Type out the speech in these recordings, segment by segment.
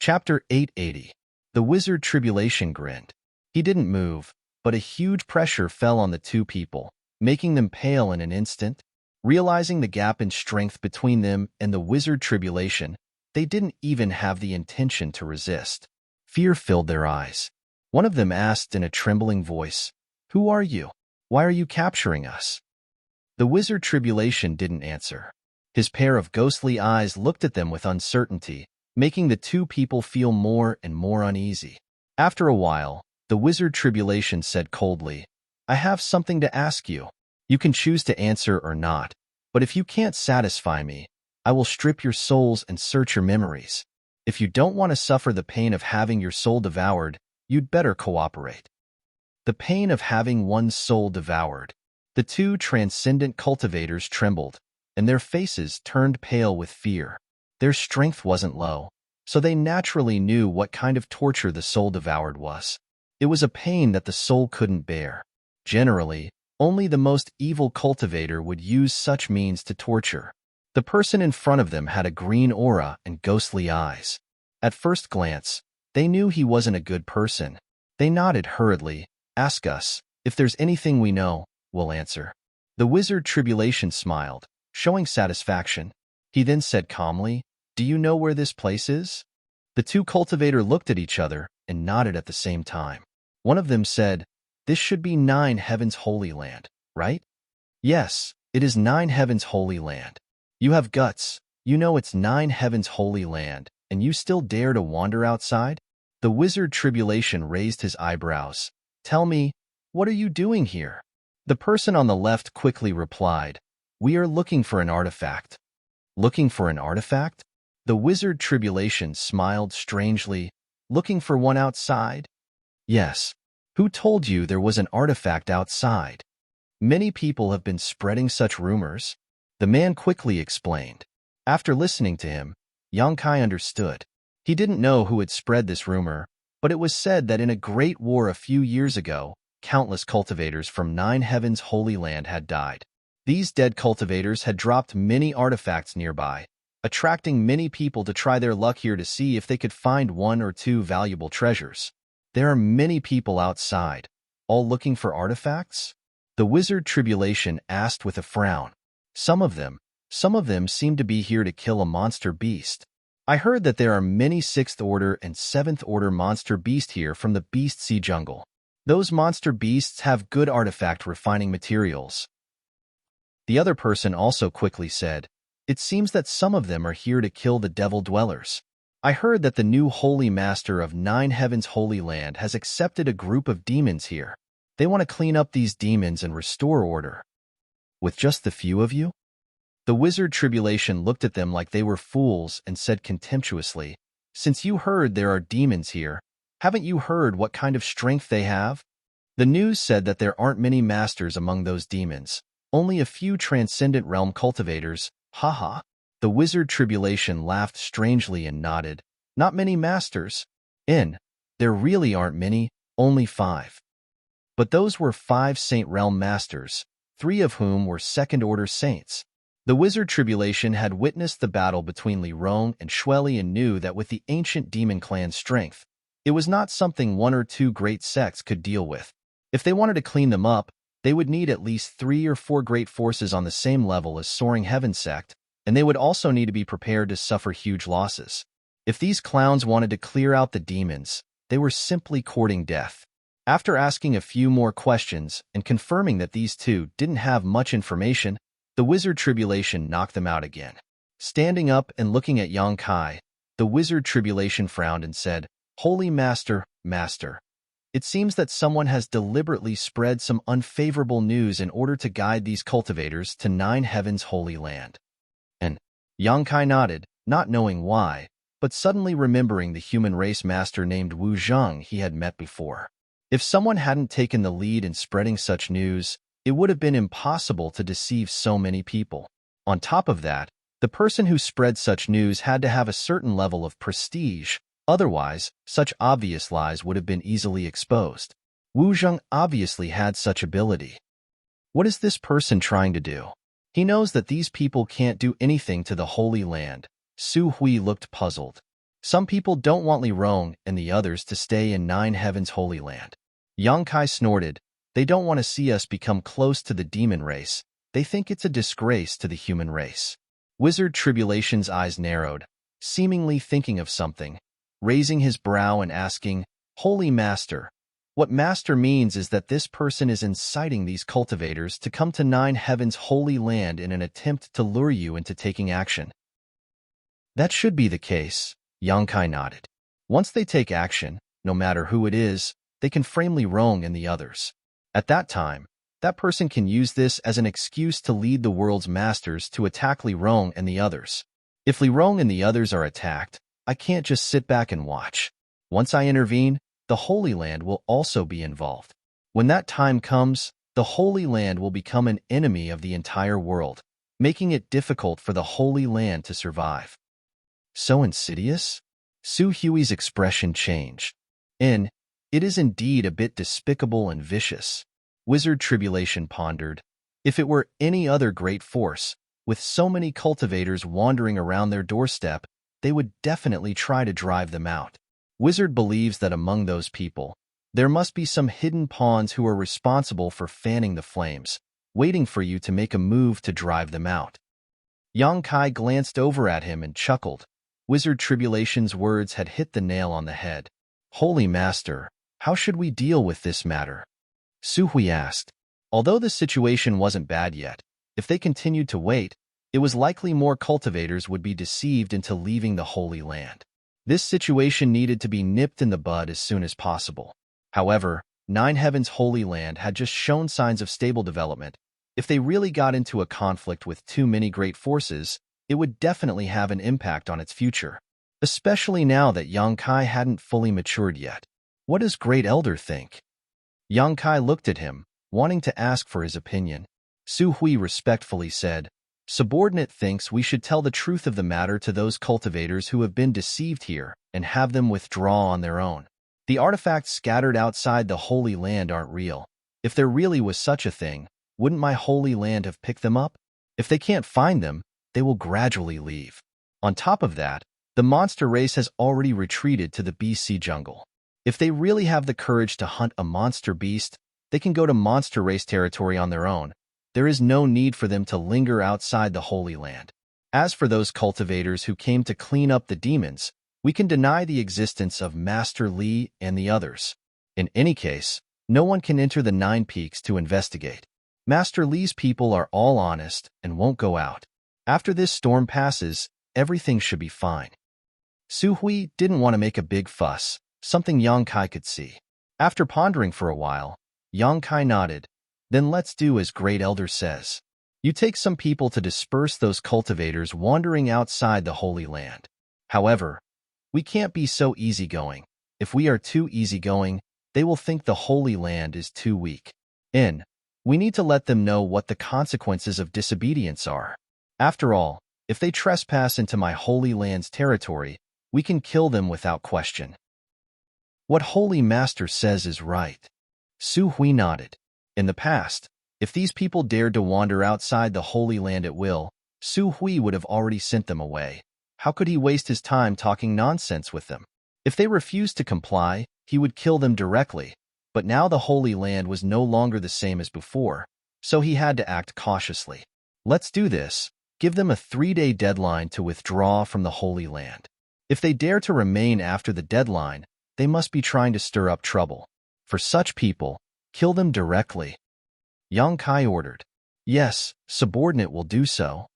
Chapter 880. The Wizard Tribulation grinned. He didn't move, but a huge pressure fell on the two people, making them pale in an instant. Realizing the gap in strength between them and the Wizard Tribulation, they didn't even have the intention to resist. Fear filled their eyes. One of them asked in a trembling voice, "Who are you? Why are you capturing us?" The Wizard Tribulation didn't answer. His pair of ghostly eyes looked at them with uncertainty, making the two people feel more and more uneasy. After a while, the Wizard Tribulation said coldly, "I have something to ask you. You can choose to answer or not, but if you can't satisfy me, I will strip your souls and search your memories. If you don't want to suffer the pain of having your soul devoured, you'd better cooperate." The pain of having one's soul devoured. The two transcendent cultivators trembled, and their faces turned pale with fear. Their strength wasn't low, so they naturally knew what kind of torture the soul devoured was. It was a pain that the soul couldn't bear. Generally, only the most evil cultivator would use such means to torture. The person in front of them had a green aura and ghostly eyes. At first glance, they knew he wasn't a good person. They nodded hurriedly. "Ask us. If there's anything we know, we'll answer." The Wizard Tribulation smiled, showing satisfaction. He then said calmly, "Do you know where this place is?" The two cultivators looked at each other and nodded at the same time. One of them said, "This should be Nine Heavens Holy Land, right?" "Yes, it is Nine Heavens Holy Land." "You have guts. You know it's Nine Heavens Holy Land, and you still dare to wander outside?" The Wizard Tribulation raised his eyebrows. "Tell me, what are you doing here?" The person on the left quickly replied, "We are looking for an artifact." "Looking for an artifact?" The Wizard Tribulation smiled strangely. "Looking for one outside?" "Yes. Who told you there was an artifact outside?" "Many people have been spreading such rumors." The man quickly explained. After listening to him, Yongkai understood. He didn't know who had spread this rumor, but it was said that in a great war a few years ago, countless cultivators from Nine Heavens Holy Land had died. These dead cultivators had dropped many artifacts nearby, attracting many people to try their luck here to see if they could find one or two valuable treasures. "There are many people outside, all looking for artifacts?" The Wizard Tribulation asked with a frown. Some of them seem to be here to kill a monster beast. I heard that there are many 6th Order and 7th Order monster beasts here from the Beast Sea Jungle. Those monster beasts have good artifact refining materials." The other person also quickly said, "It seems that some of them are here to kill the Devil Dwellers. I heard that the new Holy Master of Nine Heavens Holy Land has accepted a group of demons here. They want to clean up these demons and restore order." "With just the few of you?" The Wizard Tribulation looked at them like they were fools and said contemptuously, "Since you heard there are demons here, haven't you heard what kind of strength they have? The news said that there aren't many masters among those demons, only a few transcendent realm cultivators. Haha." The Wizard Tribulation laughed strangely and nodded. "Not many masters? There really aren't many, only 5. But those were 5 Saint Realm masters, 3 of whom were 2nd Order saints." The Wizard Tribulation had witnessed the battle between Li Rong and Shueli and knew that with the ancient demon clan's strength, it was not something 1 or 2 great sects could deal with. If they wanted to clean them up, they would need at least 3 or 4 great forces on the same level as Soaring Heaven sect, and they would also need to be prepared to suffer huge losses. If these clowns wanted to clear out the demons, they were simply courting death. After asking a few more questions and confirming that these two didn't have much information, the Wizard Tribulation knocked them out again. Standing up and looking at Yongkai, the Wizard Tribulation frowned and said, "Holy Master, it seems that someone has deliberately spread some unfavorable news in order to guide these cultivators to Nine Heavens Holy Land." And Yongkai nodded, not knowing why, but suddenly remembering the human race master named Wu Zheng he had met before. If someone hadn't taken the lead in spreading such news, it would have been impossible to deceive so many people. On top of that, the person who spread such news had to have a certain level of prestige, otherwise, such obvious lies would have been easily exposed. Wu Zheng obviously had such ability. What is this person trying to do? He knows that these people can't do anything to the Holy Land. Su Hui looked puzzled. Some people don't want Li Rong and the others to stay in Nine Heavens Holy Land. Yang Kai snorted. They don't want to see us become close to the demon race. They think it's a disgrace to the human race. Wizard Tribulation's eyes narrowed, seemingly thinking of something, raising his brow and asking, Holy Master, what Master means is that this person is inciting these cultivators to come to Nine Heavens Holy Land in an attempt to lure you into taking action. That should be the case, Yang Kai nodded. Once they take action, no matter who it is, they can frame Li Rong and the others. At that time, that person can use this as an excuse to lead the world's masters to attack Li Rong and the others. If Li Rong and the others are attacked, I can't just sit back and watch. Once I intervene, the Holy Land will also be involved. When that time comes, the Holy Land will become an enemy of the entire world, making it difficult for the Holy Land to survive. So insidious? Su Hui's expression changed. It is indeed a bit despicable and vicious. Wizard Tribulation pondered. If it were any other great force, with so many cultivators wandering around their doorstep, they would definitely try to drive them out. Wizard believes that among those people, there must be some hidden pawns who are responsible for fanning the flames, waiting for you to make a move to drive them out. Yang Kai glanced over at him and chuckled. Wizard Tribulation's words had hit the nail on the head. Holy Master, how should we deal with this matter? Su Hui asked. Although the situation wasn't bad yet, if they continued to wait, it was likely more cultivators would be deceived into leaving the Holy Land. This situation needed to be nipped in the bud as soon as possible. However, Nine Heavens Holy Land had just shown signs of stable development. If they really got into a conflict with too many great forces, it would definitely have an impact on its future, especially now that Yang Kai hadn't fully matured yet. What does Great Elder think? Yang Kai looked at him, wanting to ask for his opinion. Su Hui respectfully said, Subordinate thinks we should tell the truth of the matter to those cultivators who have been deceived here and have them withdraw on their own. The artifacts scattered outside the Holy Land aren't real. If there really was such a thing, wouldn't my Holy Land have picked them up? If they can't find them, they will gradually leave. On top of that, the monster race has already retreated to the BC jungle. If they really have the courage to hunt a monster beast, they can go to monster race territory on their own. There is no need for them to linger outside the Holy Land. As for those cultivators who came to clean up the demons, we can deny the existence of Master Li and the others. In any case, no one can enter the Nine Peaks to investigate. Master Li's people are all honest and won't go out. After this storm passes, everything should be fine. Su Hui didn't want to make a big fuss, something Yang Kai could see. After pondering for a while, Yang Kai nodded. Then let's do as Great Elder says. You take some people to disperse those cultivators wandering outside the Holy Land. However, we can't be so easygoing. If we are too easygoing, they will think the Holy Land is too weak. We need to let them know what the consequences of disobedience are. After all, if they trespass into my Holy Land's territory, we can kill them without question. What Holy Master says is right. Su Hui nodded. In the past, if these people dared to wander outside the Holy Land at will, Su Hui would have already sent them away. How could he waste his time talking nonsense with them? If they refused to comply, he would kill them directly. But now the Holy Land was no longer the same as before, so he had to act cautiously. Let's do this. Give them a 3-day deadline to withdraw from the Holy Land. If they dare to remain after the deadline, they must be trying to stir up trouble. For such people, kill them directly. Yang Kai ordered. Yes, subordinate will do so.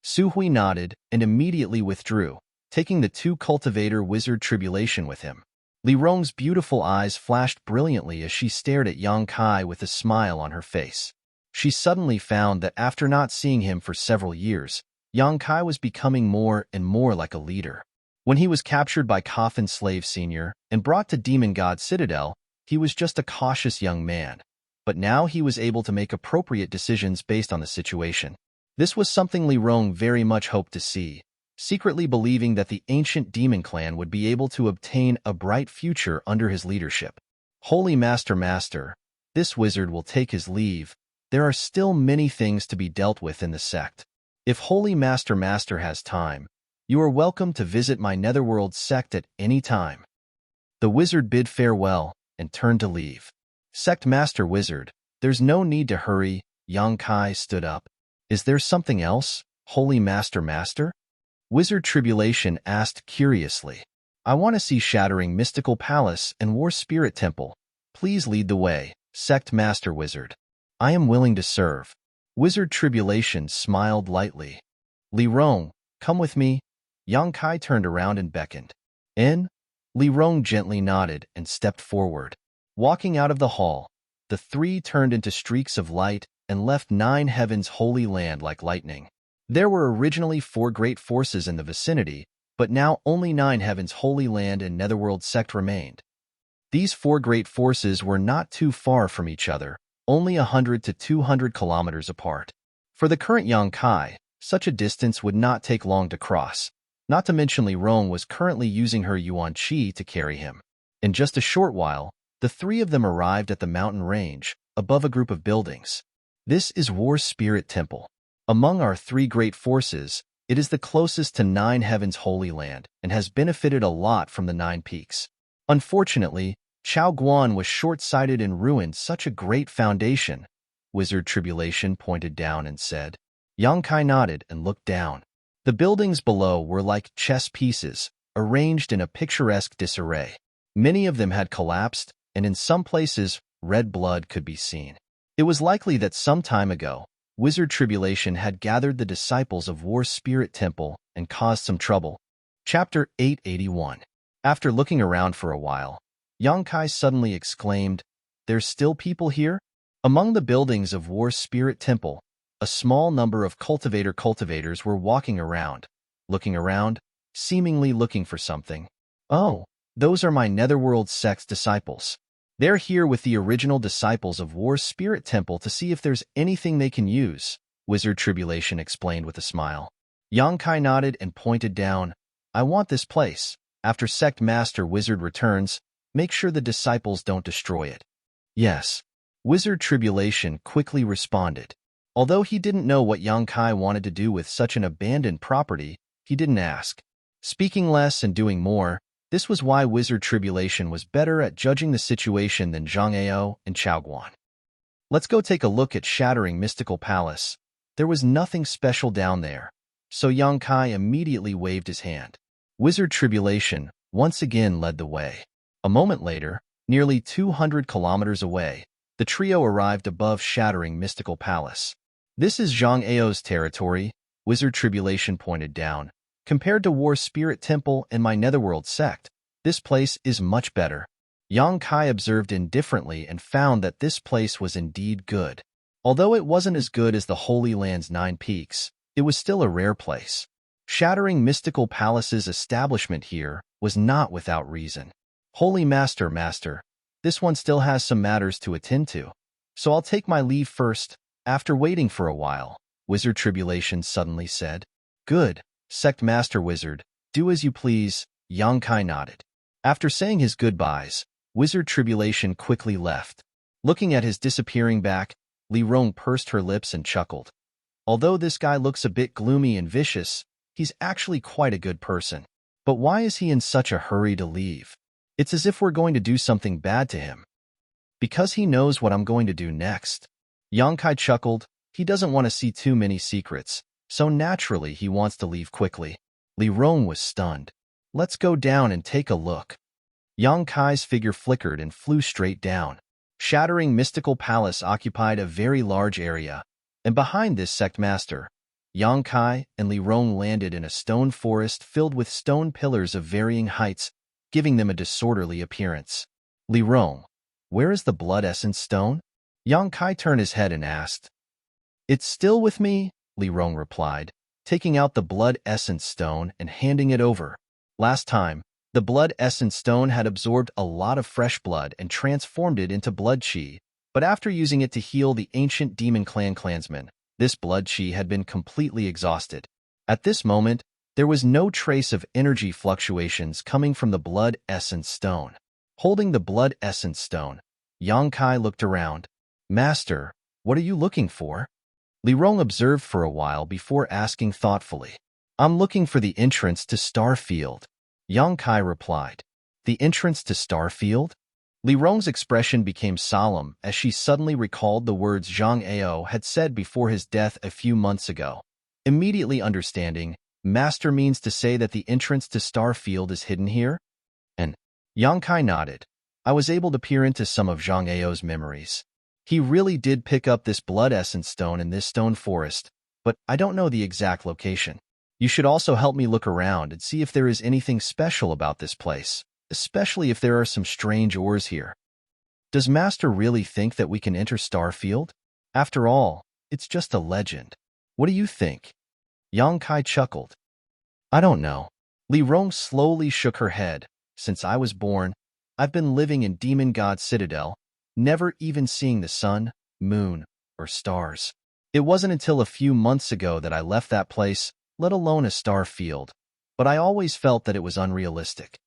Su Hui nodded and immediately withdrew, taking the 2 cultivator Wizard Tribulation with him. Li Rong's beautiful eyes flashed brilliantly as she stared at Yang Kai with a smile on her face. She suddenly found that after not seeing him for several years, Yang Kai was becoming more and more like a leader. When he was captured by Coffin Slave Sr. and brought to Demon God Citadel, he was just a cautious young man. But now he was able to make appropriate decisions based on the situation. This was something Li Rong very much hoped to see, secretly believing that the ancient demon clan would be able to obtain a bright future under his leadership. Holy Master, this wizard will take his leave. There are still many things to be dealt with in the sect. If Holy Master has time, You are welcome to visit my netherworld sect at any time. The wizard bid farewell and turned to leave. Sect Master Wizard, there's no need to hurry. Yang Kai stood up. Is there something else, Holy Master? Wizard Tribulation asked curiously. I want to see Shattering Mystical Palace and War Spirit Temple. Please lead the way, Sect Master Wizard. I am willing to serve. Wizard Tribulation smiled lightly. Li Rong, come with me. Yang Kai turned around and beckoned. In? Li Rong gently nodded and stepped forward. Walking out of the hall, the three turned into streaks of light and left Nine Heavens' holy land like lightning. There were originally 4 great forces in the vicinity, but now only Nine Heavens' holy land and Netherworld sect remained. These 4 great forces were not too far from each other, only 100 to 200 kilometers apart. For the current Yang Kai, such a distance would not take long to cross. Not to mention Li Rong was currently using her Yuan Qi to carry him. In just a short while, the 3 of them arrived at the mountain range, above a group of buildings. This is War Spirit Temple. Among our 3 great forces, it is the closest to Nine Heavens' holy land and has benefited a lot from the 9 peaks. Unfortunately, Chao Guan was short-sighted and ruined such a great foundation. Wizard Tribulation pointed down and said. Yang Kai nodded and looked down. The buildings below were like chess pieces, arranged in a picturesque disarray. Many of them had collapsed, and in some places, red blood could be seen. It was likely that some time ago, Wizard Tribulation had gathered the disciples of War Spirit Temple and caused some trouble. Chapter 881. After looking around for a while, Yang Kai suddenly exclaimed, There's still people here? Among the buildings of War Spirit Temple, a small number of cultivators were walking around, looking around, seemingly looking for something. Oh, those are my Netherworld sect's disciples. They're here with the original disciples of War Spirit Temple to see if there's anything they can use, Wizard Tribulation explained with a smile. Yang Kai nodded and pointed down. I want this place. After Sect Master Wizard returns, make sure the disciples don't destroy it. Yes. Wizard Tribulation quickly responded. Although he didn't know what Yang Kai wanted to do with such an abandoned property, he didn't ask. Speaking less and doing more, this was why Wizard Tribulation was better at judging the situation than Zhang Ao and Chao Guan. Let's go take a look at Shattering Mystical Palace. There was nothing special down there, so Yang Kai immediately waved his hand. Wizard Tribulation once again led the way. A moment later, nearly 200 kilometers away, the trio arrived above Shattering Mystical Palace. This is Zhang Ao's territory, Wizard Tribulation pointed down. Compared to War Spirit Temple and my Netherworld sect, this place is much better. Yang Kai observed indifferently and found that this place was indeed good. Although it wasn't as good as the Holy Land's 9 peaks, it was still a rare place. Shattering Mystical Palace's establishment here was not without reason. Holy Master, this one still has some matters to attend to, so I'll take my leave first. After waiting for a while, Wizard Tribulation suddenly said, Good, Sect Master Wizard, do as you please. Yang Kai nodded. After saying his goodbyes, Wizard Tribulation quickly left. Looking at his disappearing back, Li Rong pursed her lips and chuckled. Although this guy looks a bit gloomy and vicious, he's actually quite a good person. But why is he in such a hurry to leave? It's as if we're going to do something bad to him. Because he knows what I'm going to do next. Yang Kai chuckled. He doesn't want to see too many secrets, so naturally he wants to leave quickly. Li Rong was stunned. Let's go down and take a look. Yang Kai's figure flickered and flew straight down. Shattering Mystical Palace occupied a very large area, and behind this sect master, Yang Kai and Li Rong landed in a stone forest filled with stone pillars of varying heights, giving them a disorderly appearance. Li Rong, where is the blood essence stone? Yang Kai turned his head and asked. It's still with me, Li Rong replied, taking out the blood essence stone and handing it over. Last time, the blood essence stone had absorbed a lot of fresh blood and transformed it into blood qi, but after using it to heal the ancient demon clansmen, this blood qi had been completely exhausted. At this moment, there was no trace of energy fluctuations coming from the blood essence stone. Holding the blood essence stone, Yang Kai looked around. Master, what are you looking for? Li Rong observed for a while before asking thoughtfully. I'm looking for the entrance to Starfield, Yang Kai replied. The entrance to Starfield? Li Rong's expression became solemn as she suddenly recalled the words Zhang Ao had said before his death a few months ago. Immediately understanding, Master means to say that the entrance to Starfield is hidden here? And Yang Kai nodded. I was able to peer into some of Zhang Ao's memories. He really did pick up this blood essence stone in this stone forest, but I don't know the exact location. You should also help me look around and see if there is anything special about this place, especially if there are some strange ores here. Does Master really think that we can enter Starfield? After all, it's just a legend. What do you think? Yang Kai chuckled. I don't know. Li Rong slowly shook her head. Since I was born, I've been living in Demon God Citadel, never even seeing the sun, moon, or stars. It wasn't until a few months ago that I left that place, let alone a star field, but I always felt that it was unrealistic.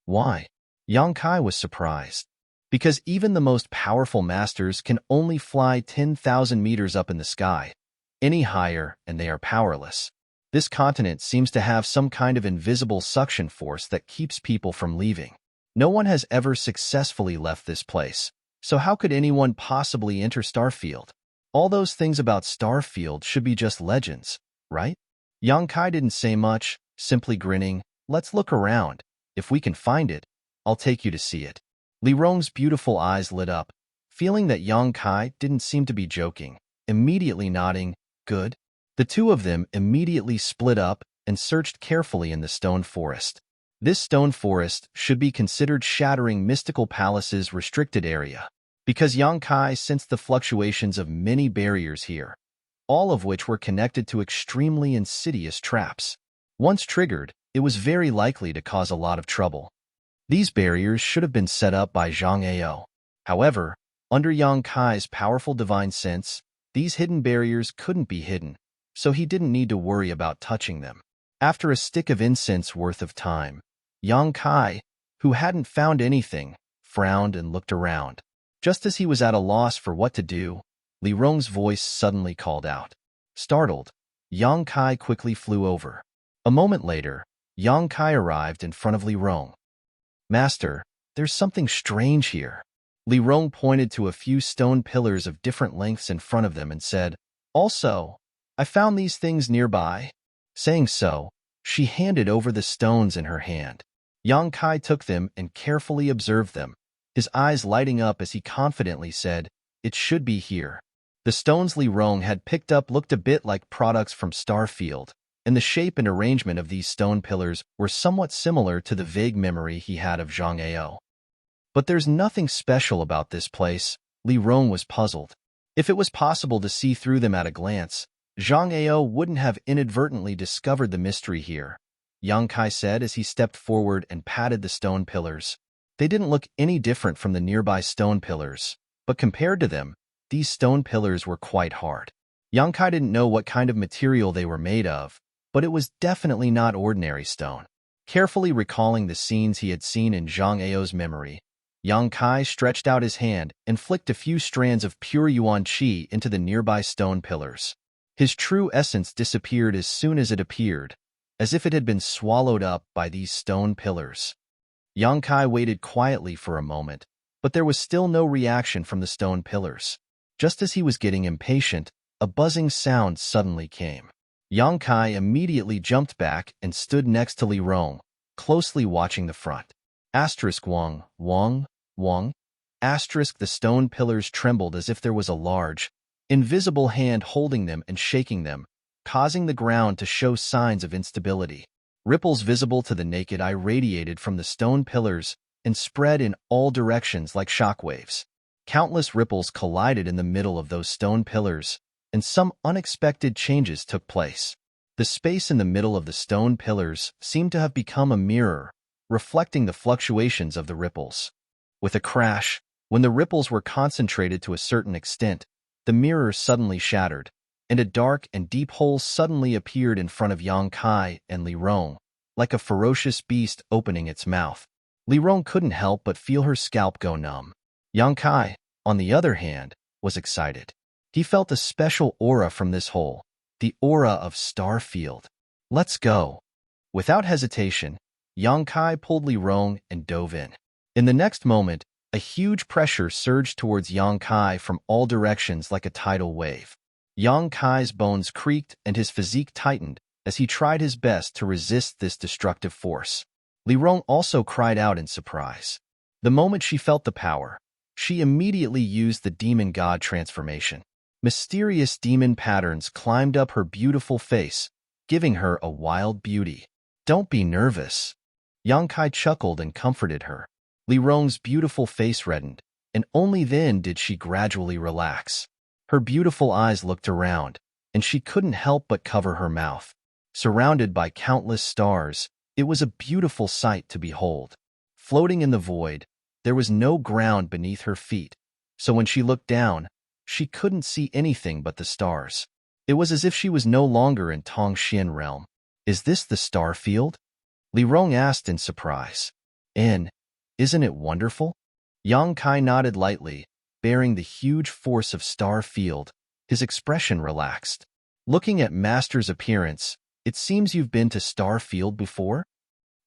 Why? Yang Kai was surprised. Because even the most powerful masters can only fly 10,000 meters up in the sky. Any higher, and they are powerless. This continent seems to have some kind of invisible suction force that keeps people from leaving. No one has ever successfully left this place, so how could anyone possibly enter Starfield? All those things about Starfield should be just legends, right? Yang Kai didn't say much, simply grinning. Let's look around. If we can find it, I'll take you to see it. Li Rong's beautiful eyes lit up, feeling that Yang Kai didn't seem to be joking, immediately nodding, good. The two of them immediately split up and searched carefully in the stone forest. This stone forest should be considered Shattering Mystical Palace's restricted area, because Yang Kai sensed the fluctuations of many barriers here, all of which were connected to extremely insidious traps. Once triggered, it was very likely to cause a lot of trouble. These barriers should have been set up by Zhang Ao. However, under Yang Kai's powerful divine sense, these hidden barriers couldn't be hidden, so he didn't need to worry about touching them. After a stick of incense worth of time, Yang Kai, who hadn't found anything, frowned and looked around. Just as he was at a loss for what to do, Li Rong's voice suddenly called out. Startled, Yang Kai quickly flew over. A moment later, Yang Kai arrived in front of Li Rong. Master, there's something strange here. Li Rong pointed to a few stone pillars of different lengths in front of them and said, Also, I found these things nearby. Saying so, she handed over the stones in her hand. Yang Kai took them and carefully observed them, his eyes lighting up as he confidently said, It should be here. The stones Li Rong had picked up looked a bit like products from Starfield, and the shape and arrangement of these stone pillars were somewhat similar to the vague memory he had of Zhang Ao. But there's nothing special about this place, Li Rong was puzzled. If it was possible to see through them at a glance, Zhang Ao wouldn't have inadvertently discovered the mystery here, Yang Kai said as he stepped forward and patted the stone pillars. They didn't look any different from the nearby stone pillars, but compared to them, these stone pillars were quite hard. Yang Kai didn't know what kind of material they were made of, but it was definitely not ordinary stone. Carefully recalling the scenes he had seen in Zhang Ao's memory, Yang Kai stretched out his hand and flicked a few strands of pure yuan qi into the nearby stone pillars. His true essence disappeared as soon as it appeared, as if it had been swallowed up by these stone pillars. Yang Kai waited quietly for a moment, but there was still no reaction from the stone pillars. Just as he was getting impatient, a buzzing sound suddenly came. Yang Kai immediately jumped back and stood next to Li Rong, closely watching the front. Asterisk Wang, Wang, Wang. Asterisk the stone pillars trembled as if there was a large, invisible hand holding them and shaking them, causing the ground to show signs of instability. Ripples visible to the naked eye radiated from the stone pillars and spread in all directions like shockwaves. Countless ripples collided in the middle of those stone pillars, and some unexpected changes took place. The space in the middle of the stone pillars seemed to have become a mirror, reflecting the fluctuations of the ripples. With a crash, when the ripples were concentrated to a certain extent, the mirror suddenly shattered, and a dark and deep hole suddenly appeared in front of Yang Kai and Li Rong, like a ferocious beast opening its mouth. Li Rong couldn't help but feel her scalp go numb. Yang Kai, on the other hand, was excited. He felt a special aura from this hole, the aura of Starfield. Let's go. Without hesitation, Yang Kai pulled Li Rong and dove in. In the next moment, a huge pressure surged towards Yang Kai from all directions like a tidal wave. Yang Kai's bones creaked and his physique tightened as he tried his best to resist this destructive force. Li Rong also cried out in surprise. The moment she felt the power, she immediately used the demon god transformation. Mysterious demon patterns climbed up her beautiful face, giving her a wild beauty. Don't be nervous. Yang Kai chuckled and comforted her. Li Rong's beautiful face reddened, and only then did she gradually relax. Her beautiful eyes looked around, and she couldn't help but cover her mouth. Surrounded by countless stars, it was a beautiful sight to behold. Floating in the void, there was no ground beneath her feet, so when she looked down, she couldn't see anything but the stars. It was as if she was no longer in Tongxian realm. Is this the star field? Li Rong asked in surprise. Isn't it wonderful? Yang Kai nodded lightly, bearing the huge force of star field. His expression relaxed. Looking at Master's appearance, it seems you've been to star field before?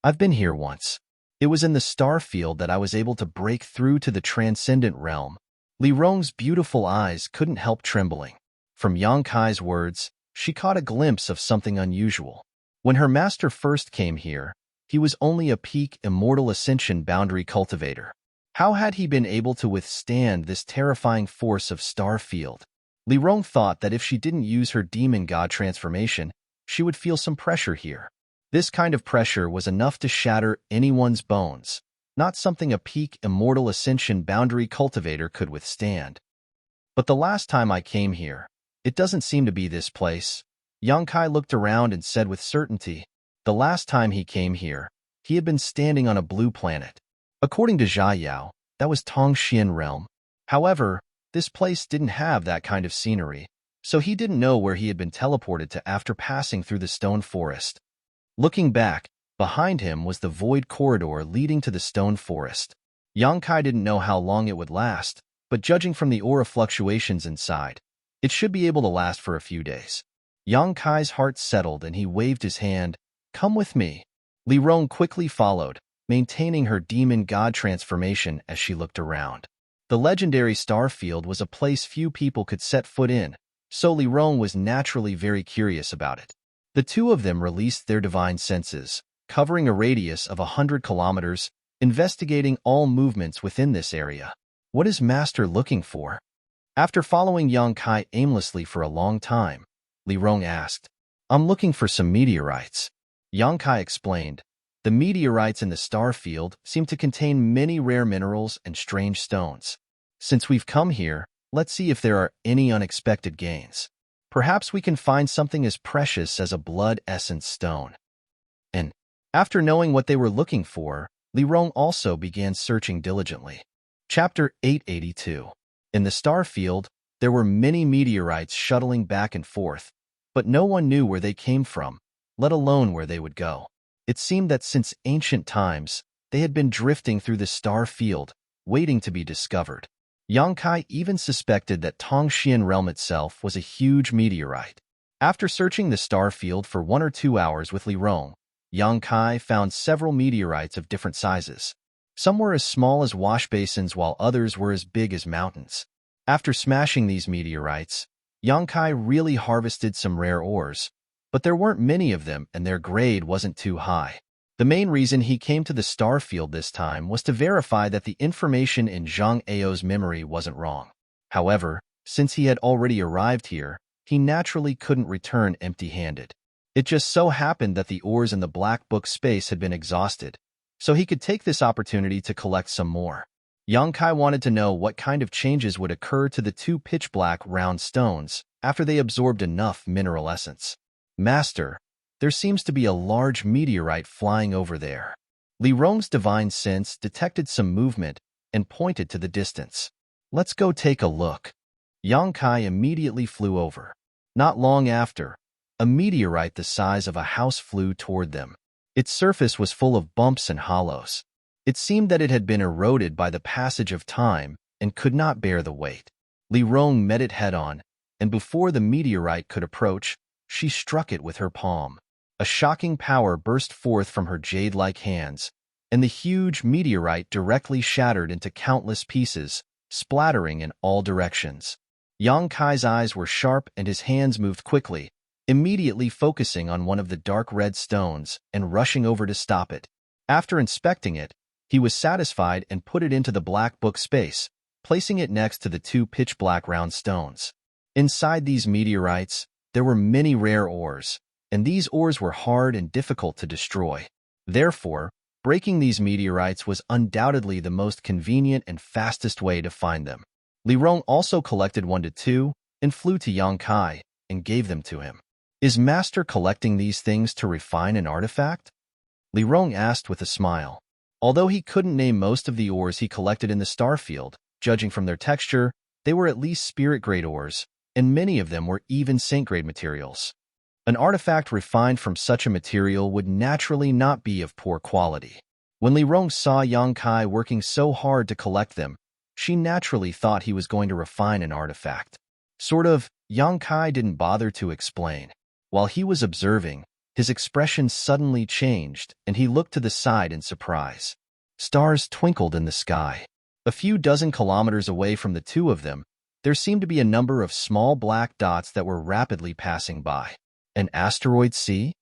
I've been here once. It was in the star field that I was able to break through to the transcendent realm. Li Rong's beautiful eyes couldn't help trembling. From Yang Kai's words, she caught a glimpse of something unusual. When her master first came here, he was only a peak immortal ascension boundary cultivator. How had he been able to withstand this terrifying force of star field? Li Rong thought that if she didn't use her demon god transformation, she would feel some pressure here. This kind of pressure was enough to shatter anyone's bones, not something a peak immortal ascension boundary cultivator could withstand. But the last time I came here, it doesn't seem to be this place. Yang Kai looked around and said with certainty, the last time he came here, he had been standing on a blue planet. According to Zha Yao, that was Tongxian realm. However, this place didn't have that kind of scenery, so he didn't know where he had been teleported to after passing through the stone forest. Looking back, behind him was the void corridor leading to the stone forest. Yang Kai didn't know how long it would last, but judging from the aura fluctuations inside, it should be able to last for a few days. Yang Kai's heart settled and he waved his hand. Come with me. Li Rong quickly followed, maintaining her demon god transformation as she looked around. The legendary star field was a place few people could set foot in, so Li Rong was naturally very curious about it. The two of them released their divine senses, covering a radius of 100 kilometers, investigating all movements within this area. What is Master looking for? After following Yang Kai aimlessly for a long time, Li Rong asked, I'm looking for some meteorites. Yang Kai explained, the meteorites in the star field seem to contain many rare minerals and strange stones. Since we've come here, let's see if there are any unexpected gains. Perhaps we can find something as precious as a blood essence stone. And after knowing what they were looking for, Li Rong also began searching diligently. Chapter 882. In the star field, there were many meteorites shuttling back and forth, but no one knew where they came from, let alone where they would go. It seemed that since ancient times, they had been drifting through the star field, waiting to be discovered. Yang Kai even suspected that Tongxian realm itself was a huge meteorite. After searching the star field for 1 or 2 hours with Li Rong, Yang Kai found several meteorites of different sizes. Some were as small as wash basins while others were as big as mountains. After smashing these meteorites, Yang Kai really harvested some rare ores, but there weren't many of them and their grade wasn't too high. The main reason he came to the star field this time was to verify that the information in Zhang Ao's memory wasn't wrong. However, since he had already arrived here, he naturally couldn't return empty-handed. It just so happened that the ores in the Black Book space had been exhausted, so he could take this opportunity to collect some more. Yang Kai wanted to know what kind of changes would occur to the 2 pitch-black round stones after they absorbed enough mineral essence. Master, there seems to be a large meteorite flying over there. Li Rong's divine sense detected some movement and pointed to the distance. Let's go take a look. Yang Kai immediately flew over. Not long after, a meteorite the size of a house flew toward them. Its surface was full of bumps and hollows. It seemed that it had been eroded by the passage of time and could not bear the weight. Li Rong met it head-on, and before the meteorite could approach, she struck it with her palm. A shocking power burst forth from her jade-like hands, and the huge meteorite directly shattered into countless pieces, splattering in all directions. Yang Kai's eyes were sharp and his hands moved quickly, immediately focusing on one of the dark red stones and rushing over to stop it. After inspecting it, he was satisfied and put it into the black book space, placing it next to the two pitch-black round stones. Inside these meteorites, there were many rare ores, and these ores were hard and difficult to destroy. Therefore, breaking these meteorites was undoubtedly the most convenient and fastest way to find them. Li Rong also collected 1 to 2 and flew to Yang Kai and gave them to him. Is Master collecting these things to refine an artifact? Li Rong asked with a smile. Although he couldn't name most of the ores he collected in the star field, judging from their texture, they were at least spirit-grade ores, and many of them were even saint-grade materials. An artifact refined from such a material would naturally not be of poor quality. When Li Rong saw Yang Kai working so hard to collect them, she naturally thought he was going to refine an artifact. Yang Kai didn't bother to explain. While he was observing, his expression suddenly changed, and he looked to the side in surprise. Stars twinkled in the sky. A few dozen kilometers away from the two of them, there seemed to be a number of small black dots that were rapidly passing by. An asteroid sea?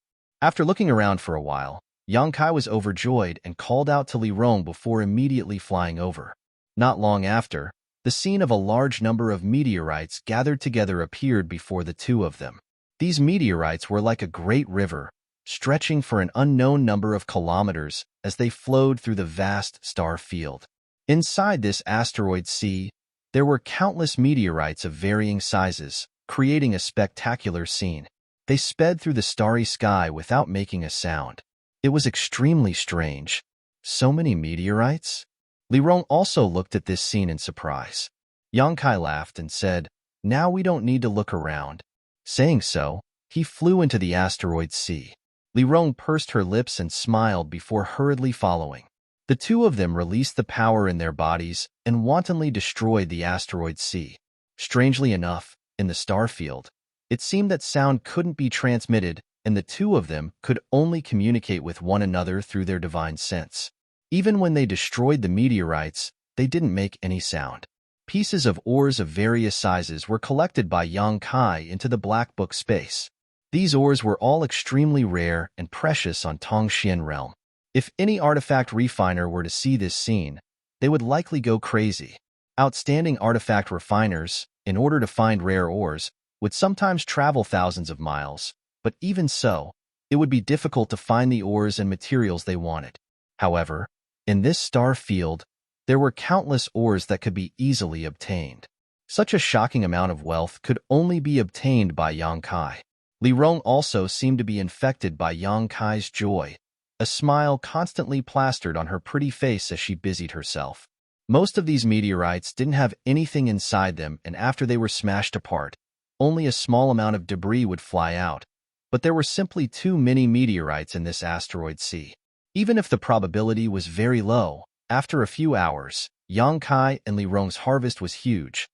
After looking around for a while, Yang Kai was overjoyed and called out to Li Rong before immediately flying over. Not long after, the scene of a large number of meteorites gathered together appeared before the two of them. These meteorites were like a great river, stretching for an unknown number of kilometers as they flowed through the vast star field. Inside this asteroid sea, there were countless meteorites of varying sizes, creating a spectacular scene. They sped through the starry sky without making a sound. It was extremely strange. So many meteorites? Li Rong also looked at this scene in surprise. Yang Kai laughed and said, "Now we don't need to look around." Saying so, he flew into the asteroid sea. Li Rong pursed her lips and smiled before hurriedly following. The two of them released the power in their bodies and wantonly destroyed the asteroid sea. Strangely enough, in the star field, it seemed that sound couldn't be transmitted, and the two of them could only communicate with one another through their divine sense. Even when they destroyed the meteorites, they didn't make any sound. Pieces of ores of various sizes were collected by Yang Kai into the Black Book space. These ores were all extremely rare and precious on Tongxian realm. If any artifact refiner were to see this scene, they would likely go crazy. Outstanding artifact refiners, in order to find rare ores, would sometimes travel thousands of miles, but even so, it would be difficult to find the ores and materials they wanted. However, in this star field, there were countless ores that could be easily obtained. Such a shocking amount of wealth could only be obtained by Yang Kai. Li Rong also seemed to be infected by Yang Kai's joy. A smile constantly plastered on her pretty face as she busied herself. Most of these meteorites didn't have anything inside them, and after they were smashed apart, only a small amount of debris would fly out. But there were simply too many meteorites in this asteroid sea. Even if the probability was very low, after a few hours, Yang Kai and Li Rong's harvest was huge.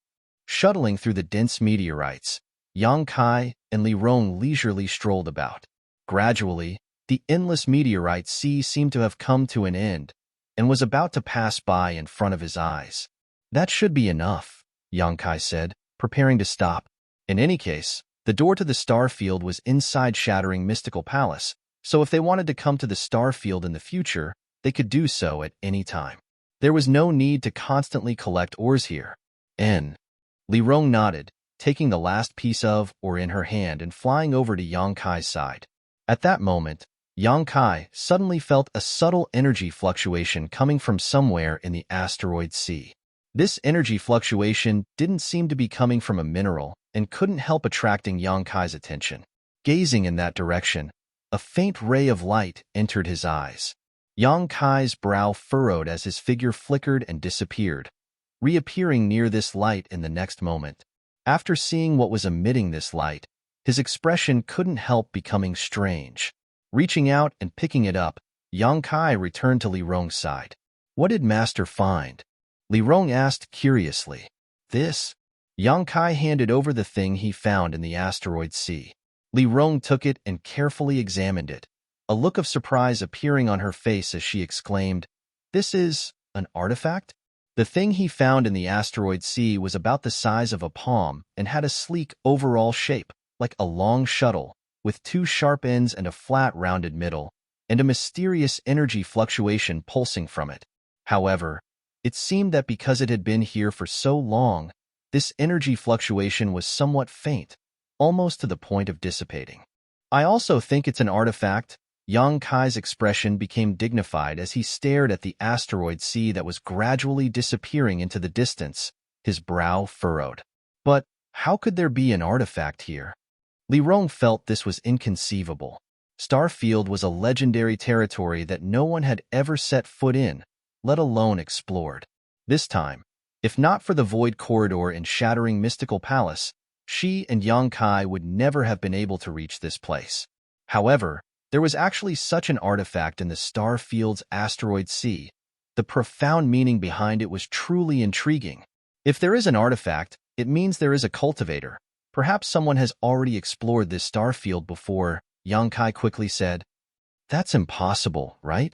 Shuttling through the dense meteorites, Yang Kai and Li Rong leisurely strolled about. Gradually, the endless meteorite sea seemed to have come to an end and was about to pass by in front of his eyes. "That should be enough," Yang Kai said, preparing to stop. In any case, the door to the star field was inside Shattering Mystical Palace, so if they wanted to come to the star field in the future, they could do so at any time. There was no need to constantly collect ores here. Li Rong nodded, taking the last piece of ore in her hand and flying over to Yang Kai's side. At that moment, Yang Kai suddenly felt a subtle energy fluctuation coming from somewhere in the asteroid sea. This energy fluctuation didn't seem to be coming from a mineral and couldn't help attracting Yang Kai's attention. Gazing in that direction, a faint ray of light entered his eyes. Yang Kai's brow furrowed as his figure flickered and disappeared, reappearing near this light in the next moment. After seeing what was emitting this light, his expression couldn't help becoming strange. Reaching out and picking it up, Yang Kai returned to Li Rong's side. "What did Master find?" Li Rong asked curiously. "This?" Yang Kai handed over the thing he found in the asteroid sea. Li Rong took it and carefully examined it, a look of surprise appearing on her face as she exclaimed, "This is an artifact?" The thing he found in the asteroid sea was about the size of a palm and had a sleek overall shape, like a long shuttle, with two sharp ends and a flat rounded middle, and a mysterious energy fluctuation pulsing from it. However, it seemed that because it had been here for so long, this energy fluctuation was somewhat faint, almost to the point of dissipating. "I also think it's an artifact." Yang Kai's expression became dignified as he stared at the asteroid sea that was gradually disappearing into the distance, his brow furrowed. But how could there be an artifact here? Li Rong felt this was inconceivable. Starfield was a legendary territory that no one had ever set foot in, let alone explored. This time, if not for the void corridor and shattering mystical palace, she and Yang Kai would never have been able to reach this place. However, there was actually such an artifact in the Starfield's asteroid sea. The profound meaning behind it was truly intriguing. If there is an artifact, it means there is a cultivator. Perhaps someone has already explored this Starfield before, Yang Kai quickly said. "That's impossible, right?"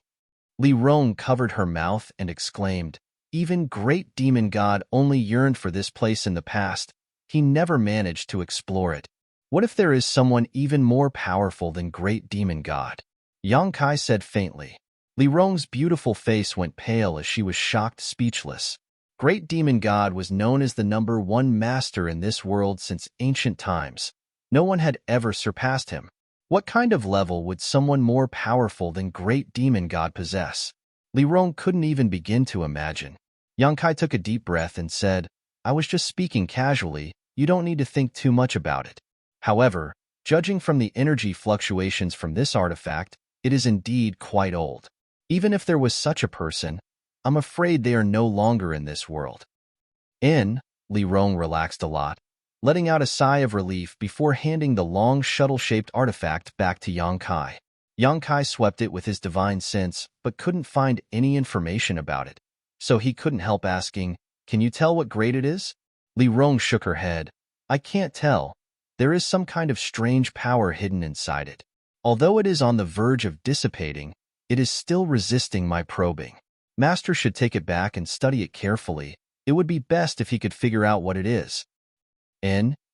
Li Rong covered her mouth and exclaimed, "Even great demon god only yearned for this place in the past. He never managed to explore it. What if there is someone even more powerful than great demon god?" Yang Kai said faintly. Li Rong's beautiful face went pale as she was shocked speechless. Great demon god was known as the #1 master in this world since ancient times. No one had ever surpassed him. What kind of level would someone more powerful than great demon god possess? Li Rong couldn't even begin to imagine. Yang Kai took a deep breath and said, "I was just speaking casually. You don't need to think too much about it." However, judging from the energy fluctuations from this artifact, it is indeed quite old. Even if there was such a person, I'm afraid they are no longer in this world. Li Rong relaxed a lot, letting out a sigh of relief before handing the long shuttle-shaped artifact back to Yang Kai. Yang Kai swept it with his divine sense, but couldn't find any information about it. So he couldn't help asking, "Can you tell what grade it is?" Li Rong shook her head. "I can't tell. There is some kind of strange power hidden inside it. Although it is on the verge of dissipating, it is still resisting my probing. Master should take it back and study it carefully. It would be best if he could figure out what it is."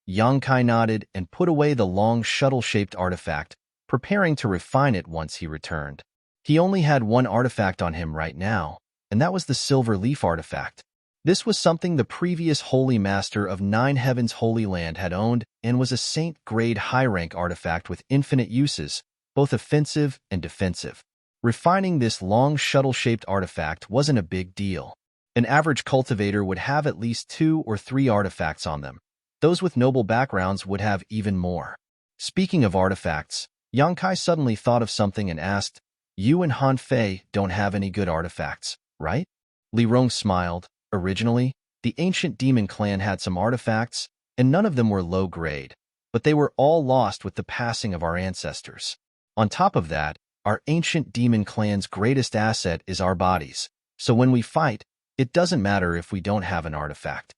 Yang Kai nodded and put away the long shuttle-shaped artifact, preparing to refine it once he returned. He only had one artifact on him right now, and that was the silver leaf artifact. This was something the previous Holy Master of Nine Heavens Holy Land had owned and was a saint-grade high-rank artifact with infinite uses, both offensive and defensive. Refining this long shuttle-shaped artifact wasn't a big deal. An average cultivator would have at least 2 or 3 artifacts on them. Those with noble backgrounds would have even more. Speaking of artifacts, Yang Kai suddenly thought of something and asked, "You and Han Fei don't have any good artifacts, right?" Li Rong smiled. Originally, the ancient demon clan had some artifacts, and none of them were low grade, but they were all lost with the passing of our ancestors. On top of that, our ancient demon clan's greatest asset is our bodies, so when we fight, it doesn't matter if we don't have an artifact.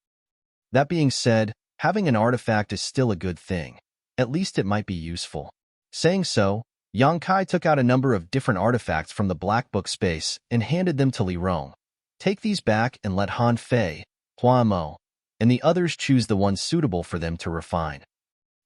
That being said, having an artifact is still a good thing. At least it might be useful. Saying so, Yang Kai took out a number of different artifacts from the black book space and handed them to Li Rong. "Take these back and let Han Fei, Hua Mo, and the others choose the ones suitable for them to refine."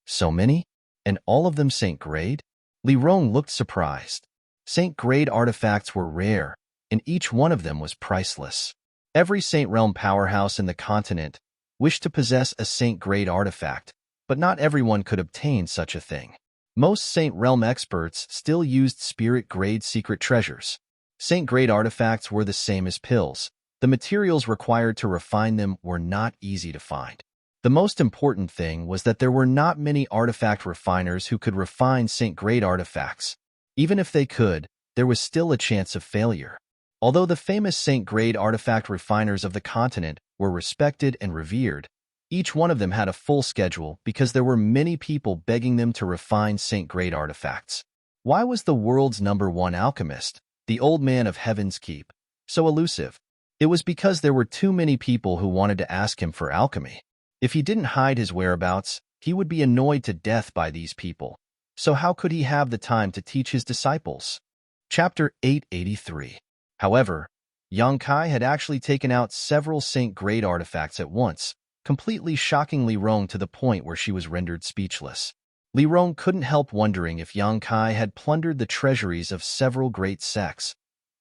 "So many? And all of them Saint Grade?" Li Rong looked surprised. Saint Grade artifacts were rare, and each one of them was priceless. Every Saint Realm powerhouse in the continent wished to possess a Saint Grade artifact, but not everyone could obtain such a thing. Most Saint Realm experts still used Spirit Grade secret treasures. Saint Grade artifacts were the same as pills. The materials required to refine them were not easy to find. The most important thing was that there were not many artifact refiners who could refine Saint Grade artifacts. Even if they could, there was still a chance of failure. Although the famous Saint Grade artifact refiners of the continent were respected and revered, each one of them had a full schedule because there were many people begging them to refine Saint Grade artifacts. Why was the world's #1 alchemist, the old man of Heaven's Keep, so elusive? It was because there were too many people who wanted to ask him for alchemy. If he didn't hide his whereabouts, he would be annoyed to death by these people, So how could he have the time to teach his disciples? Chapter 883. However, Yang Kai had actually taken out several Saint-grade artifacts at once, completely shocking Li Rong to the point where she was rendered speechless. Li Rong couldn't help wondering if Yang Kai had plundered the treasuries of several great sects.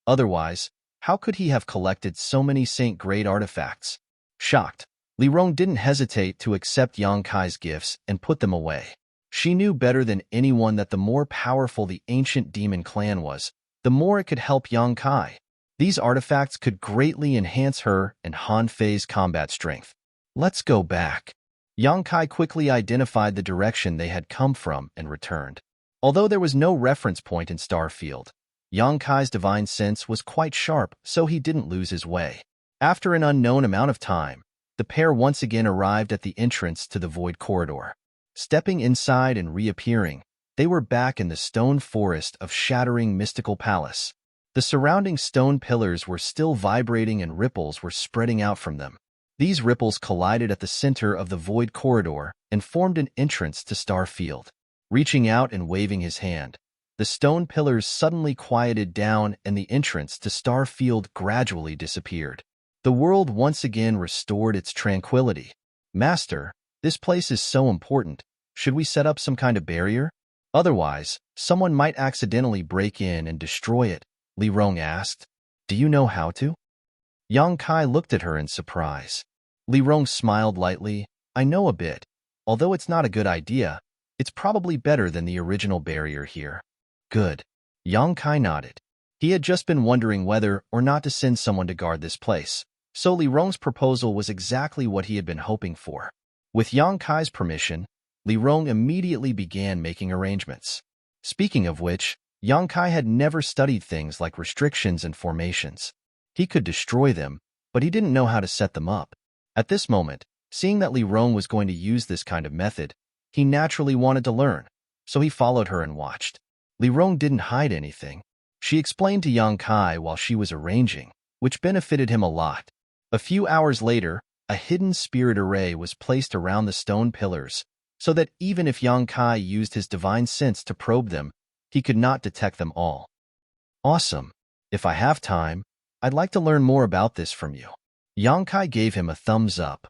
Otherwise, how could he have collected so many Saint-grade artifacts? Shocked, Li Rong didn't hesitate to accept Yang Kai's gifts and put them away. She knew better than anyone that the more powerful the ancient demon clan was, the more it could help Yang Kai. These artifacts could greatly enhance her and Han Fei's combat strength. Let's go back. Yang Kai quickly identified the direction they had come from and returned. Although there was no reference point in Starfield, Yang Kai's divine sense was quite sharp, so he didn't lose his way. After an unknown amount of time, the pair once again arrived at the entrance to the Void Corridor. Stepping inside and reappearing, they were back in the stone forest of Shattering Mystical Palace. The surrounding stone pillars were still vibrating and ripples were spreading out from them. These ripples collided at the center of the Void Corridor and formed an entrance to Starfield. Reaching out and waving his hand, the stone pillars suddenly quieted down and the entrance to Starfield gradually disappeared. The world once again restored its tranquility. Master, this place is so important. Should we set up some kind of barrier? Otherwise, someone might accidentally break in and destroy it, Li Rong asked. Do you know how to? Yang Kai looked at her in surprise. Li Rong smiled lightly. I know a bit. Although it's not a good idea, it's probably better than the original barrier here. Good. Yang Kai nodded. He had just been wondering whether or not to send someone to guard this place, so Li Rong's proposal was exactly what he had been hoping for. With Yang Kai's permission, Li Rong immediately began making arrangements. Speaking of which, Yang Kai had never studied things like restrictions and formations. He could destroy them, but he didn't know how to set them up. At this moment, seeing that Li Rong was going to use this kind of method, he naturally wanted to learn, so he followed her and watched. Li Rong didn't hide anything. She explained to Yang Kai while she was arranging, which benefited him a lot. A few hours later, a hidden spirit array was placed around the stone pillars, so that even if Yang Kai used his divine sense to probe them, he could not detect them all. Awesome. If I have time, I'd like to learn more about this from you. Yang Kai gave him a thumbs up.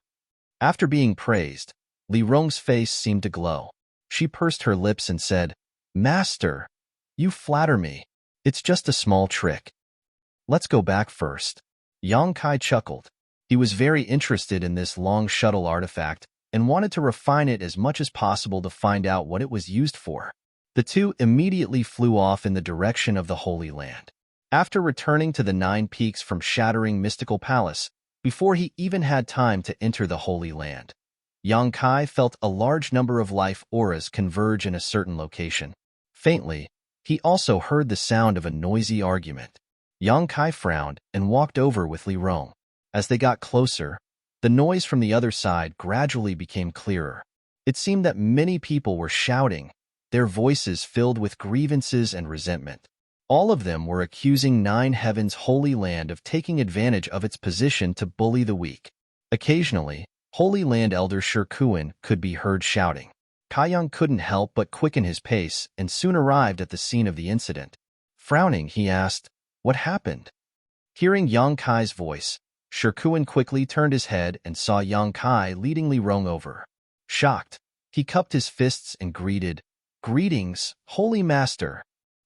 After being praised, Li Rong's face seemed to glow. She pursed her lips and said, Master, you flatter me. It's just a small trick. Let's go back first. Yang Kai chuckled. He was very interested in this long shuttle artifact and wanted to refine it as much as possible to find out what it was used for. The two immediately flew off in the direction of the Holy Land. After returning to the 9 peaks from Shattering Mystical Palace, before he even had time to enter the Holy Land, Yang Kai felt a large number of life auras converge in a certain location. Faintly, he also heard the sound of a noisy argument. Yang Kai frowned and walked over with Li Rong. As they got closer, the noise from the other side gradually became clearer. It seemed that many people were shouting, their voices filled with grievances and resentment. All of them were accusing 9 Heaven's Holy Land of taking advantage of its position to bully the weak. Occasionally, Holy Land Elder Shirkuan could be heard shouting. Kaiyang couldn't help but quicken his pace and soon arrived at the scene of the incident. Frowning, he asked, What happened? Hearing Yang Kai's voice, Shirkuan quickly turned his head and saw Yang Kai leading Li Rong over. Shocked, he cupped his fists and greeted, Greetings, Holy Master.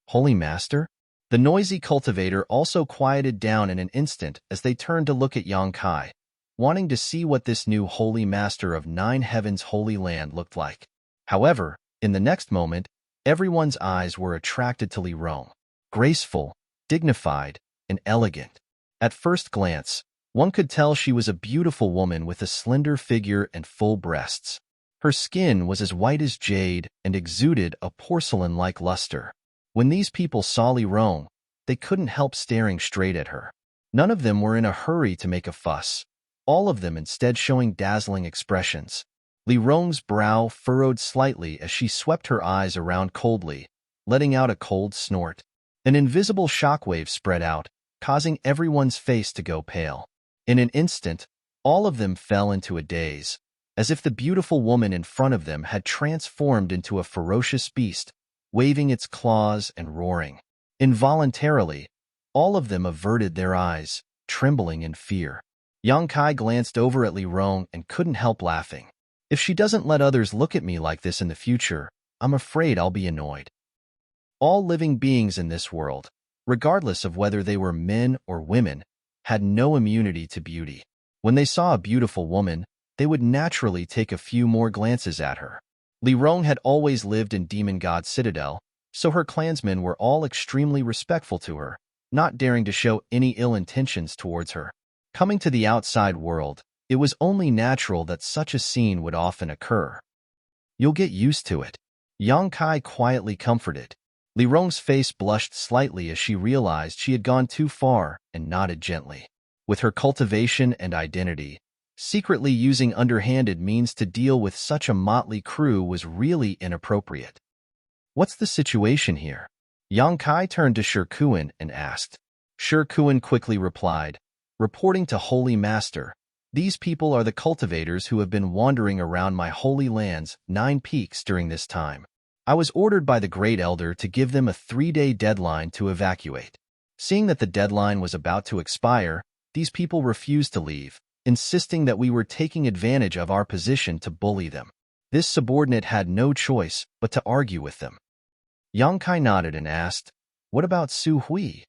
Holy Master? The noisy cultivator also quieted down in an instant as they turned to look at Yang Kai, wanting to see what this new Holy Master of 9 Heaven's Holy Land looked like. However, in the next moment, everyone's eyes were attracted to Li Rong. Graceful, dignified, and elegant. At first glance, one could tell she was a beautiful woman with a slender figure and full breasts. Her skin was as white as jade and exuded a porcelain-like luster. When these people saw Li Rong, they couldn't help staring straight at her. None of them were in a hurry to make a fuss, all of them instead showing dazzling expressions. Li Rong's brow furrowed slightly as she swept her eyes around coldly, letting out a cold snort. An invisible shockwave spread out, causing everyone's face to go pale. In an instant, all of them fell into a daze, as if the beautiful woman in front of them had transformed into a ferocious beast, waving its claws and roaring. Involuntarily, all of them averted their eyes, trembling in fear. Yang Kai glanced over at Li Rong and couldn't help laughing. If she doesn't let others look at me like this in the future, I'm afraid I'll be annoyed. All living beings in this world, regardless of whether they were men or women, had no immunity to beauty. When they saw a beautiful woman, they would naturally take a few more glances at her. Li Rong had always lived in Demon God Citadel, so her clansmen were all extremely respectful to her, not daring to show any ill intentions towards her. Coming to the outside world, it was only natural that such a scene would often occur. You'll get used to it. Yang Kai quietly comforted. Li Rong's face blushed slightly as she realized she had gone too far and nodded gently. With her cultivation and identity, secretly using underhanded means to deal with such a motley crew was really inappropriate. What's the situation here? Yang Kai turned to Shi Kuan and asked. Shi Kuan quickly replied, reporting to Holy Master, these people are the cultivators who have been wandering around my holy lands, 9 peaks during this time. I was ordered by the Great Elder to give them a 3-day deadline to evacuate. Seeing that the deadline was about to expire, these people refused to leave, insisting that we were taking advantage of our position to bully them. This subordinate had no choice but to argue with them. Yang Kai nodded and asked, what about Su Hui?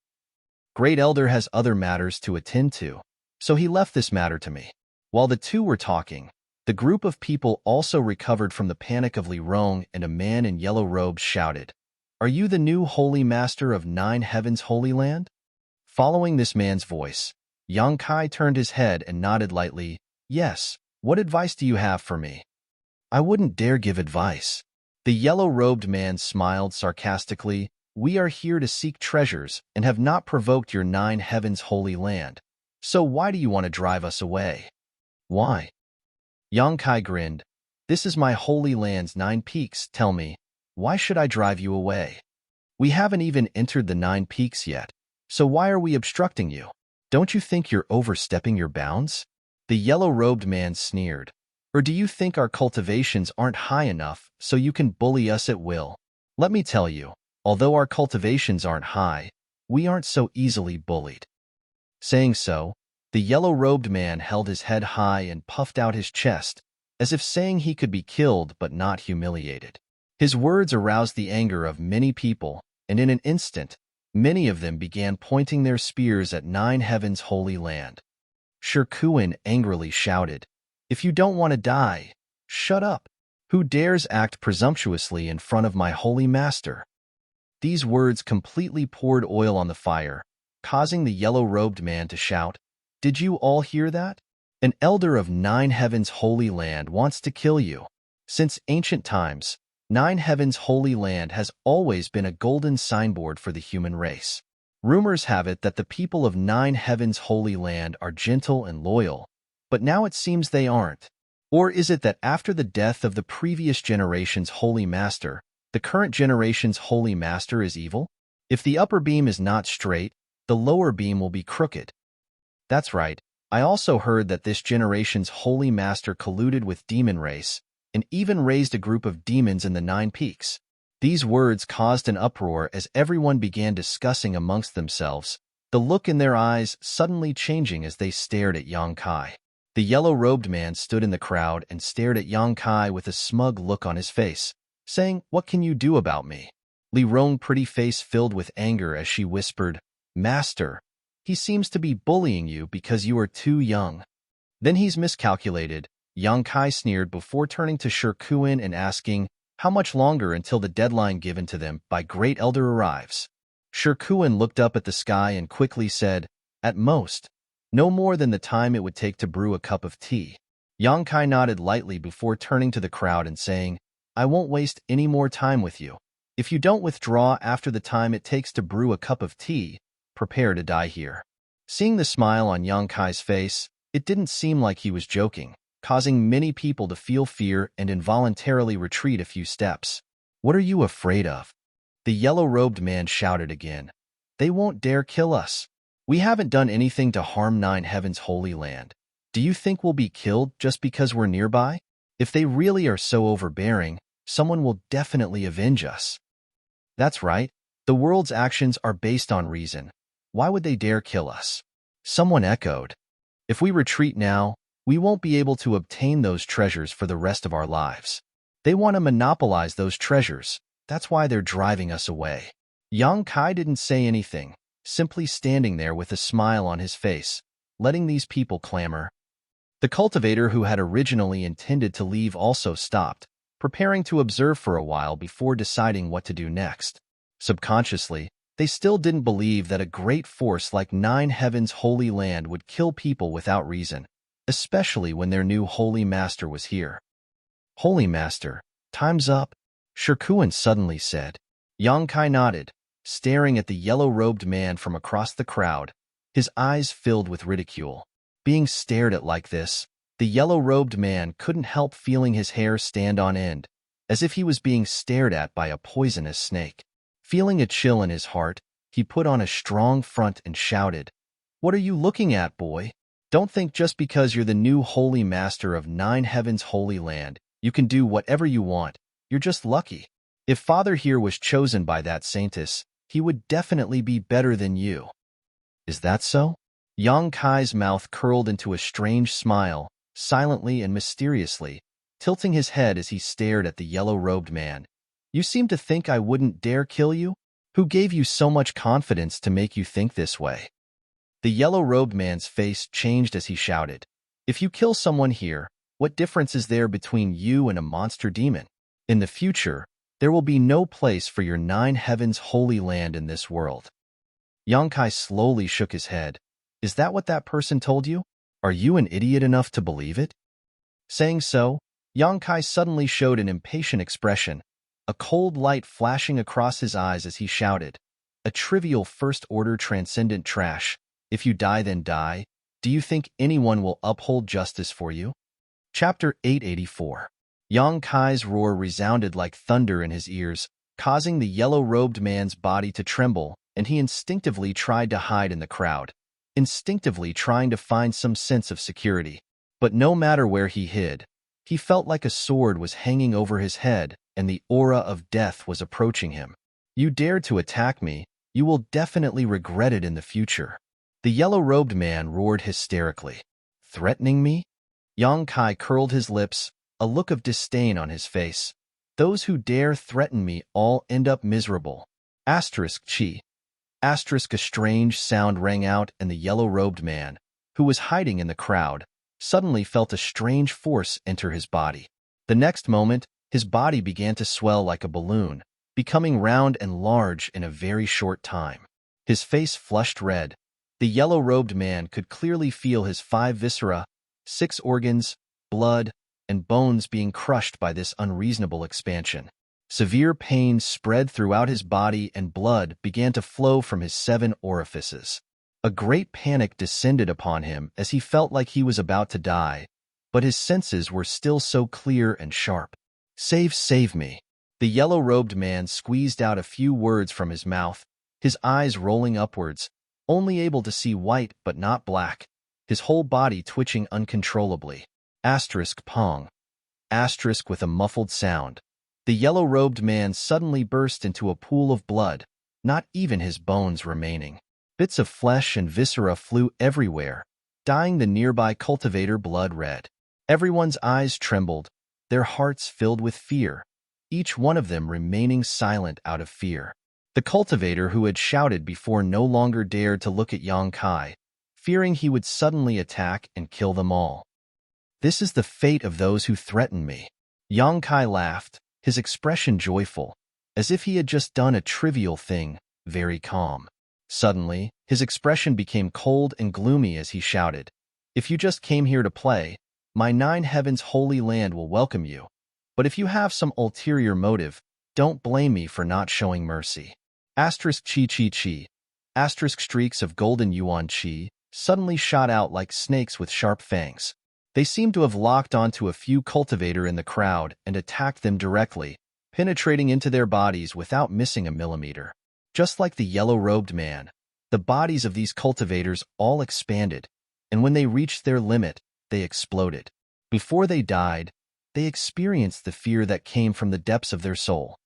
Great Elder has other matters to attend to, so he left this matter to me. While the two were talking, the group of people also recovered from the panic of Li Rong, and a man in yellow robes shouted, are you the new Holy Master of 9 Heavens Holy Land? Following this man's voice, Yang Kai turned his head and nodded lightly, yes, what advice do you have for me? I wouldn't dare give advice. The yellow-robed man smiled sarcastically, we are here to seek treasures and have not provoked your 9 Heavens Holy Land. So why do you want to drive us away? Why? Yang Kai grinned. This is my holy land's 9 peaks, tell me, why should I drive you away? We haven't even entered the 9 peaks yet, so why are we obstructing you? Don't you think you're overstepping your bounds? The yellow-robed man sneered. Or do you think our cultivations aren't high enough so you can bully us at will? Let me tell you, although our cultivations aren't high, we aren't so easily bullied. Saying so, the yellow-robed man held his head high and puffed out his chest, as if saying he could be killed but not humiliated. His words aroused the anger of many people, and in an instant, many of them began pointing their spears at 9 Heavens Holy Land. Shi Kuan angrily shouted, if you don't want to die, shut up. Who dares act presumptuously in front of my holy master? These words completely poured oil on the fire, causing the yellow-robed man to shout, did you all hear that? An elder of 9 Heavens Holy Land wants to kill you. Since ancient times, 9 Heavens Holy Land has always been a golden signboard for the human race. Rumors have it that the people of 9 Heavens Holy Land are gentle and loyal, but now it seems they aren't. Or is it that after the death of the previous generation's Holy Master, the current generation's Holy Master is evil? If the upper beam is not straight, the lower beam will be crooked. That's right, I also heard that this generation's Holy Master colluded with demon race, and even raised a group of demons in the 9 peaks. These words caused an uproar as everyone began discussing amongst themselves, the look in their eyes suddenly changing as they stared at Yang Kai. The yellow-robed man stood in the crowd and stared at Yang Kai with a smug look on his face, saying, what can you do about me? Li Rong's pretty face filled with anger as she whispered, Master, he seems to be bullying you because you are too young. Then he's miscalculated, Yang Kai sneered before turning to Shi Kuan and asking, how much longer until the deadline given to them by Great Elder arrives? Shi Kuan looked up at the sky and quickly said, at most, no more than the time it would take to brew a cup of tea. Yang Kai nodded lightly before turning to the crowd and saying, I won't waste any more time with you. If you don't withdraw after the time it takes to brew a cup of tea, prepare to die here. Seeing the smile on Yang Kai's face, it didn't seem like he was joking, causing many people to feel fear and involuntarily retreat a few steps. What are you afraid of? The yellow-robed man shouted again. They won't dare kill us. We haven't done anything to harm 9 Heavens Holy Land. Do you think we'll be killed just because we're nearby? If they really are so overbearing, someone will definitely avenge us. That's right. The world's actions are based on reason. Why would they dare kill us? Someone echoed. If we retreat now, we won't be able to obtain those treasures for the rest of our lives. They want to monopolize those treasures. That's why they're driving us away. Yang Kai didn't say anything, simply standing there with a smile on his face, letting these people clamor. The cultivator who had originally intended to leave also stopped, preparing to observe for a while before deciding what to do next. Subconsciously, they still didn't believe that a great force like Nine Heavens' holy land would kill people without reason, especially when their new holy master was here. Holy master, time's up, Shirkuan suddenly said. Yang Kai nodded, staring at the yellow-robed man from across the crowd, his eyes filled with ridicule. Being stared at like this, the yellow-robed man couldn't help feeling his hair stand on end, as if he was being stared at by a poisonous snake. Feeling a chill in his heart, he put on a strong front and shouted, "What are you looking at, boy? Don't think just because you're the new holy master of Nine Heavens' holy land, you can do whatever you want. You're just lucky. If Father here was chosen by that saintess, he would definitely be better than you." Is that so? Yang Kai's mouth curled into a strange smile, silently and mysteriously, tilting his head as he stared at the yellow-robed man. You seem to think I wouldn't dare kill you? Who gave you so much confidence to make you think this way? The yellow-robed man's face changed as he shouted, "If you kill someone here, what difference is there between you and a monster demon? In the future, there will be no place for your Nine Heavens' holy land in this world." Yang Kai slowly shook his head. Is that what that person told you? Are you an idiot enough to believe it? Saying so, Yang Kai suddenly showed an impatient expression, a cold light flashing across his eyes as he shouted, "A trivial first-order transcendent trash. If you die, then die. Do you think anyone will uphold justice for you?" Chapter 884. Yang Kai's roar resounded like thunder in his ears, causing the yellow-robed man's body to tremble, and he instinctively tried to hide in the crowd, instinctively trying to find some sense of security. But no matter where he hid, he felt like a sword was hanging over his head and the aura of death was approaching him. "You dared to attack me, you will definitely regret it in the future." The yellow-robed man roared hysterically. "Threatening me?" Yang Kai curled his lips, a look of disdain on his face. "Those who dare threaten me all end up miserable." Asterisk chi. Asterisk. A strange sound rang out, and the yellow-robed man, who was hiding in the crowd, suddenly felt a strange force enter his body. The next moment, his body began to swell like a balloon, becoming round and large in a very short time. His face flushed red. The yellow-robed man could clearly feel his 5 viscera, 6 organs, blood, and bones being crushed by this unreasonable expansion. Severe pain spread throughout his body and blood began to flow from his 7 orifices. A great panic descended upon him as he felt like he was about to die, but his senses were still so clear and sharp. Save me." The yellow-robed man squeezed out a few words from his mouth, his eyes rolling upwards, only able to see white but not black, his whole body twitching uncontrollably. Asterisk pong. Asterisk. With a muffled sound, the yellow-robed man suddenly burst into a pool of blood, not even his bones remaining. Bits of flesh and viscera flew everywhere, dyeing the nearby cultivator blood red. Everyone's eyes trembled, their hearts filled with fear, each one of them remaining silent out of fear. The cultivator who had shouted before no longer dared to look at Yang Kai, fearing he would suddenly attack and kill them all. "This is the fate of those who threaten me." Yang Kai laughed, his expression joyful, as if he had just done a trivial thing, very calm. Suddenly, his expression became cold and gloomy as he shouted, "If you just came here to play, my Nine Heavens holy land will welcome you. But if you have some ulterior motive, don't blame me for not showing mercy." Asterisk chi. Asterisk. Streaks of golden yuan chi suddenly shot out like snakes with sharp fangs. They seemed to have locked onto a few cultivator in the crowd and attacked them directly, penetrating into their bodies without missing a millimeter. Just like the yellow-robed man, the bodies of these cultivators all expanded, and when they reached their limit, they exploded. Before they died, they experienced the fear that came from the depths of their soul.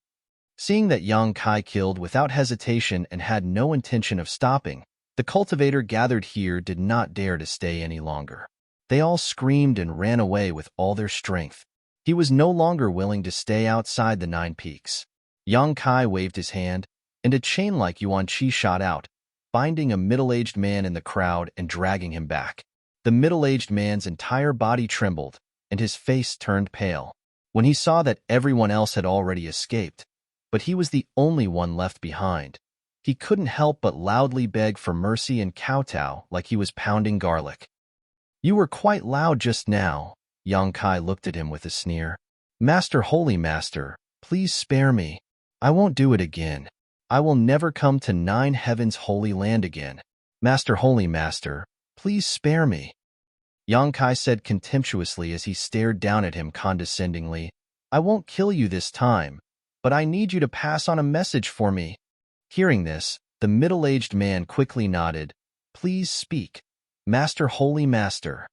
Seeing that Yang Kai killed without hesitation and had no intention of stopping, the cultivator gathered here did not dare to stay any longer. They all screamed and ran away with all their strength. He was no longer willing to stay outside the Nine Peaks. Yang Kai waved his hand, and a chain like Yuan Qi shot out, binding a middle-aged man in the crowd and dragging him back. The middle-aged man's entire body trembled, and his face turned pale when he saw that everyone else had already escaped, but he was the only one left behind. He couldn't help but loudly beg for mercy and kowtow like he was pounding garlic. "You were quite loud just now." Yang Kai looked at him with a sneer. "Master, Holy Master, please spare me. I won't do it again. I will never come to Nine Heavens Holy Land again. Master, Holy Master, please spare me." Yang Kai said contemptuously as he stared down at him condescendingly, "I won't kill you this time, but I need you to pass on a message for me." Hearing this, the middle-aged man quickly nodded. "Please speak, Master, Holy Master."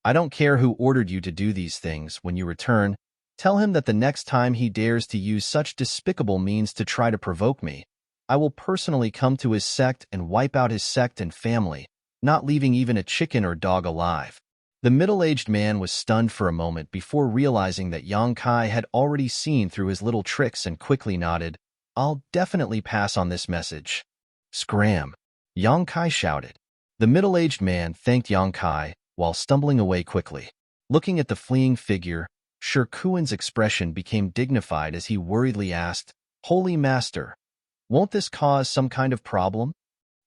"I don't care who ordered you to do these things. When you return, tell him that the next time he dares to use such despicable means to try to provoke me, I will personally come to his sect and wipe out his sect and family, not leaving even a chicken or dog alive." The middle-aged man was stunned for a moment before realizing that Yang Kai had already seen through his little tricks and quickly nodded. "I'll definitely pass on this message." "Scram!" Yang Kai shouted. The middle-aged man thanked Yang Kai while stumbling away quickly. Looking at the fleeing figure, Shikuan's expression became dignified as he worriedly asked, "Holy Master, won't this cause some kind of problem?"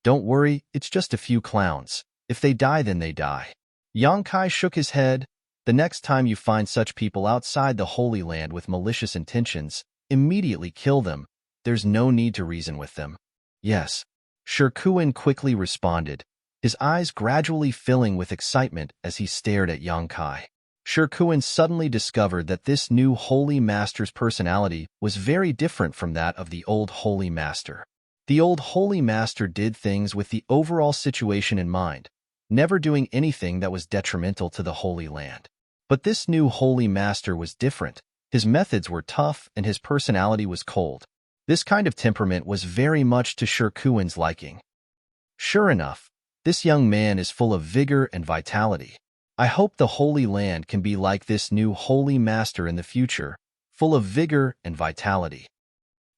"Don't worry, it's just a few clowns. If they die, then they die." Yang Kai shook his head. "The next time you find such people outside the Holy Land with malicious intentions, immediately kill them. There's no need to reason with them." "Yes," Shikuan quickly responded, his eyes gradually filling with excitement as he stared at Yang Kai. Shikuan suddenly discovered that this new Holy Master's personality was very different from that of the old Holy Master. The old Holy Master did things with the overall situation in mind, never doing anything that was detrimental to the Holy Land. But this new Holy Master was different. His methods were tough and his personality was cold. This kind of temperament was very much to Shikuan's liking. Sure enough, this young man is full of vigor and vitality. I hope the Holy Land can be like this new Holy Master in the future, full of vigor and vitality.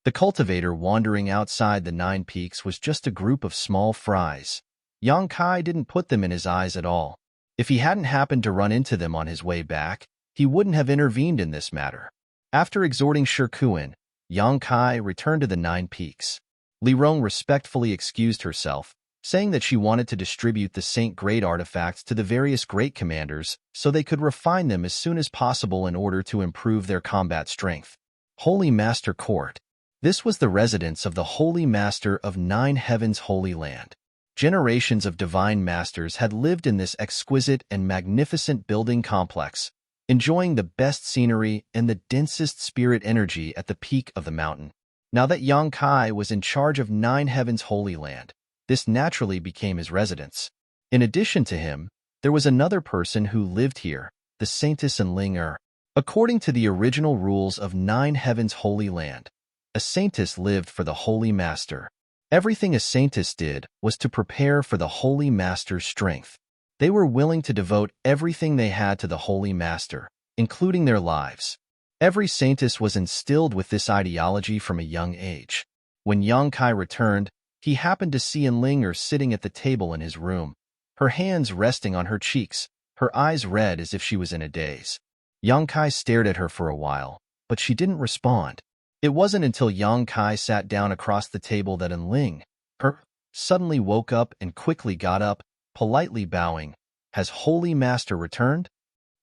The cultivator wandering outside the Nine Peaks was just a group of small fries. Yang Kai didn't put them in his eyes at all. If he hadn't happened to run into them on his way back, he wouldn't have intervened in this matter. After exhorting Shikuan, Yang Kai returned to the Nine Peaks. Li Rong respectfully excused herself, saying that she wanted to distribute the Saint Grade artifacts to the various great commanders so they could refine them as soon as possible in order to improve their combat strength. Holy Master Court. This was the residence of the Holy Master of Nine Heavens Holy Land. Generations of divine masters had lived in this exquisite and magnificent building complex, enjoying the best scenery and the densest spirit energy at the peak of the mountain. Now that Yang Kai was in charge of Nine Heavens Holy Land, this naturally became his residence. In addition to him, there was another person who lived here, the Saintess Enling Er. According to the original rules of Nine Heavens Holy Land, a Saintess lived for the Holy Master. Everything a Saintess did was to prepare for the Holy Master's strength. They were willing to devote everything they had to the Holy Master, including their lives. Every Saintess was instilled with this ideology from a young age. When Yang Kai returned, he happened to see Enling Er sitting at the table in his room, her hands resting on her cheeks, her eyes red as if she was in a daze. Yang Kai stared at her for a while, but she didn't respond. It wasn't until Yang Kai sat down across the table that Enling Er suddenly woke up and quickly got up, politely bowing. "Has Holy Master returned?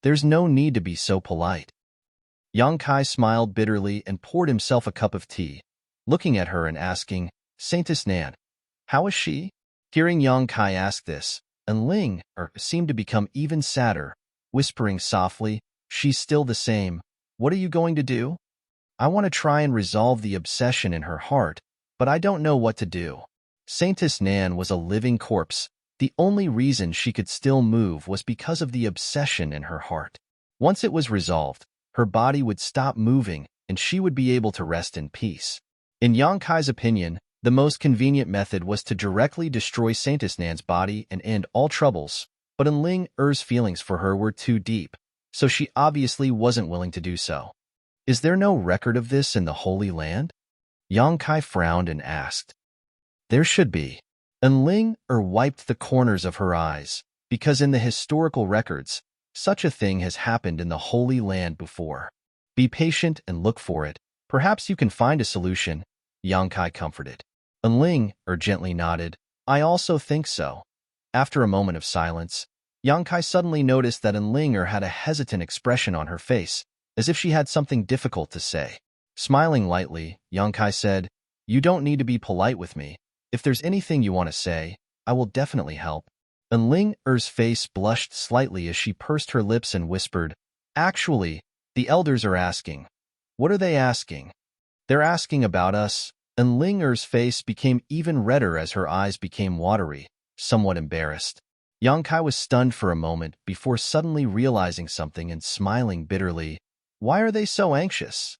There's no need to be so polite." Yang Kai smiled bitterly and poured himself a cup of tea, looking at her and asking, "Saintess Nan, how is she?" Hearing Yang Kai ask this, Enling Er seemed to become even sadder, whispering softly, "She's still the same. What are you going to do?" "I want to try and resolve the obsession in her heart, but I don't know what to do." Saintess Nan was a living corpse. The only reason she could still move was because of the obsession in her heart. Once it was resolved, her body would stop moving and she would be able to rest in peace. In Yang Kai's opinion, the most convenient method was to directly destroy Saintess Nan's body and end all troubles, but Enling Er's feelings for her were too deep, so she obviously wasn't willing to do so. Is there no record of this in the Holy Land? Yang Kai frowned and asked. There should be. Enling wiped the corners of her eyes, because in the historical records, such a thing has happened in the Holy Land before. Be patient and look for it. Perhaps you can find a solution, Yang Kai comforted. Enling gently nodded. I also think so. After a moment of silence, Yang Kai suddenly noticed that Enling had a hesitant expression on her face, as if she had something difficult to say. Smiling lightly, Yang Kai said, You don't need to be polite with me. If there's anything you want to say, I will definitely help. Enling face blushed slightly as she pursed her lips and whispered, Actually, the elders are asking. What are they asking? They're asking about us. Enling face became even redder as her eyes became watery, somewhat embarrassed. Yang Kai was stunned for a moment before suddenly realizing something and smiling bitterly. Why are they so anxious?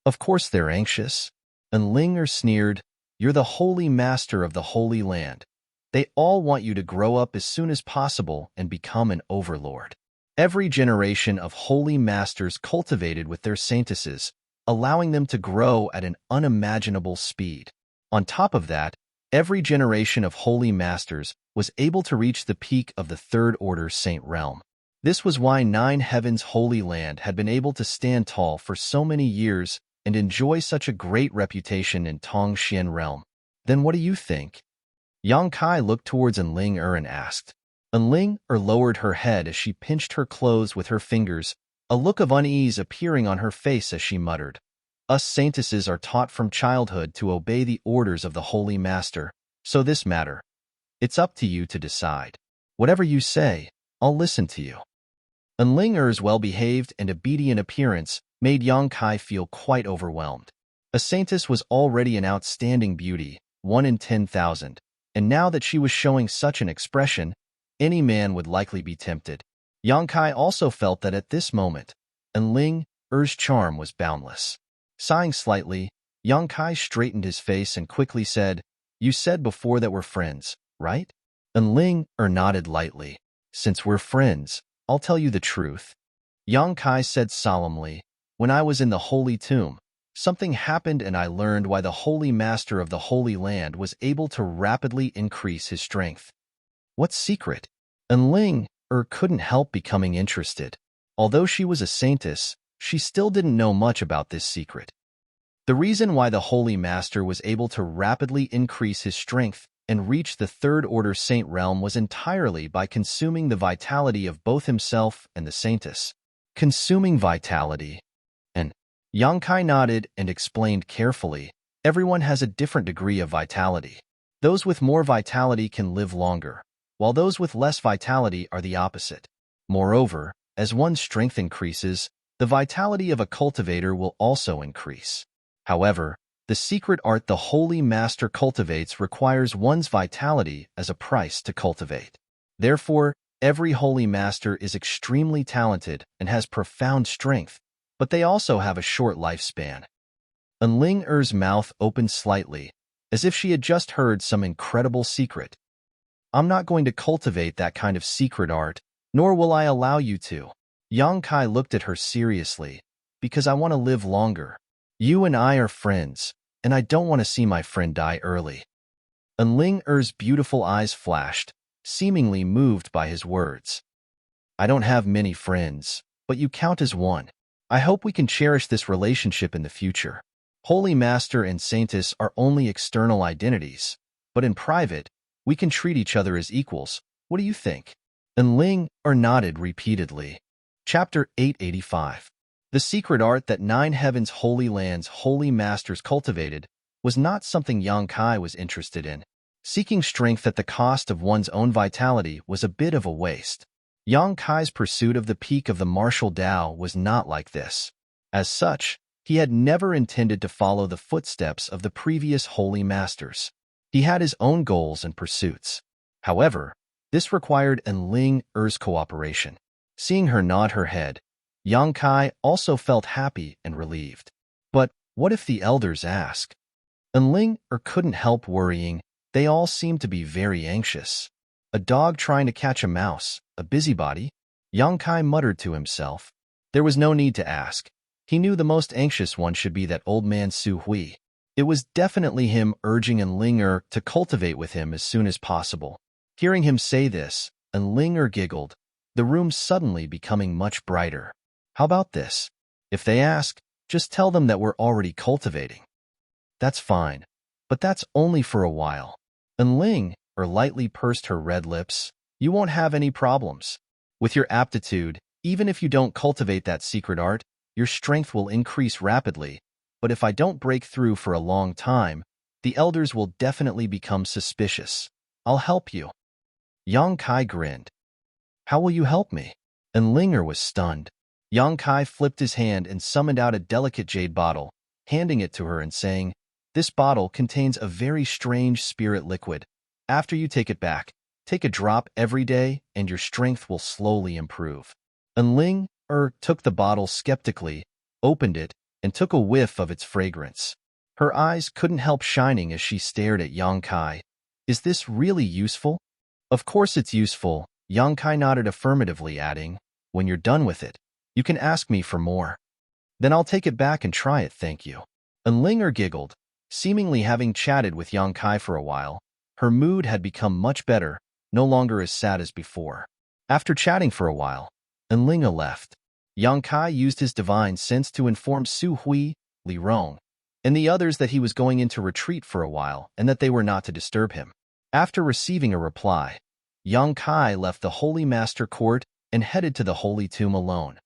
Of course they're anxious. Enling sneered, You're the holy master of the Holy Land. They all want you to grow up as soon as possible and become an overlord. Every generation of holy masters cultivated with their saintesses, allowing them to grow at an unimaginable speed. On top of that, every generation of holy masters was able to reach the peak of the Third Order Saint Realm. This was why Nine Heavens' Holy Land had been able to stand tall for so many years and enjoy such a great reputation in Tongxian Realm. Then what do you think? Yang Kai looked towards Enling and asked. Enling lowered her head as she pinched her clothes with her fingers, a look of unease appearing on her face as she muttered. Us saintesses are taught from childhood to obey the orders of the Holy Master, so this matter. It's up to you to decide. Whatever you say, I'll listen to you. Enling well-behaved and obedient appearance made Yang Kai feel quite overwhelmed. A saintess was already an outstanding beauty, 1 in 10,000, and now that she was showing such an expression, any man would likely be tempted. Yang Kai also felt that at this moment, Enling charm was boundless. Sighing slightly, Yang Kai straightened his face and quickly said, You said before that we're friends, right? Enling nodded lightly. Since we're friends, I'll tell you the truth. Yang Kai said solemnly, When I was in the Holy Tomb, something happened and I learned why the Holy Master of the Holy Land was able to rapidly increase his strength. What secret? Enling couldn't help becoming interested. Although she was a saintess, she still didn't know much about this secret. The reason why the Holy Master was able to rapidly increase his strength and reach the Third Order Saint Realm was entirely by consuming the vitality of both himself and the saintess. Consuming vitality. And Yang Kai nodded and explained carefully, Everyone has a different degree of vitality. Those with more vitality can live longer, while those with less vitality are the opposite. Moreover, as one's strength increases, the vitality of a cultivator will also increase. However, the secret art the Holy Master cultivates requires one's vitality as a price to cultivate. Therefore, every Holy Master is extremely talented and has profound strength, but they also have a short lifespan. Enling mouth opened slightly, as if she had just heard some incredible secret. I'm not going to cultivate that kind of secret art, nor will I allow you to. Yang Kai looked at her seriously, because I want to live longer. You and I are friends, and I don't want to see my friend die early. Enling beautiful eyes flashed, seemingly moved by his words. I don't have many friends, but you count as one. I hope we can cherish this relationship in the future. Holy Master and Saintess are only external identities, but in private, we can treat each other as equals. What do you think? Enling nodded repeatedly. Chapter 885. The secret art that Nine Heavens Holy Land's Holy Masters cultivated was not something Yang Kai was interested in. Seeking strength at the cost of one's own vitality was a bit of a waste. Yang Kai's pursuit of the peak of the martial Tao was not like this. As such, he had never intended to follow the footsteps of the previous Holy Masters. He had his own goals and pursuits. However, this required Enling cooperation. Seeing her nod her head, Yang Kai also felt happy and relieved. But what if the elders ask? And Ling couldn't help worrying. They all seemed to be very anxious. A dog trying to catch a mouse, a busybody? Yang Kai muttered to himself. There was no need to ask. He knew the most anxious one should be that old man Su Hui. It was definitely him urging Ling to cultivate with him as soon as possible. Hearing him say this, Ling giggled, the room suddenly becoming much brighter. How about this? If they ask, just tell them that we're already cultivating. That's fine, but that's only for a while. And Ling lightly pursed her red lips. You won't have any problems. With your aptitude, even if you don't cultivate that secret art, your strength will increase rapidly. But if I don't break through for a long time, the elders will definitely become suspicious. I'll help you. Yang Kai grinned. How will you help me? And Linger was stunned. Yang Kai flipped his hand and summoned out a delicate jade bottle, handing it to her and saying, this bottle contains a very strange spirit liquid. After you take it back, take a drop every day and your strength will slowly improve. And Ling took the bottle skeptically, opened it, and took a whiff of its fragrance. Her eyes couldn't help shining as she stared at Yang Kai. Is this really useful? Of course it's useful, Yang Kai nodded affirmatively, adding, when you're done with it, you can ask me for more. Then I'll take it back and try it, thank you. And Linger giggled. Seemingly having chatted with Yang Kai for a while, her mood had become much better, no longer as sad as before. After chatting for a while, and Linga left, Yang Kai used his divine sense to inform Su Hui, Li Rong, and the others that he was going into retreat for a while and that they were not to disturb him. After receiving a reply, Yang Kai left the Holy Master Court and headed to the Holy Tomb alone.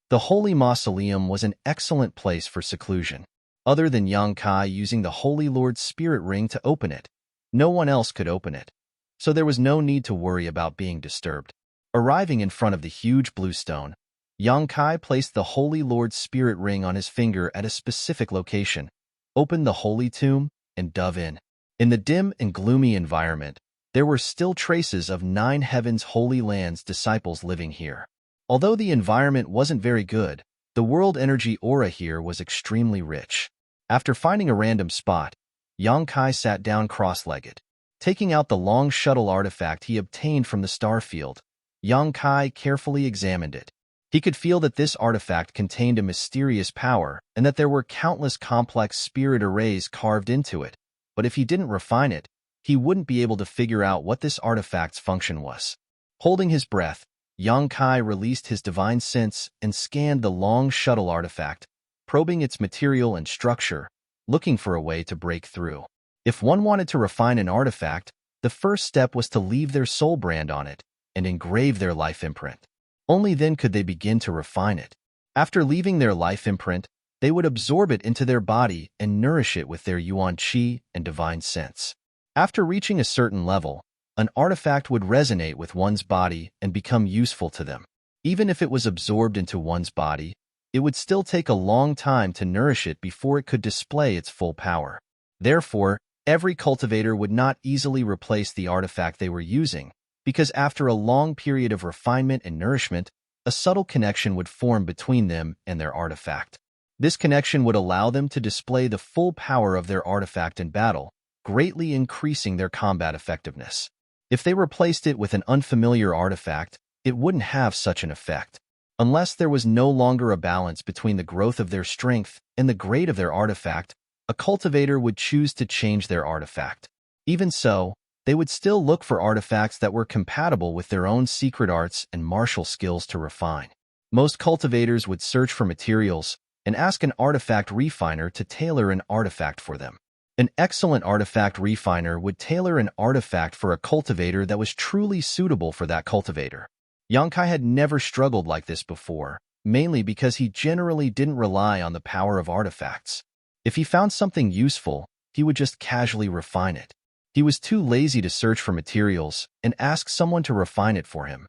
The Holy Mausoleum was an excellent place for seclusion. Other than Yang Kai using the Holy Lord's Spirit Ring to open it, no one else could open it, so there was no need to worry about being disturbed. Arriving in front of the huge blue stone, Yang Kai placed the Holy Lord's Spirit Ring on his finger at a specific location, opened the Holy Tomb, and dove in. In the dim and gloomy environment, there were still traces of 9 Heavens Holy Land's disciples living here. Although the environment wasn't very good, the world energy aura here was extremely rich. After finding a random spot, Yang Kai sat down cross-legged. Taking out the long shuttle artifact he obtained from the star field, Yang Kai carefully examined it. He could feel that this artifact contained a mysterious power and that there were countless complex spirit arrays carved into it, but if he didn't refine it, he wouldn't be able to figure out what this artifact's function was. Holding his breath, Yang Kai released his divine sense and scanned the long shuttle artifact, probing its material and structure, looking for a way to break through. If one wanted to refine an artifact, the first step was to leave their soul brand on it and engrave their life imprint. Only then could they begin to refine it. After leaving their life imprint, they would absorb it into their body and nourish it with their yuan qi and divine sense. After reaching a certain level, an artifact would resonate with one's body and become useful to them. Even if it was absorbed into one's body, it would still take a long time to nourish it before it could display its full power. Therefore, every cultivator would not easily replace the artifact they were using, because after a long period of refinement and nourishment, a subtle connection would form between them and their artifact. This connection would allow them to display the full power of their artifact in battle, greatly increasing their combat effectiveness. If they replaced it with an unfamiliar artifact, it wouldn't have such an effect. Unless there was no longer a balance between the growth of their strength and the grade of their artifact, a cultivator would choose to change their artifact. Even so, they would still look for artifacts that were compatible with their own secret arts and martial skills to refine. Most cultivators would search for materials and ask an artifact refiner to tailor an artifact for them. An excellent artifact refiner would tailor an artifact for a cultivator that was truly suitable for that cultivator. Yang Kai had never struggled like this before, mainly because he generally didn't rely on the power of artifacts. If he found something useful, he would just casually refine it. He was too lazy to search for materials and ask someone to refine it for him.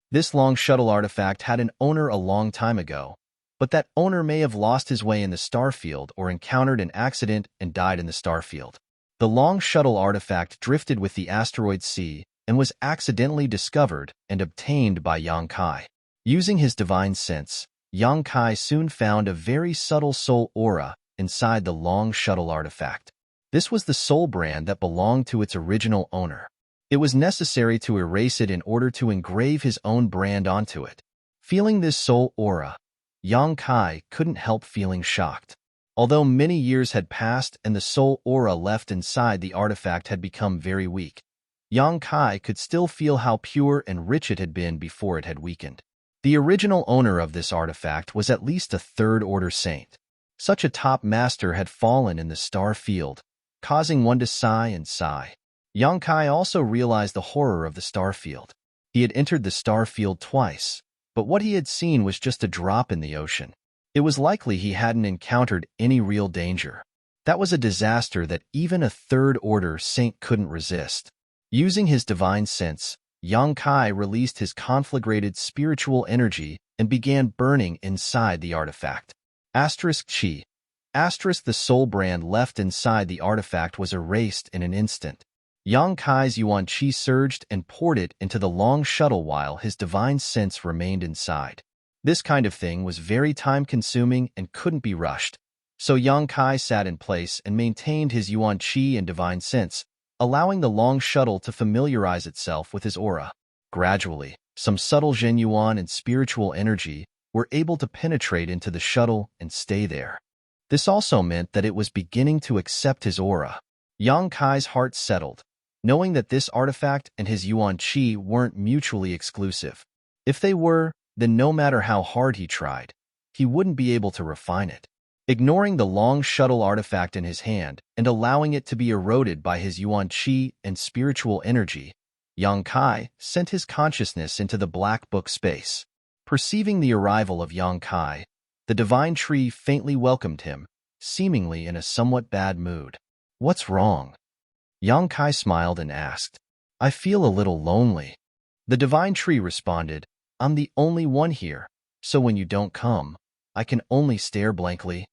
This long shuttle artifact had an owner a long time ago, but that owner may have lost his way in the starfield or encountered an accident and died in the starfield. The long shuttle artifact drifted with the asteroid sea and was accidentally discovered and obtained by Yang Kai. Using his divine sense, Yang Kai soon found a very subtle soul aura inside the long shuttle artifact. This was the soul brand that belonged to its original owner. It was necessary to erase it in order to engrave his own brand onto it. Feeling this soul aura, Yang Kai couldn't help feeling shocked. Although many years had passed and the soul aura left inside the artifact had become very weak, Yang Kai could still feel how pure and rich it had been before it had weakened. The original owner of this artifact was at least a third-order saint. Such a top master had fallen in the star field, causing one to sigh and sigh. Yang Kai also realized the horror of the star field. He had entered the star field twice, but what he had seen was just a drop in the ocean. It was likely he hadn't encountered any real danger. That was a disaster that even a third-order saint couldn't resist. Using his divine sense, Yang Kai released his conflagrated spiritual energy and began burning inside the artifact. Chi. The soul brand left inside the artifact was erased in an instant. Yang Kai's yuan qi surged and poured it into the long shuttle while his divine sense remained inside. This kind of thing was very time-consuming and couldn't be rushed, so Yang Kai sat in place and maintained his yuan qi and divine sense, allowing the long shuttle to familiarize itself with his aura. Gradually, some subtle Zhen yuan and spiritual energy were able to penetrate into the shuttle and stay there. This also meant that it was beginning to accept his aura. Yang Kai's heart settled, knowing that this artifact and his yuan qi weren't mutually exclusive. If they were, then no matter how hard he tried, he wouldn't be able to refine it. Ignoring the long shuttle artifact in his hand and allowing it to be eroded by his yuan qi and spiritual energy, Yang Kai sent his consciousness into the black book space. Perceiving the arrival of Yang Kai, the divine tree faintly welcomed him, seemingly in a somewhat bad mood. "What's wrong?" Yang Kai smiled and asked. "I feel a little lonely." The divine tree responded, "I'm the only one here, so when you don't come, I can only stare blankly."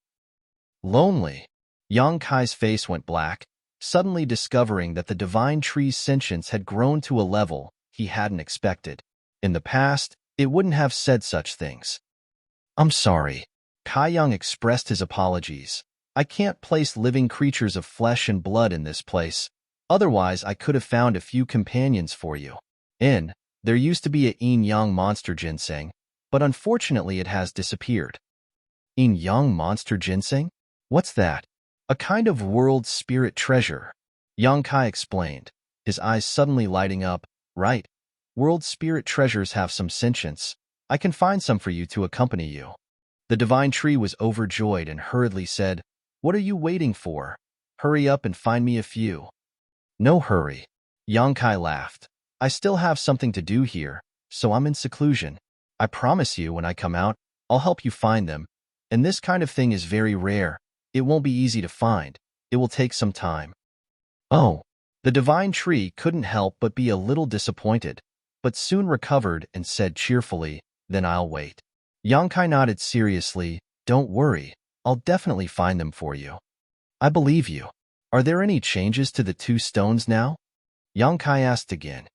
Lonely? Yang Kai's face went black, suddenly discovering that the divine tree's sentience had grown to a level he hadn't expected. In the past, it wouldn't have said such things. "I'm sorry." Kai Yang expressed his apologies. "I can't place living creatures of flesh and blood in this place. Otherwise, I could have found a few companions for you. There used to be a yin-yang monster ginseng, but unfortunately it has disappeared." Yin-yang monster ginseng? What's that? "A kind of world spirit treasure," Yang Kai explained, his eyes suddenly lighting up. "Right. World spirit treasures have some sentience. I can find some for you to accompany you." The divine tree was overjoyed and hurriedly said, "What are you waiting for? Hurry up and find me a few." "No hurry." Yang Kai laughed. "I still have something to do here, so I'm in seclusion. I promise you when I come out, I'll help you find them. And this kind of thing is very rare. It won't be easy to find. It will take some time." Oh. The divine tree couldn't help but be a little disappointed, but soon recovered and said cheerfully, "Then I'll wait." Yang Kai nodded seriously. "Don't worry. I'll definitely find them for you." "I believe you." "Are there any changes to the two stones now?" Yang Kai asked again.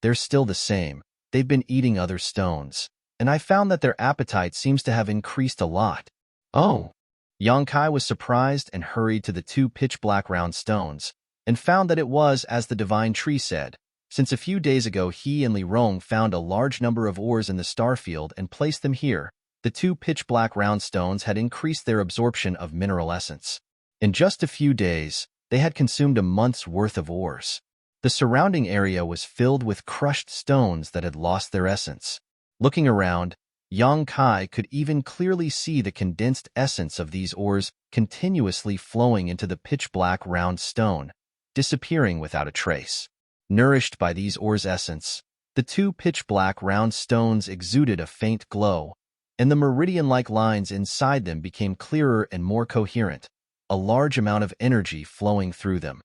"They're still the same. They've been eating other stones, and I found that their appetite seems to have increased a lot." "Oh." Yang Kai was surprised and hurried to the two pitch-black round stones, and found that it was as the divine tree said. Since a few days ago he and Li Rong found a large number of ores in the star field and placed them here, the two pitch-black round stones had increased their absorption of mineral essence. In just a few days, they had consumed a month's worth of ores. The surrounding area was filled with crushed stones that had lost their essence. Looking around, Yang Kai could even clearly see the condensed essence of these ores continuously flowing into the pitch-black round stone, disappearing without a trace. Nourished by these ores' essence, the two pitch-black round stones exuded a faint glow, and the meridian-like lines inside them became clearer and more coherent, a large amount of energy flowing through them.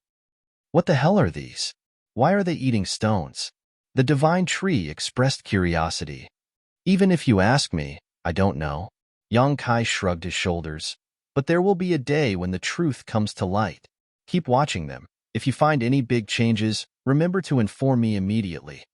"What the hell are these? Why are they eating stones?" The divine tree expressed curiosity. "Even if you ask me, I don't know." Yang Kai shrugged his shoulders. "But there will be a day when the truth comes to light. Keep watching them. If you find any big changes, remember to inform me immediately."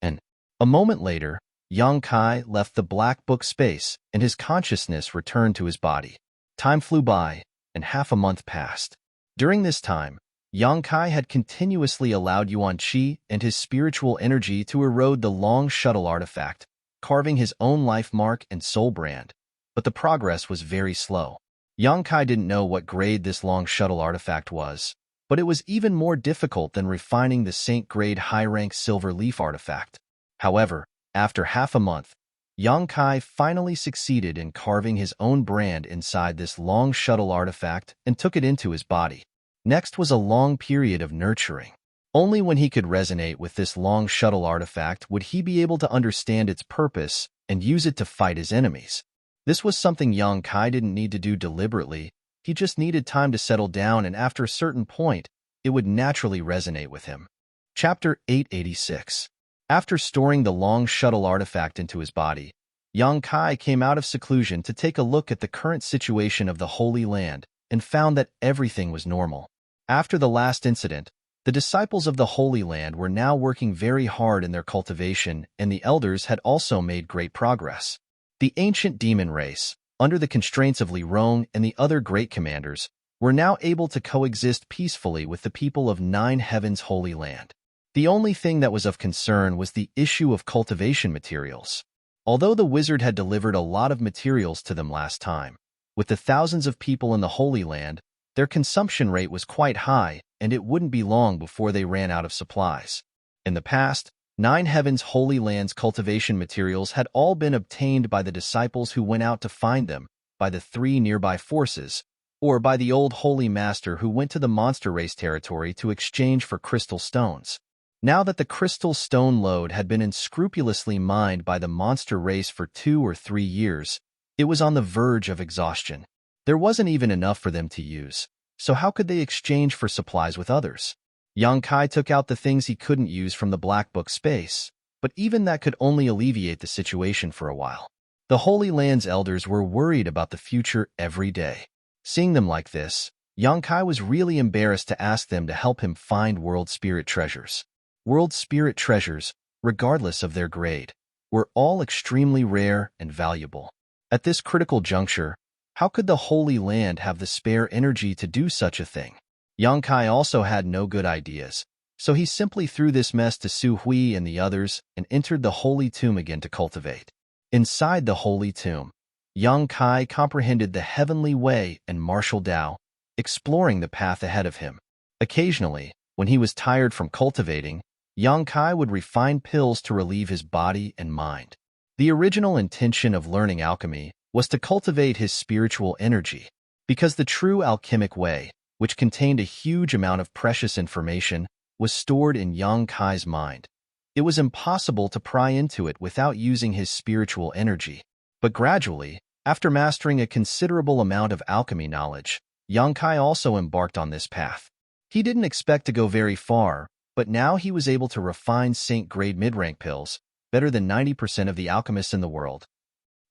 And a moment later, Yang Kai left the black book space and his consciousness returned to his body. Time flew by, and half a month passed. During this time, Yang Kai had continuously allowed Yuan Qi and his spiritual energy to erode the long shuttle artifact, carving his own life mark and soul brand. But the progress was very slow. Yang Kai didn't know what grade this long shuttle artifact was, but it was even more difficult than refining the Saint-grade high-rank silver leaf artifact. However, after half a month, Yang Kai finally succeeded in carving his own brand inside this long shuttle artifact and took it into his body. Next was a long period of nurturing. Only when he could resonate with this long shuttle artifact would he be able to understand its purpose and use it to fight his enemies. This was something Yang Kai didn't need to do deliberately. He just needed time to settle down, and after a certain point, it would naturally resonate with him. Chapter 886. After storing the long shuttle artifact into his body, Yang Kai came out of seclusion to take a look at the current situation of the Holy Land and found that everything was normal. After the last incident, the disciples of the Holy Land were now working very hard in their cultivation, and the elders had also made great progress. The ancient demon race, under the constraints of Li Rong and the other great commanders, were now able to coexist peacefully with the people of Nine Heavens' Holy Land. The only thing that was of concern was the issue of cultivation materials. Although the wizard had delivered a lot of materials to them last time, with the thousands of people in the Holy Land, their consumption rate was quite high, and it wouldn't be long before they ran out of supplies. In the past, Nine Heavens' Holy Land's cultivation materials had all been obtained by the disciples who went out to find them, by the three nearby forces, or by the old Holy Master who went to the monster race territory to exchange for crystal stones. Now that the crystal stone lode had been unscrupulously mined by the monster race for 2 or 3 years, it was on the verge of exhaustion. There wasn't even enough for them to use, so how could they exchange for supplies with others? Yang Kai took out the things he couldn't use from the Black Book space, but even that could only alleviate the situation for a while. The Holy Land's elders were worried about the future every day. Seeing them like this, Yang Kai was really embarrassed to ask them to help him find world spirit treasures. World spirit treasures, regardless of their grade, were all extremely rare and valuable. At this critical juncture, how could the Holy Land have the spare energy to do such a thing? Yang Kai also had no good ideas, so he simply threw this mess to Su Hui and the others and entered the Holy Tomb again to cultivate. Inside the Holy Tomb, Yang Kai comprehended the heavenly way and martial Tao, exploring the path ahead of him. Occasionally, when he was tired from cultivating, Yang Kai would refine pills to relieve his body and mind. The original intention of learning alchemy was to cultivate his spiritual energy, because the true alchemic way, which contained a huge amount of precious information, was stored in Yang Kai's mind. It was impossible to pry into it without using his spiritual energy. But gradually, after mastering a considerable amount of alchemy knowledge, Yang Kai also embarked on this path. He didn't expect to go very far, but now he was able to refine Saint-grade mid-rank pills, better than 90% of the alchemists in the world.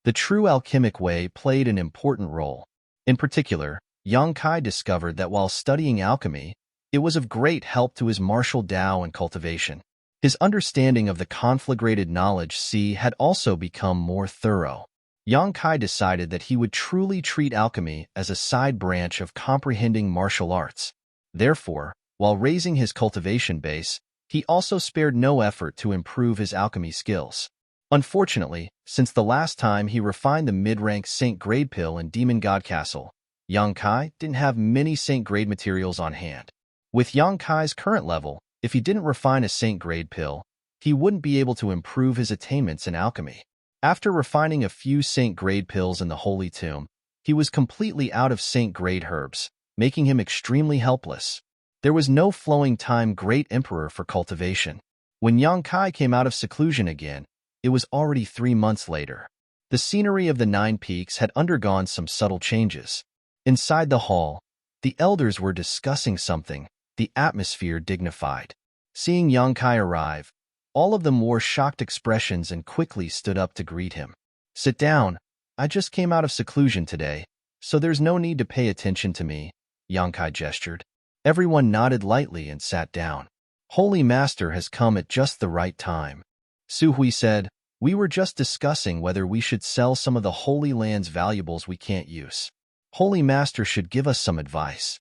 The true alchemic way played an important role. In particular, Yang Kai discovered that while studying alchemy, it was of great help to his martial Tao and cultivation. His understanding of the conflagrated knowledge C had also become more thorough. Yang Kai decided that he would truly treat alchemy as a side branch of comprehending martial arts. Therefore, while raising his cultivation base, he also spared no effort to improve his alchemy skills. Unfortunately, since the last time he refined the mid-rank Saint-grade pill in Demon God Castle, Yang Kai didn't have many Saint-grade materials on hand. With Yang Kai's current level, if he didn't refine a Saint-grade pill, he wouldn't be able to improve his attainments in alchemy. After refining a few Saint-grade pills in the Holy Tomb, he was completely out of Saint-grade herbs, making him extremely helpless. There was no flowing time Great Emperor for cultivation. When Yang Kai came out of seclusion again, it was already 3 months later. The scenery of the 9 peaks had undergone some subtle changes. Inside the hall, the elders were discussing something, the atmosphere dignified. Seeing Yang Kai arrive, all of them wore shocked expressions and quickly stood up to greet him. "Sit down. I just came out of seclusion today, so there's no need to pay attention to me," Yang Kai gestured. Everyone nodded lightly and sat down. "Holy Master has come at just the right time." Su Hui said, "We were just discussing whether we should sell some of the Holy Land's valuables we can't use. Holy Master should give us some advice."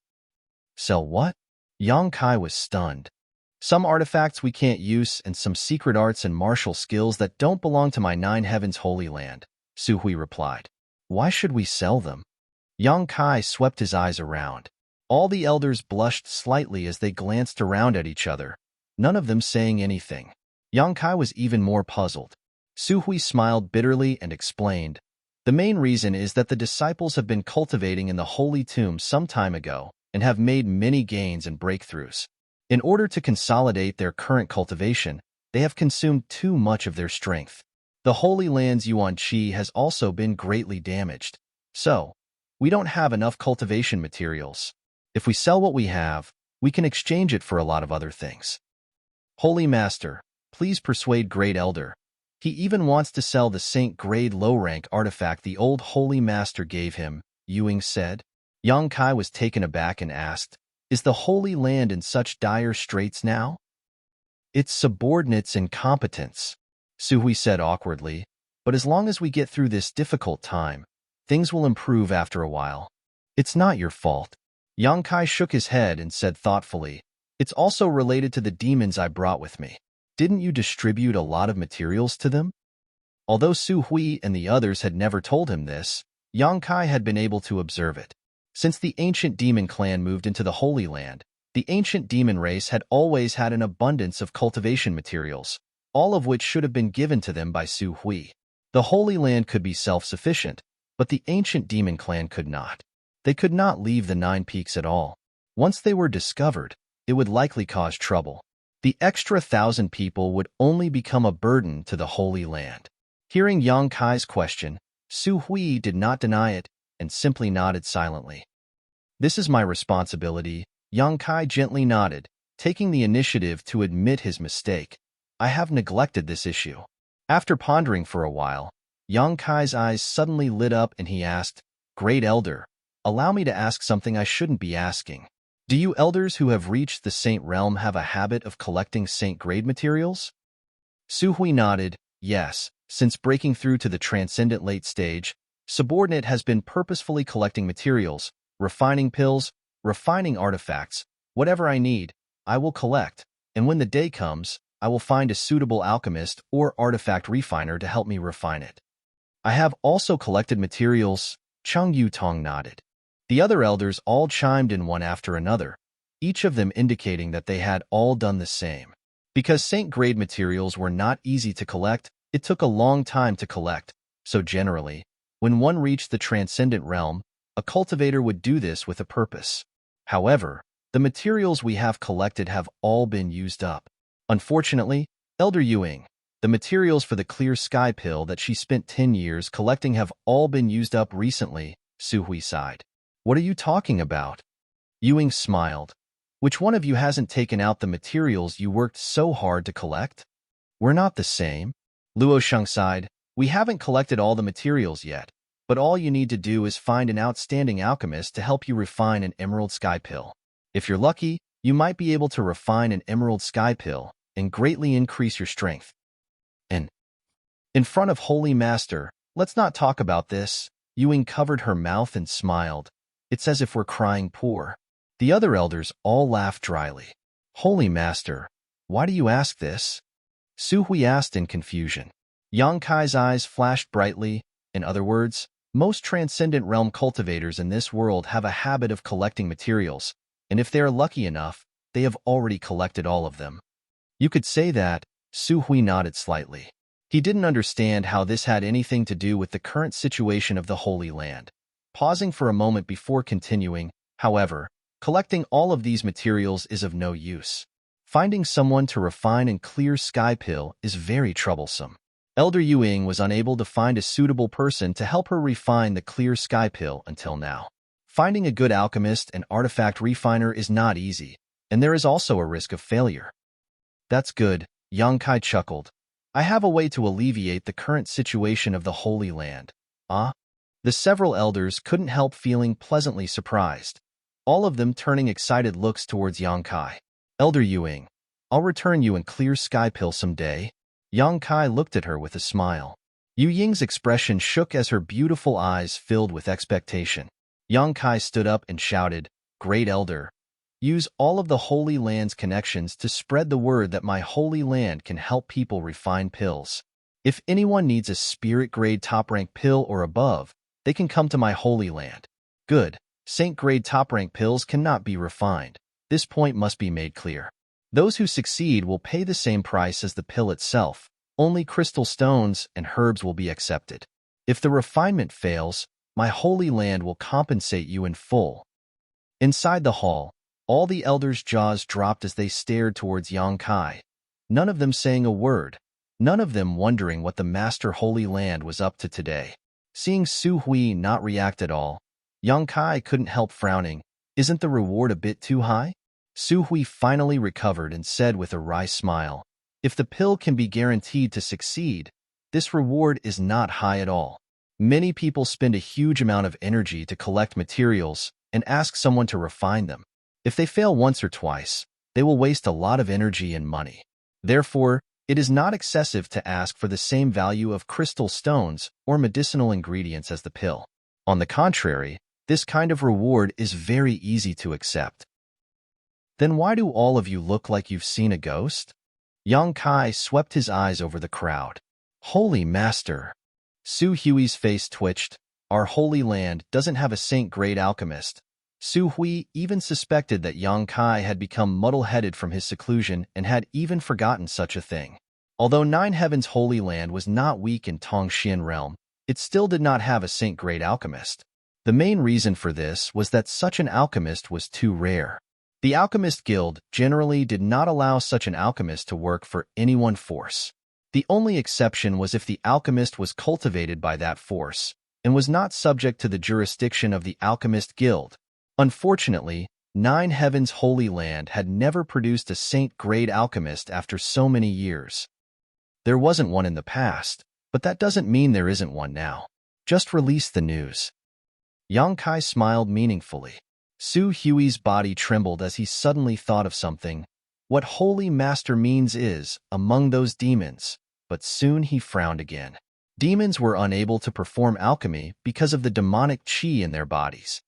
Sell what? Yang Kai was stunned. Some artifacts we can't use and some secret arts and martial skills that don't belong to my Nine Heavens Holy Land, Su Hui replied. Why should we sell them? Yang Kai swept his eyes around. All the elders blushed slightly as they glanced around at each other, none of them saying anything. Yang Kai was even more puzzled. Su Hui smiled bitterly and explained, the main reason is that the disciples have been cultivating in the Holy Tomb some time ago and have made many gains and breakthroughs. In order to consolidate their current cultivation, they have consumed too much of their strength. The Holy Land's Yuan Qi has also been greatly damaged. So, we don't have enough cultivation materials. If we sell what we have, we can exchange it for a lot of other things. Holy Master, please persuade Great Elder. He even wants to sell the Saint-grade low-rank artifact the old Holy Master gave him, Ewing said. Yang Kai was taken aback and asked, is the Holy Land in such dire straits now? Its subordinates' incompetence, Su Hui said awkwardly, but as long as we get through this difficult time, things will improve after a while. It's not your fault. Yang Kai shook his head and said thoughtfully, it's also related to the demons I brought with me. Didn't you distribute a lot of materials to them? Although Su Hui and the others had never told him this, Yang Kai had been able to observe it. Since the ancient demon clan moved into the Holy Land, the ancient demon race had always had an abundance of cultivation materials, all of which should have been given to them by Su Hui. The Holy Land could be self-sufficient, but the ancient demon clan could not. They could not leave the Nine Peaks at all. Once they were discovered, it would likely cause trouble. The extra 1,000 people would only become a burden to the Holy Land. Hearing Yang Kai's question, Su Hui did not deny it and simply nodded silently. This is my responsibility, Yang Kai gently nodded, taking the initiative to admit his mistake. I have neglected this issue. After pondering for a while, Yang Kai's eyes suddenly lit up and he asked, Great Elder, allow me to ask something I shouldn't be asking. Do you elders who have reached the Saint Realm have a habit of collecting Saint-grade materials? Su Hui nodded, yes, since breaking through to the transcendent late stage, Subordinate has been purposefully collecting materials, refining pills, refining artifacts, whatever I need, I will collect, and when the day comes, I will find a suitable alchemist or artifact refiner to help me refine it. I have also collected materials, Chung Yutong nodded. The other elders all chimed in one after another, each of them indicating that they had all done the same. Because Saint-grade materials were not easy to collect, it took a long time to collect, so generally, when one reached the transcendent realm, a cultivator would do this with a purpose. However, the materials we have collected have all been used up. Unfortunately, Elder Ewing, the materials for the clear sky pill that she spent 10 years collecting have all been used up recently, Su Hui sighed. What are you talking about? Ewing smiled. Which one of you hasn't taken out the materials you worked so hard to collect? We're not the same. Luo Sheng sighed. We haven't collected all the materials yet, but all you need to do is find an outstanding alchemist to help you refine an emerald sky pill. If you're lucky, you might be able to refine an emerald sky pill and greatly increase your strength. And in front of Holy Master, let's not talk about this. Ewing covered her mouth and smiled. It's as if we're crying poor. The other elders all laughed dryly. Holy Master, why do you ask this? Su Hui asked in confusion. Yang Kai's eyes flashed brightly. In other words, most transcendent realm cultivators in this world have a habit of collecting materials, and if they are lucky enough, they have already collected all of them. You could say that. Su Hui nodded slightly. He didn't understand how this had anything to do with the current situation of the Holy Land. Pausing for a moment before continuing, however, collecting all of these materials is of no use. Finding someone to refine and clear sky pill is very troublesome. Elder Ewing was unable to find a suitable person to help her refine the clear sky pill until now. Finding a good alchemist and artifact refiner is not easy, and there is also a risk of failure. That's good, Yang Kai chuckled. I have a way to alleviate the current situation of the Holy Land. Ah? The several elders couldn't help feeling pleasantly surprised, all of them turning excited looks towards Yang Kai. Elder Ewing, I'll return you in clear sky pill someday. Yang Kai looked at her with a smile. Yu Ying's expression shook as her beautiful eyes filled with expectation. Yang Kai stood up and shouted, Great Elder, Use all of the Holy Land's connections to spread the word that my Holy Land can help people refine pills. If anyone needs a spirit-grade top-rank pill or above, they can come to my Holy Land. Good. Saint-grade top-rank pills cannot be refined. This point must be made clear. Those who succeed will pay the same price as the pill itself. Only crystal stones and herbs will be accepted. If the refinement fails, my Holy Land will compensate you in full. Inside the hall, all the elders' jaws dropped as they stared towards Yang Kai, none of them saying a word, none of them wondering what the Master Holy Land was up to today. Seeing Su Hui not react at all, Yang Kai couldn't help frowning. Isn't the reward a bit too high? Su Hui finally recovered and said with a wry smile, if the pill can be guaranteed to succeed, this reward is not high at all. Many people spend a huge amount of energy to collect materials and ask someone to refine them. If they fail once or twice, they will waste a lot of energy and money. Therefore, it is not excessive to ask for the same value of crystal stones or medicinal ingredients as the pill. On the contrary, this kind of reward is very easy to accept. Then why do all of you look like you've seen a ghost? Yang Kai swept his eyes over the crowd. Holy Master! Su Hui's face twitched. Our Holy Land doesn't have a saint-grade alchemist. Su Hui even suspected that Yang Kai had become muddle-headed from his seclusion and had even forgotten such a thing. Although Nine Heavens' Holy Land was not weak in Tongxian realm, it still did not have a saint-grade alchemist. The main reason for this was that such an alchemist was too rare. The Alchemist Guild generally did not allow such an alchemist to work for any one force. The only exception was if the alchemist was cultivated by that force and was not subject to the jurisdiction of the Alchemist Guild. Unfortunately, Nine Heavens' Holy Land had never produced a saint-grade alchemist after so many years. There wasn't one in the past, but that doesn't mean there isn't one now. Just release the news. Yang Kai smiled meaningfully. Su Hui's body trembled as he suddenly thought of something. What Holy Master means is, among those demons, but soon he frowned again. Demons were unable to perform alchemy because of the demonic qi in their bodies.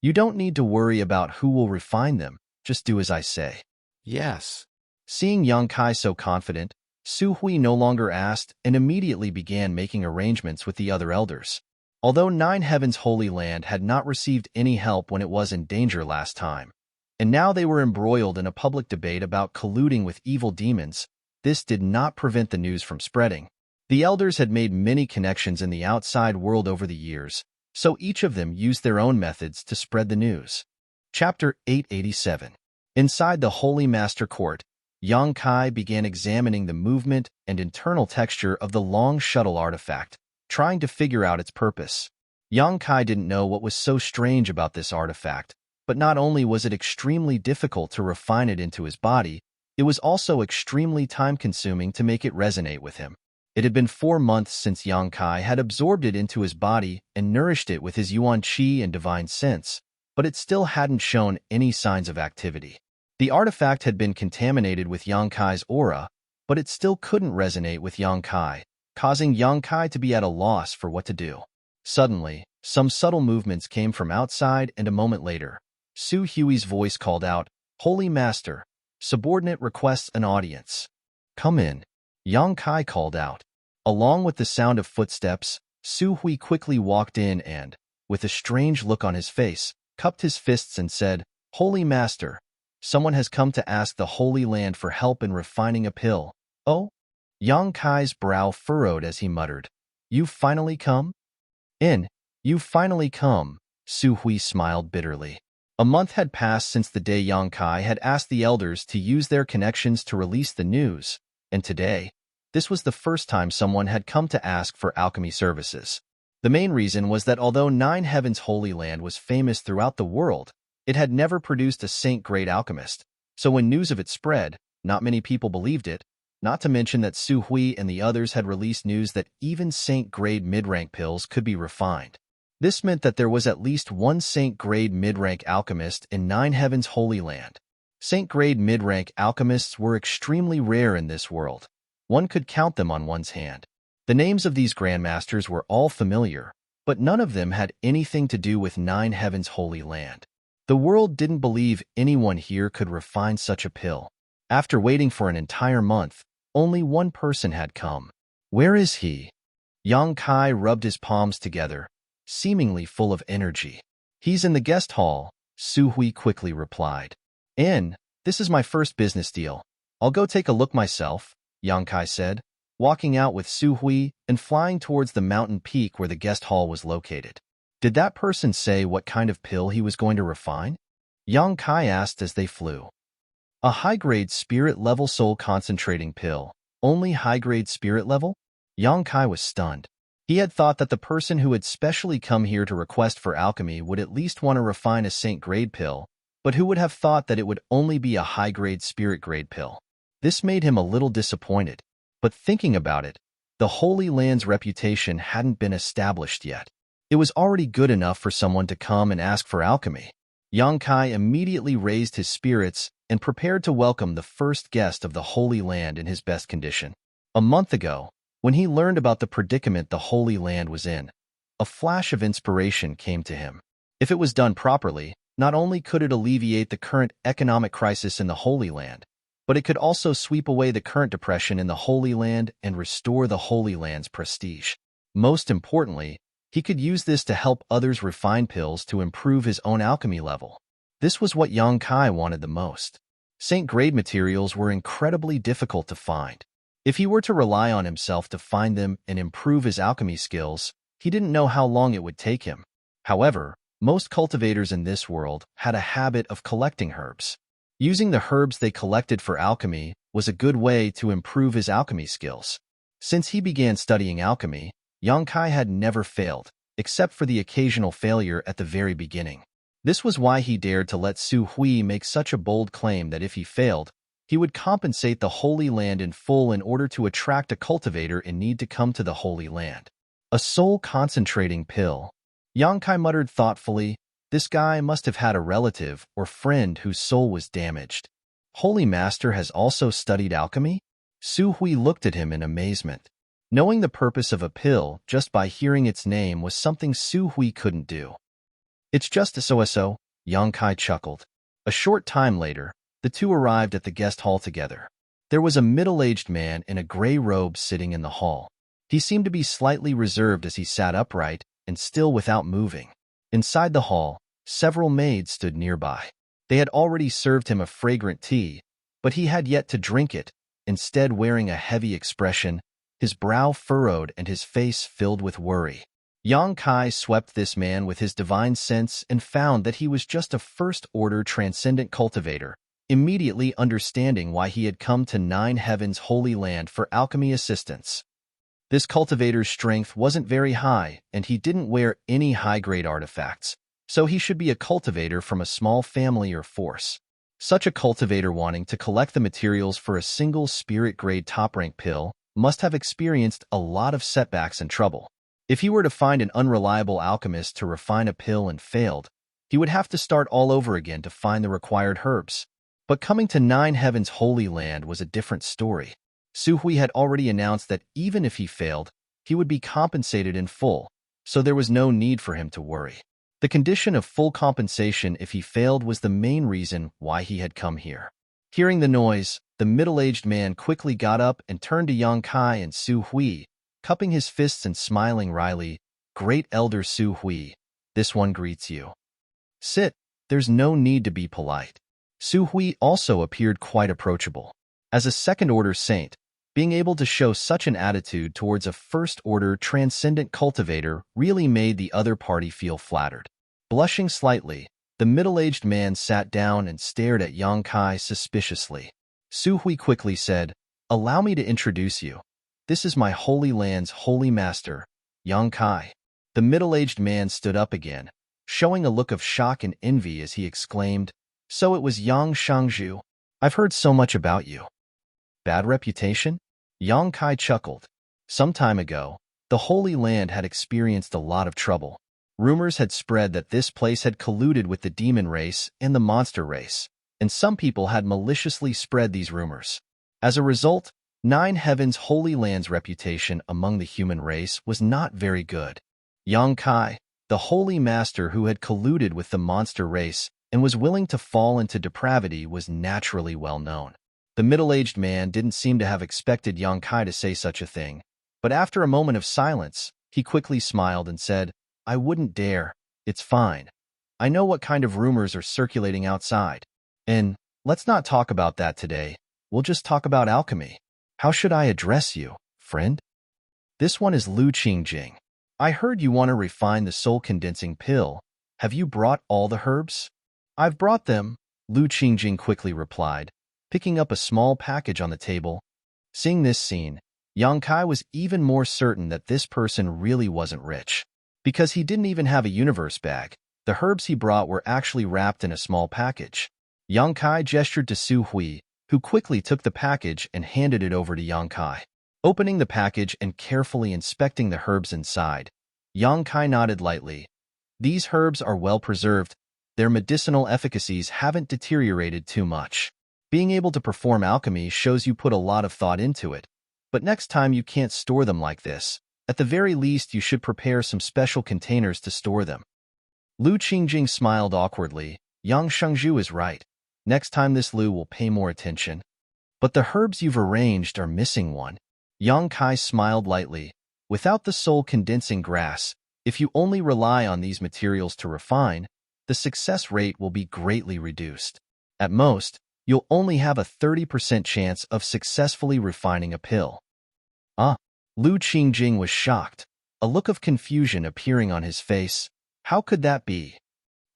You don't need to worry about who will refine them, just do as I say. Yes. Seeing Yang Kai so confident, Su Hui no longer asked and immediately began making arrangements with the other elders. Although Nine Heavens' Holy Land had not received any help when it was in danger last time, and now they were embroiled in a public debate about colluding with evil demons, this did not prevent the news from spreading. The elders had made many connections in the outside world over the years, so each of them used their own methods to spread the news. Chapter 887. Inside the Holy Master Court, Yang Kai began examining the movement and internal texture of the long shuttle artifact, trying to figure out its purpose. Yang Kai didn't know what was so strange about this artifact, but not only was it extremely difficult to refine it into his body, it was also extremely time-consuming to make it resonate with him. It had been 4 months since Yang Kai had absorbed it into his body and nourished it with his yuan qi and divine sense, but it still hadn't shown any signs of activity. The artifact had been contaminated with Yang Kai's aura, but it still couldn't resonate with Yang Kai, causing Yang Kai to be at a loss for what to do. Suddenly, some subtle movements came from outside, and a moment later, Su Hui's voice called out, "Holy Master, subordinate requests an audience." "Come in," Yang Kai called out. Along with the sound of footsteps, Su Hui quickly walked in and, with a strange look on his face, cupped his fists and said, "Holy Master, someone has come to ask the Holy Land for help in refining a pill." "Oh?" Yang Kai's brow furrowed as he muttered, "You've finally come?" You've finally come," Su Hui smiled bitterly. A month had passed since the day Yang Kai had asked the elders to use their connections to release the news, and today, this was the first time someone had come to ask for alchemy services. The main reason was that although Nine Heavens' Holy Land was famous throughout the world, it had never produced a saint-grade alchemist, so when news of it spread, not many people believed it, not to mention that Su Hui and the others had released news that even saint-grade mid-rank pills could be refined. This meant that there was at least one saint-grade mid-rank alchemist in Nine Heavens' Holy Land. Saint-grade mid-rank alchemists were extremely rare in this world. One could count them on one's hand. The names of these grandmasters were all familiar, but none of them had anything to do with Nine Heavens' Holy Land. The world didn't believe anyone here could refine such a pill. After waiting for an entire month, only one person had come. Where is he? Yang Kai rubbed his palms together, seemingly full of energy. He's in the guest hall, Su Hui quickly replied. This is my first business deal. I'll go take a look myself, Yang Kai said, walking out with Su Hui and flying towards the mountain peak where the guest hall was located. Did that person say what kind of pill he was going to refine? Yang Kai asked as they flew. A high-grade spirit level soul concentrating pill. Only high-grade spirit level? Yang Kai was stunned. He had thought that the person who had specially come here to request for alchemy would at least want to refine a saint-grade pill, but who would have thought that it would only be a high-grade spirit-grade pill? This made him a little disappointed. But thinking about it, the Holy Land's reputation hadn't been established yet. It was already good enough for someone to come and ask for alchemy. Yang Kai immediately raised his spirits and prepared to welcome the first guest of the Holy Land in his best condition. A month ago, when he learned about the predicament the Holy Land was in, a flash of inspiration came to him. If it was done properly, not only could it alleviate the current economic crisis in the Holy Land, but it could also sweep away the current depression in the Holy Land and restore the Holy Land's prestige. Most importantly, he could use this to help others refine pills to improve his own alchemy level. This was what Yang Kai wanted the most. Saint-grade materials were incredibly difficult to find. If he were to rely on himself to find them and improve his alchemy skills, he didn't know how long it would take him. However, most cultivators in this world had a habit of collecting herbs. Using the herbs they collected for alchemy was a good way to improve his alchemy skills. Since he began studying alchemy, Yang Kai had never failed, except for the occasional failure at the very beginning. This was why he dared to let Su Hui make such a bold claim that if he failed, he would compensate the Holy Land in full in order to attract a cultivator in need to come to the Holy Land. A soul-concentrating pill. Yang Kai muttered thoughtfully, this guy must have had a relative or friend whose soul was damaged. Holy Master has also studied alchemy? Su Hui looked at him in amazement. Knowing the purpose of a pill just by hearing its name was something Su Hui couldn't do. It's just a so-so, Yang Kai chuckled. A short time later, the two arrived at the guest hall together. There was a middle-aged man in a gray robe sitting in the hall. He seemed to be slightly reserved as he sat upright and still without moving. Inside the hall, several maids stood nearby. They had already served him a fragrant tea, but he had yet to drink it, instead wearing a heavy expression, his brow furrowed and his face filled with worry. Yang Kai swept this man with his divine sense and found that he was just a first-order transcendent cultivator, immediately understanding why he had come to Nine Heavens' Holy Land for alchemy assistance. This cultivator's strength wasn't very high, and he didn't wear any high-grade artifacts, so he should be a cultivator from a small family or force. Such a cultivator wanting to collect the materials for a single spirit-grade top-rank pill must have experienced a lot of setbacks and trouble. If he were to find an unreliable alchemist to refine a pill and failed, he would have to start all over again to find the required herbs. But coming to Nine Heavens' Holy Land was a different story. Su Hui had already announced that even if he failed, he would be compensated in full, so there was no need for him to worry. The condition of full compensation if he failed was the main reason why he had come here. Hearing the noise, the middle-aged man quickly got up and turned to Yang Kai and Su Hui, cupping his fists and smiling wryly. Great Elder Su Hui, this one greets you. Sit, there's no need to be polite. Su Hui also appeared quite approachable. As a second-order saint, being able to show such an attitude towards a first-order transcendent cultivator really made the other party feel flattered. Blushing slightly, the middle-aged man sat down and stared at Yang Kai suspiciously. Su Hui quickly said, "Allow me to introduce you. This is my Holy Land's Holy Master, Yang Kai." The middle-aged man stood up again, showing a look of shock and envy as he exclaimed, "So it was Yang Shangzhu. I've heard so much about you." Bad reputation? Yang Kai chuckled. Some time ago, the Holy Land had experienced a lot of trouble. Rumors had spread that this place had colluded with the demon race and the monster race, and some people had maliciously spread these rumors. As a result, Nine Heavens' Holy Land's reputation among the human race was not very good. Yang Kai, the Holy Master who had colluded with the monster race, and was willing to fall into depravity was naturally well known. The middle-aged man didn't seem to have expected Yang Kai to say such a thing, but after a moment of silence, he quickly smiled and said, "I wouldn't dare. It's fine. I know what kind of rumors are circulating outside. And let's not talk about that today. We'll just talk about alchemy. How should I address you, friend?" "This one is Lu Qingjing. I heard you want to refine the soul-condensing pill. Have you brought all the herbs?" "I've brought them," Lu Qingjing quickly replied, picking up a small package on the table. Seeing this scene, Yang Kai was even more certain that this person really wasn't rich. Because he didn't even have a universe bag, the herbs he brought were actually wrapped in a small package. Yang Kai gestured to Su Hui, who quickly took the package and handed it over to Yang Kai. Opening the package and carefully inspecting the herbs inside, Yang Kai nodded lightly. "These herbs are well preserved. Their medicinal efficacies haven't deteriorated too much. Being able to perform alchemy shows you put a lot of thought into it. But next time you can't store them like this. At the very least, you should prepare some special containers to store them." Lu Qingjing smiled awkwardly. "Yang Shengzhu is right. Next time this Lu will pay more attention. But the herbs you've arranged are missing one." Yang Kai smiled lightly. "Without the soul-condensing grass, if you only rely on these materials to refine, the success rate will be greatly reduced. At most, you'll only have a 30% chance of successfully refining a pill." "Ah." Lu Qingjing was shocked, a look of confusion appearing on his face. "How could that be?"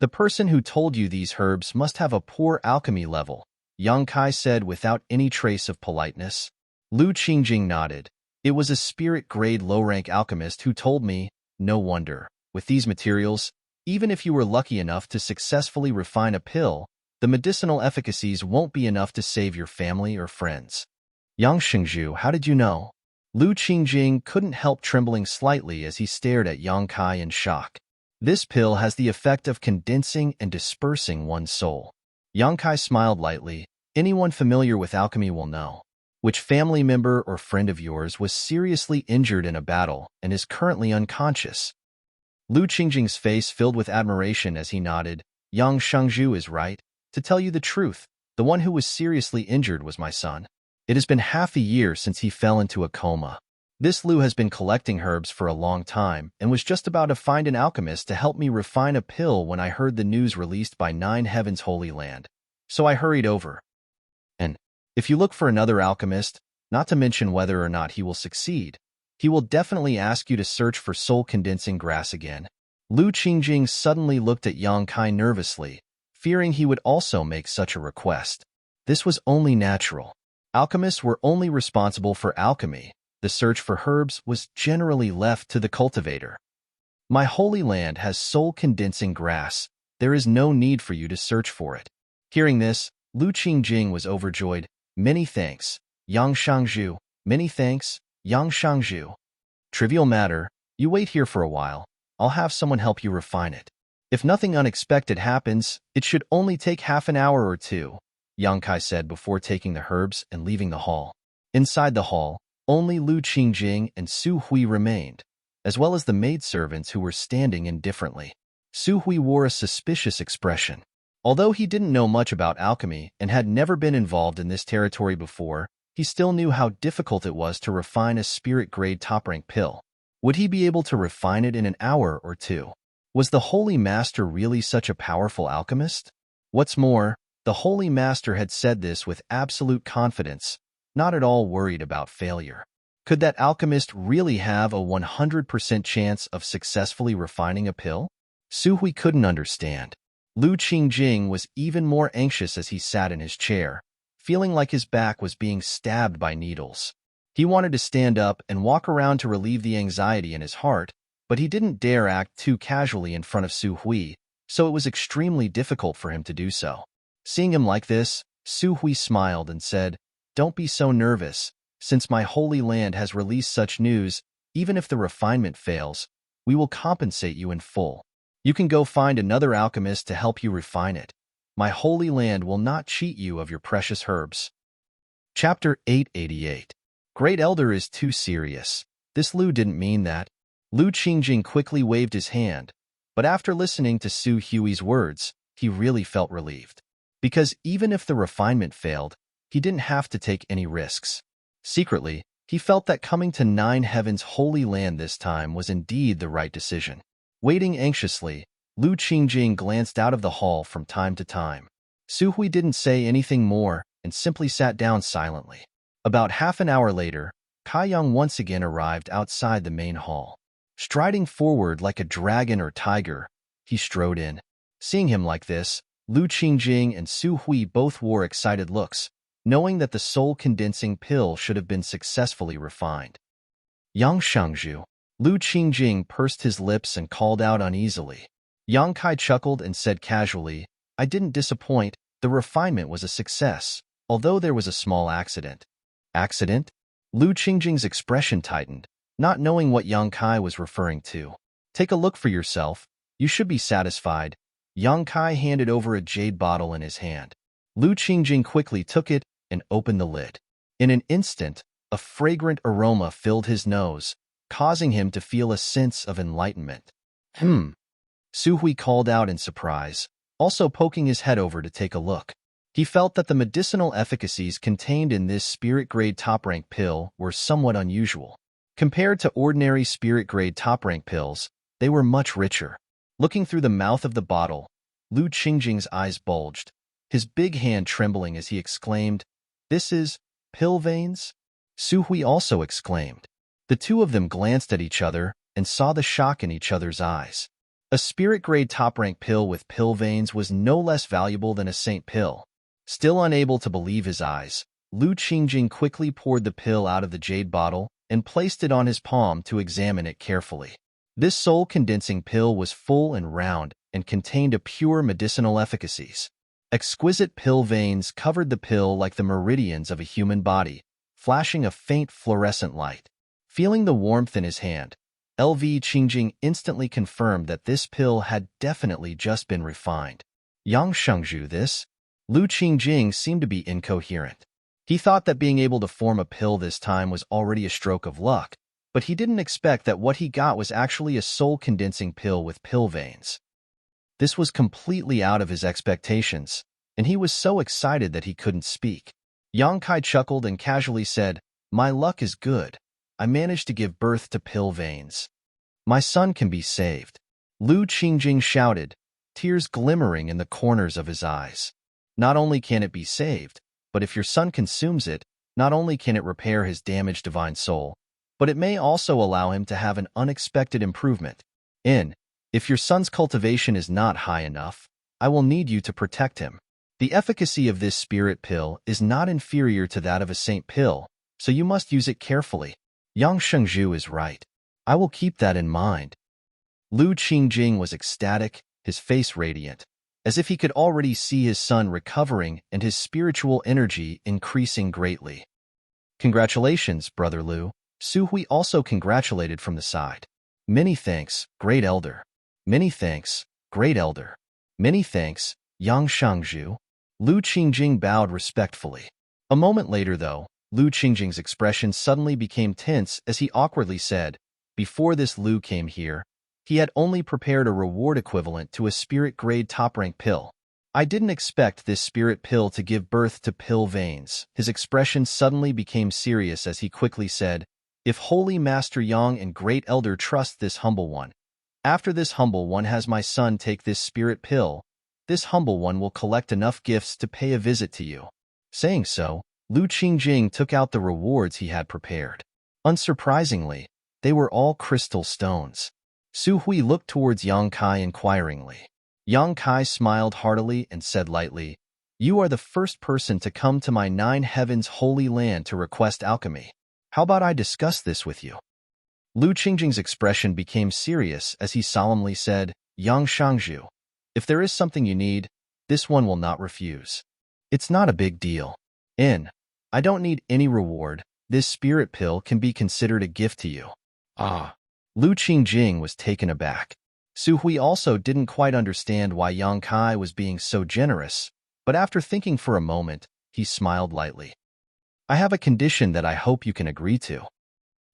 "The person who told you these herbs must have a poor alchemy level," Yang Kai said without any trace of politeness. Lu Qingjing nodded. "It was a spirit-grade low-rank alchemist who told me. No wonder. With these materials, even if you were lucky enough to successfully refine a pill, the medicinal efficacies won't be enough to save your family or friends." "Yang Shengzhu, how did you know?" Lu Qingjing couldn't help trembling slightly as he stared at Yang Kai in shock. "This pill has the effect of condensing and dispersing one's soul." Yang Kai smiled lightly. "Anyone familiar with alchemy will know. Which family member or friend of yours was seriously injured in a battle and is currently unconscious?" Lu Qingjing's face filled with admiration as he nodded. "Yang Shengzhu is right. To tell you the truth, the one who was seriously injured was my son. It has been half a year since he fell into a coma. This Lu has been collecting herbs for a long time and was just about to find an alchemist to help me refine a pill when I heard the news released by Nine Heavens Holy Land. So I hurried over. And if you look for another alchemist, not to mention whether or not he will succeed, he will definitely ask you to search for soul-condensing grass again." Lu Qingjing suddenly looked at Yang Kai nervously, fearing he would also make such a request. This was only natural. Alchemists were only responsible for alchemy. The search for herbs was generally left to the cultivator. "My holy land has soul-condensing grass. There is no need for you to search for it." Hearing this, Lu Qingjing was overjoyed. "Many thanks, Yang Shengzhu. Many thanks, Yang Shengzhu. Trivial matter. You wait here for a while. I'll have someone help you refine it. If nothing unexpected happens, it should only take half an hour or two," Yang Kai said before taking the herbs and leaving the hall. Inside the hall, only Lu Qingjing and Su Hui remained, as well as the maidservants who were standing indifferently. Su Hui wore a suspicious expression. Although he didn't know much about alchemy and had never been involved in this territory before, he still knew how difficult it was to refine a spirit-grade top-rank pill. Would he be able to refine it in an hour or two? Was the Holy Master really such a powerful alchemist? What's more, the Holy Master had said this with absolute confidence, not at all worried about failure. Could that alchemist really have a 100% chance of successfully refining a pill? Su Hui couldn't understand. Lu Qingjing was even more anxious as he sat in his chair, feeling like his back was being stabbed by needles. He wanted to stand up and walk around to relieve the anxiety in his heart, but he didn't dare act too casually in front of Su Hui, so it was extremely difficult for him to do so. Seeing him like this, Su Hui smiled and said, "Don't be so nervous. Since my holy land has released such news, even if the refinement fails, we will compensate you in full. You can go find another alchemist to help you refine it. My holy land will not cheat you of your precious herbs." Chapter 888. Great Elder is too serious. This Lu didn't mean that. Lu Qingjing quickly waved his hand, but after listening to Su Hui's words, he really felt relieved. Because even if the refinement failed, he didn't have to take any risks. Secretly, he felt that coming to Nine Heaven's Holy Land this time was indeed the right decision. Waiting anxiously, Lu Qingjing glanced out of the hall from time to time. Su Hui didn't say anything more and simply sat down silently. About half an hour later, Kai Yang once again arrived outside the main hall. Striding forward like a dragon or tiger, he strode in. Seeing him like this, Lu Qingjing and Su Hui both wore excited looks, knowing that the soul-condensing pill should have been successfully refined. Yang Shangzhu. Lu Qingjing pursed his lips and called out uneasily. Yang Kai chuckled and said casually, I didn't disappoint, the refinement was a success, although there was a small accident. Accident? Lu Qingjing's expression tightened, not knowing what Yang Kai was referring to. Take a look for yourself, you should be satisfied. Yang Kai handed over a jade bottle in his hand. Lu Qingjing quickly took it and opened the lid. In an instant, a fragrant aroma filled his nose, causing him to feel a sense of enlightenment. Su Hui called out in surprise, also poking his head over to take a look. He felt that the medicinal efficacies contained in this spirit-grade top-rank pill were somewhat unusual. Compared to ordinary spirit-grade top-rank pills, they were much richer. Looking through the mouth of the bottle, Lu Qingjing's eyes bulged, his big hand trembling as he exclaimed, This is pill veins? Su Hui also exclaimed. The two of them glanced at each other and saw the shock in each other's eyes. A spirit-grade top-rank pill with pill veins was no less valuable than a saint pill. Still unable to believe his eyes, Lu Qingjing quickly poured the pill out of the jade bottle and placed it on his palm to examine it carefully. This soul-condensing pill was full and round and contained a pure medicinal efficacies. Exquisite pill veins covered the pill like the meridians of a human body, flashing a faint fluorescent light. Feeling the warmth in his hand, L.V. Qingjing instantly confirmed that this pill had definitely just been refined. Yang Shangzhu this? Lu Qingjing seemed to be incoherent. He thought that being able to form a pill this time was already a stroke of luck, but he didn't expect that what he got was actually a soul-condensing pill with pill veins. This was completely out of his expectations, and he was so excited that he couldn't speak. Yang Kai chuckled and casually said, My luck is good. I managed to give birth to pill veins. My son can be saved. Lu Qingjing shouted, tears glimmering in the corners of his eyes. Not only can it be saved, but if your son consumes it, not only can it repair his damaged divine soul, but it may also allow him to have an unexpected improvement. If your son's cultivation is not high enough, I will need you to protect him. The efficacy of this spirit pill is not inferior to that of a saint pill, so you must use it carefully. Yang Shengzhu is right. I will keep that in mind. Lu Qingjing was ecstatic, his face radiant, as if he could already see his son recovering and his spiritual energy increasing greatly. Congratulations, Brother Lu. Su Hui also congratulated from the side. Many thanks, Great Elder. Many thanks, Great Elder. Many thanks, Yang Shangzhu. Lu Qingjing bowed respectfully. A moment later, though, Lu Qingjing's expression suddenly became tense as he awkwardly said, Before this Lu came here, he had only prepared a reward equivalent to a spirit-grade top-rank pill. I didn't expect this spirit pill to give birth to pill veins. His expression suddenly became serious as he quickly said, If Holy Master Yang and Great Elder trust this humble one, after this humble one has my son take this spirit pill, this humble one will collect enough gifts to pay a visit to you. Saying so, Lu Qingjing took out the rewards he had prepared. Unsurprisingly, they were all crystal stones. Su Hui looked towards Yang Kai inquiringly. Yang Kai smiled heartily and said lightly, You are the first person to come to my 9 heavens holy land to request alchemy. How about I discuss this with you? Lu Qingjing's expression became serious as he solemnly said, Yang Shangzhu, if there is something you need, this one will not refuse. It's not a big deal. I don't need any reward. This spirit pill can be considered a gift to you. Ah. Lu Qingjing was taken aback. Su Hui also didn't quite understand why Yang Kai was being so generous, but after thinking for a moment, he smiled lightly. I have a condition that I hope you can agree to.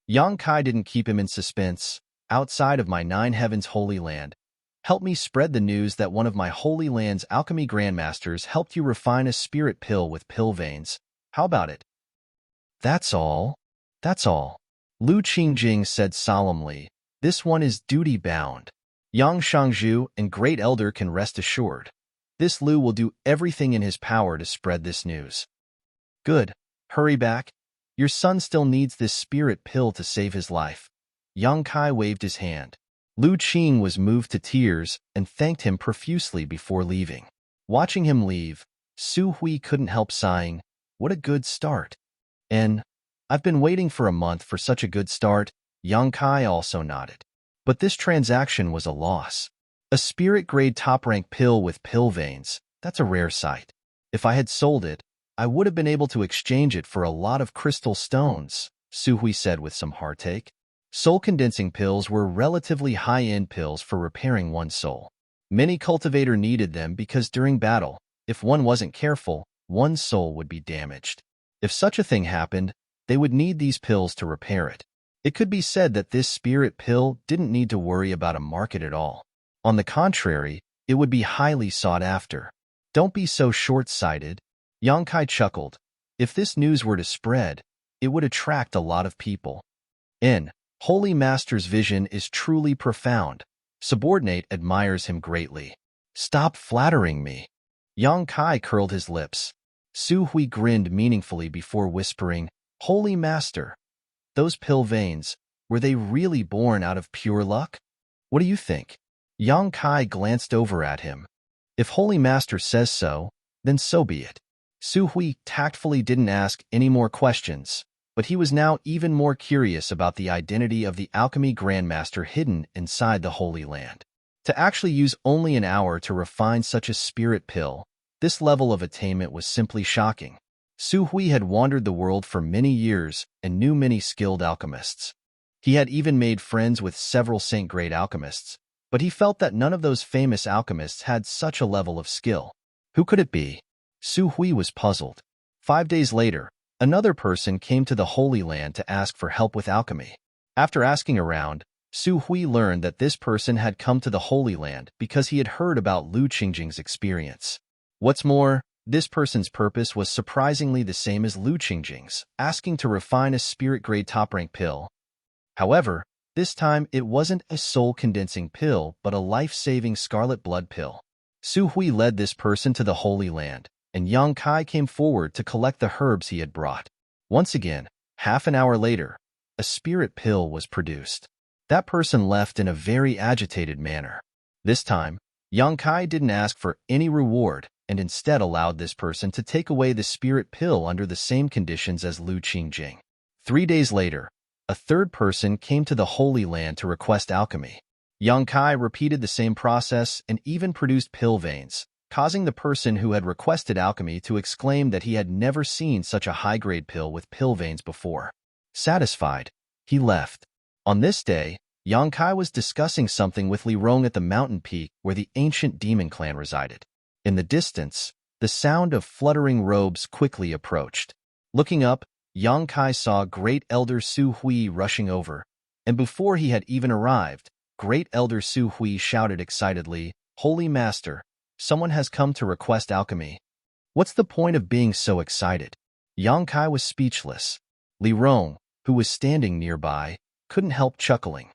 Yang Kai didn't keep him in suspense. Outside of my 9 heavens holy land, Help me spread the news that one of my Holy Land's alchemy grandmasters helped you refine a spirit pill with pill veins. How about it? That's all. That's all. Lu Qingjing said solemnly. This one is duty-bound. Yang Shangzhu and Great Elder can rest assured. This Lu will do everything in his power to spread this news. Good. Hurry back. Your son still needs this spirit pill to save his life. Yang Kai waved his hand. Lu Qing was moved to tears and thanked him profusely before leaving. Watching him leave, Su Hui couldn't help sighing. What a good start. And I've been waiting for a month for such a good start. Yang Kai also nodded. But this transaction was a loss. A spirit-grade top-rank pill with pill veins, that's a rare sight. If I had sold it, I would have been able to exchange it for a lot of crystal stones, Su Hui said with some heartache. Soul-condensing pills were relatively high-end pills for repairing one's soul. Many cultivator needed them because during battle, if one wasn't careful, one's soul would be damaged. If such a thing happened, they would need these pills to repair it. It could be said that this spirit pill didn't need to worry about a market at all. On the contrary, it would be highly sought after. Don't be so short-sighted. Yang Kai chuckled. If this news were to spread, it would attract a lot of people. Holy Master's vision is truly profound. Subordinate admires him greatly. Stop flattering me. Yang Kai curled his lips. Su Hui grinned meaningfully before whispering, Holy Master, those pill veins, were they really born out of pure luck? What do you think? Yang Kai glanced over at him. If Holy Master says so, then so be it. Su Hui tactfully didn't ask any more questions, but he was now even more curious about the identity of the alchemy grandmaster hidden inside the Holy Land. To actually use only an hour to refine such a spirit pill, this level of attainment was simply shocking. Su Hui had wandered the world for many years and knew many skilled alchemists. He had even made friends with several saint-grade alchemists, but he felt that none of those famous alchemists had such a level of skill. Who could it be? Su Hui was puzzled. 5 days later, another person came to the Holy Land to ask for help with alchemy. After asking around, Su Hui learned that this person had come to the Holy Land because he had heard about Lu Qingjing's experience. What's more, this person's purpose was surprisingly the same as Lu Qingjing's, asking to refine a spirit-grade top-rank pill. However, this time it wasn't a soul-condensing pill, but a life-saving scarlet blood pill. Su Hui led this person to the Holy Land, and Yang Kai came forward to collect the herbs he had brought. Once again, half an hour later, a spirit pill was produced. That person left in a very agitated manner. This time, Yang Kai didn't ask for any reward and instead allowed this person to take away the spirit pill under the same conditions as Lu Qingjing. 3 days later, a third person came to the Holy Land to request alchemy. Yang Kai repeated the same process and even produced pill veins, causing the person who had requested alchemy to exclaim that he had never seen such a high-grade pill with pill veins before. Satisfied, he left. On this day, Yang Kai was discussing something with Li Rong at the mountain peak where the ancient demon clan resided. In the distance, the sound of fluttering robes quickly approached. Looking up, Yang Kai saw Great Elder Su Hui rushing over, and before he had even arrived, Great Elder Su Hui shouted excitedly, Holy Master, someone has come to request alchemy. What's the point of being so excited? Yang Kai was speechless. Li Rong, who was standing nearby, couldn't help chuckling.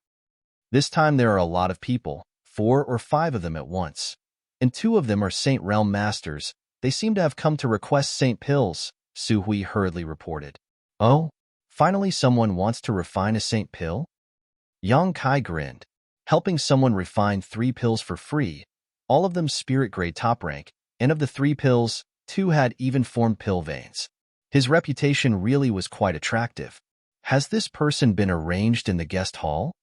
This time there are a lot of people, 4 or 5 of them at once. And 2 of them are Saint Realm Masters. They seem to have come to request Saint Pills, Su Hui hurriedly reported. Oh, finally someone wants to refine a Saint Pill? Yang Kai grinned. Helping someone refine 3 pills for free, all of them spirit-grade top rank, and of the 3 pills, 2 had even formed pill veins. His reputation really was quite attractive. Has this person been arranged in the guest hall?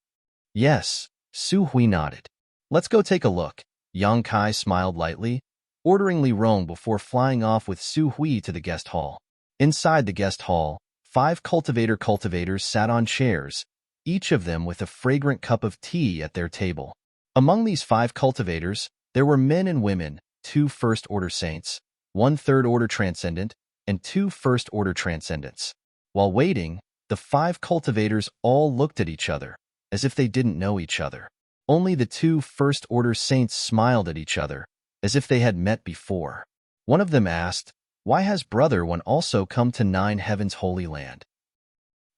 Yes, Su Hui nodded. Let's go take a look. Yang Kai smiled lightly, ordering Li Rong before flying off with Su Hui to the guest hall. Inside the guest hall, 5 cultivators sat on chairs, each of them with a fragrant cup of tea at their table. Among these 5 cultivators, there were men and women, 2 first-order saints, 1 third-order transcendent, and 2 first-order transcendents. While waiting, the 5 cultivators all looked at each other, as if they didn't know each other. Only the two first-order saints smiled at each other, as if they had met before. One of them asked, "Why has Brother One also come to Nine Heavens' Holy Land?"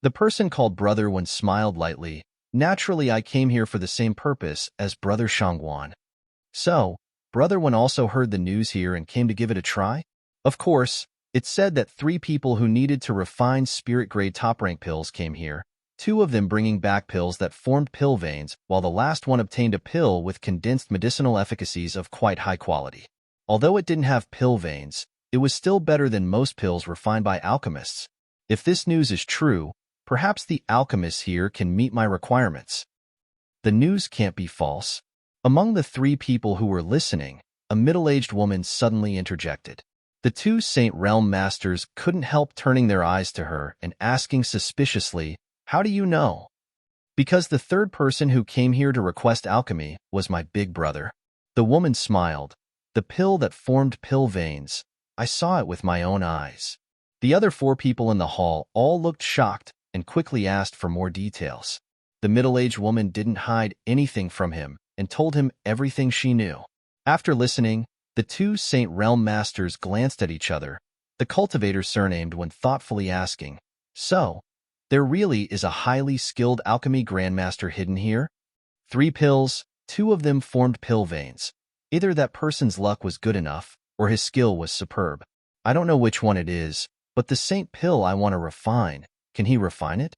The person called Brother One smiled lightly. "Naturally, I came here for the same purpose as Brother Shangguan." "So, Brother One also heard the news here and came to give it a try?" Of course, it's said that 3 people who needed to refine spirit-grade top-rank pills came here, 2 of them bringing back pills that formed pill veins, while the last one obtained a pill with condensed medicinal efficacies of quite high quality. Although it didn't have pill veins, it was still better than most pills refined by alchemists. If this news is true, perhaps the alchemists here can meet my requirements. The news can't be false. Among the 3 people who were listening, a middle-aged woman suddenly interjected. The 2 Saint Realm Masters couldn't help turning their eyes to her and asking suspiciously, "How do you know?" "Because the 3rd person who came here to request alchemy was my big brother." The woman smiled. "The pill that formed pill veins. I saw it with my own eyes." The other 4 people in the hall all looked shocked and quickly asked for more details. The middle-aged woman didn't hide anything from him and told him everything she knew. After listening, the 2 Saint Realm Masters glanced at each other, the cultivator surnamed when thoughtfully asking, "So, there really is a highly skilled alchemy grandmaster hidden here?" 3 pills, 2 of them formed pill veins. Either that person's luck was good enough, or his skill was superb. I don't know which one it is, but the saint pill I want to refine, can he refine it?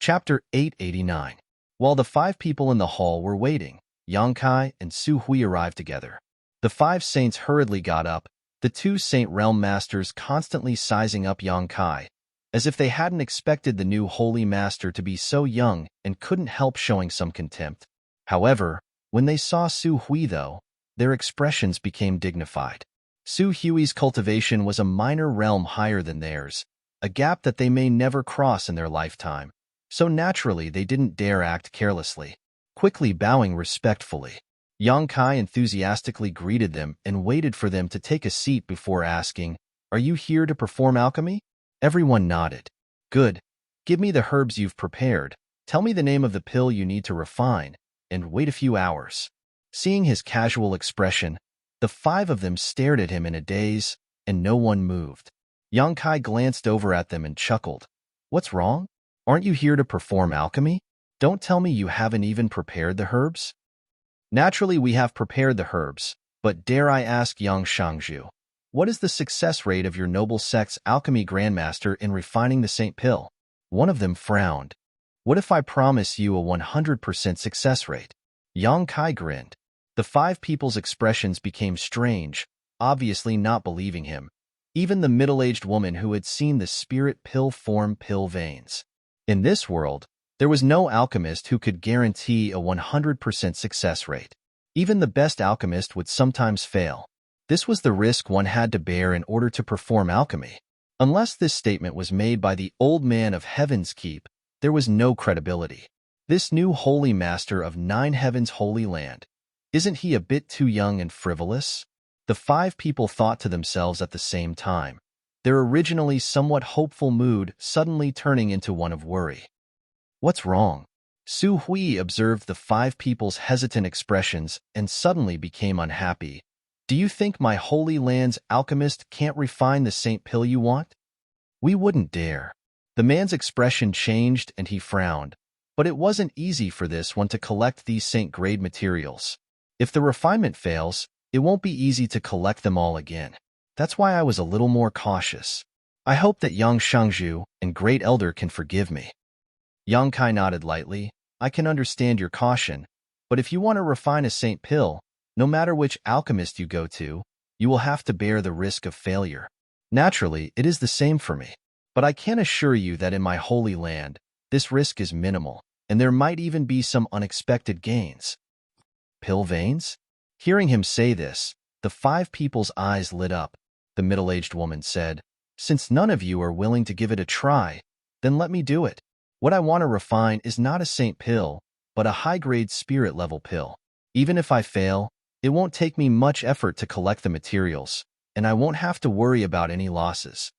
Chapter 889. While the 5 people in the hall were waiting, Yang Kai and Su Hui arrived together. The 5 saints hurriedly got up, the 2 Saint Realm Masters constantly sizing up Yang Kai, as if they hadn't expected the new Holy Master to be so young and couldn't help showing some contempt. However, when they saw Su Hui though, their expressions became dignified. Su Hui's cultivation was a minor realm higher than theirs, a gap that they may never cross in their lifetime, so naturally they didn't dare act carelessly. Quickly bowing respectfully, Yang Kai enthusiastically greeted them and waited for them to take a seat before asking, "Are you here to perform alchemy?" Everyone nodded. "Good. Give me the herbs you've prepared, tell me the name of the pill you need to refine, and wait a few hours." Seeing his casual expression, the 5 of them stared at him in a daze, and no one moved. Yang Kai glanced over at them and chuckled. "What's wrong? Aren't you here to perform alchemy? Don't tell me you haven't even prepared the herbs?" "Naturally we have prepared the herbs, but dare I ask Yang Shangju, what is the success rate of your noble sect's alchemy grandmaster in refining the saint pill?" One of them frowned. "What if I promise you a 100% success rate?" Yang Kai grinned. The 5 people's expressions became strange, obviously not believing him, even the middle-aged woman who had seen the spirit pill form pill veins. In this world, there was no alchemist who could guarantee a 100% success rate. Even the best alchemist would sometimes fail. This was the risk one had to bear in order to perform alchemy. Unless this statement was made by the old man of Heaven's Keep, there was no credibility. This new holy master of 9 Heavens' Holy Land, isn't he a bit too young and frivolous? The 5 people thought to themselves at the same time, their originally somewhat hopeful mood suddenly turning into one of worry. "What's wrong?" Su Hui observed the 5 people's hesitant expressions and suddenly became unhappy. "Do you think my Holy Land's alchemist can't refine the saint pill you want?" "We wouldn't dare." The man's expression changed and he frowned, but it wasn't easy for this one to collect these saint-grade materials. If the refinement fails, it won't be easy to collect them all again. That's why I was a little more cautious. I hope that Yang Shangju and Great Elder can forgive me. Yang Kai nodded lightly. "I can understand your caution, but if you want to refine a saint pill, no matter which alchemist you go to, you will have to bear the risk of failure. Naturally, it is the same for me, but I can assure you that in my holy land, this risk is minimal, and there might even be some unexpected gains." Pill veins? Hearing him say this, the 5 people's eyes lit up. The middle-aged woman said, "Since none of you are willing to give it a try, then let me do it. What I want to refine is not a saint pill, but a high-grade spirit-level pill. Even if I fail, it won't take me much effort to collect the materials, and I won't have to worry about any losses."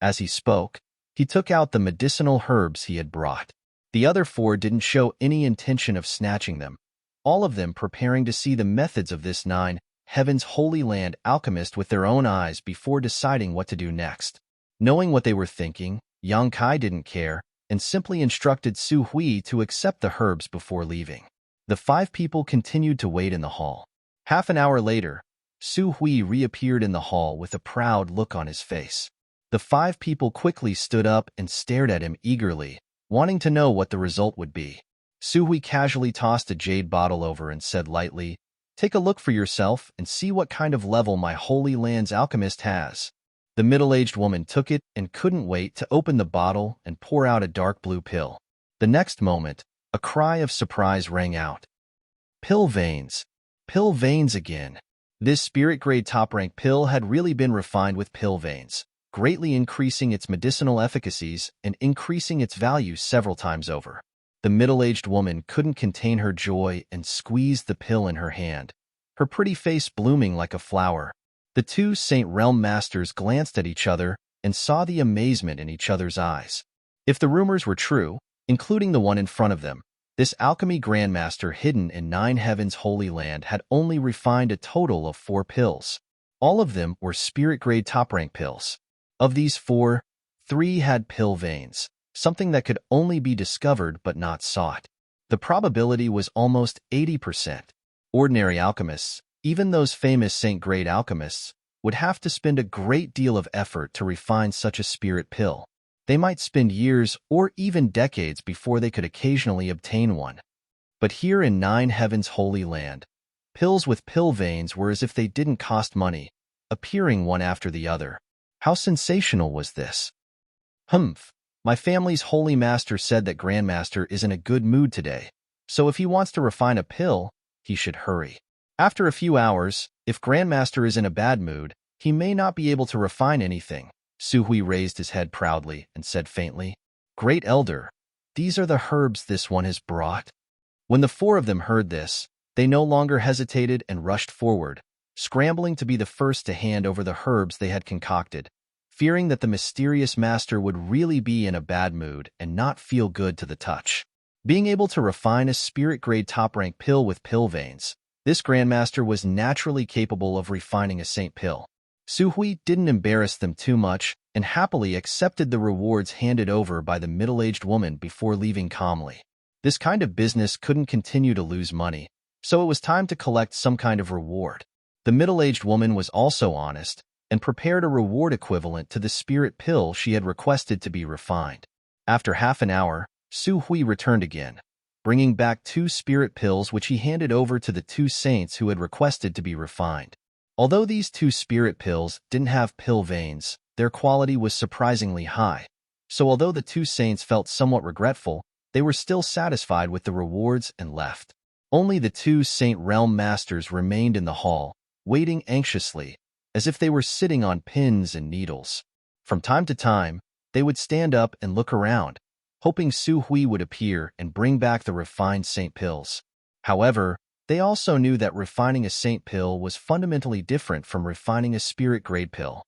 As he spoke, he took out the medicinal herbs he had brought. The other 4 didn't show any intention of snatching them. all of them preparing to see the methods of this nine heavens holy land alchemist with their own eyes before deciding what to do next. Knowing what they were thinking, Yang Kai didn't care and simply instructed Su Hui to accept the herbs before leaving. The 5 people continued to wait in the hall. Half an hour later, Su Hui reappeared in the hall with a proud look on his face. The 5 people quickly stood up and stared at him eagerly, wanting to know what the result would be. Su Hui casually tossed a jade bottle over and said lightly, "Take a look for yourself and see what kind of level my Holy Land's alchemist has." The middle-aged woman took it and couldn't wait to open the bottle and pour out a dark blue pill. The next moment, a cry of surprise rang out. Pill veins! Pill veins again! This spirit-grade top-rank pill had really been refined with pill veins, greatly increasing its medicinal efficacies and increasing its value several times over. The middle-aged woman couldn't contain her joy and squeezed the pill in her hand, her pretty face blooming like a flower. The 2 Saint Realm Masters glanced at each other and saw the amazement in each other's eyes. If the rumors were true, including the one in front of them, this alchemy grandmaster hidden in 9 Heavens Holy Land had only refined a total of 4 pills. All of them were spirit-grade top-rank pills. Of these 4, 3 had pill veins, something that could only be discovered but not sought. The probability was almost 80%. Ordinary alchemists, even those famous saint-grade alchemists, would have to spend a great deal of effort to refine such a spirit pill. They might spend years or even decades before they could occasionally obtain one. But here in 9 Heavens Holy Land, pills with pill veins were as if they didn't cost money, appearing one after the other. How sensational was this? Humph! My family's holy master said that Grandmaster is in a good mood today, so if he wants to refine a pill, he should hurry. After a few hours, if Grandmaster is in a bad mood, he may not be able to refine anything. Su Hui raised his head proudly and said faintly, "Great Elder, these are the herbs this one has brought." When the 4 of them heard this, they no longer hesitated and rushed forward, scrambling to be the first to hand over the herbs they had concocted, fearing that the mysterious master would really be in a bad mood and not feel good to the touch. Being able to refine a spirit-grade top-rank pill with pill veins, this Grandmaster was naturally capable of refining a saint pill. Su Hui didn't embarrass them too much and happily accepted the rewards handed over by the middle-aged woman before leaving calmly. This kind of business couldn't continue to lose money, so it was time to collect some kind of reward. The middle-aged woman was also honest and prepared a reward equivalent to the spirit pill she had requested to be refined. After half an hour, Su Hui returned again, bringing back 2 spirit pills which he handed over to the 2 saints who had requested to be refined. Although these 2 spirit pills didn't have pill veins, their quality was surprisingly high, so although the 2 saints felt somewhat regretful, they were still satisfied with the rewards and left. Only the 2 Saint Realm Masters remained in the hall, waiting anxiously, as if they were sitting on pins and needles. From time to time, they would stand up and look around, hoping Su Hui would appear and bring back the refined saint pills. However, they also knew that refining a saint pill was fundamentally different from refining a spirit-grade pill.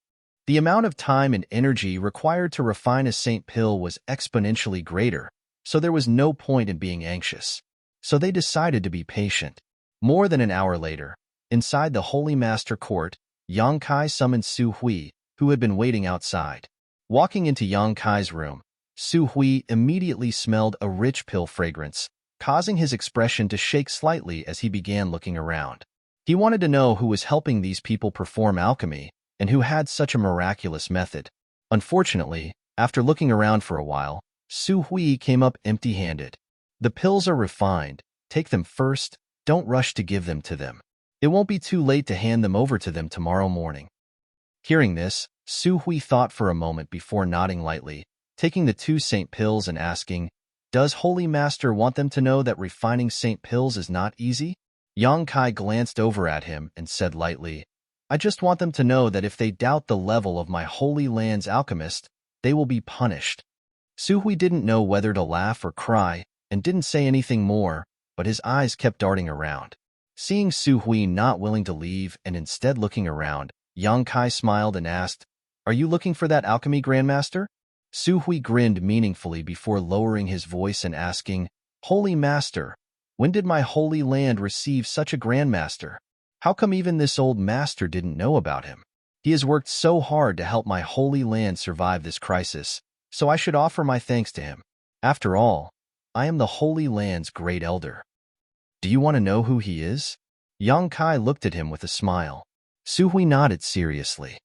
The amount of time and energy required to refine a saint pill was exponentially greater, so there was no point in being anxious. So they decided to be patient. More than an hour later, inside the Holy Master Court, Yang Kai summoned Su Hui, who had been waiting outside. Walking into Yang Kai's room, Su Hui immediately smelled a rich pill fragrance, causing his expression to shake slightly as he began looking around. He wanted to know who was helping these people perform alchemy and who had such a miraculous method. Unfortunately, after looking around for a while, Su Hui came up empty-handed. "The pills are refined. Take them first. Don't rush to give them to them. It won't be too late to hand them over to them tomorrow morning." Hearing this, Su Hui thought for a moment before nodding lightly, taking the 2 saint pills and asking, "Does Holy Master want them to know that refining saint pills is not easy?" Yang Kai glanced over at him and said lightly, "I just want them to know that if they doubt the level of my Holy Land's alchemist, they will be punished." Su Hui didn't know whether to laugh or cry and didn't say anything more, but his eyes kept darting around. Seeing Su Hui not willing to leave and instead looking around, Yang Kai smiled and asked, "Are you looking for that alchemy grandmaster?" Su Hui grinned meaningfully before lowering his voice and asking, "Holy Master, When did my holy land receive such a grandmaster? How come even this old master didn't know about him? He has worked so hard to help my holy land survive this crisis, so I should offer my thanks to him. After all, I am the holy land's great elder. Do you want to know who he is? Yang Kai looked at him with a smile. Su Hui nodded seriously.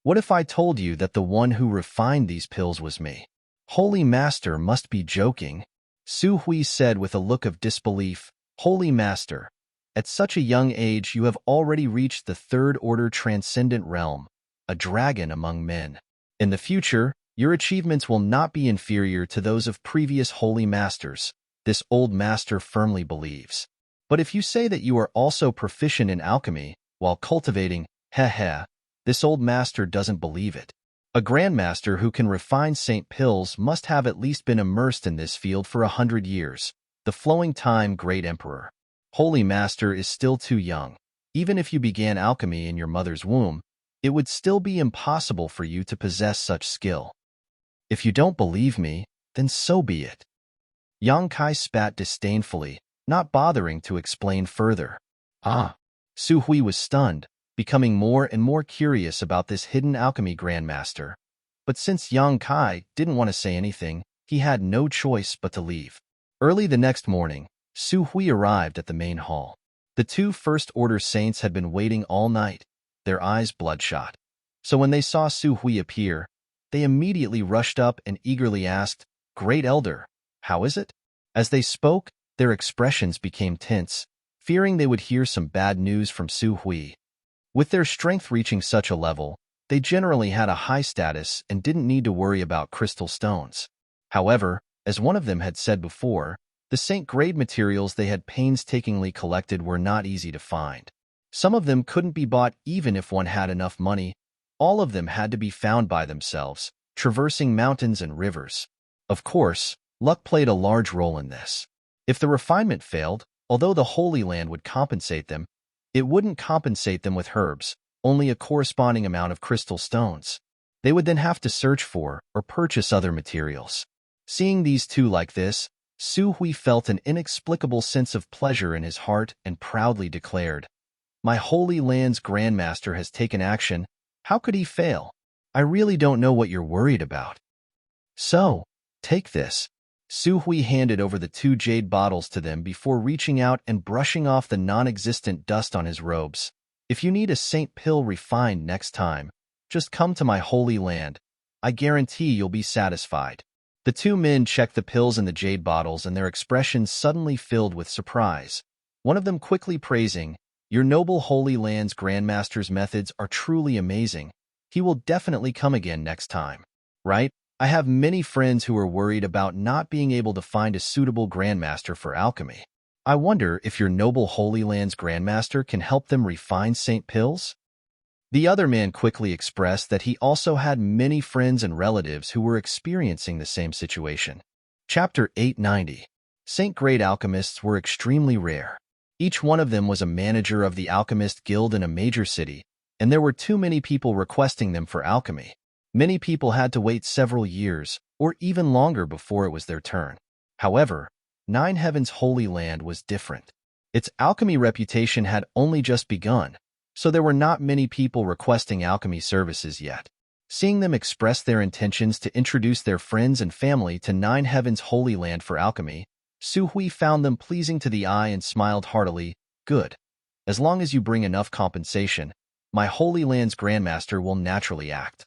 What if I told you that the one who refined these pills was me? Holy Master must be joking, Su Hui said with a look of disbelief. Holy Master, at such a young age you have already reached the third-order transcendent realm, a dragon among men. In the future, your achievements will not be inferior to those of previous holy masters, this old master firmly believes. But if you say that you are also proficient in alchemy, while cultivating, this old master doesn't believe it. A grandmaster who can refine St. Pills must have at least been immersed in this field for 100 years, the flowing time great emperor. Holy Master is still too young. Even if you began alchemy in your mother's womb, it would still be impossible for you to possess such skill. If you don't believe me, then so be it. Yang Kai spat disdainfully, not bothering to explain further. Su Hui was stunned, becoming more and more curious about this hidden alchemy grandmaster. But since Yang Kai didn't want to say anything, he had no choice but to leave. Early the next morning, Su Hui arrived at the main hall. The two first-order saints had been waiting all night, their eyes bloodshot. So when they saw Su Hui appear, they immediately rushed up and eagerly asked, "Great Elder, how is it?" As they spoke, their expressions became tense, fearing they would hear some bad news from Su Hui. With their strength reaching such a level, they generally had a high status and didn't need to worry about crystal stones. However, as one of them had said before, the saint-grade materials they had painstakingly collected were not easy to find. Some of them couldn't be bought even if one had enough money. All of them had to be found by themselves, traversing mountains and rivers. Of course, luck played a large role in this. If the refinement failed, although the Holy Land would compensate them, it wouldn't compensate them with herbs, only a corresponding amount of crystal stones. They would then have to search for or purchase other materials. Seeing these two like this, Su Hui felt an inexplicable sense of pleasure in his heart and proudly declared, "My Holy Land's Grandmaster has taken action. How could he fail? I really don't know what you're worried about. So, take this." Su Hui handed over the 2 jade bottles to them before reaching out and brushing off the non-existent dust on his robes. "If you need a saint pill refined next time, just come to my holy land. I guarantee you'll be satisfied." The 2 men checked the pills in the jade bottles and their expressions suddenly filled with surprise. One of them quickly praising, "Your noble holy land's grandmaster's methods are truly amazing. He will definitely come again next time. Right? I have many friends who are worried about not being able to find a suitable grandmaster for alchemy. I wonder if your noble Holy Land's grandmaster can help them refine St. Pills?" The other man quickly expressed that he also had many friends and relatives who were experiencing the same situation. Chapter 890. Saint-grade alchemists were extremely rare. Each one of them was a manager of the Alchemist Guild in a major city, and there were too many people requesting them for alchemy. Many people had to wait several years, or even longer before it was their turn. However, Nine Heaven's Holy Land was different. Its alchemy reputation had only just begun, so there were not many people requesting alchemy services yet. Seeing them express their intentions to introduce their friends and family to Nine Heaven's Holy Land for alchemy, Su Hui found them pleasing to the eye and smiled heartily. "Good. As long as you bring enough compensation, my Holy Land's Grandmaster will naturally act."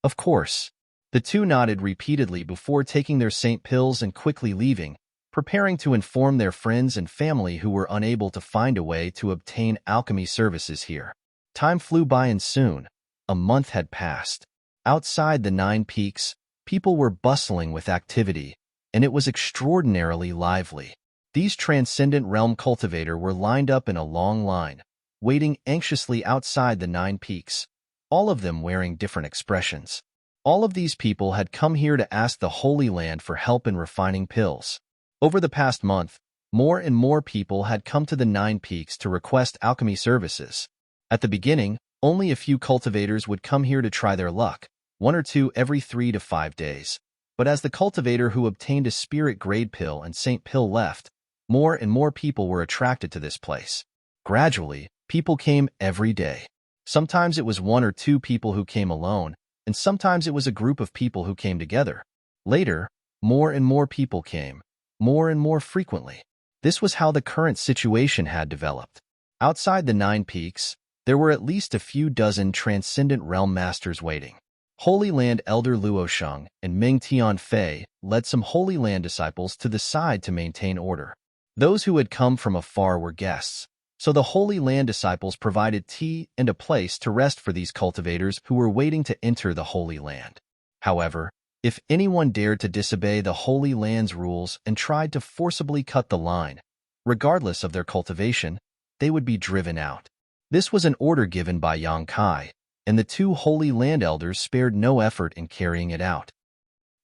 Of course. The two nodded repeatedly before taking their St. Pills and quickly leaving, preparing to inform their friends and family who were unable to find a way to obtain alchemy services here. Time flew by and soon, a month had passed. Outside the 9 peaks, people were bustling with activity, and it was extraordinarily lively. These transcendent realm cultivators were lined up in a long line, waiting anxiously outside the 9 peaks, all of them wearing different expressions. All of these people had come here to ask the Holy Land for help in refining pills. Over the past month, more and more people had come to the 9 peaks to request alchemy services. At the beginning, only a few cultivators would come here to try their luck, 1 or 2 every 3 to 5 days. But as the cultivator who obtained a spirit grade pill and saint pill left, More and more people were attracted to this place. Gradually, people came every day. Sometimes it was one or two people who came alone, and sometimes it was a group of people who came together. Later, more and more people came, more and more frequently. This was how the current situation had developed. Outside the 9 peaks, there were at least a few dozen transcendent realm masters waiting. Holy Land Elder Luosheng and Ming Tianfei led some Holy Land disciples to the side to maintain order. Those who had come from afar were guests, so the Holy Land disciples provided tea and a place to rest for these cultivators who were waiting to enter the Holy Land. However, if anyone dared to disobey the Holy Land's rules and tried to forcibly cut the line, regardless of their cultivation, they would be driven out. This was an order given by Yang Kai, and the 2 Holy Land elders spared no effort in carrying it out.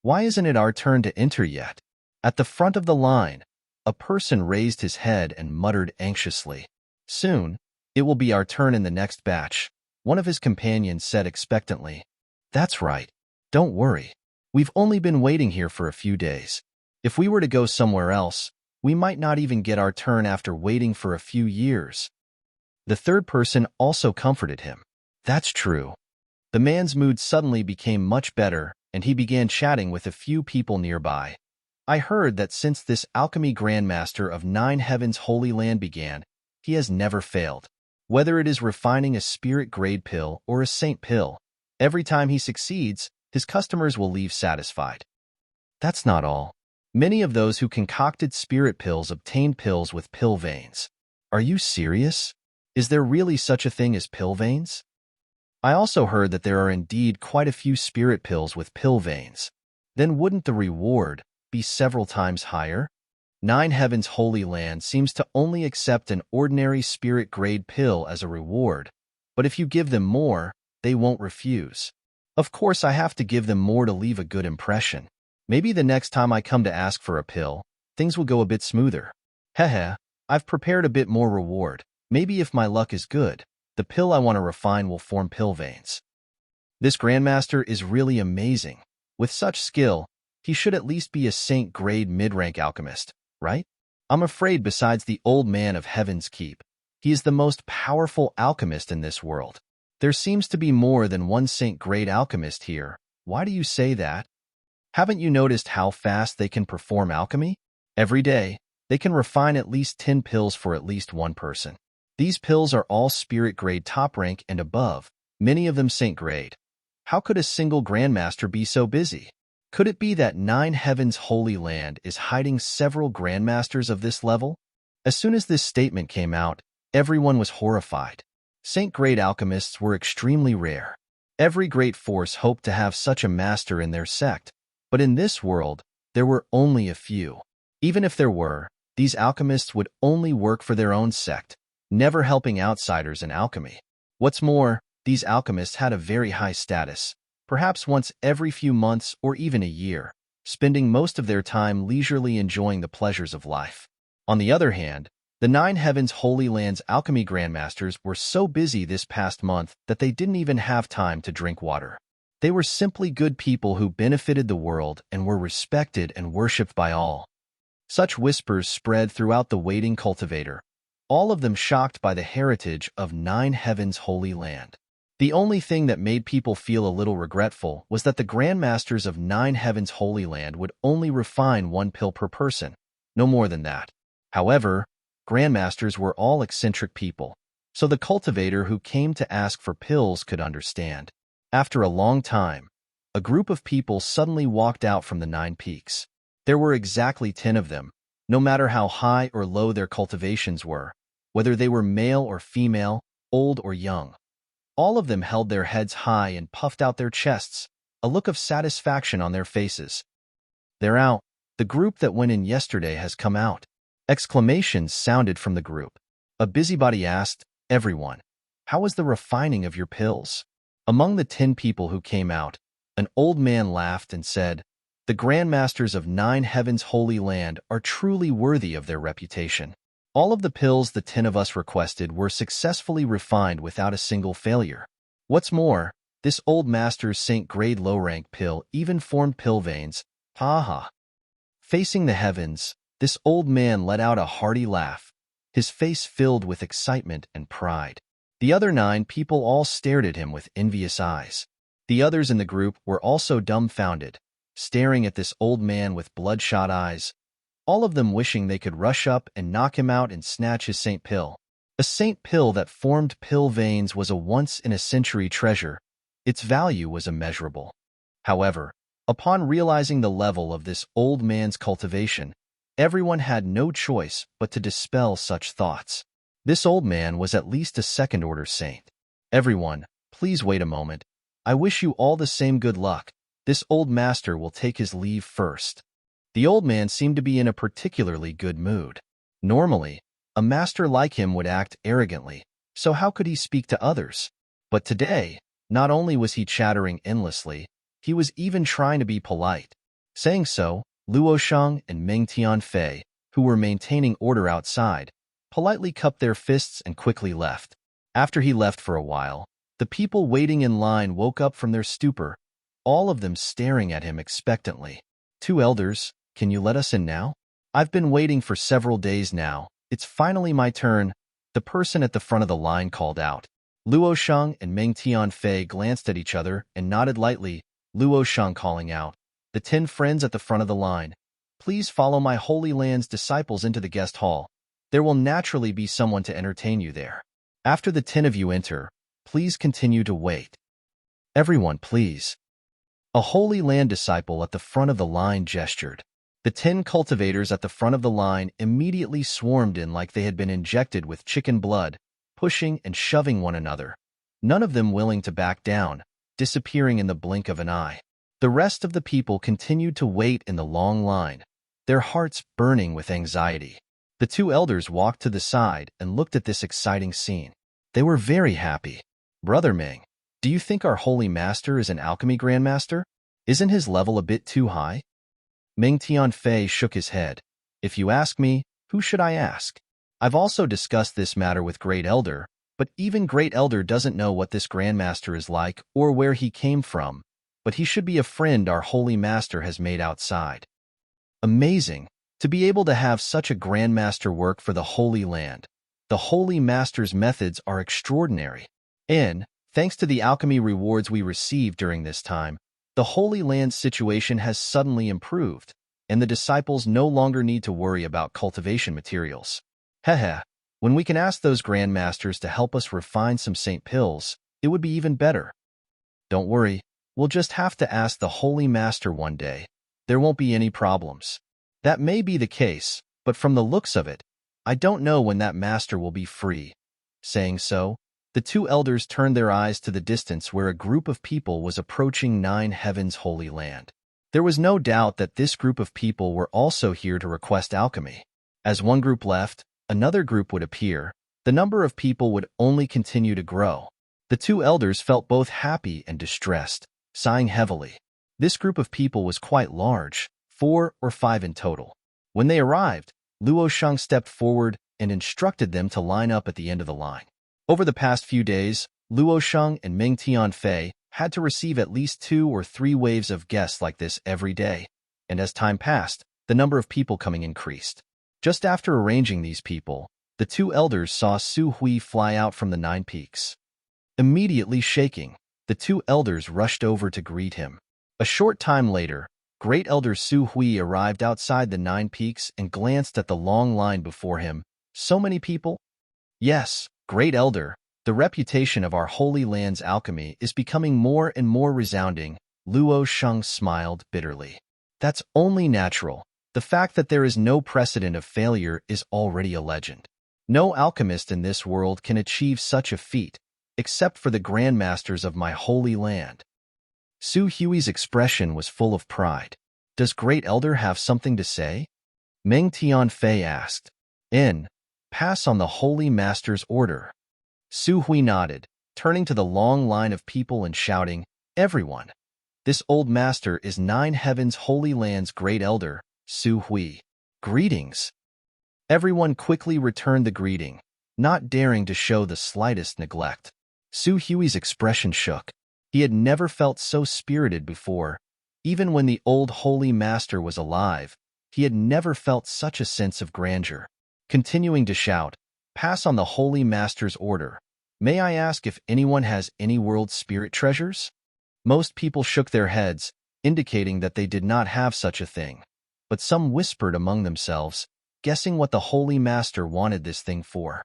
Why isn't it our turn to enter yet? At the front of the line, a person raised his head and muttered anxiously. Soon, it will be our turn in the next batch, one of his companions said expectantly. That's right. Don't worry. We've only been waiting here for a few days. If we were to go somewhere else, we might not even get our turn after waiting for a few years. The third person also comforted him. That's true. The man's mood suddenly became much better, and he began chatting with a few people nearby. I heard that since this alchemy grandmaster of 9 Heavens Holy Land began, he has never failed. Whether it is refining a spirit-grade pill or a saint pill, every time he succeeds, his customers will leave satisfied. That's not all. Many of those who concocted spirit pills obtained pills with pill veins. Are you serious? Is there really such a thing as pill veins? I also heard that there are indeed quite a few spirit pills with pill veins. Then wouldn't the reward be several times higher? 9 Heavens Holy Land seems to only accept an ordinary spirit-grade pill as a reward, but if you give them more, they won't refuse. Of course, I have to give them more to leave a good impression. Maybe the next time I come to ask for a pill, things will go a bit smoother. Hehe, I've prepared a bit more reward. Maybe if my luck is good, the pill I want to refine will form pill veins. This Grandmaster is really amazing. With such skill, he should at least be a saint-grade mid-rank alchemist, right? I'm afraid besides the old man of Heaven's Keep, he is the most powerful alchemist in this world. There seems to be more than one saint-grade alchemist here. Why do you say that? Haven't you noticed how fast they can perform alchemy? Every day, they can refine at least 10 pills for at least one person. These pills are all spirit-grade top rank and above, many of them saint-grade. How could a single Grandmaster be so busy? Could it be that 9 Heavens Holy Land is hiding several Grandmasters of this level? As soon as this statement came out, everyone was horrified. Saint-grade alchemists were extremely rare. Every great force hoped to have such a master in their sect, but in this world, there were only a few. Even if there were, these alchemists would only work for their own sect, never helping outsiders in alchemy. What's more, these alchemists had a very high status, perhaps once every few months or even a year, spending most of their time leisurely enjoying the pleasures of life. On the other hand, the 9 Heavens Holy Land's alchemy grandmasters were so busy this past month that they didn't even have time to drink water. They were simply good people who benefited the world and were respected and worshipped by all. Such whispers spread throughout the waiting cultivator, all of them shocked by the heritage of 9 Heavens Holy Land. The only thing that made people feel a little regretful was that the Grandmasters of 9 Heavens Holy Land would only refine 1 pill per person, no more than that. However, Grandmasters were all eccentric people, so the cultivator who came to ask for pills could understand. After a long time, a group of people suddenly walked out from the 9 peaks. There were exactly 10 of them, no matter how high or low their cultivations were, whether they were male or female, old or young. All of them held their heads high and puffed out their chests, a look of satisfaction on their faces. They're out. The group that went in yesterday has come out. Exclamations sounded from the group. A busybody asked, "Everyone, how was the refining of your pills?" Among the 10 people who came out, an old man laughed and said, "The Grandmasters of 9 Heavens Holy Land are truly worthy of their reputation. All of the pills the 10 of us requested were successfully refined without a single failure. What's more, this old master's saint-grade low-rank pill even formed pill veins. Ha ha." Facing the heavens, This old man let out a hearty laugh, his face filled with excitement and pride. The other 9 people all stared at him with envious eyes. The others in the group were also dumbfounded, staring at this old man with bloodshot eyes, all of them wishing they could rush up and knock him out and snatch his Saint Pill. A Saint Pill that formed pill veins was a once-in-a-century treasure. Its value was immeasurable. However, upon realizing the level of this old man's cultivation, everyone had no choice but to dispel such thoughts. This old man was at least a second-order saint. Everyone, please wait a moment. I wish you all the same good luck. This old master will take his leave first. The old man seemed to be in a particularly good mood. Normally, a master like him would act arrogantly, so how could he speak to others? But today, not only was he chattering endlessly, he was even trying to be polite. Saying so, Luo Shang and Meng Tianfei, who were maintaining order outside, politely cupped their fists and quickly left. After he left for a while, the people waiting in line woke up from their stupor, all of them staring at him expectantly. 2 elders, can you let us in now? I've been waiting for several days now. It's finally my turn, the person at the front of the line called out. Luo Shang and Meng Tianfei glanced at each other and nodded lightly, Luo Shang calling out, the 10 friends at the front of the line, please follow my Holy Land's disciples into the guest hall. There will naturally be someone to entertain you there. After the 10 of you enter, please continue to wait. Everyone, please. A Holy Land disciple at the front of the line gestured. The 10 cultivators at the front of the line immediately swarmed in like they had been injected with chicken blood, pushing and shoving one another, none of them willing to back down, disappearing in the blink of an eye. The rest of the people continued to wait in the long line, their hearts burning with anxiety. The 2 elders walked to the side and looked at this exciting scene. They were very happy. Brother Ming, do you think our holy master is an alchemy grandmaster? Isn't his level a bit too high? Meng Tianfei shook his head. If you ask me, who should I ask? I've also discussed this matter with Great Elder, but even Great Elder doesn't know what this grandmaster is like or where he came from, but he should be a friend our holy master has made outside. Amazing, to be able to have such a grandmaster work for the Holy Land. The Holy Master's methods are extraordinary. And, thanks to the alchemy rewards we received during this time, the Holy Land's situation has suddenly improved, and the disciples no longer need to worry about cultivation materials. Heh, when we can ask those grandmasters to help us refine some Saint Pills, it would be even better. Don't worry, we'll just have to ask the Holy Master one day. There won't be any problems. That may be the case, but from the looks of it, I don't know when that master will be free. Saying so, the 2 elders turned their eyes to the distance where a group of people was approaching 9 Heaven's Holy Land. There was no doubt that this group of people were also here to request alchemy. As one group left, another group would appear. The number of people would only continue to grow. The 2 elders felt both happy and distressed, sighing heavily. This group of people was quite large, 4 or 5 in total. When they arrived, Luo Shang stepped forward and instructed them to line up at the end of the line. Over the past few days, Luo Shang and Meng Tianfei had to receive at least 2 or 3 waves of guests like this every day, and as time passed, the number of people coming increased. Just after arranging these people, the 2 elders saw Su Hui fly out from the 9 peaks. Immediately shaking, the 2 elders rushed over to greet him. A short time later, Great Elder Su Hui arrived outside the 9 peaks and glanced at the long line before him. So many people? Yes, Great Elder, the reputation of our Holy Land's alchemy is becoming more and more resounding. Luo Shang smiled bitterly. That's only natural. The fact that there is no precedent of failure is already a legend. No alchemist in this world can achieve such a feat, except for the grandmasters of my Holy Land. Su Hui's expression was full of pride. Does Great Elder have something to say? Meng Tianfei asked. Pass on the Holy Master's order. Su Hui nodded, turning to the long line of people and shouting, Everyone! This old master is 9 Heaven's Holy Land's Great Elder, Su Hui. Greetings! Everyone quickly returned the greeting, not daring to show the slightest neglect. Su Hui's expression shook. He had never felt so spirited before. Even when the old Holy Master was alive, He had never felt such a sense of grandeur. Continuing to shout, "Pass on the Holy Master's order. May I ask if anyone has any world spirit treasures?" Most people shook their heads, indicating that they did not have such a thing. But some whispered among themselves, guessing what the Holy Master wanted this thing for.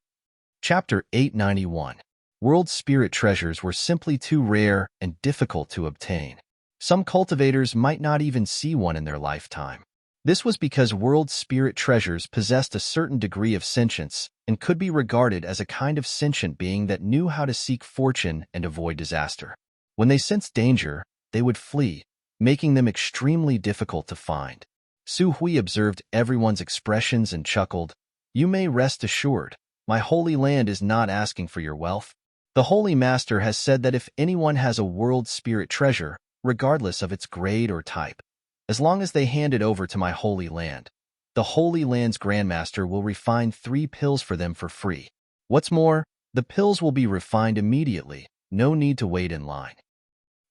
Chapter 891. World spirit treasures were simply too rare and difficult to obtain. Some cultivators might not even see one in their lifetime. This was because world spirit treasures possessed a certain degree of sentience and could be regarded as a kind of sentient being that knew how to seek fortune and avoid disaster. When they sensed danger, they would flee, making them extremely difficult to find. Su Hui observed everyone's expressions and chuckled, "You may rest assured, my holy land is not asking for your wealth. The Holy Master has said that if anyone has a world spirit treasure, regardless of its grade or type, as long as they hand it over to my holy land, the Holy Land's Grandmaster will refine 3 pills for them for free. What's more, the pills will be refined immediately, no need to wait in line."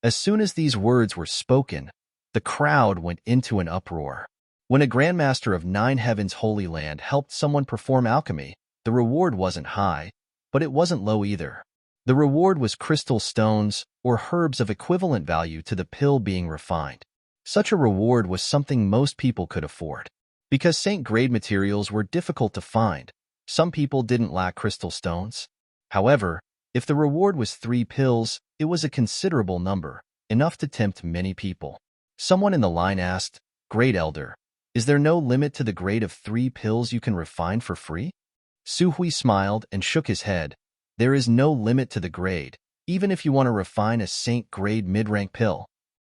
As soon as these words were spoken, the crowd went into an uproar. When a Grandmaster of 9 Heavens' Holy Land helped someone perform alchemy, the reward wasn't high, but it wasn't low either. The reward was crystal stones or herbs of equivalent value to the pill being refined. Such a reward was something most people could afford. Because saint-grade materials were difficult to find, some people didn't lack crystal stones. However, if the reward was 3 pills, it was a considerable number, enough to tempt many people. Someone in the line asked, "Great Elder, is there no limit to the grade of 3 pills you can refine for free?" Su Hui smiled and shook his head. "There is no limit to the grade, even if you want to refine a saint-grade mid-rank pill.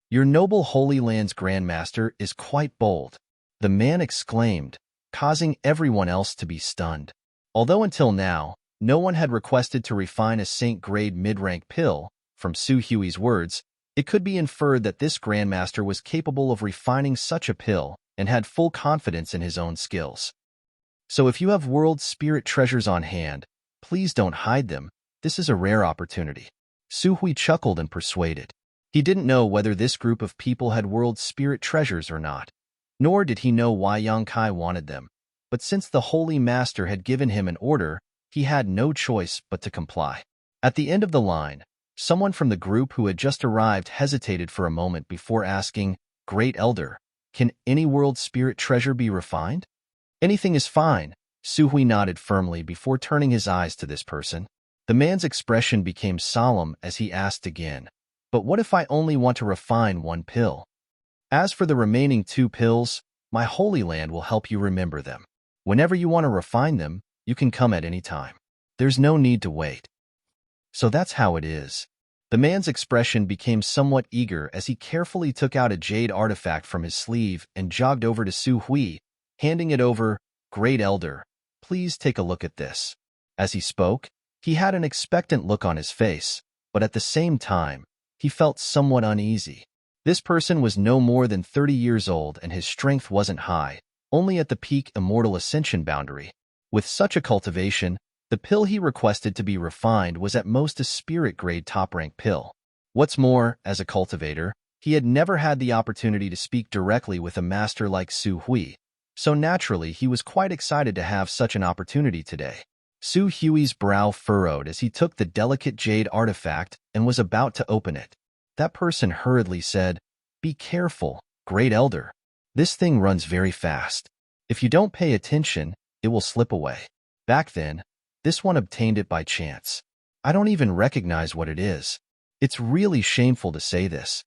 Your noble Holy Land's Grandmaster is quite bold," the man exclaimed, causing everyone else to be stunned. Although until now, no one had requested to refine a saint-grade mid-rank pill, from Su Hui's words, it could be inferred that this Grandmaster was capable of refining such a pill and had full confidence in his own skills. "So if you have world spirit treasures on hand, please don't hide them. This is a rare opportunity." Su Hui chuckled and persuaded. He didn't know whether this group of people had world spirit treasures or not, nor did he know why Yang Kai wanted them. But since the Holy Master had given him an order, he had no choice but to comply. At the end of the line, someone from the group who had just arrived hesitated for a moment before asking, "Great Elder, can any world spirit treasure be refined?" "Anything is fine," Su Hui nodded firmly before turning his eyes to this person. The man's expression became solemn as he asked again, "But what if I only want to refine 1 pill? As for the remaining 2 pills, my Holy Land will help you remember them. Whenever you want to refine them, you can come at any time. There's no need to wait." "So that's how it is." The man's expression became somewhat eager as he carefully took out a jade artifact from his sleeve and jogged over to Su Hui, handing it over. "Great Elder, please take a look at this." As he spoke, he had an expectant look on his face, but at the same time, he felt somewhat uneasy. This person was no more than 30 years old and his strength wasn't high, only at the peak immortal ascension boundary. With such a cultivation, the pill he requested to be refined was at most a spirit-grade top-rank pill. What's more, as a cultivator, he had never had the opportunity to speak directly with a master like Su Hui, so naturally he was quite excited to have such an opportunity today. Su Hui's brow furrowed as he took the delicate jade artifact and was about to open it. That person hurriedly said, "Be careful, Great Elder. This thing runs very fast. If you don't pay attention, it will slip away." Back then, this one obtained it by chance. "I don't even recognize what it is. It's really shameful to say this."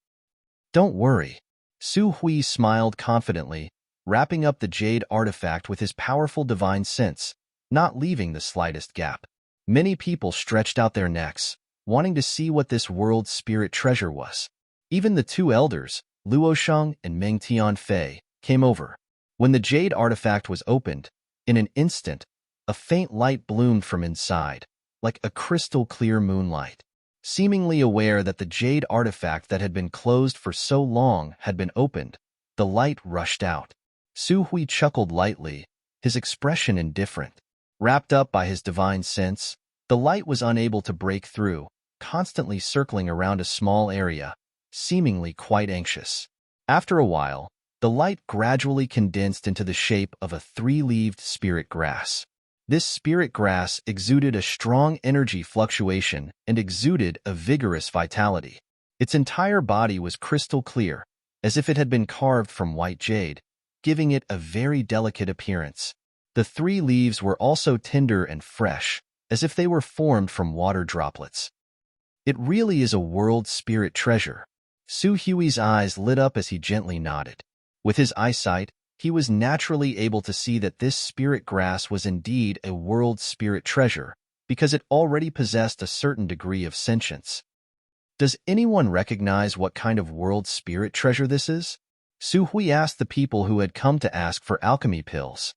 "Don't worry." Su Hui smiled confidently, wrapping up the jade artifact with his powerful divine sense, not leaving the slightest gap. Many people stretched out their necks, wanting to see what this world spirit treasure was. Even the 2 elders, Luo Sheng and Meng Tianfei, came over. When the jade artifact was opened, in an instant, a faint light bloomed from inside, like a crystal-clear moonlight. Seemingly aware that the jade artifact that had been closed for so long had been opened, the light rushed out. Su Hui chuckled lightly, his expression indifferent. Wrapped up by his divine sense, the light was unable to break through, constantly circling around a small area, seemingly quite anxious. After a while, The light gradually condensed into the shape of a three-leaved spirit grass. This spirit grass exuded a strong energy fluctuation and exuded a vigorous vitality. Its entire body was crystal clear, as if it had been carved from white jade, giving it a very delicate appearance. The three leaves were also tender and fresh, as if they were formed from water droplets. It really is a world spirit treasure. Su Hui's eyes lit up as he gently nodded. With his eyesight, he was naturally able to see that this spirit grass was indeed a world spirit treasure, because it already possessed a certain degree of sentience. Does anyone recognize what kind of world spirit treasure this is? Su Hui asked the people who had come to ask for alchemy pills.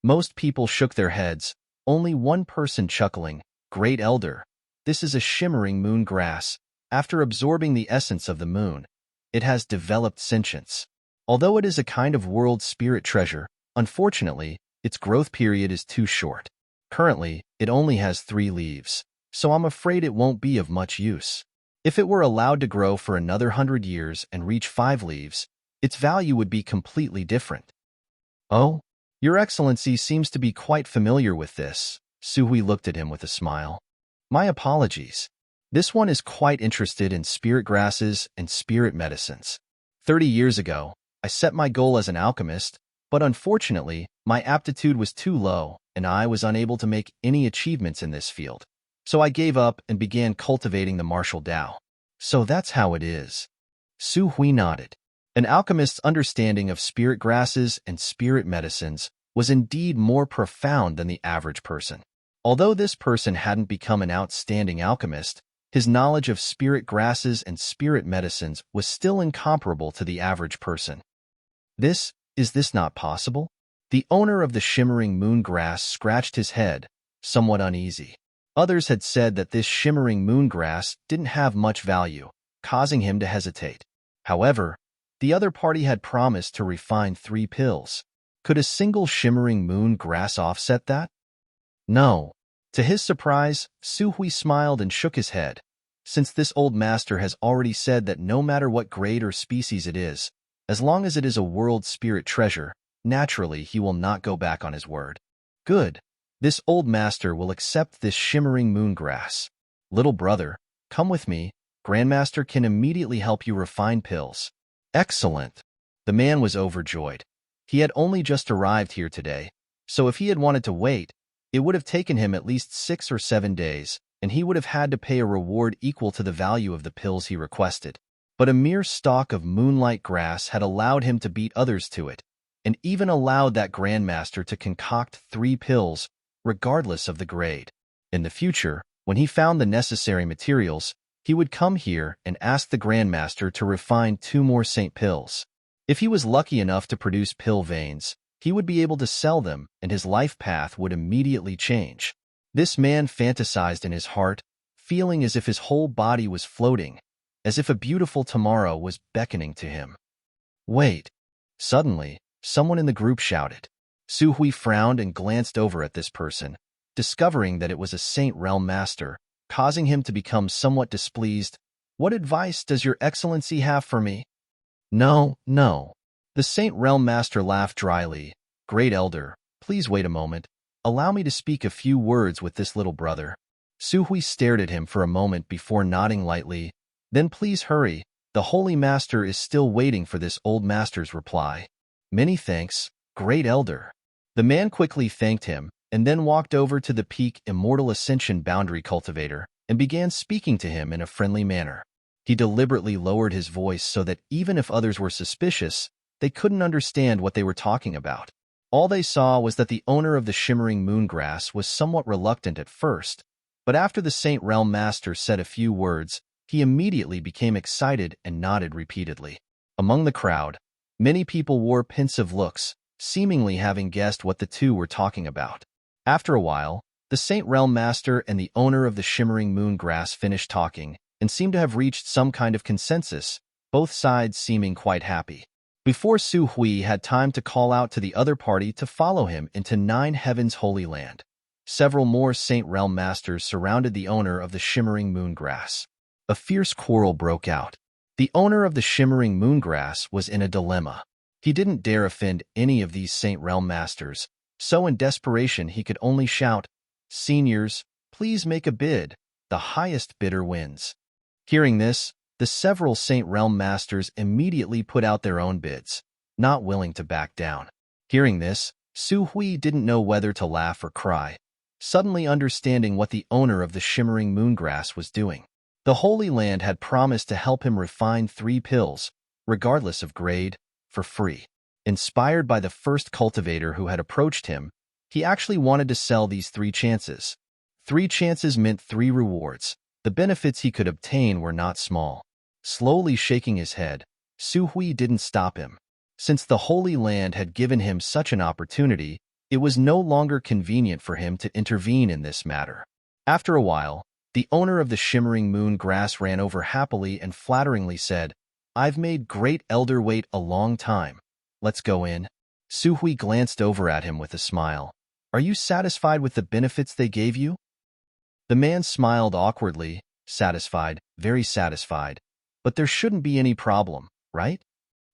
Most people shook their heads, only one person chuckling, "Great Elder, this is a shimmering moon grass. After absorbing the essence of the moon, it has developed sentience. Although it is a kind of world spirit treasure, unfortunately, its growth period is too short. Currently, it only has 3 leaves, so I'm afraid it won't be of much use. If it were allowed to grow for another 100 years and reach 5 leaves, its value would be completely different." "Oh, Your Excellency seems to be quite familiar with this." Su Hui looked at him with a smile. "My apologies. This one is quite interested in spirit grasses and spirit medicines. 30 years ago, I set my goal as an alchemist, but unfortunately, my aptitude was too low and I was unable to make any achievements in this field. So I gave up and began cultivating the martial Tao." "So that's how it is." Su Hui nodded. An alchemist's understanding of spirit grasses and spirit medicines was indeed more profound than the average person. Although this person hadn't become an outstanding alchemist, his knowledge of spirit grasses and spirit medicines was still incomparable to the average person. Is this not possible?" The owner of the shimmering moon grass scratched his head, somewhat uneasy. Others had said that this shimmering moon grass didn't have much value, causing him to hesitate. However, the other party had promised to refine 3 pills. Could a single shimmering moon grass offset that? No. To his surprise, Su Hui smiled and shook his head. Since this old master has already said that no matter what grade or species it is, as long as it is a world spirit treasure, naturally he will not go back on his word. Good. This old master will accept this shimmering moon grass. Little brother, come with me. Grandmaster can immediately help you refine pills. Excellent. The man was overjoyed. He had only just arrived here today, so if he had wanted to wait, it would have taken him at least 6 or 7 days, and he would have had to pay a reward equal to the value of the pills he requested. But a mere stalk of moonlight grass had allowed him to beat others to it, and even allowed that grandmaster to concoct 3 pills, regardless of the grade. In the future, when he found the necessary materials, he would come here and ask the grandmaster to refine 2 more saint pills. If he was lucky enough to produce pill veins, he would be able to sell them and his life path would immediately change. This man fantasized in his heart, feeling as if his whole body was floating, as if a beautiful tomorrow was beckoning to him. Wait. Suddenly, someone in the group shouted. Su Hui frowned and glanced over at this person, discovering that it was a Saint Realm Master, causing him to become somewhat displeased. "What advice does Your Excellency have for me?" No. The Saint Realm Master laughed dryly. "Great Elder, please wait a moment. Allow me to speak a few words with this little brother." Su Hui stared at him for a moment before nodding lightly. "Then please hurry. The Holy Master is still waiting for this old master's reply." "Many thanks, Great Elder." The man quickly thanked him and then walked over to the peak Immortal Ascension Boundary Cultivator and began speaking to him in a friendly manner. He deliberately lowered his voice so that even if others were suspicious, they couldn't understand what they were talking about. All they saw was that the owner of the shimmering moongrass was somewhat reluctant at first, but after the Saint Realm Master said a few words, he immediately became excited and nodded repeatedly. Among the crowd, many people wore pensive looks, seemingly having guessed what the two were talking about. After a while, the Saint Realm Master and the owner of the shimmering moongrass finished talking and seemed to have reached some kind of consensus, both sides seeming quite happy. Before Su Hui had time to call out to the other party to follow him into 9 Heavens' Holy Land, several more Saint Realm Masters surrounded the owner of the shimmering moongrass. A fierce quarrel broke out. The owner of the shimmering moongrass was in a dilemma. He didn't dare offend any of these Saint Realm masters, so in desperation he could only shout, "Seniors, please make a bid. The highest bidder wins." Hearing this, the several Saint Realm masters immediately put out their own bids, not willing to back down. Hearing this, Su Hui didn't know whether to laugh or cry, suddenly understanding what the owner of the shimmering moongrass was doing. The Holy Land had promised to help him refine 3 pills, regardless of grade, for free. Inspired by the first cultivator who had approached him, he actually wanted to sell these 3 chances. 3 chances meant 3 rewards. The benefits he could obtain were not small. Slowly shaking his head, Su Hui didn't stop him. Since the Holy Land had given him such an opportunity, it was no longer convenient for him to intervene in this matter. After a while, the owner of the shimmering moon grass ran over happily and flatteringly said, "I've made great elder wait a long time. Let's go in." Su Hui glanced over at him with a smile. "Are you satisfied with the benefits they gave you?" The man smiled awkwardly, satisfied, very satisfied. "But there shouldn't be any problem, right?"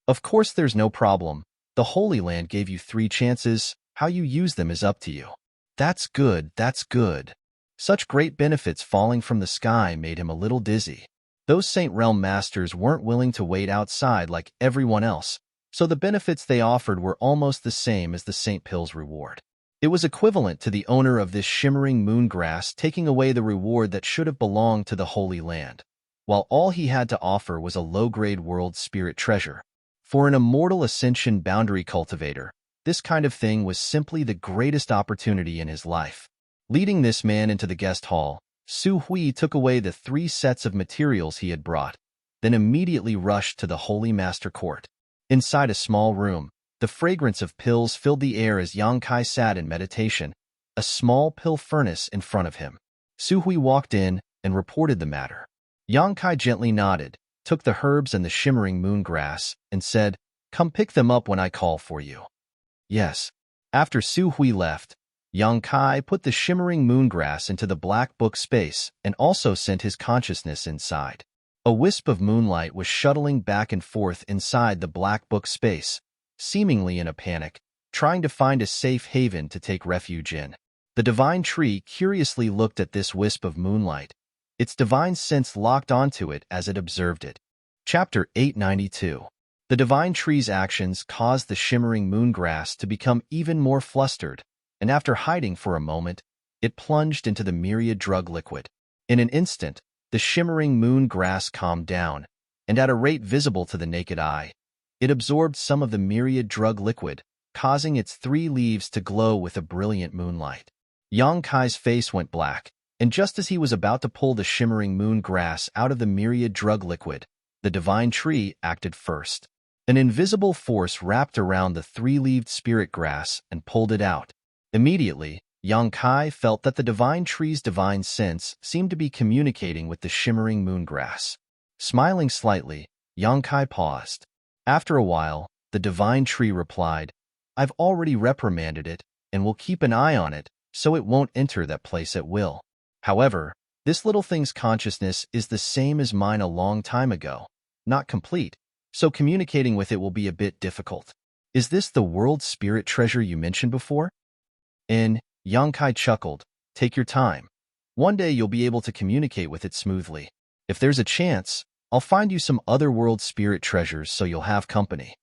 "Of course there's no problem. The Holy Land gave you 3 chances. How you use them is up to you." "That's good, that's good." Such great benefits falling from the sky made him a little dizzy. Those Saint Realm masters weren't willing to wait outside like everyone else, so the benefits they offered were almost the same as the Saint Pill's reward. It was equivalent to the owner of this shimmering moon grass taking away the reward that should have belonged to the Holy Land, while all he had to offer was a low-grade world spirit treasure. For an immortal ascension boundary cultivator, this kind of thing was simply the greatest opportunity in his life. Leading this man into the guest hall, Su Hui took away the 3 sets of materials he had brought, then immediately rushed to the Holy Master Court. Inside a small room, the fragrance of pills filled the air as Yang Kai sat in meditation, a small pill furnace in front of him. Su Hui walked in and reported the matter. Yang Kai gently nodded, took the herbs and the shimmering moon grass, and said, "Come pick them up when I call for you." Yes. After Su Hui left, Yang Kai put the shimmering moongrass into the black book space and also sent his consciousness inside. A wisp of moonlight was shuttling back and forth inside the black book space, seemingly in a panic, trying to find a safe haven to take refuge in. The divine tree curiously looked at this wisp of moonlight. Its divine sense locked onto it as it observed it. Chapter 892. The divine tree's actions caused the shimmering moongrass to become even more flustered, and after hiding for a moment, it plunged into the myriad drug liquid. In an instant, the shimmering moon grass calmed down, and at a rate visible to the naked eye, it absorbed some of the myriad drug liquid, causing its 3 leaves to glow with a brilliant moonlight. Yang Kai's face went black, and just as he was about to pull the shimmering moon grass out of the myriad drug liquid, the divine tree acted first. An invisible force wrapped around the 3-leaved spirit grass and pulled it out. Immediately, Yang Kai felt that the divine tree's divine sense seemed to be communicating with the shimmering moongrass. Smiling slightly, Yang Kai paused. After a while, the divine tree replied, "I've already reprimanded it, and will keep an eye on it, so it won't enter that place at will. However, this little thing's consciousness is the same as mine a long time ago, not complete, so communicating with it will be a bit difficult. Is this the world spirit treasure you mentioned before?" Yang Kai chuckled, "Take your time. One day you'll be able to communicate with it smoothly. If there's a chance, I'll find you some other world spirit treasures so you'll have company."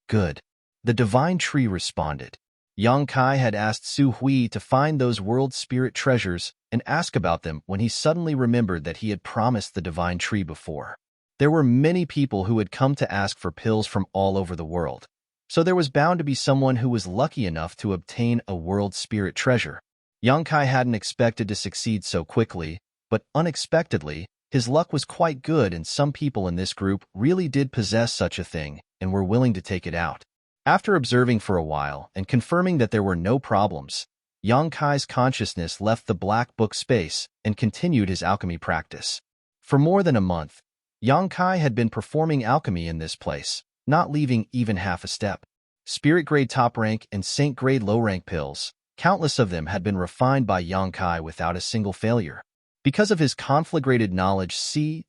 "Good." The divine tree responded. Yang Kai had asked Su Hui to find those world spirit treasures and ask about them when he suddenly remembered that he had promised the divine tree before. There were many people who had come to ask for pills from all over the world, so there was bound to be someone who was lucky enough to obtain a world spirit treasure. Yang Kai hadn't expected to succeed so quickly, but unexpectedly, his luck was quite good and some people in this group really did possess such a thing and were willing to take it out. After observing for a while and confirming that there were no problems, Yang Kai's consciousness left the black book space and continued his alchemy practice. For more than a month, Yang Kai had been performing alchemy in this place, not leaving even half a step. Spirit-grade top-rank and saint-grade low-rank pills, countless of them had been refined by Yang Kai without a single failure. Because of his conflagrated knowledge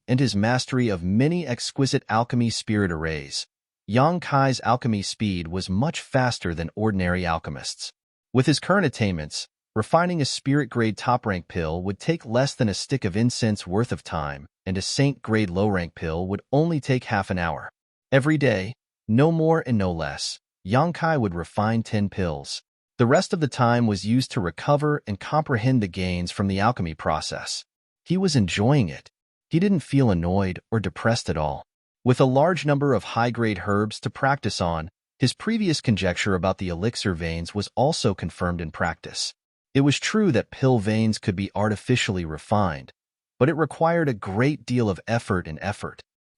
and his mastery of many exquisite alchemy spirit arrays, Yang Kai's alchemy speed was much faster than ordinary alchemists. With his current attainments, refining a spirit-grade top-rank pill would take less than a stick of incense worth of time, and a saint-grade low-rank pill would only take half an hour. Every day, no more and no less, Yang Kai would refine 10 pills. The rest of the time was used to recover and comprehend the gains from the alchemy process. He was enjoying it. He didn't feel annoyed or depressed at all. With a large number of high-grade herbs to practice on, his previous conjecture about the elixir veins was also confirmed in practice. It was true that pill veins could be artificially refined, but it required a great deal of effort.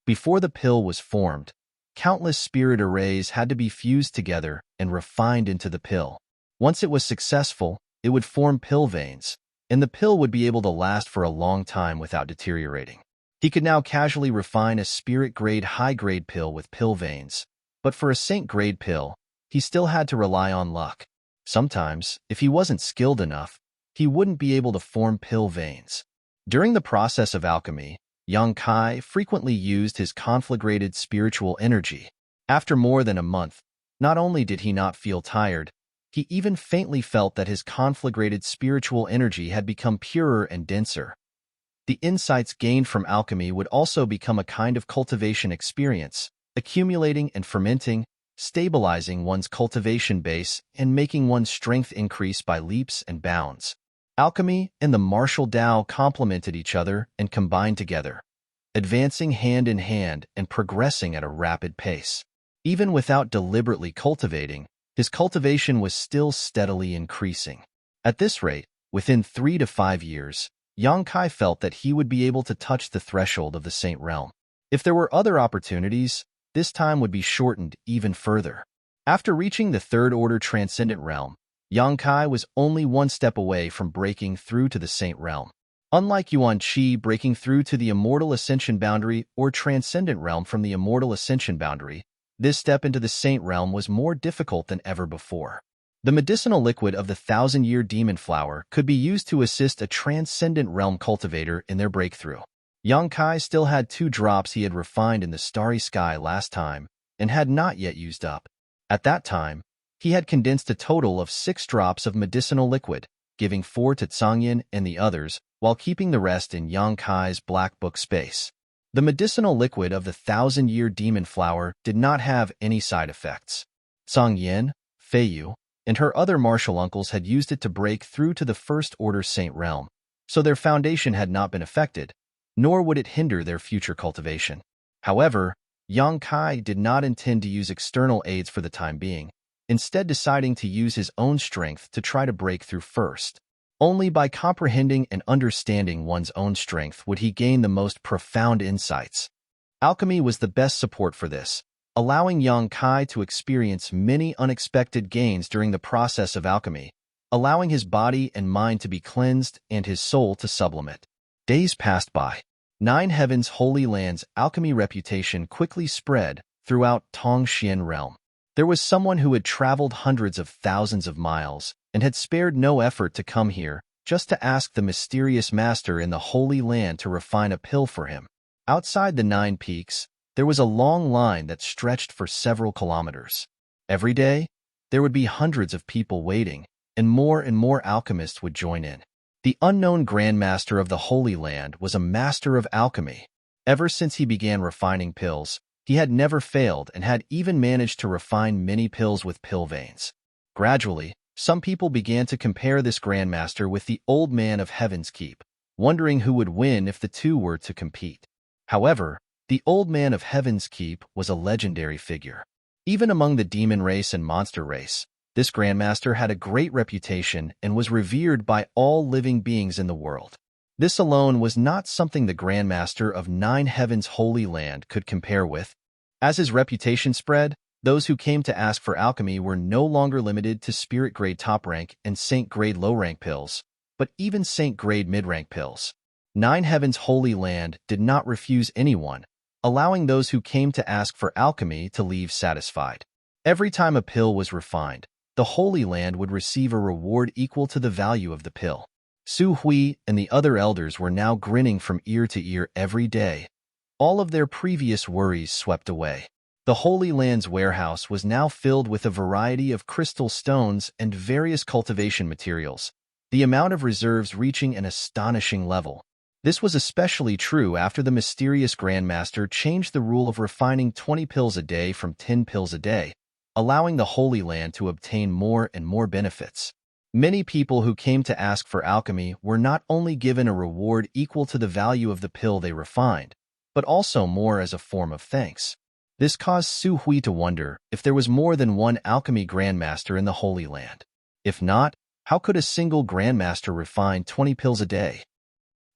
Before the pill was formed, countless spirit arrays had to be fused together and refined into the pill. Once it was successful, it would form pill veins, and the pill would be able to last for a long time without deteriorating. He could now casually refine a spirit-grade high-grade pill with pill veins, but for a saint-grade pill, he still had to rely on luck. Sometimes, if he wasn't skilled enough, he wouldn't be able to form pill veins. During the process of alchemy, Yang Kai frequently used his conflagrated spiritual energy. After more than a month, not only did he not feel tired, he even faintly felt that his conflagrated spiritual energy had become purer and denser. The insights gained from alchemy would also become a kind of cultivation experience, accumulating and fermenting, stabilizing one's cultivation base and making one's strength increase by leaps and bounds. Alchemy and the martial Tao complemented each other and combined together, advancing hand in hand and progressing at a rapid pace. Even without deliberately cultivating, his cultivation was still steadily increasing. At this rate, within 3 to 5 years, Yang Kai felt that he would be able to touch the threshold of the Saint Realm. If there were other opportunities, this time would be shortened even further. After reaching the third-order transcendent realm, Yang Kai was only one step away from breaking through to the Saint Realm. Unlike Yuan Qi breaking through to the Immortal Ascension boundary or Transcendent Realm from the Immortal Ascension boundary, this step into the Saint Realm was more difficult than ever before. The medicinal liquid of the 1,000-year demon flower could be used to assist a Transcendent Realm cultivator in their breakthrough. Yang Kai still had 2 drops he had refined in the starry sky last time and had not yet used up. At that time, he had condensed a total of 6 drops of medicinal liquid, giving 4 to Tsangyan and the others, while keeping the rest in Yang Kai's black book space. The medicinal liquid of the 1,000-year demon flower did not have any side effects. Tsangyan, Feiyu, and her other martial uncles had used it to break through to the first-order Saint Realm, so their foundation had not been affected, nor would it hinder their future cultivation. However, Yang Kai did not intend to use external aids for the time being, instead deciding to use his own strength to try to break through first. Only by comprehending and understanding one's own strength would he gain the most profound insights. Alchemy was the best support for this, allowing Yang Kai to experience many unexpected gains during the process of alchemy, allowing his body and mind to be cleansed and his soul to sublimate. Days passed by. 9 Heavens Holy Land's alchemy reputation quickly spread throughout Tongxian Realm. There was someone who had traveled hundreds of thousands of miles and had spared no effort to come here just to ask the mysterious master in the Holy Land to refine a pill for him. Outside the 9 peaks, there was a long line that stretched for several kilometers. Every day, there would be hundreds of people waiting, and more alchemists would join in. The unknown Grand Master of the Holy Land was a master of alchemy. Ever since he began refining pills, he had never failed and had even managed to refine many pills with pill veins. Gradually, some people began to compare this Grand Master with the Old Man of Heaven's Keep, wondering who would win if the two were to compete. However, the Old Man of Heaven's Keep was a legendary figure. Even among the demon race and monster race, this Grandmaster had a great reputation and was revered by all living beings in the world. This alone was not something the Grandmaster of 9 Heavens Holy Land could compare with. As his reputation spread, those who came to ask for alchemy were no longer limited to spirit-grade top-rank and saint-grade low-rank pills, but even saint-grade mid-rank pills. 9 Heavens Holy Land did not refuse anyone, allowing those who came to ask for alchemy to leave satisfied. Every time a pill was refined, the Holy Land would receive a reward equal to the value of the pill. Su Hui and the other elders were now grinning from ear to ear every day. All of their previous worries swept away. The Holy Land's warehouse was now filled with a variety of crystal stones and various cultivation materials, the amount of reserves reaching an astonishing level. This was especially true after the mysterious Grandmaster changed the rule of refining 20 pills a day from 10 pills a day, allowing the Holy Land to obtain more and more benefits. Many people who came to ask for alchemy were not only given a reward equal to the value of the pill they refined, but also more as a form of thanks. This caused Su Hui to wonder if there was more than one alchemy Grandmaster in the Holy Land. If not, how could a single Grandmaster refine 20 pills a day?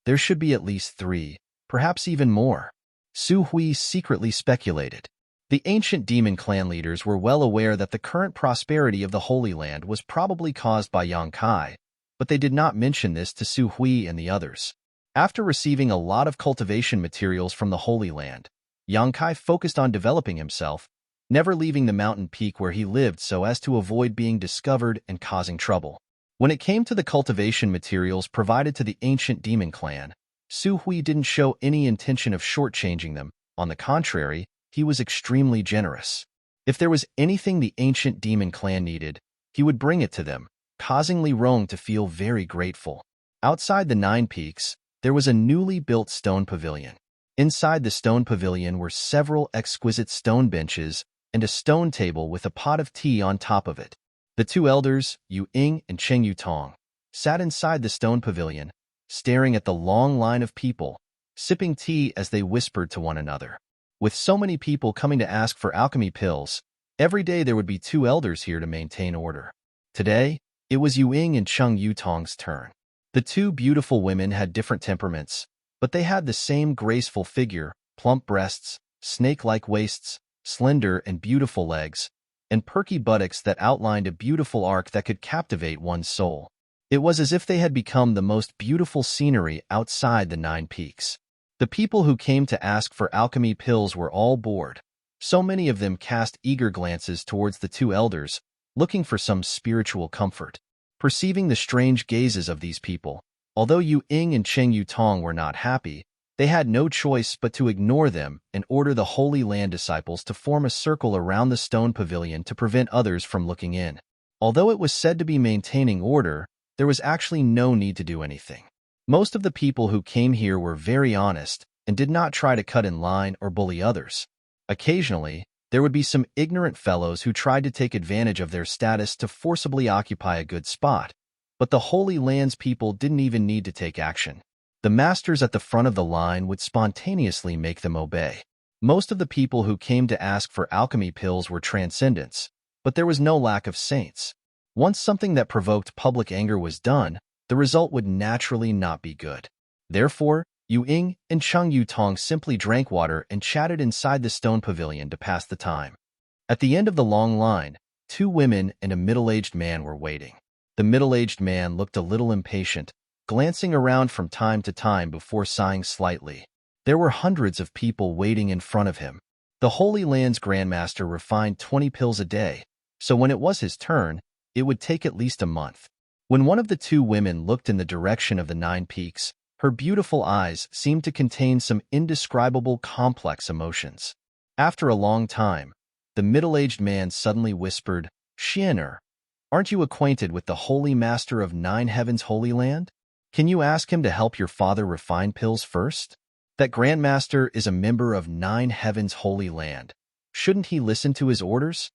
There should be at least 3, perhaps even more. Su Hui secretly speculated. The ancient demon clan leaders were well aware that the current prosperity of the Holy Land was probably caused by Yang Kai, but they did not mention this to Su Hui and the others. After receiving a lot of cultivation materials from the Holy Land, Yang Kai focused on developing himself, never leaving the mountain peak where he lived so as to avoid being discovered and causing trouble. When it came to the cultivation materials provided to the ancient demon clan, Su Hui didn't show any intention of shortchanging them. On the contrary, he was extremely generous. If there was anything the ancient demon clan needed, he would bring it to them, causing Li Rong to feel very grateful. Outside the 9 peaks, there was a newly built stone pavilion. Inside the stone pavilion were several exquisite stone benches and a stone table with a pot of tea on top of it. The 2 elders, Yu Ying and Cheng Yutong, sat inside the stone pavilion, staring at the long line of people, sipping tea as they whispered to one another. With so many people coming to ask for alchemy pills, every day there would be 2 elders here to maintain order. Today, it was Yu Ying and Cheng Yutong's turn. The 2 beautiful women had different temperaments, but they had the same graceful figure, plump breasts, snake-like waists, slender and beautiful legs, and perky buttocks that outlined a beautiful arc that could captivate one's soul. It was as if they had become the most beautiful scenery outside the 9 peaks. The people who came to ask for alchemy pills were all bored. So many of them cast eager glances towards the 2 elders, looking for some spiritual comfort. Perceiving the strange gazes of these people, although Yu Ying and Cheng Yutong were not happy, they had no choice but to ignore them and order the Holy Land disciples to form a circle around the stone pavilion to prevent others from looking in. Although it was said to be maintaining order, there was actually no need to do anything. Most of the people who came here were very honest and did not try to cut in line or bully others. Occasionally, there would be some ignorant fellows who tried to take advantage of their status to forcibly occupy a good spot, but the Holy Land's people didn't even need to take action. The masters at the front of the line would spontaneously make them obey. Most of the people who came to ask for alchemy pills were transcendents, but there was no lack of saints. Once something that provoked public anger was done, the result would naturally not be good. Therefore, Yu Ying and Cheng Yutong simply drank water and chatted inside the stone pavilion to pass the time. At the end of the long line, 2 women and a middle-aged man were waiting. The middle-aged man looked a little impatient, glancing around from time to time before sighing slightly. There were hundreds of people waiting in front of him. The Holy Land's Grandmaster refined 20 pills a day, so when it was his turn, it would take at least a month. When one of the 2 women looked in the direction of the 9 peaks, her beautiful eyes seemed to contain some indescribable complex emotions. After a long time, the middle-aged man suddenly whispered, "Xianer, aren't you acquainted with the Holy Master of 9 Heavens Holy Land? Can you ask him to help your father refine pills first? That Grandmaster is a member of 9 Heavens Holy Land. Shouldn't he listen to his orders?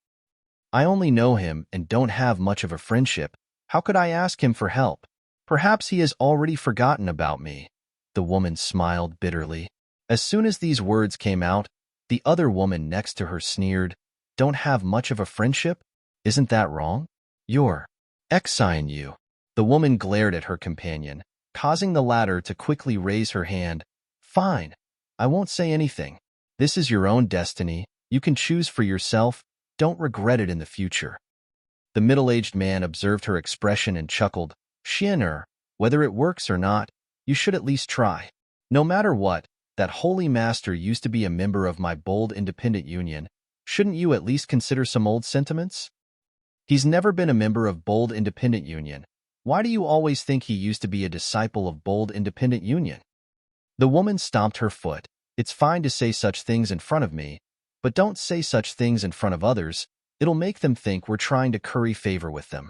I only know him and don't have much of a friendship. How could I ask him for help? Perhaps he has already forgotten about me." The woman smiled bitterly. As soon as these words came out, the other woman next to her sneered, "Don't have much of a friendship? Isn't that wrong? You're Exine you." The woman glared at her companion, causing the latter to quickly raise her hand. "Fine, I won't say anything. This is your own destiny. You can choose for yourself. Don't regret it in the future." The middle-aged man observed her expression and chuckled. "Xianer, whether it works or not, you should at least try. No matter what, that Holy Master used to be a member of my bold independent union. Shouldn't you at least consider some old sentiments? He's never been a member of bold independent union. Why do you always think he used to be a disciple of bold independent union?" The woman stomped her foot. "It's fine to say such things in front of me, But don't say such things in front of others. It'll make them think we're trying to curry favor with them.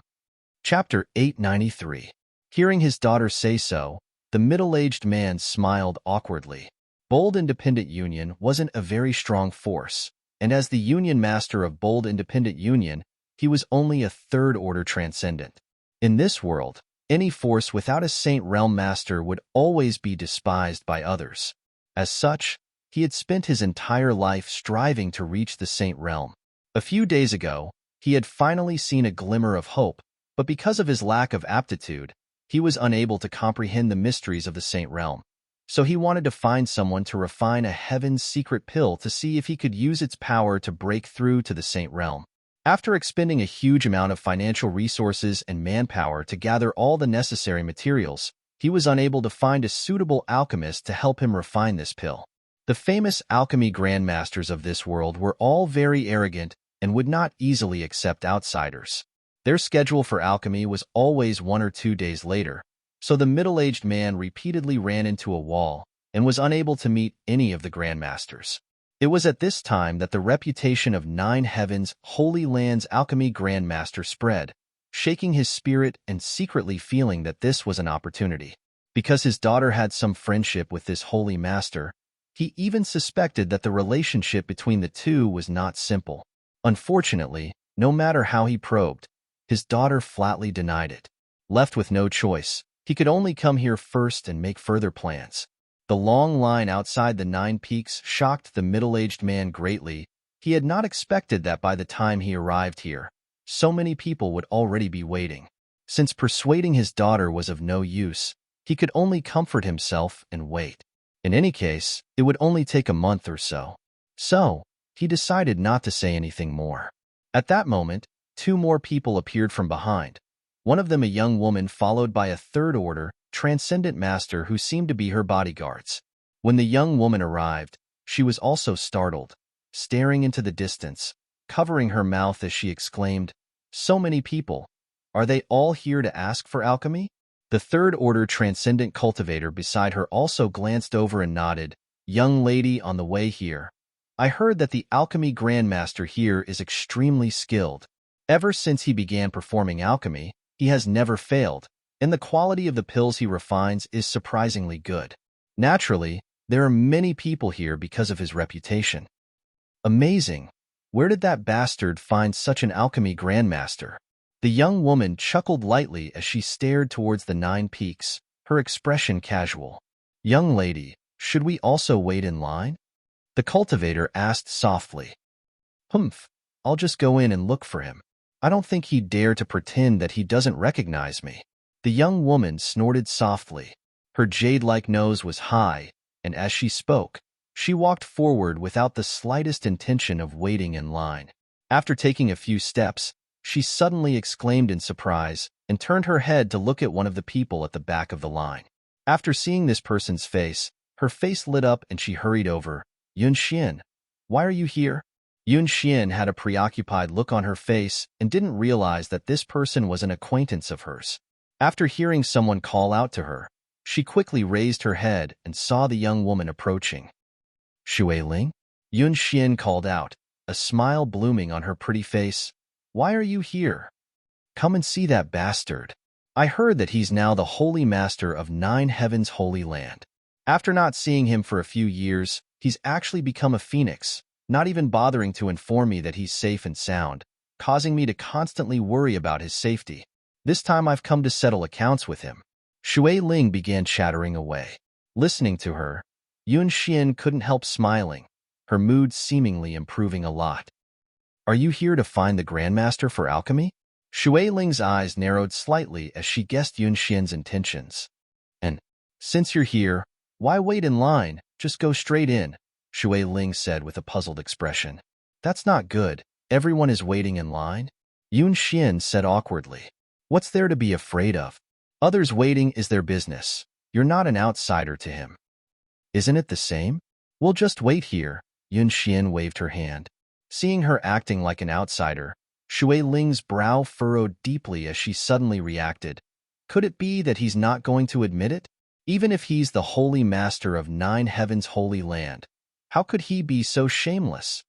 Chapter 893. Hearing his daughter say so, the middle-aged man smiled awkwardly. Bold Independent Union wasn't a very strong force, and as the Union Master of Bold Independent Union, he was only a third-order transcendent. In this world, any force without a Saint Realm Master would always be despised by others. As such, he had spent his entire life striving to reach the Saint Realm. A few days ago, he had finally seen a glimmer of hope, but because of his lack of aptitude, he was unable to comprehend the mysteries of the Saint Realm. So he wanted to find someone to refine a heaven's secret pill to see if he could use its power to break through to the Saint Realm. After expending a huge amount of financial resources and manpower to gather all the necessary materials, he was unable to find a suitable alchemist to help him refine this pill. The famous alchemy grandmasters of this world were all very arrogant and would not easily accept outsiders. Their schedule for alchemy was always 1 or 2 days later, so the middle-aged man repeatedly ran into a wall and was unable to meet any of the grandmasters. It was at this time that the reputation of Nine Heavens' Holy Land's alchemy grandmaster spread, shaking his spirit and secretly feeling that this was an opportunity. Because his daughter had some friendship with this holy master, he even suspected that the relationship between the two was not simple. Unfortunately, no matter how he probed, his daughter flatly denied it. Left with no choice, he could only come here first and make further plans. The long line outside the 9 Peaks shocked the middle-aged man greatly. He had not expected that by the time he arrived here, so many people would already be waiting. Since persuading his daughter was of no use, he could only comfort himself and wait. In any case, it would only take a month or so. So, he decided not to say anything more. At that moment, 2 more people appeared from behind. One of them a young woman followed by a third-order, transcendent master who seemed to be her bodyguards. When the young woman arrived, she was also startled, staring into the distance, covering her mouth as she exclaimed, "So many people! Are they all here to ask for alchemy?" The third-order transcendent cultivator beside her also glanced over and nodded. "Young lady on the way here. I heard that the alchemy grandmaster here is extremely skilled. Ever since he began performing alchemy, he has never failed, and the quality of the pills he refines is surprisingly good. Naturally, there are many people here because of his reputation." Amazing! Where did that bastard find such an alchemy grandmaster? The young woman chuckled lightly as she stared towards the 9 Peaks, her expression casual. "Young lady, should we also wait in line?" The cultivator asked softly. "Humph, I'll just go in and look for him. I don't think he'd dare to pretend that he doesn't recognize me." The young woman snorted softly. Her jade-like nose was high, and as she spoke, she walked forward without the slightest intention of waiting in line. After taking a few steps, she suddenly exclaimed in surprise and turned her head to look at one of the people at the back of the line. After seeing this person's face, her face lit up and she hurried over. "Yun Xian, why are you here?" Yun Xian had a preoccupied look on her face and didn't realize that this person was an acquaintance of hers. After hearing someone call out to her, she quickly raised her head and saw the young woman approaching. "Shui Ling?" Yun Xian called out, a smile blooming on her pretty face. "Why are you here?" "Come and see that bastard. I heard that he's now the holy master of 9 Heavens' Holy Land. After not seeing him for a few years, he's actually become a phoenix, not even bothering to inform me that he's safe and sound, causing me to constantly worry about his safety. This time I've come to settle accounts with him." Shui Ling began chattering away. Listening to her, Yun Xian couldn't help smiling, her mood seemingly improving a lot. "Are you here to find the Grandmaster for alchemy?" Shui Ling's eyes narrowed slightly as she guessed Yun Xian's intentions. "And, since you're here, why wait in line? Just go straight in," Shui Ling said with a puzzled expression. "That's not good. Everyone is waiting in line?" Yun Xian said awkwardly. "What's there to be afraid of? Others waiting is their business. You're not an outsider to him." "Isn't it the same? We'll just wait here," Yun Xian waved her hand. Seeing her acting like an outsider, Shui Ling's brow furrowed deeply as she suddenly reacted. Could it be that he's not going to admit it? Even if he's the holy master of 9 Heavens' Holy Land, how could he be so shameless?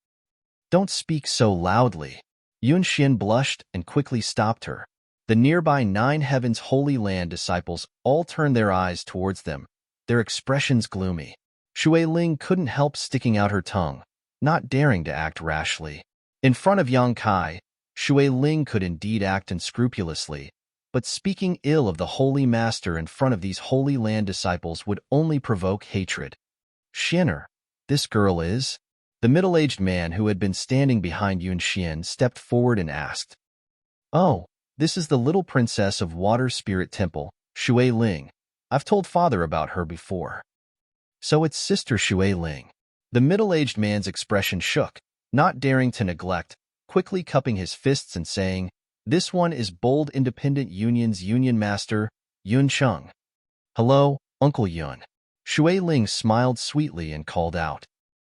Don't speak so loudly. Yun Xian blushed and quickly stopped her. The nearby Nine Heavens Holy Land disciples all turned their eyes towards them, their expressions gloomy. Shui Ling couldn't help sticking out her tongue, not daring to act rashly. In front of Yang Kai, Shui Ling could indeed act unscrupulously, but speaking ill of the Holy Master in front of these Holy Land disciples would only provoke hatred. Xianer, this girl is? The middle-aged man who had been standing behind Yun Xian stepped forward and asked. Oh, this is the little princess of Water Spirit Temple, Shui Ling. I've told father about her before. So it's Sister Shui Ling. The middle-aged man's expression shook, not daring to neglect, quickly cupping his fists and saying, This one is Bold Independent Union's Union Master, Yun Cheng. Hello, Uncle Yun. Shui Ling smiled sweetly and called out.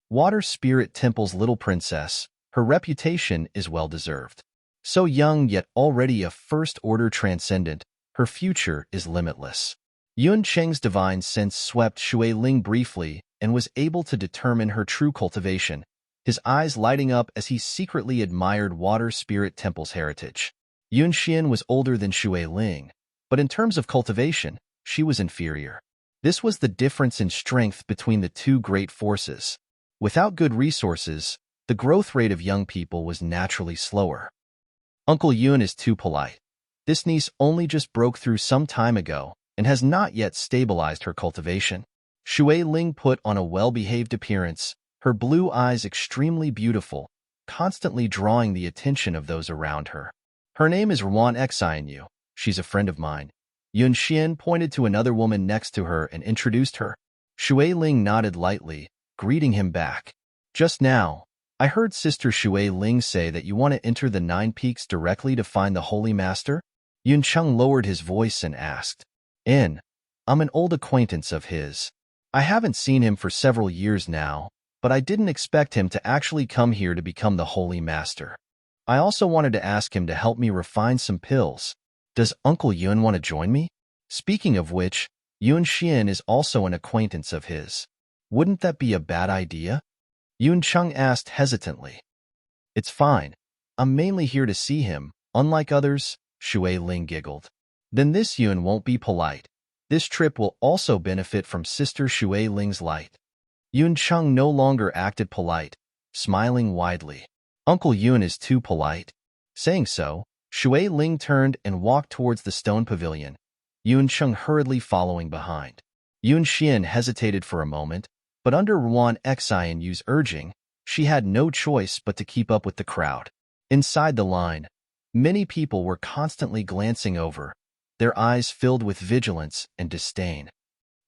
Water Spirit Temple's little princess, her reputation is well-deserved. So young yet already a first-order transcendent, her future is limitless. Yun Cheng's divine sense swept Shui Ling briefly and was able to determine her true cultivation, his eyes lighting up as he secretly admired Water Spirit Temple's heritage. Yun Xian was older than Shui Ling, but in terms of cultivation, she was inferior. This was the difference in strength between the two great forces. Without good resources, the growth rate of young people was naturally slower. Uncle Yun is too polite. This niece only just broke through some time ago and has not yet stabilized her cultivation. Shui Ling put on a well-behaved appearance, her blue eyes extremely beautiful, constantly drawing the attention of those around her. Her name is Ruan Xianyu. She's a friend of mine. Yun Xian pointed to another woman next to her and introduced her. Shui Ling nodded lightly, greeting him back. Just now, I heard Sister Shui Ling say that you want to enter the Nine Peaks directly to find the Holy Master? Yun Cheng lowered his voice and asked. I'm an old acquaintance of his. I haven't seen him for several years now, but I didn't expect him to actually come here to become the Holy Master. I also wanted to ask him to help me refine some pills. Does Uncle Yun want to join me? Speaking of which, Yun Xian is also an acquaintance of his. Wouldn't that be a bad idea? Yun Cheng asked hesitantly. It's fine. I'm mainly here to see him, unlike others, Shui Ling giggled. Then this Yun won't be polite. This trip will also benefit from Sister Shui Ling's light. Yun Cheng no longer acted polite, smiling widely. Uncle Yun is too polite. Saying so, Shui Ling turned and walked towards the stone pavilion, Yun Cheng hurriedly following behind. Yun Xian hesitated for a moment, but under Ruan Xianyu's urging, she had no choice but to keep up with the crowd. Inside the line, many people were constantly glancing over, their eyes filled with vigilance and disdain.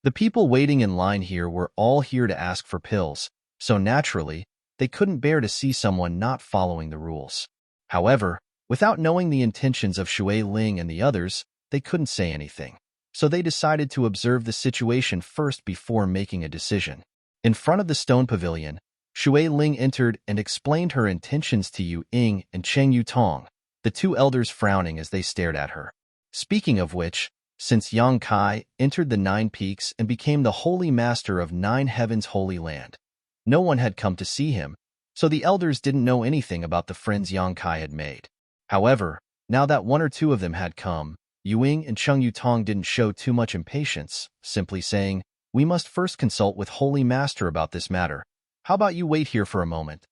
The people waiting in line here were all here to ask for pills, so naturally, they couldn't bear to see someone not following the rules. However, without knowing the intentions of Shui Ling and the others, they couldn't say anything. So they decided to observe the situation first before making a decision. In front of the stone pavilion, Shui Ling entered and explained her intentions to Yu Ying and Cheng Yutong, the two elders frowning as they stared at her. Speaking of which, since Yang Kai entered the Nine Peaks and became the Holy Master of Nine Heavens Holy Land, no one had come to see him, so the elders didn't know anything about the friends Yang Kai had made. However, now that one or two of them had come, Yu Ying and Cheng Yutong didn't show too much impatience, simply saying, We must first consult with Holy Master about this matter. How about you wait here for a moment?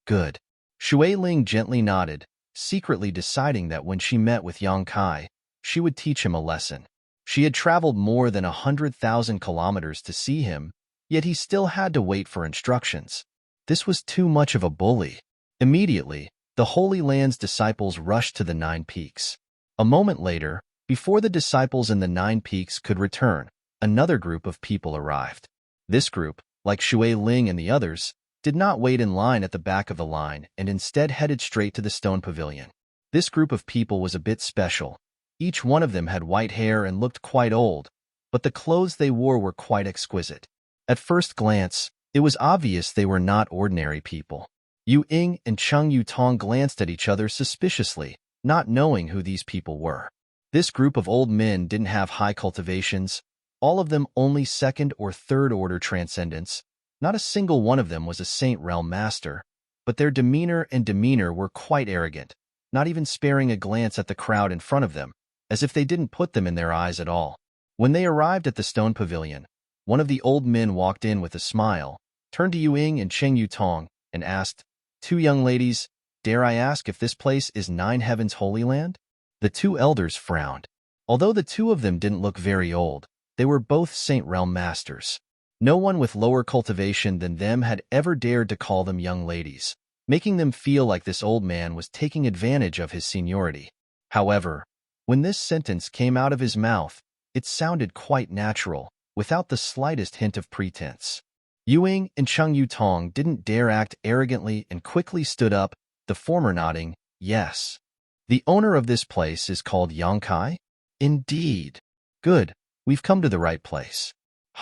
Good. Shui Ling gently nodded, secretly deciding that when she met with Yang Kai, she would teach him a lesson. She had traveled more than 100,000 kilometers to see him, yet he still had to wait for instructions. This was too much of a bully. Immediately, the Holy Land's disciples rushed to the Nine Peaks. A moment later, before the disciples in the Nine Peaks could return, another group of people arrived. This group, like Shui Ling and the others, did not wait in line at the back of the line and instead headed straight to the stone pavilion. This group of people was a bit special. Each one of them had white hair and looked quite old, but the clothes they wore were quite exquisite. At first glance, it was obvious they were not ordinary people. Yu Ying and Cheng Yutong glanced at each other suspiciously, not knowing who these people were. This group of old men didn't have high cultivations, all of them only second or third order transcendents. Not a single one of them was a Saint Realm Master, but their demeanor were quite arrogant, not even sparing a glance at the crowd in front of them, as if they didn't put them in their eyes at all. When they arrived at the stone pavilion, one of the old men walked in with a smile, turned to Ying and Cheng Yutong, and asked, "Two young ladies, dare I ask if this place is Nine Heavens Holy Land?" The two elders frowned. Although the two of them didn't look very old, they were both Saint Realm masters. No one with lower cultivation than them had ever dared to call them young ladies, making them feel like this old man was taking advantage of his seniority. However, when this sentence came out of his mouth, it sounded quite natural, without the slightest hint of pretense. Ying and Cheng Yutong didn't dare act arrogantly and quickly stood up, the former nodding, "Yes. The owner of this place is called Yangkai?" "Indeed. Good, we've come to the right place."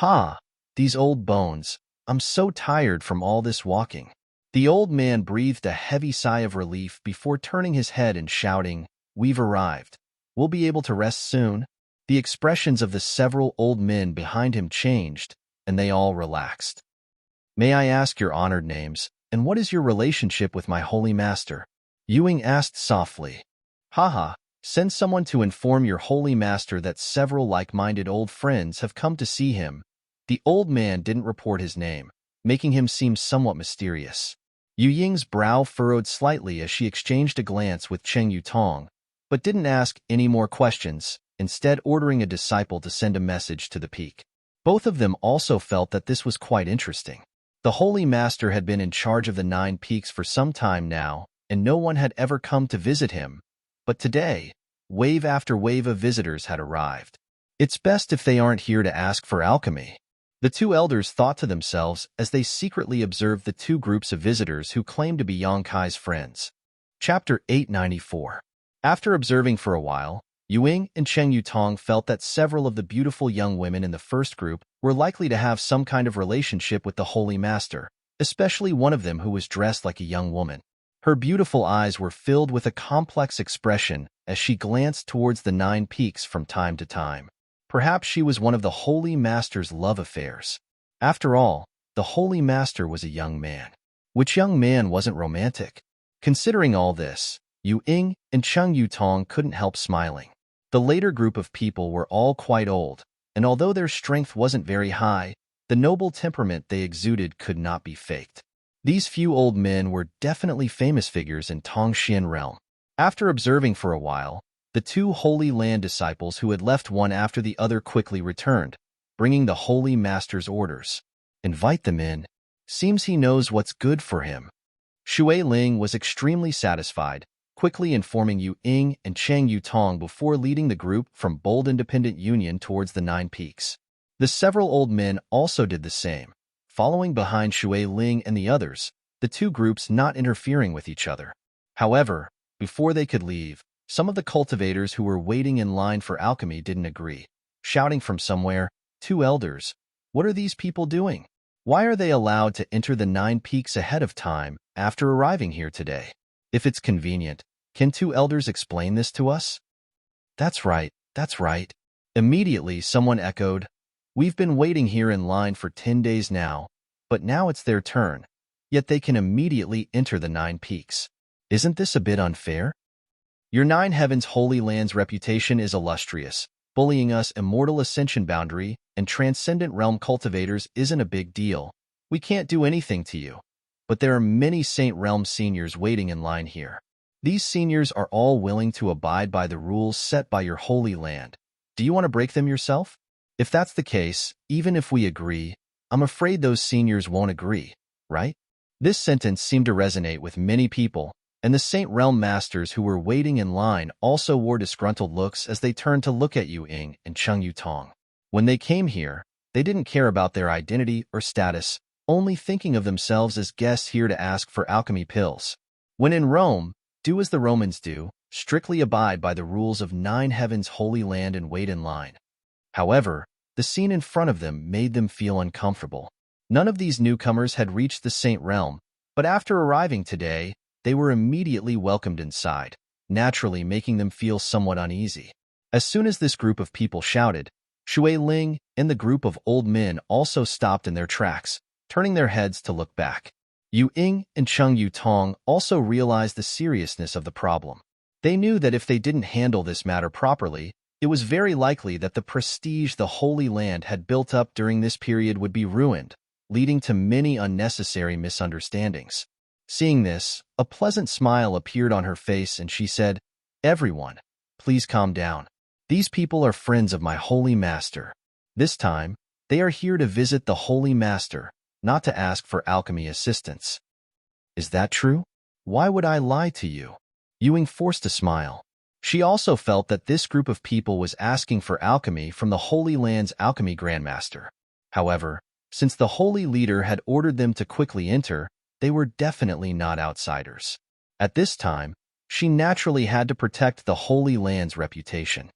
"Ha, these old bones. I'm so tired from all this walking." The old man breathed a heavy sigh of relief before turning his head and shouting, "We've arrived. We'll be able to rest soon." The expressions of the several old men behind him changed, and they all relaxed. "May I ask your honored names, and what is your relationship with my holy master?" Ying asked softly. "Haha, send someone to inform your holy master that several like-minded old friends have come to see him." The old man didn't report his name, making him seem somewhat mysterious. Ying's brow furrowed slightly as she exchanged a glance with Cheng Yutong, but didn't ask any more questions, instead ordering a disciple to send a message to the peak. Both of them also felt that this was quite interesting. The Holy Master had been in charge of the 9 peaks for some time now, and no one had ever come to visit him. But today, wave after wave of visitors had arrived. It's best if they aren't here to ask for alchemy. The two elders thought to themselves as they secretly observed the two groups of visitors who claimed to be Yangkai's friends. Chapter 894. After observing for a while, Ying and Cheng Yutong felt that several of the beautiful young women in the first group were likely to have some kind of relationship with the Holy Master, especially one of them who was dressed like a young woman. Her beautiful eyes were filled with a complex expression as she glanced towards the 9 peaks from time to time. Perhaps she was one of the Holy Master's love affairs. After all, the Holy Master was a young man. Which young man wasn't romantic? Considering all this, Ying and Cheng Yutong couldn't help smiling. The later group of people were all quite old, and although their strength wasn't very high, the noble temperament they exuded could not be faked. These few old men were definitely famous figures in Tongxian realm. After observing for a while, the two Holy Land disciples who had left one after the other quickly returned, bringing the Holy Master's orders. "Invite them in. Seems he knows what's good for him." Shui Ling was extremely satisfied, quickly informing Ying and Cheng Yutong before leading the group from Bold Independent Union towards the 9 peaks. The several old men also did the same, following behind Shui Ling and the others, the two groups not interfering with each other. However, before they could leave, some of the cultivators who were waiting in line for alchemy didn't agree, shouting from somewhere, "Two elders, what are these people doing? Why are they allowed to enter the 9 peaks ahead of time after arriving here today? If it's convenient, can two elders explain this to us?" That's right, that's right." Immediately someone echoed, "We've been waiting here in line for 10 days now, but now it's their turn, yet they can immediately enter the 9 peaks. Isn't this a bit unfair? Your 9 Heavens Holy Land's reputation is illustrious. Bullying us immortal ascension boundary and transcendent realm cultivators isn't a big deal. We can't do anything to you. But there are many Saint Realm seniors waiting in line here. These seniors are all willing to abide by the rules set by your Holy Land. Do you want to break them yourself? If that's the case, even if we agree, I'm afraid those seniors won't agree, right?" This sentence seemed to resonate with many people, and the Saint Realm masters who were waiting in line also wore disgruntled looks as they turned to look at Ying and Cheng Yutong. When they came here, they didn't care about their identity or status, only thinking of themselves as guests here to ask for alchemy pills. When in Rome, do as the Romans do, strictly abide by the rules of 9 Heavens Holy Land and wait in line. However, the scene in front of them made them feel uncomfortable. None of these newcomers had reached the Saint Realm, but after arriving today, they were immediately welcomed inside, naturally making them feel somewhat uneasy. As soon as this group of people shouted, Shui Ling and the group of old men also stopped in their tracks, turning their heads to look back. Yu Ying and Cheng Yutong also realized the seriousness of the problem. They knew that if they didn't handle this matter properly, it was very likely that the prestige the Holy Land had built up during this period would be ruined, leading to many unnecessary misunderstandings. Seeing this, a pleasant smile appeared on her face and she said, "Everyone, please calm down. These people are friends of my Holy Master. This time, they are here to visit the Holy Master, not to ask for alchemy assistance." "Is that true? Why would I lie to you?" Ewing forced a smile. She also felt that this group of people was asking for alchemy from the Holy Land's alchemy grandmaster. However, since the Holy Leader had ordered them to quickly enter, they were definitely not outsiders. At this time, she naturally had to protect the Holy Land's reputation.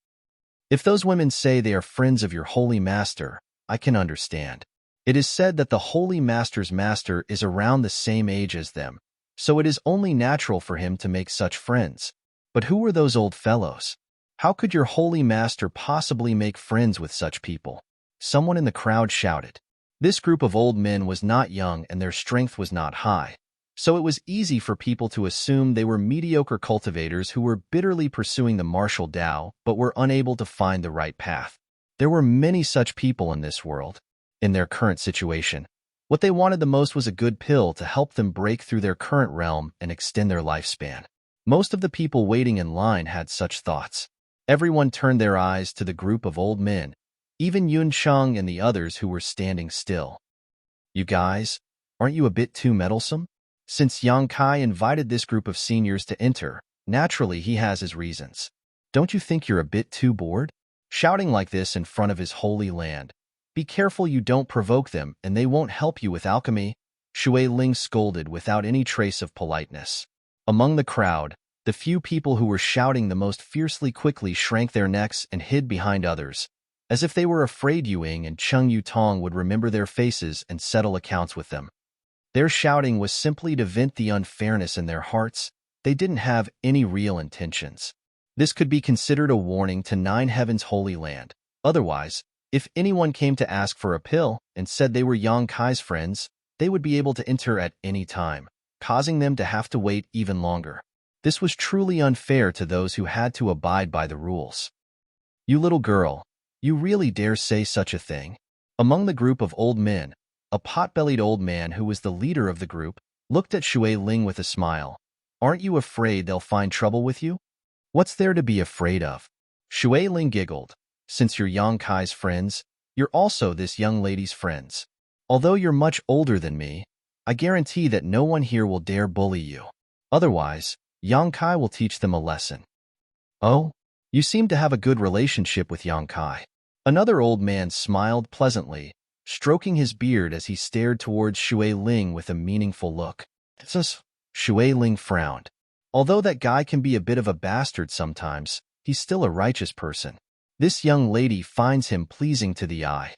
"If those women say they are friends of your Holy Master, I can understand. It is said that the Holy Master's master is around the same age as them, so it is only natural for him to make such friends. But who are those old fellows? How could your Holy Master possibly make friends with such people?" Someone in the crowd shouted. This group of old men was not young and their strength was not high, so it was easy for people to assume they were mediocre cultivators who were bitterly pursuing the martial Tao but were unable to find the right path. There were many such people in this world. In their current situation, what they wanted the most was a good pill to help them break through their current realm and extend their lifespan. Most of the people waiting in line had such thoughts. Everyone turned their eyes to the group of old men, even Yun Cheng and the others who were standing still. "You guys, aren't you a bit too meddlesome?" Since Yang Kai invited this group of seniors to enter, naturally he has his reasons. "Don't you think you're a bit too bored? Shouting like this in front of his holy land. Be careful you don't provoke them and they won't help you with alchemy," Shui Ling scolded without any trace of politeness. Among the crowd, the few people who were shouting the most fiercely quickly shrank their necks and hid behind others, as if they were afraid Yuing and Cheng Yutong would remember their faces and settle accounts with them. Their shouting was simply to vent the unfairness in their hearts. They didn't have any real intentions. This could be considered a warning to Nine Heaven's Holy Land. Otherwise, if anyone came to ask for a pill and said they were Yang Kai's friends, they would be able to enter at any time, causing them to have to wait even longer. This was truly unfair to those who had to abide by the rules. "You little girl, you really dare say such a thing?" Among the group of old men, a pot-bellied old man who was the leader of the group looked at Shui Ling with a smile. "Aren't you afraid they'll find trouble with you?" "What's there to be afraid of?" Shui Ling giggled. "Since you're Yang Kai's friends, you're also this young lady's friends. Although you're much older than me, I guarantee that no one here will dare bully you. Otherwise, Yang Kai will teach them a lesson." "Oh, you seem to have a good relationship with Yang Kai." Another old man smiled pleasantly, stroking his beard as he stared towards Shui Ling with a meaningful look. Shui Ling frowned. Although that guy can be a bit of a bastard sometimes, he's still a righteous person. This young lady finds him pleasing to the eye.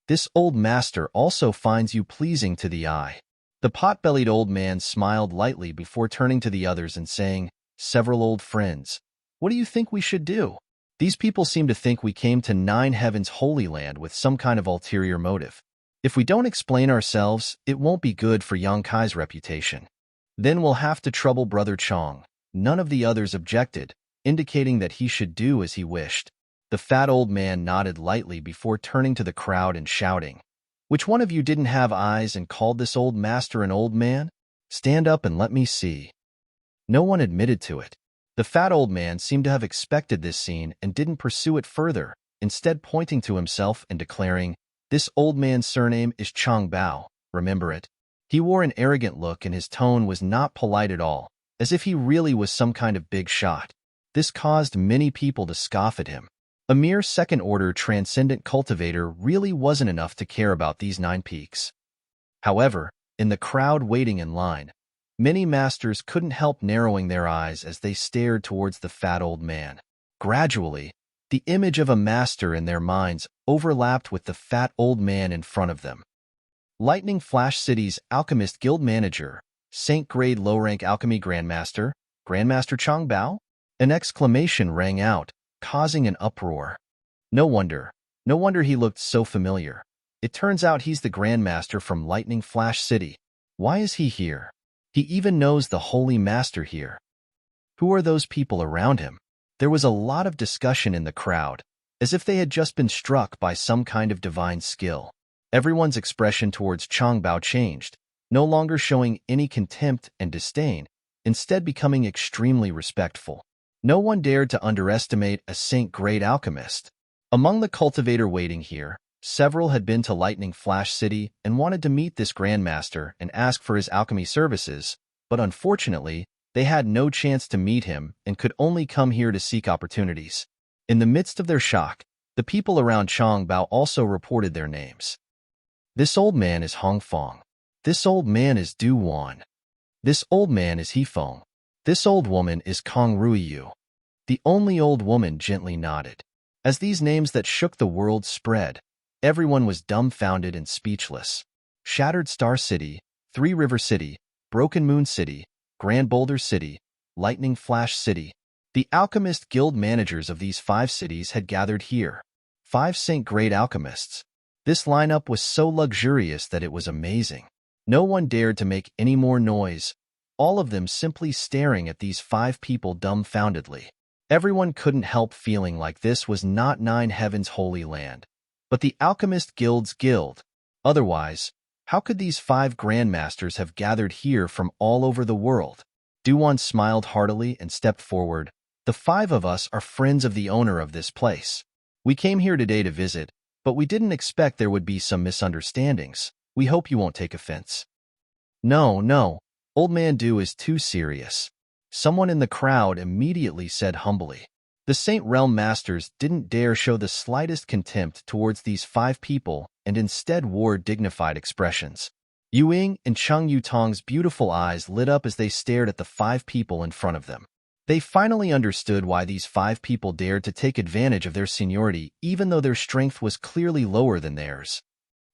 This old master also finds you pleasing to the eye. The pot-bellied old man smiled lightly before turning to the others and saying, "Several old friends, what do you think we should do? These people seem to think we came to Nine Heaven's Holy Land with some kind of ulterior motive. If we don't explain ourselves, it won't be good for Yang Kai's reputation. Then we'll have to trouble Brother Chong." None of the others objected, indicating that he should do as he wished. The fat old man nodded lightly before turning to the crowd and shouting, "Which one of you didn't have eyes and called this old master an old man? Stand up and let me see." No one admitted to it. The fat old man seemed to have expected this scene and didn't pursue it further, instead pointing to himself and declaring, "This old man's surname is Chang Bao, remember it?" He wore an arrogant look and his tone was not polite at all, as if he really was some kind of big shot. This caused many people to scoff at him. A mere second-order transcendent cultivator really wasn't enough to care about these 9 peaks. However, in the crowd waiting in line, many masters couldn't help narrowing their eyes as they stared towards the fat old man. Gradually, the image of a master in their minds overlapped with the fat old man in front of them. Lightning Flash City's Alchemist Guild Manager, Saint Grade Low-Rank Alchemy Grandmaster, Grandmaster Chang Bao? An exclamation rang out, causing an uproar. No wonder he looked so familiar. It turns out he's the Grandmaster from Lightning Flash City. Why is he here? He even knows the Holy Master here. Who are those people around him? There was a lot of discussion in the crowd, as if they had just been struck by some kind of divine skill. Everyone's expression towards Changbao changed, no longer showing any contempt and disdain, instead becoming extremely respectful. No one dared to underestimate a saint-grade alchemist. Among the cultivator waiting here, several had been to Lightning Flash City and wanted to meet this grandmaster and ask for his alchemy services, but unfortunately, they had no chance to meet him and could only come here to seek opportunities. In the midst of their shock, the people around Changbao also reported their names. This old man is Hong Fong. This old man is Du Wan. This old man is He Feng. This old woman is Kong Ruiyu. The only old woman gently nodded. As these names that shook the world spread, everyone was dumbfounded and speechless. Shattered Star City, Three River City, Broken Moon City, Grand Boulder City, Lightning Flash City. The Alchemist Guild managers of these 5 cities had gathered here. 5 saint-grade alchemists. This lineup was so luxurious that it was amazing. No one dared to make any more noise, all of them simply staring at these 5 people dumbfoundedly. Everyone couldn't help feeling like this was not Nine Heaven's holy land, but the Alchemist Guild's guild. Otherwise, how could these 5 grandmasters have gathered here from all over the world? Duwan smiled heartily and stepped forward. The 5 of us are friends of the owner of this place. We came here today to visit, but we didn't expect there would be some misunderstandings. We hope you won't take offense. No, Old Man Du is too serious. Someone in the crowd immediately said humbly. The Saint Realm Masters didn't dare show the slightest contempt towards these 5 people and instead wore dignified expressions. Yu Ying and Cheng Yutong's beautiful eyes lit up as they stared at the 5 people in front of them. They finally understood why these 5 people dared to take advantage of their seniority even though their strength was clearly lower than theirs.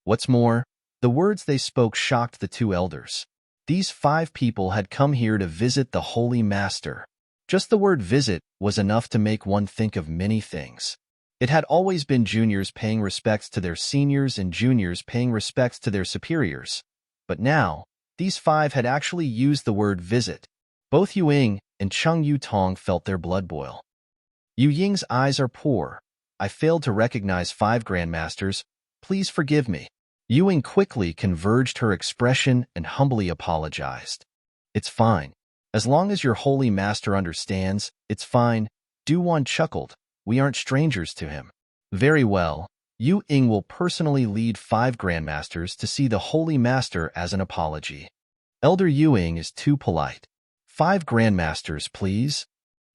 What's more, the words they spoke shocked the 2 elders. These 5 people had come here to visit the Holy Master. Just the word visit was enough to make one think of many things. It had always been juniors paying respects to their seniors and juniors paying respects to their superiors. But now, these 5 had actually used the word visit. Both Yu Ying and Cheng Yutong felt their blood boil. Yu Ying's eyes are poor. I failed to recognize 5 grandmasters. Please forgive me. Yu Ying quickly converged her expression and humbly apologized. It's fine. As long as your holy master understands, it's fine. Du Wan chuckled. We aren't strangers to him. Very well. Yu Ying will personally lead 5 grandmasters to see the holy master as an apology. Elder Yu Ying is too polite. 5 grandmasters, please.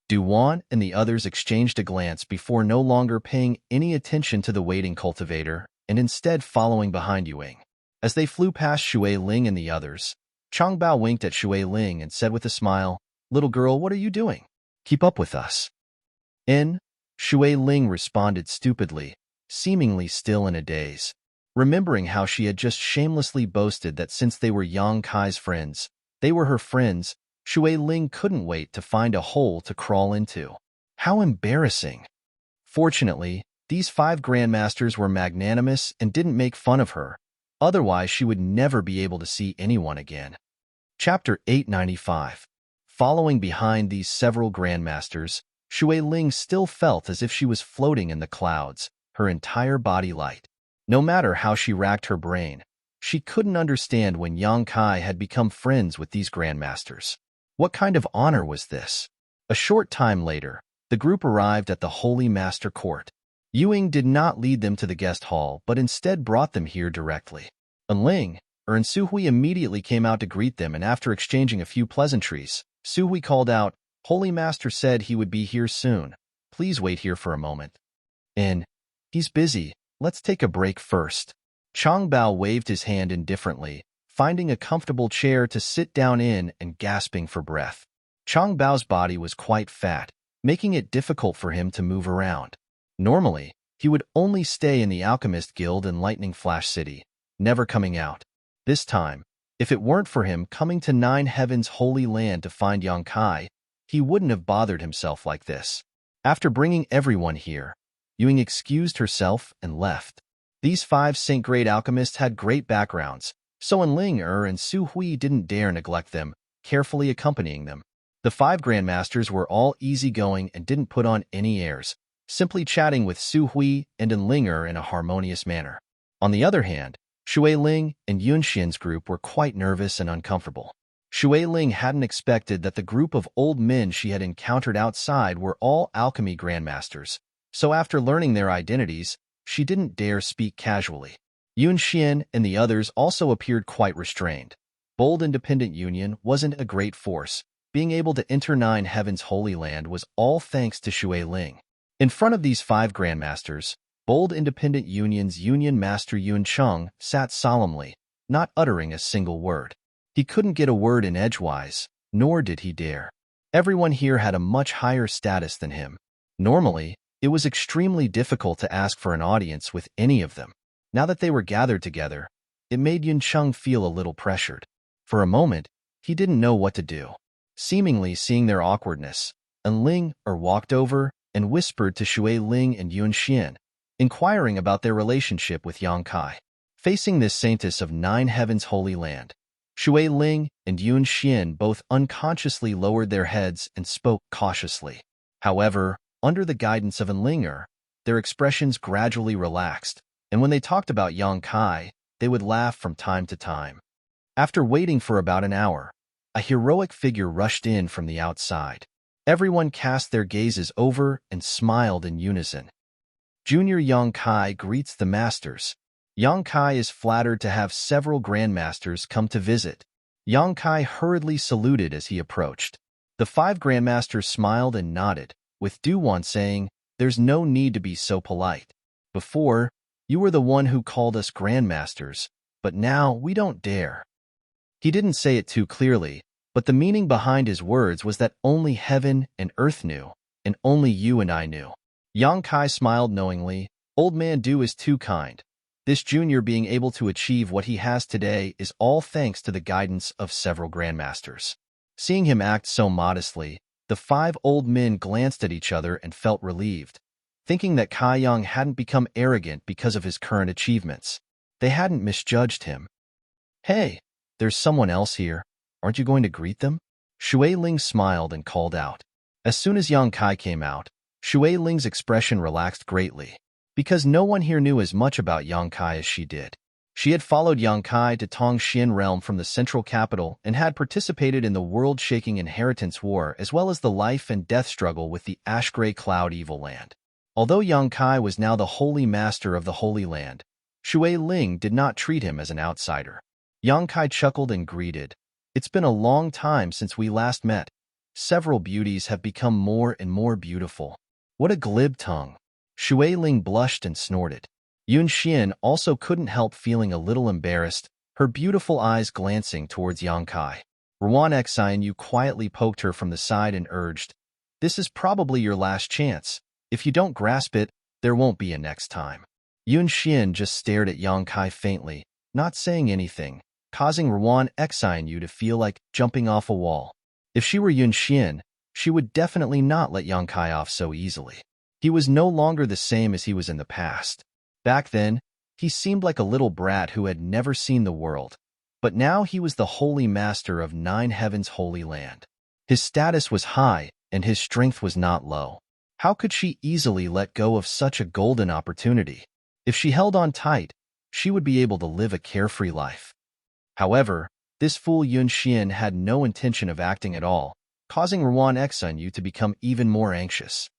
Du Wan and the others exchanged a glance before no longer paying any attention to the waiting cultivator and instead following behind Yu Ying. As they flew past Shui Ling and the others, Changbao winked at Shui Ling and said with a smile, "Little girl, what are you doing? Keep up with us." Shui Ling responded stupidly, seemingly still in a daze. Remembering how she had just shamelessly boasted that since they were Yang Kai's friends, they were her friends, Shui Ling couldn't wait to find a hole to crawl into. How embarrassing. Fortunately, these 5 grandmasters were magnanimous and didn't make fun of her. Otherwise, she would never be able to see anyone again. Chapter 895. Following behind these several grandmasters, Shui Ling still felt as if she was floating in the clouds, her entire body light. No matter how she racked her brain, she couldn't understand when Yang Kai had become friends with these grandmasters. What kind of honor was this? A short time later, the group arrived at the Holy Master Court. Yu Ying did not lead them to the guest hall, but instead brought them here directly. Enling and Suhui immediately came out to greet them, and after exchanging a few pleasantries, Suhui called out, "Holy Master said he would be here soon. Please wait here for a moment." He's busy. Let's take a break first. Changbao waved his hand indifferently, finding a comfortable chair to sit down in and gasping for breath. Changbao's body was quite fat, making it difficult for him to move around. Normally, he would only stay in the Alchemist Guild in Lightning Flash City, never coming out. This time, if it weren't for him coming to Nine Heaven's holy land to find Yang Kai, he wouldn't have bothered himself like this. After bringing everyone here, Yu Ying excused herself and left. These 5 Saint-grade alchemists had great backgrounds, So Ling and Su Hui didn't dare neglect them, carefully accompanying them. The 5 grandmasters were all easygoing and didn't put on any airs, simply chatting with Su Hui and Ling in a harmonious manner. On the other hand, Shui Ling and Yun Xian's group were quite nervous and uncomfortable. Shui Ling hadn't expected that the group of old men she had encountered outside were all alchemy grandmasters, so after learning their identities, she didn't dare speak casually. Yun Xian and the others also appeared quite restrained. Bold independent union wasn't a great force. Being able to enter 9 Heavens Holy Land was all thanks to Shui Ling. In front of these 5 grandmasters, Bold Independent Union's Union Master Yun Cheng sat solemnly, not uttering a single word. He couldn't get a word in edgewise, nor did he dare. Everyone here had a much higher status than him. Normally, it was extremely difficult to ask for an audience with any of them. Now that they were gathered together, it made Yun Cheng feel a little pressured. For a moment, he didn't know what to do. Seemingly seeing their awkwardness, Ling walked over and whispered to Shui Ling and Yun Xian, inquiring about their relationship with Yang Kai. Facing this saintess of 9 Heavens Holy Land, Shui Ling and Yun Xian both unconsciously lowered their heads and spoke cautiously. However, under the guidance of Ling, their expressions gradually relaxed, and when they talked about Yang Kai, they would laugh from time to time. After waiting for about an hour, a heroic figure rushed in from the outside. Everyone cast their gazes over and smiled in unison. Junior Yang Kai greets the masters. Yang Kai is flattered to have several grandmasters come to visit. Yang Kai hurriedly saluted as he approached. The 5 grandmasters smiled and nodded, with Duwan saying, "There's no need to be so polite. Before, you were the one who called us grandmasters, but now we don't dare." He didn't say it too clearly, but the meaning behind his words was that only heaven and earth knew, and only you and I knew. Yang Kai smiled knowingly. Old man Du is too kind. This junior being able to achieve what he has today is all thanks to the guidance of several grandmasters. Seeing him act so modestly, the 5 old men glanced at each other and felt relieved, thinking that Kai Yang hadn't become arrogant because of his current achievements. They hadn't misjudged him. "Hey, there's someone else here. Aren't you going to greet them?" Shui Ling smiled and called out. As soon as Yang Kai came out, Shui Ling's expression relaxed greatly, because no one here knew as much about Yang Kai as she did. She had followed Yang Kai to Tongxian realm from the central capital and had participated in the world-shaking inheritance war as well as the life and death struggle with the ash-gray cloud evil land. Although Yang Kai was now the holy master of the Holy Land, Shui Ling did not treat him as an outsider. Yang Kai chuckled and greeted, "It's been a long time since we last met. Several beauties have become more and more beautiful." What a glib tongue. Shui Ling blushed and snorted. Yun Xian also couldn't help feeling a little embarrassed, her beautiful eyes glancing towards Yang Kai. Ruan Xianyu quietly poked her from the side and urged, "This is probably your last chance. If you don't grasp it, there won't be a next time." Yun Xian just stared at Yang Kai faintly, not saying anything, causing Ruan Xianyu to feel like jumping off a wall. If she were Yun Xian, she would definitely not let Yang Kai off so easily. He was no longer the same as he was in the past. Back then, he seemed like a little brat who had never seen the world, but now he was the holy master of 9 Heavens Holy Land. His status was high, and his strength was not low. How could she easily let go of such a golden opportunity? If she held on tight, she would be able to live a carefree life. However, this fool Yun Xian had no intention of acting at all, causing Ruan Xianyu to become even more anxious.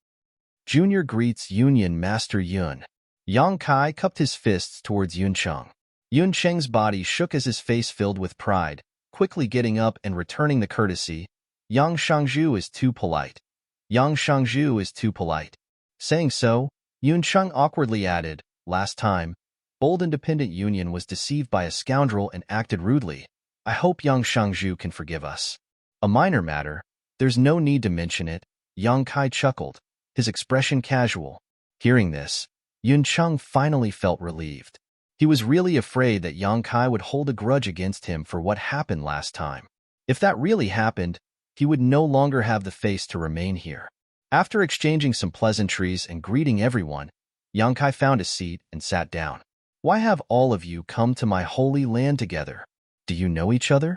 Junior greets Union Master Yun. Yang Kai cupped his fists towards Yun Cheng. Yun Cheng's body shook as his face filled with pride, quickly getting up and returning the courtesy. "Yang Shangzhu is too polite. Yang Shangzhu is too polite." Saying so, Yun Cheng awkwardly added, "Last time, Bold Independent Union was deceived by a scoundrel and acted rudely. I hope Yang Shangzhu can forgive us." "A minor matter. There's no need to mention it." Yang Kai chuckled, his expression casual. Hearing this, Yun Cheng finally felt relieved. He was really afraid that Yang Kai would hold a grudge against him for what happened last time. If that really happened, he would no longer have the face to remain here. After exchanging some pleasantries and greeting everyone, Yang Kai found a seat and sat down. "Why have all of you come to my holy land together?" Do you know each other?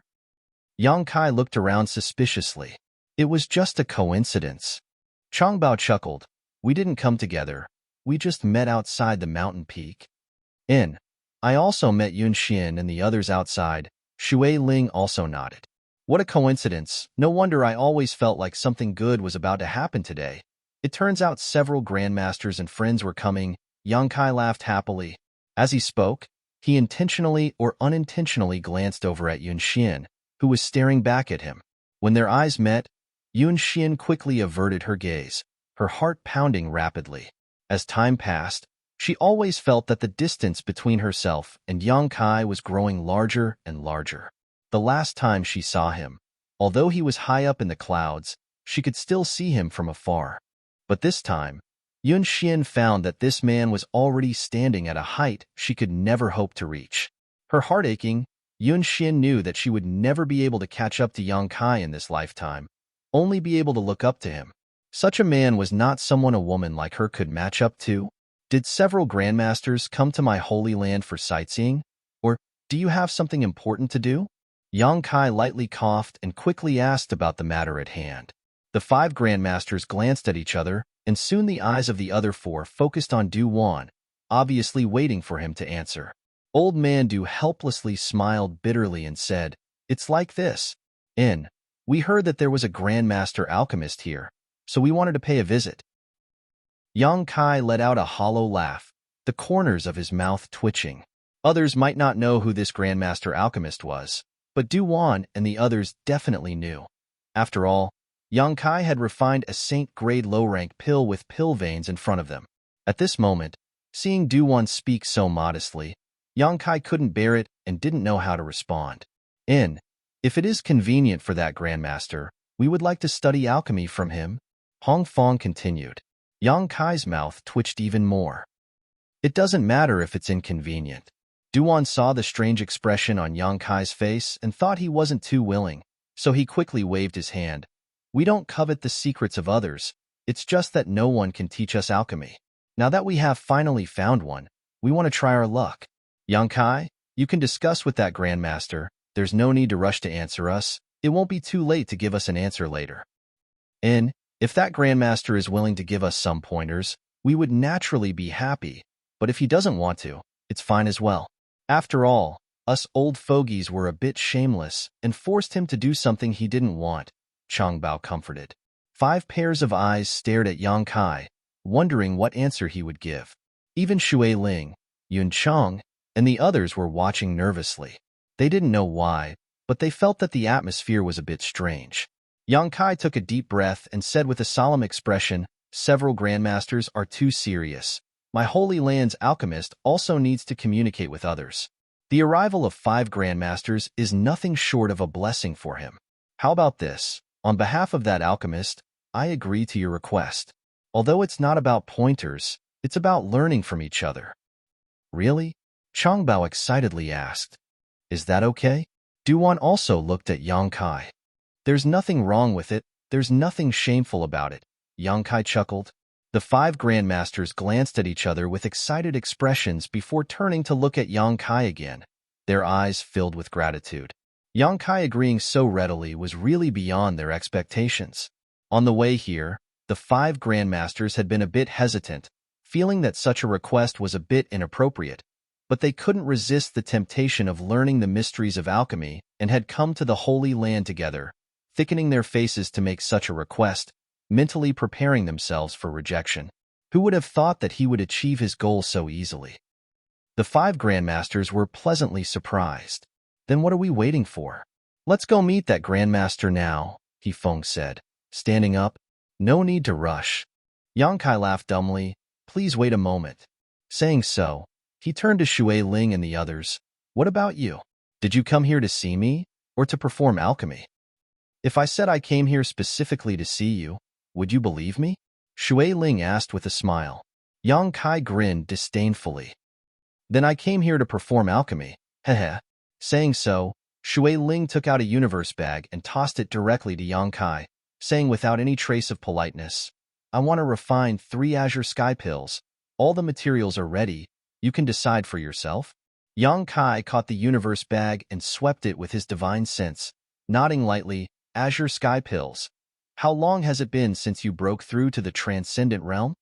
Yang Kai looked around suspiciously. It was just a coincidence. Changbao chuckled. We didn't come together. We just met outside the mountain peak. I also met Yun Xian and the others outside. Shui Ling also nodded. What a coincidence. No wonder I always felt like something good was about to happen today. It turns out several grandmasters and friends were coming. Yang Kai laughed happily. As he spoke, he intentionally or unintentionally glanced over at Yun Xian, who was staring back at him. When their eyes met, Yun Xian quickly averted her gaze, her heart pounding rapidly. As time passed, she always felt that the distance between herself and Yang Kai was growing larger and larger. The last time she saw him, although he was high up in the clouds, she could still see him from afar. But this time, Yun Xian found that this man was already standing at a height she could never hope to reach. Her heart aching, Yun Xian knew that she would never be able to catch up to Yang Kai in this lifetime, only be able to look up to him. Such a man was not someone a woman like her could match up to. Did several grandmasters come to my holy land for sightseeing? Or do you have something important to do? Yang Kai lightly coughed and quickly asked about the matter at hand. The 5 grandmasters glanced at each other, and soon the eyes of the other 4 focused on Du Wan, obviously waiting for him to answer. Old man Du helplessly smiled bitterly and said, It's like this. We heard that there was a grandmaster alchemist here, so we wanted to pay a visit. Yang Kai let out a hollow laugh, the corners of his mouth twitching. Others might not know who this grandmaster alchemist was, but Du Wan and the others definitely knew. After all, Yang Kai had refined a saint-grade low-rank pill with pill veins in front of them. At this moment, seeing Du Wan speak so modestly, Yang Kai couldn't bear it and didn't know how to respond. If it is convenient for that grandmaster, we would like to study alchemy from him, Hong Fong continued. Yang Kai's mouth twitched even more. It doesn't matter if it's inconvenient. Du Wan saw the strange expression on Yang Kai's face and thought he wasn't too willing, so he quickly waved his hand. We don't covet the secrets of others, it's just that no one can teach us alchemy. Now that we have finally found one, we want to try our luck. Yang Kai, you can discuss with that grandmaster. There's no need to rush to answer us. It won't be too late to give us an answer later. If that grandmaster is willing to give us some pointers, we would naturally be happy, but if he doesn't want to, it's fine as well. After all, us old fogies were a bit shameless and forced him to do something he didn't want, Changbao comforted. 5 pairs of eyes stared at Yang Kai, wondering what answer he would give. Even Shui Ling, Yun Chang, and the others were watching nervously. They didn't know why, but they felt that the atmosphere was a bit strange. Yang Kai took a deep breath and said with a solemn expression, Several grandmasters are too serious. My Holy Land's alchemist also needs to communicate with others. The arrival of 5 grandmasters is nothing short of a blessing for him. How about this? On behalf of that alchemist, I agree to your request. Although it's not about pointers, it's about learning from each other. Really? Changbao excitedly asked. Is that okay? Du Wan also looked at Yang Kai. There's nothing wrong with it, there's nothing shameful about it, Yang Kai chuckled. The 5 grandmasters glanced at each other with excited expressions before turning to look at Yang Kai again, their eyes filled with gratitude. Yang Kai agreeing so readily was really beyond their expectations. On the way here, the 5 grandmasters had been a bit hesitant, feeling that such a request was a bit inappropriate, but they couldn't resist the temptation of learning the mysteries of alchemy and had come to the Holy Land together, thickening their faces to make such a request, mentally preparing themselves for rejection. Who would have thought that he would achieve his goal so easily? The 5 grandmasters were pleasantly surprised. Then what are we waiting for? Let's go meet that grandmaster now, He Feng said, standing up. No need to rush. Yang Kai laughed dumbly. Please wait a moment. Saying so, he turned to Shui Ling and the others. What about you? Did you come here to see me, or to perform alchemy? If I said I came here specifically to see you, would you believe me? Shui Ling asked with a smile. Yang Kai grinned disdainfully. Then I came here to perform alchemy, heh. Saying so, Shui Ling took out a universe bag and tossed it directly to Yang Kai, saying without any trace of politeness, I want to refine 3 azure sky pills. All the materials are ready. You can decide for yourself. Yang Kai caught the universe bag and swept it with his divine sense, nodding lightly, Azure Sky Pills. How long has it been since you broke through to the transcendent realm?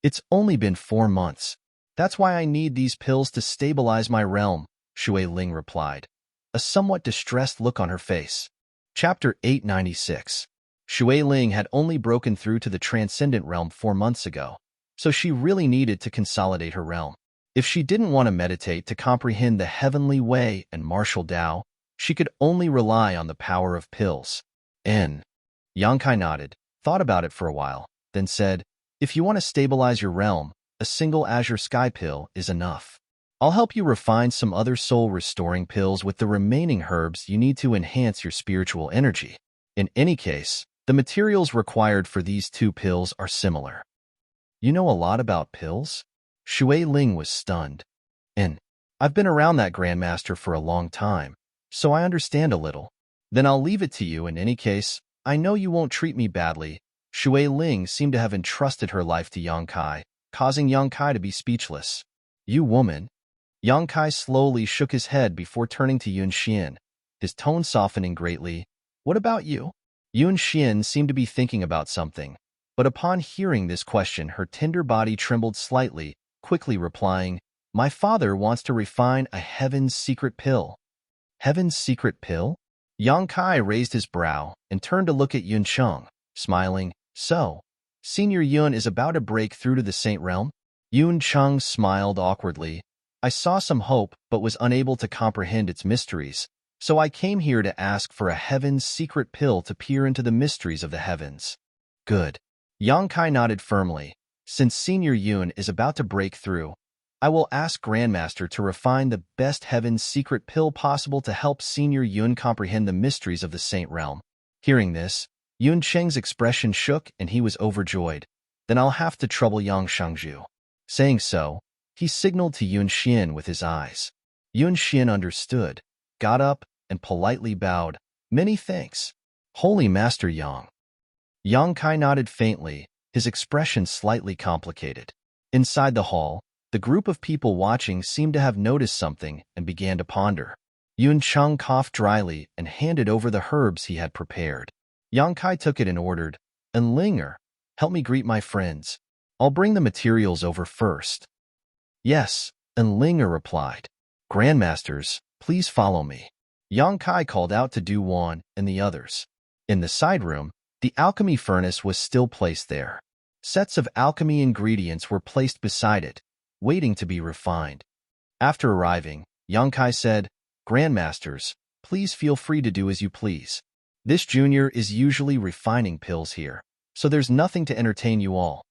It's only been 4 months. That's why I need these pills to stabilize my realm, Shui Ling replied, a somewhat distressed look on her face. Chapter 896. Shui Ling had only broken through to the transcendent realm 4 months ago, so she really needed to consolidate her realm. If she didn't want to meditate to comprehend the heavenly way and martial Tao, she could only rely on the power of pills. N. Yang Kai nodded, thought about it for a while, then said, if you want to stabilize your realm, a single Azure Sky Pill is enough. I'll help you refine some other soul-restoring pills with the remaining herbs you need to enhance your spiritual energy. In any case, the materials required for these 2 pills are similar. You know a lot about pills? Shui Ling was stunned. And I've been around that Grandmaster for a long time, so I understand a little. Then I'll leave it to you in any case. I know you won't treat me badly. Shui Ling seemed to have entrusted her life to Yang Kai, causing Yang Kai to be speechless. You woman. Yang Kai slowly shook his head before turning to Yun Xian, his tone softening greatly. What about you? Yun Xian seemed to be thinking about something, but upon hearing this question, her tender body trembled slightly, quickly replying, my father wants to refine a heaven's secret pill. Heaven's secret pill? Yang Kai raised his brow and turned to look at Yun Cheng, smiling. So, Senior Yun is about to break through to the Saint Realm? Yun Cheng smiled awkwardly. I saw some hope but was unable to comprehend its mysteries, so I came here to ask for a heaven's secret pill to peer into the mysteries of the heavens. Good. Yang Kai nodded firmly. Since Senior Yun is about to break through, I will ask Grandmaster to refine the best heaven's secret pill possible to help Senior Yun comprehend the mysteries of the Saint Realm. Hearing this, Yun Cheng's expression shook and he was overjoyed. Then I'll have to trouble Yang Shangju. Saying so, he signaled to Yun Xian with his eyes. Yun Xian understood, got up, and politely bowed. Many thanks. Holy Master Yang. Yang Kai nodded faintly, his expression slightly complicated. Inside the hall, the group of people watching seemed to have noticed something and began to ponder. Yun Cheng coughed dryly and handed over the herbs he had prepared. Yang Kai took it and ordered, Enlinger, help me greet my friends. I'll bring the materials over first. Yes, Enlinger replied. Grandmasters, please follow me. Yang Kai called out to Du Wan and the others. In the side room, the alchemy furnace was still placed there. Sets of alchemy ingredients were placed beside it, waiting to be refined. After arriving, Yang Kai said, Grandmasters, please feel free to do as you please. This junior is usually refining pills here, so there's nothing to entertain you all.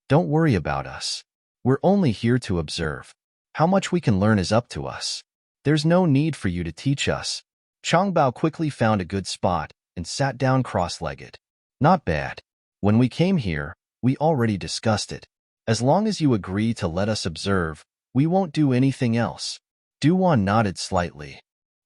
Don't worry about us. We're only here to observe. How much we can learn is up to us. There's no need for you to teach us. Changbao quickly found a good spot and sat down cross-legged. Not bad. When we came here, we already discussed it. As long as you agree to let us observe, we won't do anything else. Duwan nodded slightly.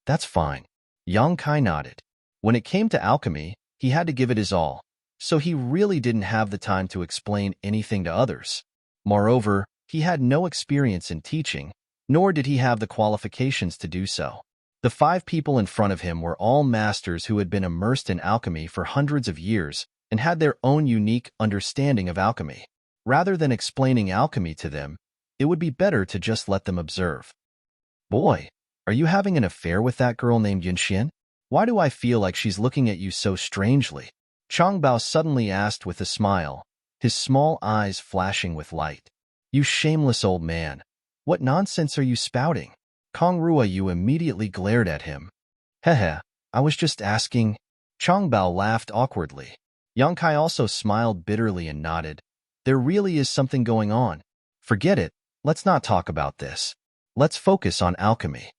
That's fine. Yang Kai nodded. When it came to alchemy, he had to give it his all, so he really didn't have the time to explain anything to others. Moreover, he had no experience in teaching, nor did he have the qualifications to do so. The 5 people in front of him were all masters who had been immersed in alchemy for hundreds of years and had their own unique understanding of alchemy. Rather than explaining alchemy to them, it would be better to just let them observe. Boy, are you having an affair with that girl named Yunxian? Why do I feel like she's looking at you so strangely? Changbao suddenly asked with a smile, his small eyes flashing with light. You shameless old man. What nonsense are you spouting? Kong Rua Yu immediately glared at him. Hehe, I was just asking. Changbao laughed awkwardly. Yang Kai also smiled bitterly and nodded. There really is something going on. Forget it, let's not talk about this. Let's focus on alchemy.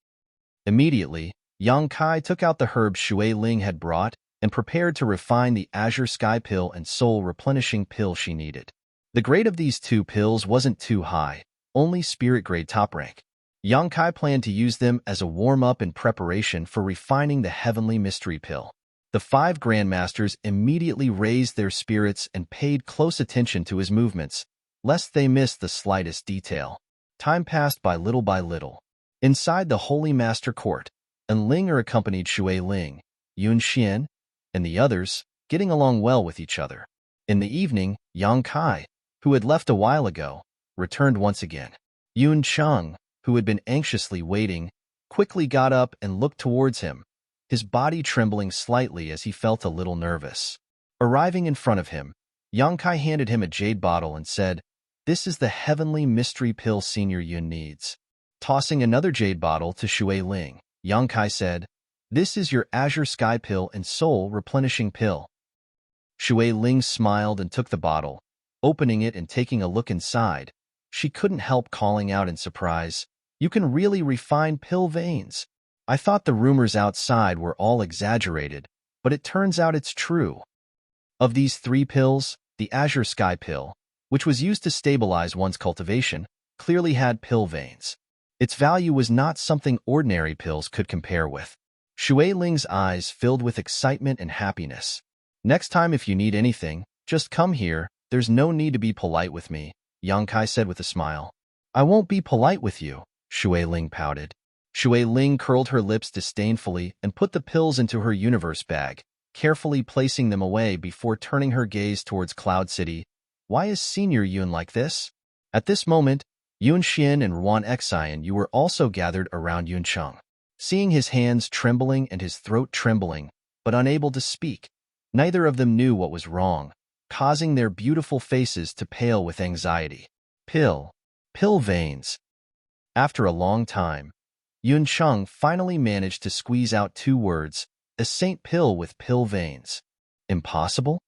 Immediately, Yang Kai took out the herbs Shui Ling had brought and prepared to refine the Azure Sky Pill and Soul Replenishing Pill she needed. The grade of these 2 pills wasn't too high, only spirit grade top rank. Yang Kai planned to use them as a warm-up in preparation for refining the Heavenly Mystery Pill. The 5 Grandmasters immediately raised their spirits and paid close attention to his movements, lest they miss the slightest detail. Time passed by little. Inside the Holy Master Court, Enlinger accompanied Shui Ling, Yun Xian, and the others, getting along well with each other. In the evening, Yang Kai, who had left a while ago, returned once again. Yun Cheng, who had been anxiously waiting, quickly got up and looked towards him, his body trembling slightly as he felt a little nervous. Arriving in front of him, Yang Kai handed him a jade bottle and said, "This is the heavenly mystery pill Senior Yun needs." Tossing another jade bottle to Shui Ling, Yang Kai said, "This is your azure sky pill and soul replenishing pill." Shui Ling smiled and took the bottle. Opening it and taking a look inside, she couldn't help calling out in surprise, "You can really refine pill veins. I thought the rumors outside were all exaggerated, but it turns out it's true." Of these 3 pills, the azure sky pill, which was used to stabilize one's cultivation, clearly had pill veins. Its value was not something ordinary pills could compare with. Shui Ling's eyes filled with excitement and happiness. "Next time if you need anything, just come here. There's no need to be polite with me," Yang Kai said with a smile. "I won't be polite with you," Shui Ling pouted. Shui Ling curled her lips disdainfully and put the pills into her universe bag, carefully placing them away before turning her gaze towards Cloud City. "Why is Senior Yun like this?" At this moment, Yun Xian and Ruan Xian were also gathered around Yun Cheng. Seeing his hands trembling and his throat trembling, but unable to speak, neither of them knew what was wrong, causing their beautiful faces to pale with anxiety. Pill veins. After a long time, Yun Cheng finally managed to squeeze out 2 words, "A saint pill with pill veins." Impossible?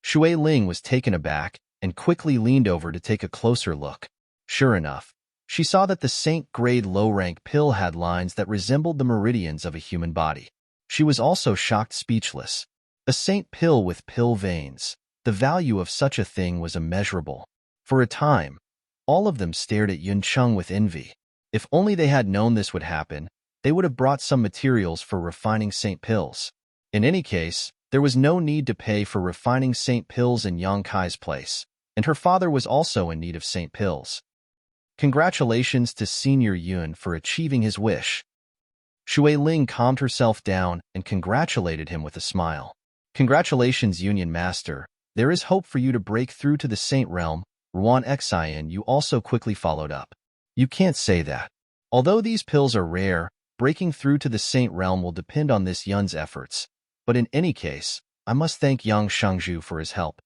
Shui Ling was taken aback and quickly leaned over to take a closer look. Sure enough, she saw that the saint-grade low-rank pill had lines that resembled the meridians of a human body. She was also shocked speechless. A saint pill with pill veins. The value of such a thing was immeasurable. For a time, all of them stared at Yun Cheng with envy. If only they had known this would happen, they would have brought some materials for refining saint pills. In any case, there was no need to pay for refining saint pills in Yang Kai's place, and her father was also in need of saint pills. Congratulations to Senior Yun for achieving his wish. Shui Ling calmed herself down and congratulated him with a smile. "Congratulations, Union Master. There is hope for you to break through to the Saint Realm." Ruan Xian you also quickly followed up. "You can't say that. Although these pills are rare, breaking through to the Saint Realm will depend on this Yun's efforts. But in any case, I must thank Yang Shangzhu for his help.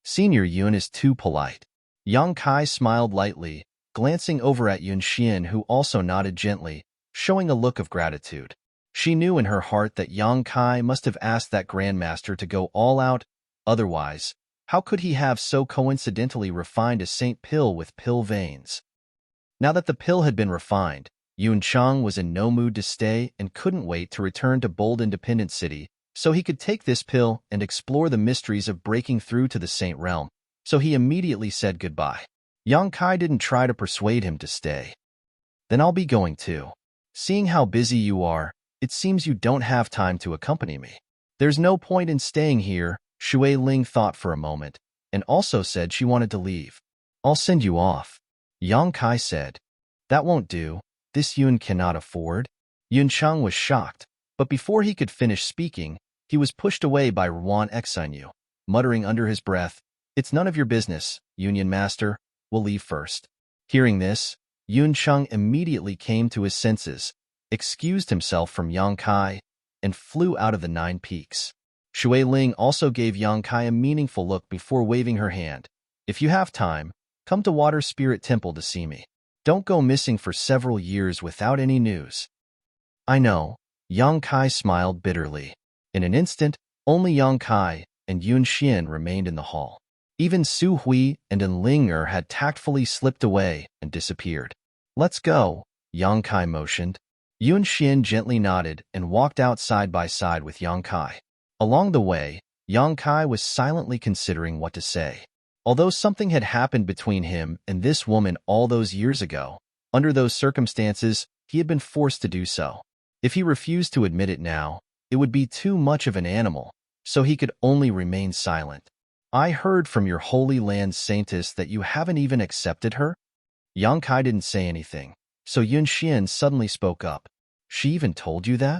Senior Yun is too polite." Yang Kai smiled lightly, glancing over at Yun Xian who also nodded gently, showing a look of gratitude. She knew in her heart that Yang Kai must have asked that Grandmaster to go all out, otherwise, how could he have so coincidentally refined a saint pill with pill veins? Now that the pill had been refined, Yun Cheng was in no mood to stay and couldn't wait to return to Bold Independent City so he could take this pill and explore the mysteries of breaking through to the Saint Realm, so he immediately said goodbye. Yang Kai didn't try to persuade him to stay. "Then I'll be going too. Seeing how busy you are, it seems you don't have time to accompany me." "There's no point in staying here," Shui Ling thought for a moment, and also said she wanted to leave. "I'll send you off," Yang Kai said. "That won't do. This Yun cannot afford." Yun Cheng was shocked, but before he could finish speaking, he was pushed away by Ruan Xian, muttering under his breath, "It's none of your business, Union Master. We'll leave first." Hearing this, Yun Cheng immediately came to his senses, excused himself from Yang Kai, and flew out of the 9 peaks. Shui Ling also gave Yang Kai a meaningful look before waving her hand. "If you have time, come to Water Spirit Temple to see me. Don't go missing for several years without any news." "I know," Yang Kai smiled bitterly. In an instant, only Yang Kai and Yun Xian remained in the hall. Even Su Hui and Enlinger had tactfully slipped away and disappeared. "Let's go," Yang Kai motioned. Yun Xian gently nodded and walked out side by side with Yang Kai. Along the way, Yang Kai was silently considering what to say. Although something had happened between him and this woman all those years ago, under those circumstances, he had been forced to do so. If he refused to admit it now, it would be too much of an animal, so he could only remain silent. "I heard from your Holy Land Saintess that you haven't even accepted her?" Yang Kai didn't say anything, So Yun Xian suddenly spoke up. She even told you that?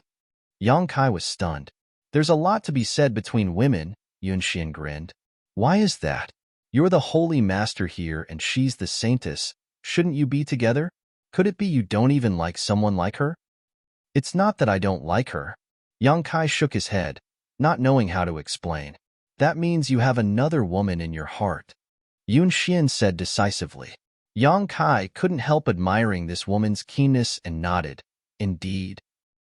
Yang Kai was stunned. There's a lot to be said between women, Yun Xian grinned. Why is that? You're the holy master here and she's the saintess. Shouldn't you be together? Could it be you don't even like someone like her? It's not that I don't like her. Yang Kai shook his head, not knowing how to explain. That means you have another woman in your heart. Yun Xian said decisively. Yang Kai couldn't help admiring this woman's keenness and nodded. Indeed.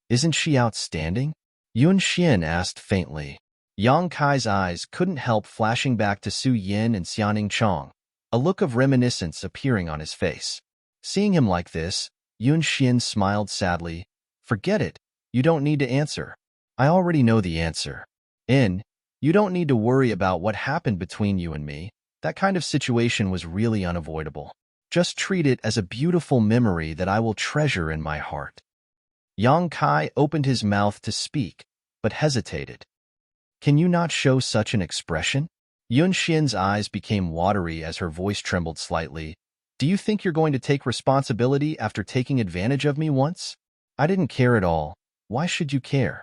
Isn't she outstanding? Yun Xian asked faintly. Yang Kai's eyes couldn't help flashing back to Su Yin and Xiaoning Chong, a look of reminiscence appearing on his face. Seeing him like this, Yun Xian smiled sadly. Forget it. You don't need to answer. I already know the answer. You don't need to worry about what happened between you and me. That kind of situation was really unavoidable. Just treat it as a beautiful memory that I will treasure in my heart. Yang Kai opened his mouth to speak, but hesitated. Can you not show such an expression? Yun Xian's eyes became watery as her voice trembled slightly. Do you think you're going to take responsibility after taking advantage of me once? I didn't care at all. Why should you care?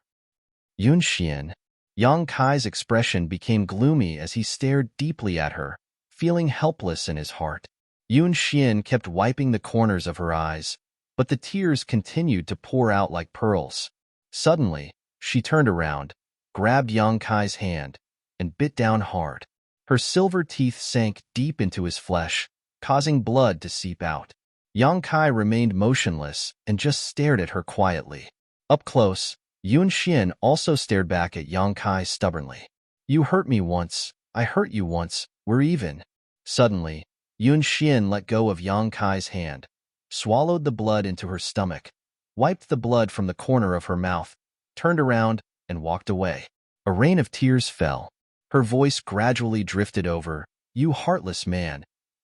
Yun Xian. Yang Kai's expression became gloomy as he stared deeply at her, feeling helpless in his heart. Yun Xian kept wiping the corners of her eyes, but the tears continued to pour out like pearls. Suddenly, she turned around, grabbed Yang Kai's hand, and bit down hard. Her silver teeth sank deep into his flesh, causing blood to seep out. Yang Kai remained motionless and just stared at her quietly. Up close, Yun Xian also stared back at Yang Kai stubbornly. You hurt me once, I hurt you once, we're even. Suddenly, Yun Xian let go of Yang Kai's hand, swallowed the blood into her stomach, wiped the blood from the corner of her mouth, turned around, and walked away. A rain of tears fell. Her voice gradually drifted over, You heartless man.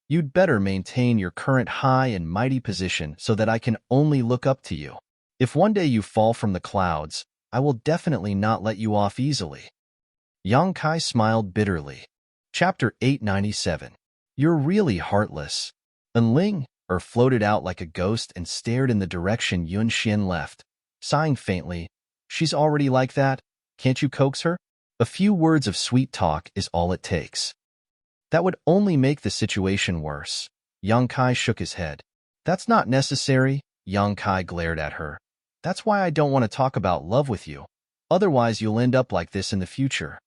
You'd better maintain your current high and mighty position so that I can only look up to you. If one day you fall from the clouds, I will definitely not let you off easily. Yang Kai smiled bitterly. Chapter 897. You're really heartless. Enling floated out like a ghost and stared in the direction Yun Xian left, sighing faintly. She's already like that. Can't you coax her? A few words of sweet talk is all it takes. That would only make the situation worse. Yang Kai shook his head. That's not necessary, Yang Kai glared at her. That's why I don't want to talk about love with you. Otherwise you'll end up like this in the future.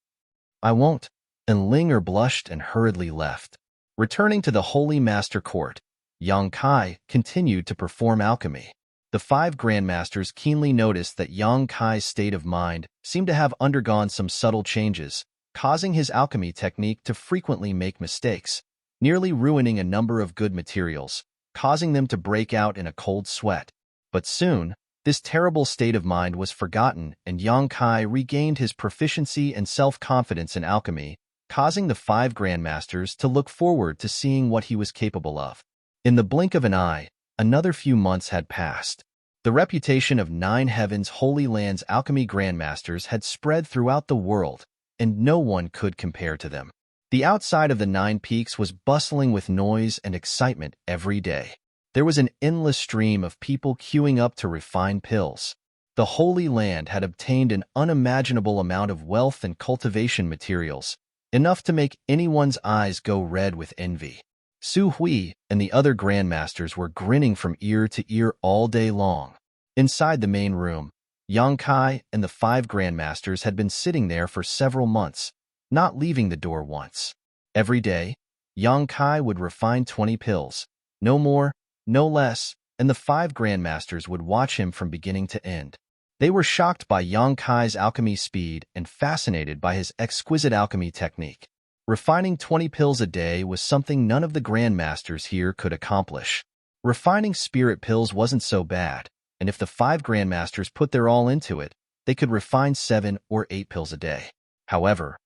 I won't. And Linger blushed and hurriedly left. Returning to the Holy Master Court, Yang Kai continued to perform alchemy. The 5 grandmasters keenly noticed that Yang Kai's state of mind seemed to have undergone some subtle changes, causing his alchemy technique to frequently make mistakes, nearly ruining a number of good materials, causing them to break out in a cold sweat. But soon, this terrible state of mind was forgotten and Yang Kai regained his proficiency and self-confidence in alchemy, causing the 5 grandmasters to look forward to seeing what he was capable of. In the blink of an eye, another few months had passed. The reputation of 9 Heavens Holy Land's alchemy grandmasters had spread throughout the world, and no one could compare to them. The outside of the 9 peaks was bustling with noise and excitement every day. There was an endless stream of people queuing up to refine pills. The Holy Land had obtained an unimaginable amount of wealth and cultivation materials, enough to make anyone's eyes go red with envy. Su Hui and the other grandmasters were grinning from ear to ear all day long. Inside the main room, Yang Kai and the 5 grandmasters had been sitting there for several months, not leaving the door once. Every day, Yang Kai would refine 20 pills, no more, no less, and the 5 grandmasters would watch him from beginning to end. They were shocked by Yang Kai's alchemy speed and fascinated by his exquisite alchemy technique. Refining 20 pills a day was something none of the grandmasters here could accomplish. Refining spirit pills wasn't so bad, and if the 5 grandmasters put their all into it, they could refine 7 or 8 pills a day. However,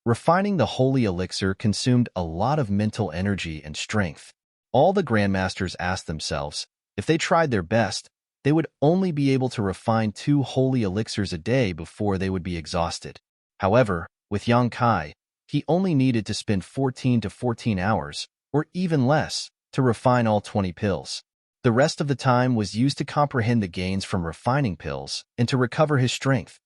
refining the holy elixir consumed a lot of mental energy and strength. All the grandmasters asked themselves, if they tried their best, they would only be able to refine 2 holy elixirs a day before they would be exhausted. However, with Yang Kai, he only needed to spend 14 to 14 hours, or even less, to refine all 20 pills. The rest of the time was used to comprehend the gains from refining pills and to recover his strength.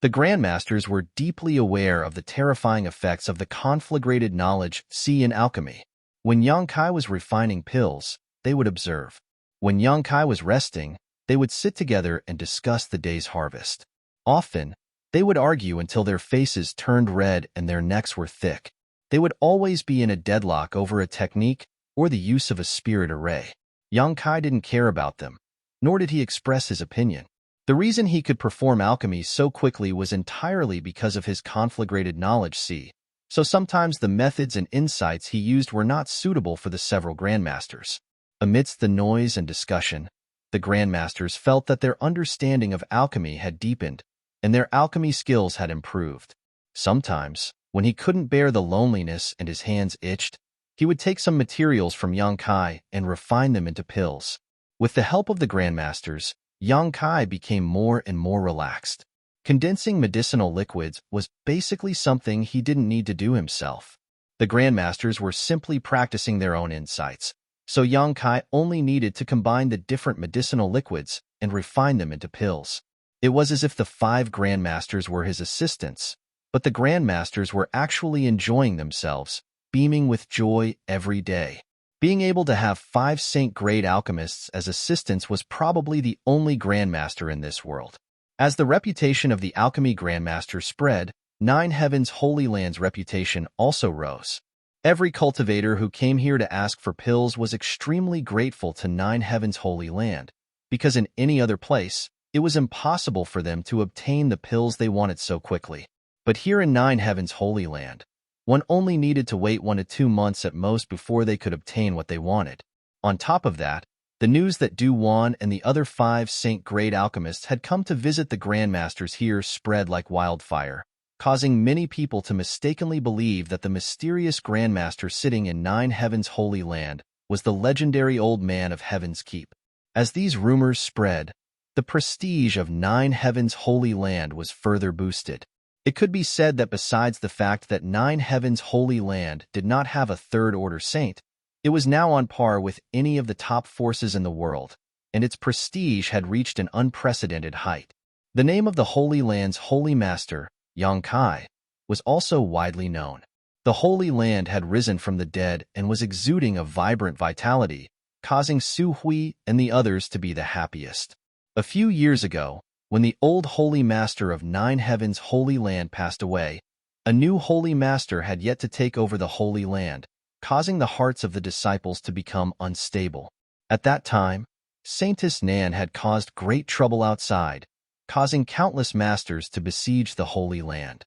The Grandmasters were deeply aware of the terrifying effects of the conflagrated knowledge see in alchemy. When Yang Kai was refining pills, they would observe. When Yang Kai was resting, they would sit together and discuss the day's harvest. Often, they would argue until their faces turned red and their necks were thick. They would always be in a deadlock over a technique or the use of a spirit array. Yang Kai didn't care about them, nor did he express his opinion. The reason he could perform alchemy so quickly was entirely because of his conflagrated knowledge see, so sometimes the methods and insights he used were not suitable for the several Grandmasters. Amidst the noise and discussion, the Grandmasters felt that their understanding of alchemy had deepened, and their alchemy skills had improved. Sometimes, when he couldn't bear the loneliness and his hands itched, he would take some materials from Yang Kai and refine them into pills. With the help of the Grandmasters, Yang Kai became more and more relaxed. Condensing medicinal liquids was basically something he didn't need to do himself. The Grandmasters were simply practicing their own insights, so Yang Kai only needed to combine the different medicinal liquids and refine them into pills. It was as if the 5 Grandmasters were his assistants, but the Grandmasters were actually enjoying themselves, beaming with joy every day. Being able to have 5 Saint-grade alchemists as assistants was probably the only Grandmaster in this world. As the reputation of the alchemy Grandmaster spread, Nine Heavens Holy Land's reputation also rose. Every cultivator who came here to ask for pills was extremely grateful to Nine Heavens Holy Land, because in any other place, it was impossible for them to obtain the pills they wanted so quickly. But here in Nine Heavens Holy Land, one only needed to wait 1 to 2 months at most before they could obtain what they wanted. On top of that, the news that Du Wan and the other 5 Saint-grade alchemists had come to visit the Grandmasters here spread like wildfire, causing many people to mistakenly believe that the mysterious Grandmaster sitting in Nine Heavens Holy Land was the legendary Old Man of Heaven's Keep. As these rumors spread, the prestige of Nine Heavens Holy Land was further boosted. It could be said that besides the fact that Nine Heavens Holy Land did not have a third-order saint, it was now on par with any of the top forces in the world, and its prestige had reached an unprecedented height. The name of the Holy Land's Holy Master, Yang Kai, was also widely known. The Holy Land had risen from the dead and was exuding a vibrant vitality, causing Su Hui and the others to be the happiest. A few years ago, when the old Holy Master of Nine Heavens Holy Land passed away, a new Holy Master had yet to take over the Holy Land, causing the hearts of the disciples to become unstable. At that time, Saintess Nan had caused great trouble outside, causing countless masters to besiege the Holy Land.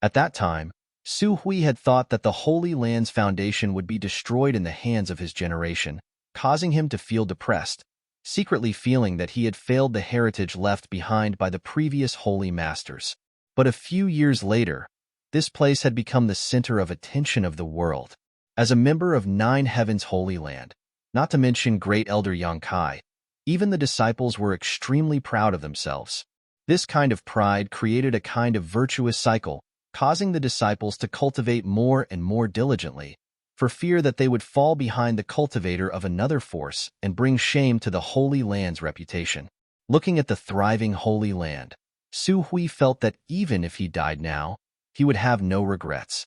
At that time, Su Hui had thought that the Holy Land's foundation would be destroyed in the hands of his generation, causing him to feel depressed, secretly feeling that he had failed the heritage left behind by the previous Holy Masters. But a few years later, this place had become the center of attention of the world. As a member of Nine Heavens Holy Land, not to mention Great Elder Yang Kai, even the disciples were extremely proud of themselves. This kind of pride created a kind of virtuous cycle, causing the disciples to cultivate more and more diligently, for fear that they would fall behind the cultivator of another force and bring shame to the Holy Land's reputation. Looking at the thriving Holy Land, Su Hui felt that even if he died now, he would have no regrets.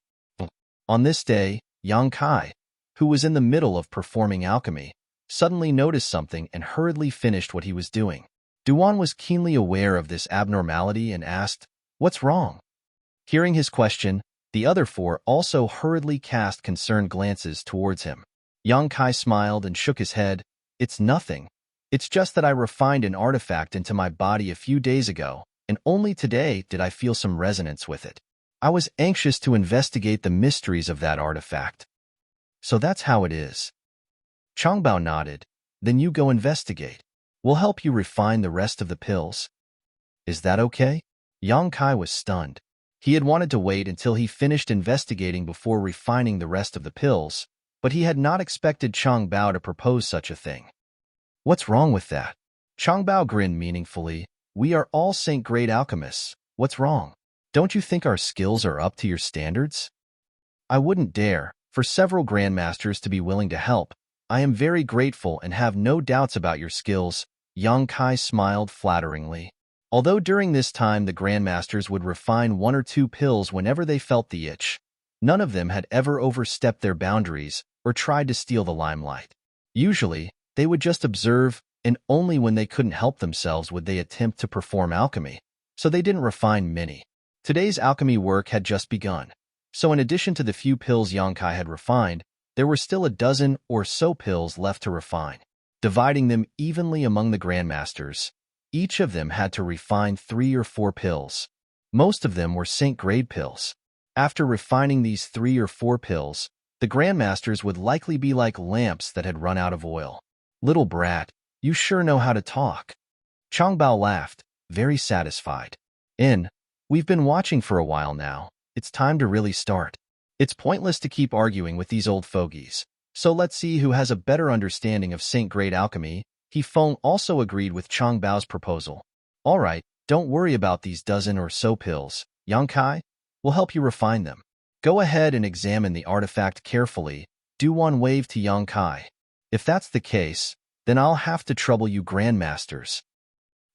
On this day, Yang Kai, who was in the middle of performing alchemy, suddenly noticed something and hurriedly finished what he was doing. Duan was keenly aware of this abnormality and asked, "What's wrong?" Hearing his question, the other 4 also hurriedly cast concerned glances towards him. Yang Kai smiled and shook his head. "It's nothing. It's just that I refined an artifact into my body a few days ago, and only today did I feel some resonance with it. I was anxious to investigate the mysteries of that artifact." "So that's how it is." Changbao nodded. "Then you go investigate. We'll help you refine the rest of the pills." "Is that okay?" Yang Kai was stunned. He had wanted to wait until he finished investigating before refining the rest of the pills, but he had not expected Changbao to propose such a thing. "What's wrong with that?" Changbao grinned meaningfully. "We are all Saint-grade alchemists. What's wrong? Don't you think our skills are up to your standards?" "I wouldn't dare for several Grandmasters to be willing to help, I am very grateful and have no doubts about your skills. Yang Kai smiled flatteringly. Although during this time the Grandmasters would refine one or two pills whenever they felt the itch, none of them had ever overstepped their boundaries or tried to steal the limelight. Usually, they would just observe, and only when they couldn't help themselves would they attempt to perform alchemy, so they didn't refine many. Today's alchemy work had just begun, so in addition to the few pills Yang Kai had refined, there were still a dozen or so pills left to refine. Dividing them evenly among the Grandmasters, each of them had to refine 3 or 4 pills. Most of them were Saint-grade pills. After refining these 3 or 4 pills, the Grandmasters would likely be like lamps that had run out of oil. Little brat, you sure know how to talk. Changbao laughed, very satisfied. We've been watching for a while now. It's time to really start. It's pointless to keep arguing with these old fogies. So let's see who has a better understanding of Saint-grade alchemy. He Feng also agreed with Changbao's proposal. All right, don't worry about these dozen or so pills. Yang Kai, we'll help you refine them. Go ahead and examine the artifact carefully. Do one wave to Yang Kai. If that's the case, then I'll have to trouble you Grandmasters.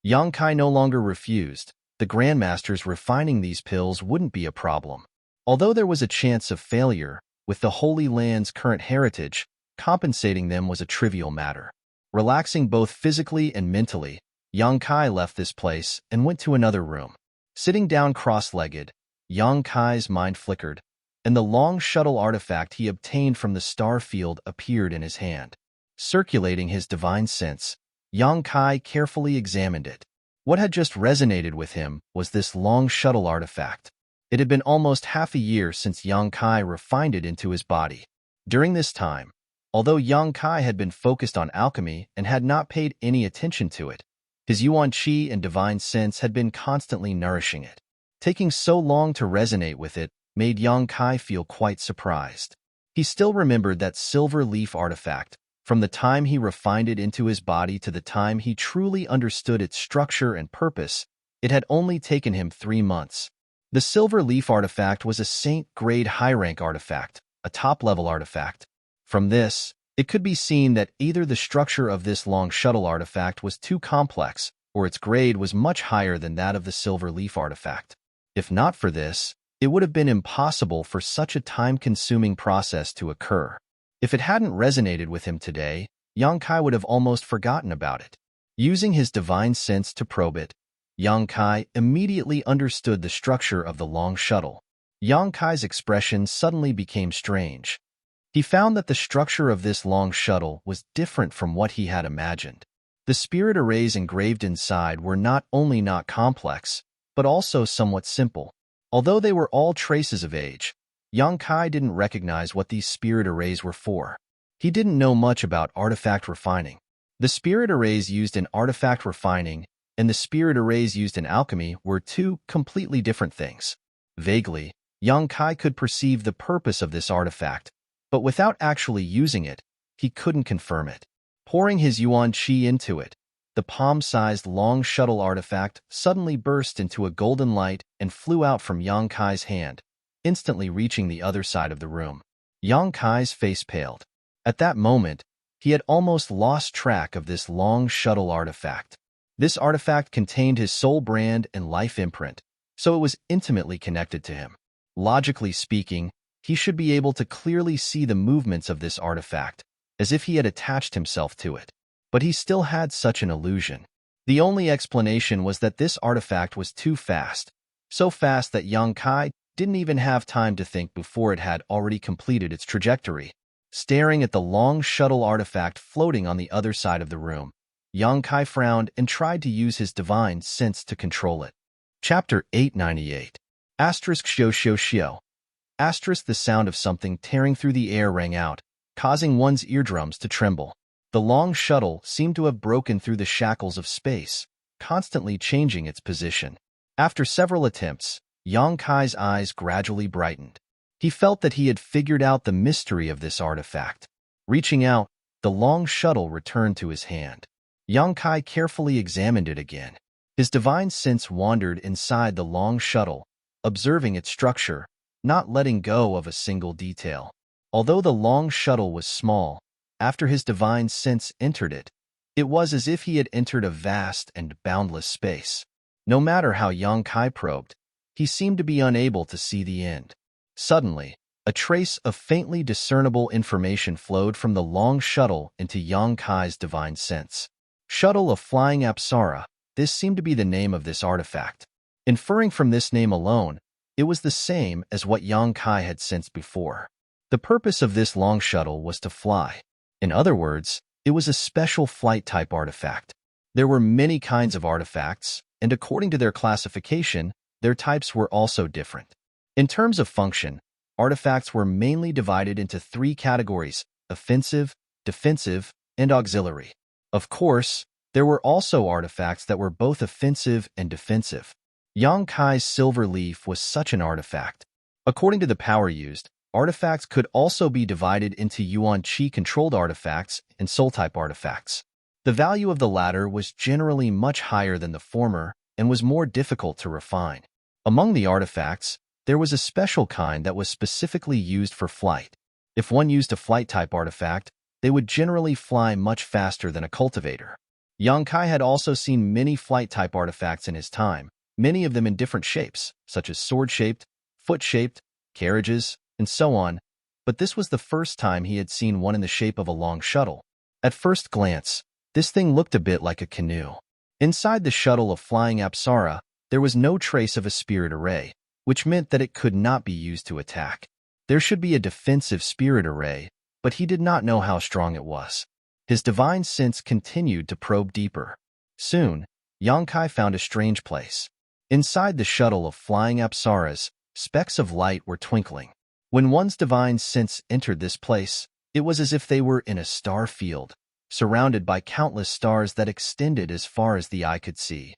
Yang Kai no longer refused. The Grandmasters refining these pills wouldn't be a problem. Although there was a chance of failure, with the Holy Land's current heritage, compensating them was a trivial matter. Relaxing both physically and mentally, Yang Kai left this place and went to another room. Sitting down cross-legged, Yang Kai's mind flickered, and the long shuttle artifact he obtained from the star field appeared in his hand. Circulating his divine sense, Yang Kai carefully examined it. What had just resonated with him was this long shuttle artifact. It had been almost half a year since Yang Kai refined it into his body. During this time, although Yang Kai had been focused on alchemy and had not paid any attention to it, his Yuan Qi and divine sense had been constantly nourishing it. Taking so long to resonate with it made Yang Kai feel quite surprised. He still remembered that silver leaf artifact, from the time he refined it into his body to the time he truly understood its structure and purpose. It had only taken him 3 months. The silver leaf artifact was a Saint-grade high-rank artifact, a top-level artifact. From this, it could be seen that either the structure of this long shuttle artifact was too complex, or its grade was much higher than that of the silver leaf artifact. If not for this, it would have been impossible for such a time-consuming process to occur. If it hadn't resonated with him today, Yang Kai would have almost forgotten about it. Using his divine sense to probe it, Yang Kai immediately understood the structure of the long shuttle. Yang Kai's expression suddenly became strange. He found that the structure of this long shuttle was different from what he had imagined. The spirit arrays engraved inside were not only not complex, but also somewhat simple. Although they were all traces of age, Yang Kai didn't recognize what these spirit arrays were for. He didn't know much about artifact refining. The spirit arrays used in artifact refining and the spirit arrays used in alchemy were 2 completely different things. Vaguely, Yang Kai could perceive the purpose of this artifact, but without actually using it, he couldn't confirm it. Pouring his Yuan Qi into it, the palm-sized long shuttle artifact suddenly burst into a golden light and flew out from Yang Kai's hand, instantly reaching the other side of the room. Yang Kai's face paled. At that moment, he had almost lost track of this long shuttle artifact. This artifact contained his soul brand and life imprint, so it was intimately connected to him. Logically speaking, he should be able to clearly see the movements of this artifact, as if he had attached himself to it. But he still had such an illusion. The only explanation was that this artifact was too fast, so fast that Yang Kai didn't even have time to think before it had already completed its trajectory. Staring at the long shuttle artifact floating on the other side of the room, Yang Kai frowned and tried to use his divine sense to control it. Chapter 898. Asterisk Xiao Xiao Xiao. Asterisk the sound of something tearing through the air rang out, causing one's eardrums to tremble. The long shuttle seemed to have broken through the shackles of space, constantly changing its position. After several attempts, Yang Kai's eyes gradually brightened. He felt that he had figured out the mystery of this artifact. Reaching out, the long shuttle returned to his hand. Yang Kai carefully examined it again. His divine sense wandered inside the long shuttle, observing its structure, not letting go of a single detail. Although the long shuttle was small, After his divine sense entered it, it was as if he had entered a vast and boundless space. No matter how Yang Kai probed, he seemed to be unable to see the end. Suddenly, a trace of faintly discernible information flowed from the long shuttle into Yang Kai's divine sense. Shuttle of Flying Apsara, this seemed to be the name of this artifact. Inferring from this name alone, it was the same as what Yang Kai had sensed before. The purpose of this long shuttle was to fly. In other words, it was a special flight-type artifact. There were many kinds of artifacts, and according to their classification, their types were also different. In terms of function, artifacts were mainly divided into 3 categories: offensive, defensive, and auxiliary. Of course, there were also artifacts that were both offensive and defensive. Yang Kai's silver leaf was such an artifact. According to the power used, artifacts could also be divided into Yuan Qi-controlled artifacts and soul-type artifacts. The value of the latter was generally much higher than the former and was more difficult to refine. Among the artifacts, there was a special kind that was specifically used for flight. If one used a flight-type artifact, they would generally fly much faster than a cultivator. Yang Kai had also seen many flight-type artifacts in his time, many of them in different shapes, such as sword-shaped, foot-shaped, carriages, and so on, but this was the first time he had seen one in the shape of a long shuttle. At first glance, this thing looked a bit like a canoe. Inside the shuttle of Flying Apsara, there was no trace of a spirit array, which meant that it could not be used to attack. There should be a defensive spirit array, but he did not know how strong it was. His divine sense continued to probe deeper. Soon, Yang Kai found a strange place. Inside the shuttle of Flying Apsaras, specks of light were twinkling. When one's divine sense entered this place, it was as if they were in a star field, surrounded by countless stars that extended as far as the eye could see.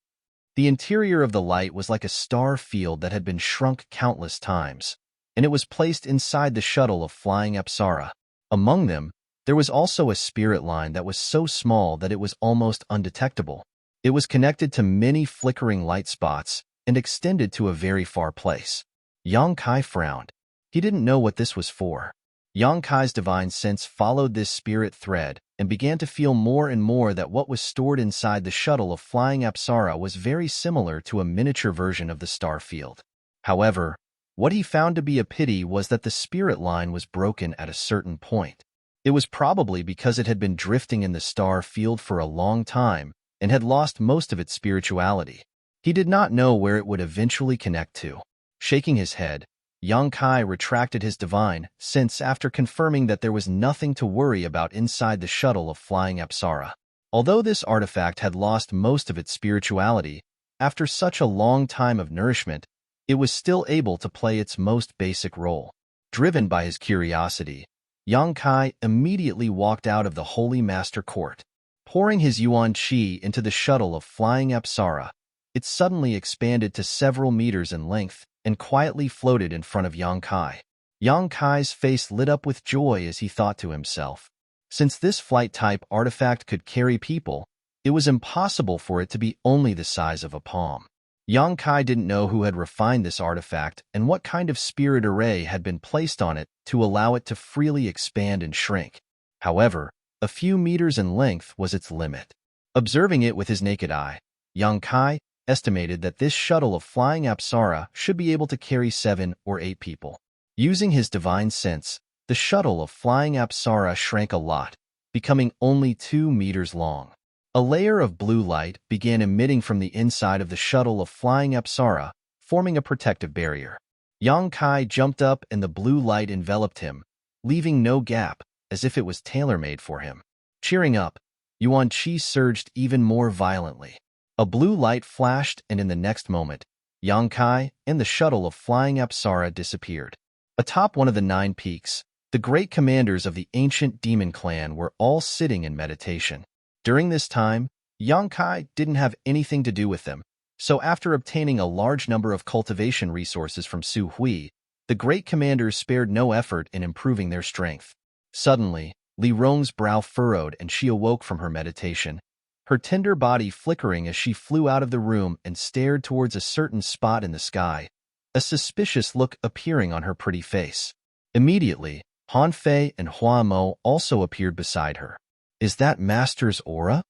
The interior of the light was like a star field that had been shrunk countless times, and it was placed inside the shuttle of Flying Apsara. Among them, there was also a spirit line that was so small that it was almost undetectable. It was connected to many flickering light spots and extended to a very far place. Yang Kai frowned. He didn't know what this was for. Yang Kai's divine sense followed this spirit thread and began to feel more and more that what was stored inside the shuttle of Flying Apsara was very similar to a miniature version of the star field. However, what he found to be a pity was that the spirit line was broken at a certain point. It was probably because it had been drifting in the star field for a long time and had lost most of its spirituality. He did not know where it would eventually connect to. Shaking his head, Yang Kai retracted his divine sense after confirming that there was nothing to worry about inside the shuttle of Flying Apsara. Although this artifact had lost most of its spirituality, after such a long time of nourishment, it was still able to play its most basic role. Driven by his curiosity, Yang Kai immediately walked out of the Holy Master Court. Pouring his Yuan Qi into the shuttle of Flying Apsara, it suddenly expanded to several meters in length and quietly floated in front of Yang Kai. Yang Kai's face lit up with joy as he thought to himself. Since this flight-type artifact could carry people, it was impossible for it to be only the size of a palm. Yang Kai didn't know who had refined this artifact and what kind of spirit array had been placed on it to allow it to freely expand and shrink. However, a few meters in length was its limit. Observing it with his naked eye, Yang Kai estimated that this shuttle of Flying Apsara should be able to carry 7 or 8 people. Using his divine sense, the shuttle of Flying Apsara shrank a lot, becoming only 2 meters long. A layer of blue light began emitting from the inside of the shuttle of Flying Apsara, forming a protective barrier. Yang Kai jumped up and the blue light enveloped him, leaving no gap, as if it was tailor-made for him. Cheering up, Yuan Qi surged even more violently. A blue light flashed, and in the next moment, Yang Kai and the shuttle of Flying Apsara disappeared. Atop one of the 9 peaks, the great commanders of the ancient demon clan were all sitting in meditation. During this time, Yang Kai didn't have anything to do with them, so after obtaining a large number of cultivation resources from Su Hui, the great commanders spared no effort in improving their strength. Suddenly, Li Rong's brow furrowed and she awoke from her meditation, her tender body flickering as she flew out of the room and stared towards a certain spot in the sky, a suspicious look appearing on her pretty face. Immediately, Han Fei and Hua Mo also appeared beside her. Is that Master's aura?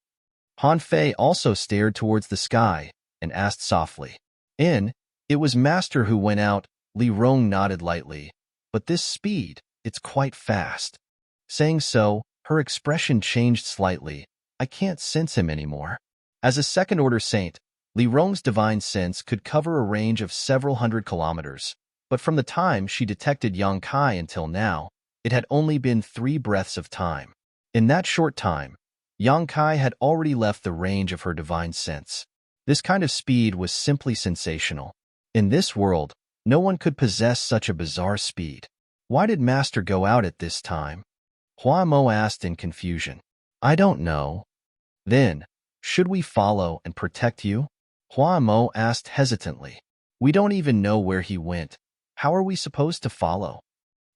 Han Fei also stared towards the sky and asked softly. It was Master who went out. Li Rong nodded lightly. But this speed, it's quite fast. Saying so, her expression changed slightly. I can't sense him anymore. As a second-order saint, Li Rong's divine sense could cover a range of several hundred kilometers, but from the time she detected Yang Kai until now, it had only been 3 breaths of time. In that short time, Yang Kai had already left the range of her divine sense. This kind of speed was simply sensational. In this world, no one could possess such a bizarre speed. Why did Master go out at this time? Hua Mo asked in confusion. I don't know. Then, should we follow and protect you? Hua Mo asked hesitantly. We don't even know where he went. How are we supposed to follow?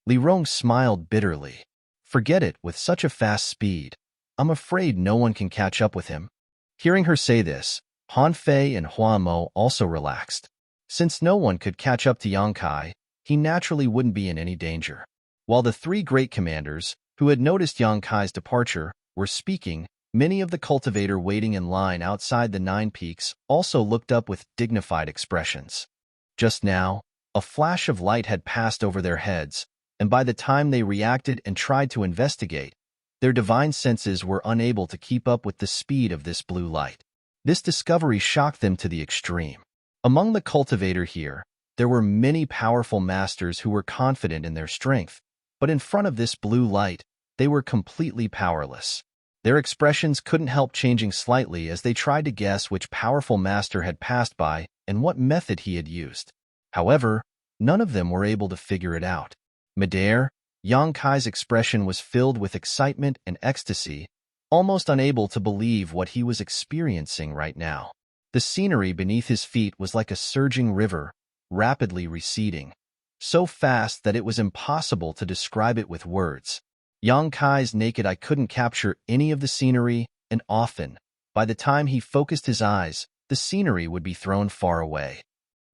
Li Rong smiled bitterly. Forget it, with such a fast speed. I'm afraid no one can catch up with him. Hearing her say this, Han Fei and Hua Mo also relaxed. Since no one could catch up to Yang Kai, he naturally wouldn't be in any danger. While the 3 great commanders, who had noticed Yang Kai's departure, were speaking, many of the cultivator waiting in line outside the 9 peaks also looked up with dignified expressions. Just now, a flash of light had passed over their heads, and by the time they reacted and tried to investigate, their divine senses were unable to keep up with the speed of this blue light. This discovery shocked them to the extreme. Among the cultivator here, there were many powerful masters who were confident in their strength, but in front of this blue light, they were completely powerless. Their expressions couldn't help changing slightly as they tried to guess which powerful master had passed by and what method he had used. However, none of them were able to figure it out. Midair, Yang Kai's expression was filled with excitement and ecstasy, almost unable to believe what he was experiencing right now. The scenery beneath his feet was like a surging river, rapidly receding, so fast that it was impossible to describe it with words. Yang Kai's naked eye couldn't capture any of the scenery, and often, by the time he focused his eyes, the scenery would be thrown far away.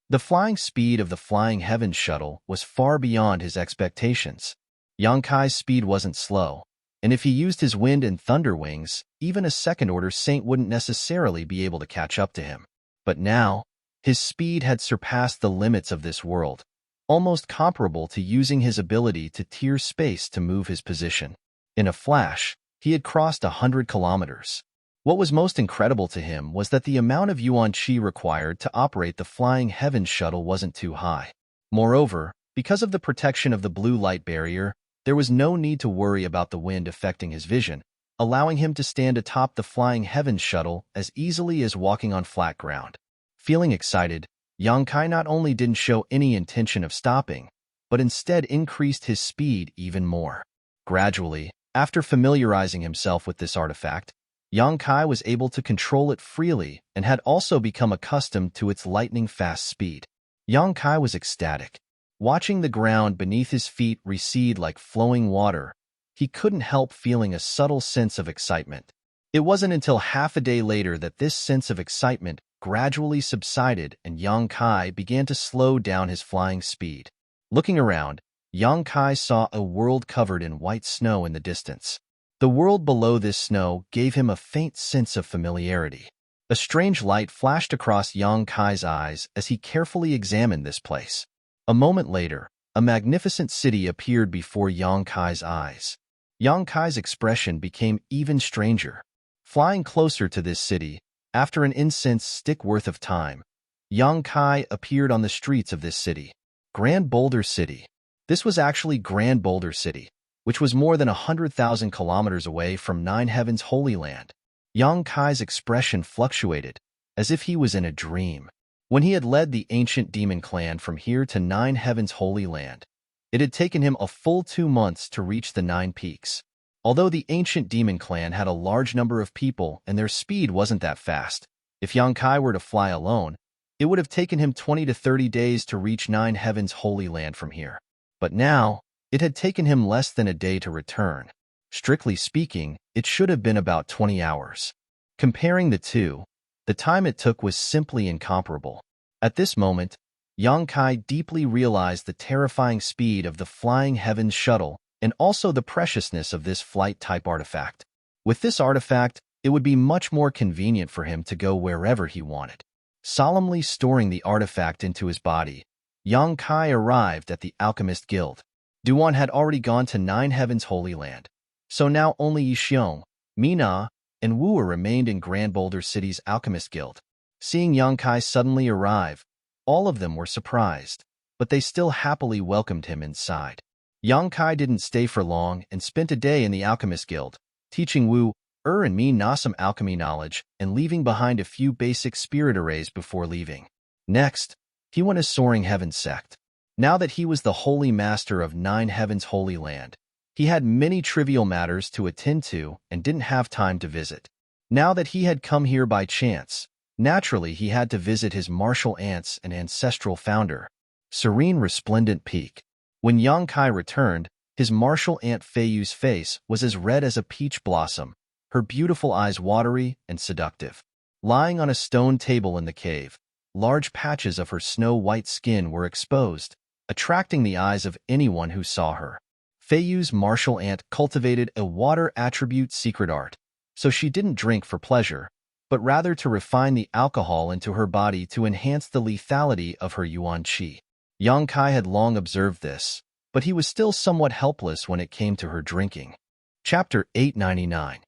The flying speed of the Flying Heavens shuttle was far beyond his expectations. Yang Kai's speed wasn't slow, and if he used his wind and thunder wings, even a second-order saint wouldn't necessarily be able to catch up to him. But now, his speed had surpassed the limits of this world, almost comparable to using his ability to tear space to move his position. In a flash, he had crossed 100 kilometers. What was most incredible to him was that the amount of yuan qi required to operate the Flying Heavens shuttle wasn't too high. Moreover, because of the protection of the blue light barrier, there was no need to worry about the wind affecting his vision, allowing him to stand atop the Flying Heavens shuttle as easily as walking on flat ground. Feeling excited, Yang Kai not only didn't show any intention of stopping, but instead increased his speed even more. Gradually, after familiarizing himself with this artifact, Yang Kai was able to control it freely and had also become accustomed to its lightning-fast speed. Yang Kai was ecstatic. Watching the ground beneath his feet recede like flowing water, he couldn't help feeling a subtle sense of excitement. It wasn't until half a day later that this sense of excitement gradually subsided and Yang Kai began to slow down his flying speed. Looking around, Yang Kai saw a world covered in white snow in the distance. The world below this snow gave him a faint sense of familiarity. A strange light flashed across Yang Kai's eyes as he carefully examined this place. A moment later, a magnificent city appeared before Yang Kai's eyes. Yang Kai's expression became even stranger. Flying closer to this city, after an incense stick worth of time, Yang Kai appeared on the streets of this city. Grand Boulder City. This was actually Grand Boulder City, which was more than 100,000 kilometers away from Nine Heavens Holy Land. Yang Kai's expression fluctuated, as if he was in a dream. When he had led the ancient demon clan from here to Nine Heavens Holy Land, it had taken him a full 2 months to reach the 9 peaks. Although the ancient demon clan had a large number of people and their speed wasn't that fast, if Yang Kai were to fly alone, it would have taken him 20 to 30 days to reach Nine Heavens Holy Land from here. But now, it had taken him less than a day to return. Strictly speaking, it should have been about 20 hours. Comparing the two, the time it took was simply incomparable. At this moment, Yang Kai deeply realized the terrifying speed of the Flying Heavens shuttle and also the preciousness of this flight-type artifact. With this artifact, it would be much more convenient for him to go wherever he wanted. Solemnly storing the artifact into his body, Yang Kai arrived at the Alchemist Guild. Duan had already gone to Nine Heavens Holy Land, so now only Yixiong, Mina, and Wu remained in Grand Boulder City's Alchemist Guild. Seeing Yang Kai suddenly arrive, all of them were surprised, but they still happily welcomed him inside. Yang Kai didn't stay for long and spent a day in the Alchemist Guild, teaching Wu, and Mina some alchemy knowledge and leaving behind a few basic spirit arrays before leaving. Next, he went to Soaring Heaven Sect. Now that he was the Holy Master of Nine Heavens Holy Land, he had many trivial matters to attend to and didn't have time to visit. Now that he had come here by chance, naturally he had to visit his martial aunts and ancestral founder, Serene Resplendent Peak. When Yang Kai returned, his martial aunt Feiyu's face was as red as a peach blossom, her beautiful eyes watery and seductive. Lying on a stone table in the cave, large patches of her snow-white skin were exposed, attracting the eyes of anyone who saw her. Feiyu's martial aunt cultivated a water attribute secret art, so she didn't drink for pleasure, but rather to refine the alcohol into her body to enhance the lethality of her yuan qi. Yang Kai had long observed this, but he was still somewhat helpless when it came to her drinking. Chapter 899.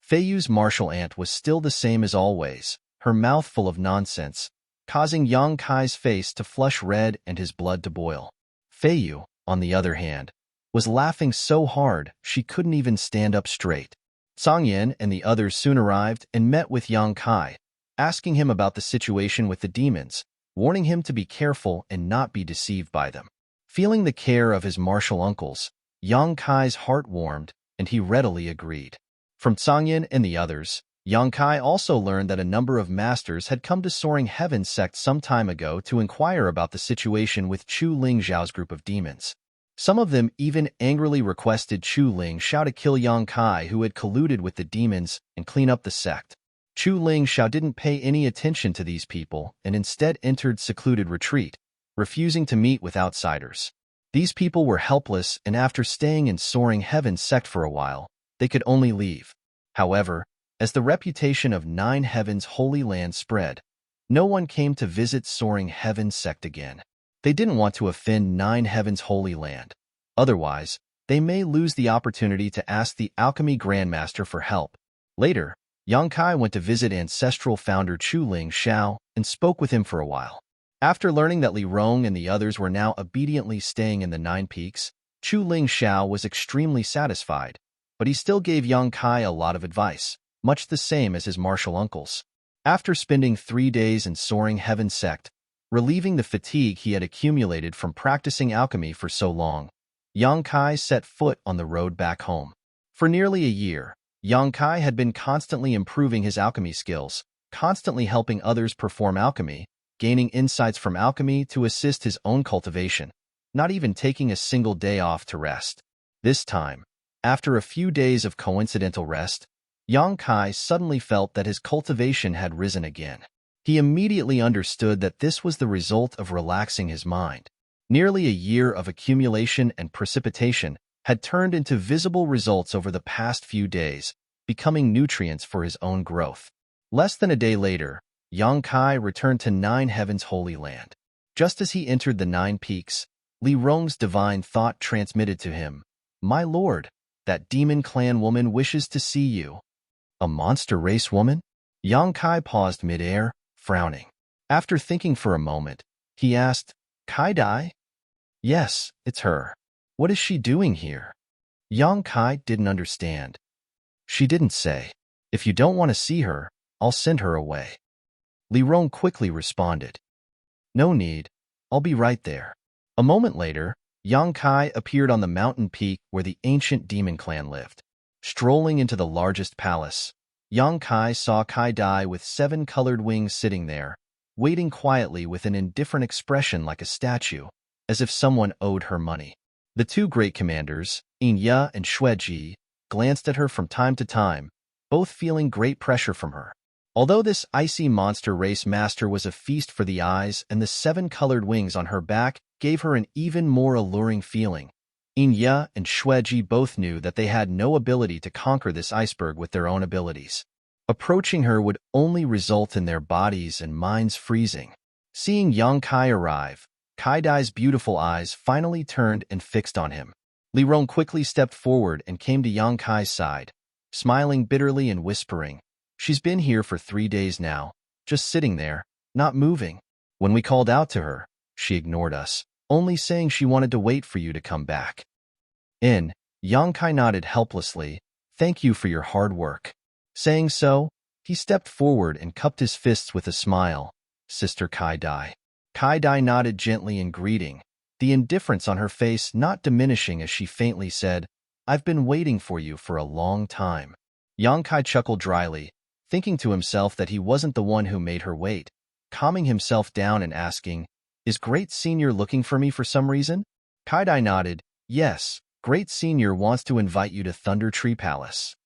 Feiyu's martial aunt was still the same as always, her mouth full of nonsense, causing Yang Kai's face to flush red and his blood to boil. Feiyu, on the other hand, was laughing so hard she couldn't even stand up straight. Songyan and the others soon arrived and met with Yang Kai, asking him about the situation with the demons, warning him to be careful and not be deceived by them. Feeling the care of his martial uncles, Yang Kai's heart warmed, and he readily agreed. From Songyan and the others, Yang Kai also learned that a number of masters had come to Soaring Heaven Sect some time ago to inquire about the situation with Chu Ling Zhao's group of demons. Some of them even angrily requested Chu Ling Zhao to kill Yang Kai, who had colluded with the demons, and clean up the sect. Chu Ling Zhao didn't pay any attention to these people and instead entered secluded retreat, refusing to meet with outsiders. These people were helpless, and after staying in Soaring Heaven Sect for a while, they could only leave. However, as the reputation of Nine Heavens Holy Land spread, no one came to visit Soaring Heaven Sect again. They didn't want to offend Nine Heavens Holy Land. Otherwise, they may lose the opportunity to ask the Alchemy Grandmaster for help. Later, Yang Kai went to visit ancestral founder Chu Ling Zhao and spoke with him for a while. After learning that Li Rong and the others were now obediently staying in the Nine Peaks, Chu Ling Zhao was extremely satisfied, but he still gave Yang Kai a lot of advice, much the same as his martial uncles. After spending 3 days in Soaring Heaven Sect, relieving the fatigue he had accumulated from practicing alchemy for so long, Yang Kai set foot on the road back home. For nearly a year, Yang Kai had been constantly improving his alchemy skills, constantly helping others perform alchemy, gaining insights from alchemy to assist his own cultivation, not even taking a single day off to rest. This time, after a few days of coincidental rest, Yang Kai suddenly felt that his cultivation had risen again. He immediately understood that this was the result of relaxing his mind. Nearly a year of accumulation and precipitation had turned into visible results over the past few days, becoming nutrients for his own growth. Less than a day later, Yang Kai returned to Nine Heavens Holy Land. Just as he entered the Nine Peaks, Li Rong's divine thought transmitted to him, "My lord, that demon clan woman wishes to see you." A monster race woman? Yang Kai paused mid-air, frowning. After thinking for a moment, he asked, "Kai Dai?" "Yes, it's her. What is she doing here?" Yang Kai didn't understand. "She didn't say. If you don't want to see her, I'll send her away." Li Rong quickly responded, "No need. I'll be right there." A moment later, Yang Kai appeared on the mountain peak where the ancient demon clan lived. Strolling into the largest palace, Yang Kai saw Kai Dai with 7 colored wings sitting there, waiting quietly with an indifferent expression like a statue, as if someone owed her money. The 2 great commanders, Yin Ya and Xueji, glanced at her from time to time, both feeling great pressure from her. Although this icy monster race master was a feast for the eyes and the 7 colored wings on her back gave her an even more alluring feeling, Inya and Shueji both knew that they had no ability to conquer this iceberg with their own abilities. Approaching her would only result in their bodies and minds freezing. Seeing Yang Kai arrive, Kai Dai's beautiful eyes finally turned and fixed on him. Li Rong quickly stepped forward and came to Yang Kai's side, smiling bitterly and whispering, "She's been here for 3 days now, just sitting there, not moving. When we called out to her, she ignored us, only saying she wanted to wait for you to come back." Yang Kai nodded helplessly, "Thank you for your hard work." Saying so, he stepped forward and cupped his fists with a smile. "Sister Kai Dai." Kai Dai nodded gently in greeting, the indifference on her face not diminishing as she faintly said, "I've been waiting for you for a long time." Yang Kai chuckled dryly, thinking to himself that he wasn't the one who made her wait, calming himself down and asking, "Is Great Senior looking for me for some reason?" Kai Dai nodded, "Yes, Great Senior wants to invite you to Thunder Tree Palace."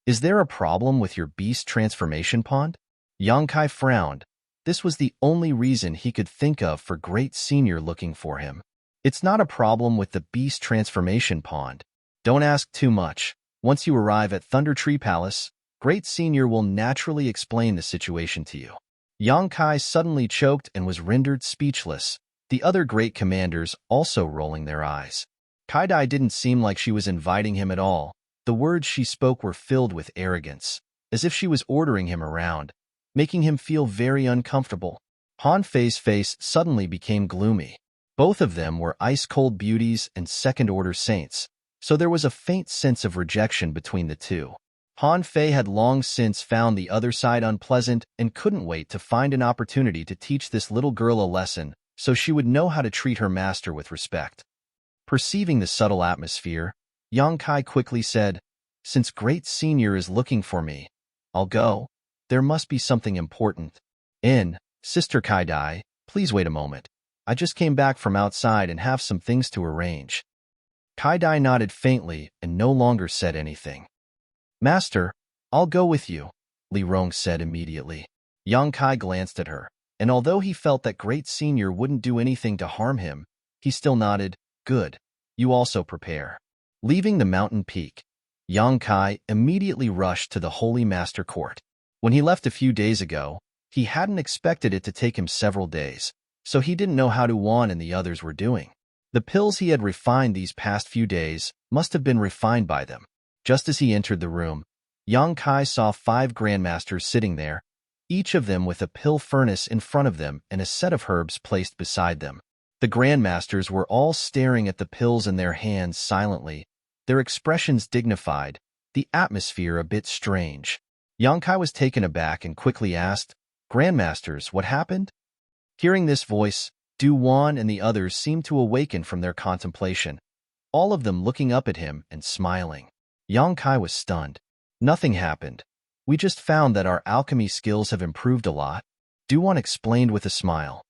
"Is there a problem with your beast transformation pond?" Yang Kai frowned. This was the only reason he could think of for Great Senior looking for him. "It's not a problem with the beast transformation pond. Don't ask too much. Once you arrive at Thunder Tree Palace, Great Senior will naturally explain the situation to you." Yang Kai suddenly choked and was rendered speechless, the other great commanders also rolling their eyes. Kai Dai didn't seem like she was inviting him at all. The words she spoke were filled with arrogance, as if she was ordering him around, making him feel very uncomfortable. Han Fei's face suddenly became gloomy. Both of them were ice-cold beauties and second-order saints, so there was a faint sense of rejection between the two. Han Fei had long since found the other side unpleasant and couldn't wait to find an opportunity to teach this little girl a lesson so she would know how to treat her master with respect. Perceiving the subtle atmosphere, Yang Kai quickly said, "Since Great Senior is looking for me, I'll go. There must be something important." Sister Kai Dai, please wait a moment. I just came back from outside and have some things to arrange." Kai Dai nodded faintly and no longer said anything. "Master, I'll go with you," Li Rong said immediately. Yang Kai glanced at her, and although he felt that Great Senior wouldn't do anything to harm him, he still nodded, "Good. You also prepare." Leaving the mountain peak, Yang Kai immediately rushed to the Holy Master Court. When he left a few days ago, he hadn't expected it to take him several days, so he didn't know how Wan and the others were doing. The pills he had refined these past few days must have been refined by them. Just as he entered the room, Yang Kai saw 5 grandmasters sitting there, each of them with a pill furnace in front of them and a set of herbs placed beside them. The grandmasters were all staring at the pills in their hands silently, their expressions dignified, the atmosphere a bit strange. Yang Kai was taken aback and quickly asked, "Grandmasters, what happened?" Hearing this voice, Wan and the others seemed to awaken from their contemplation, all of them looking up at him and smiling. Yang Kai was stunned. "Nothing happened. We just found that our alchemy skills have improved a lot," Wan explained with a smile.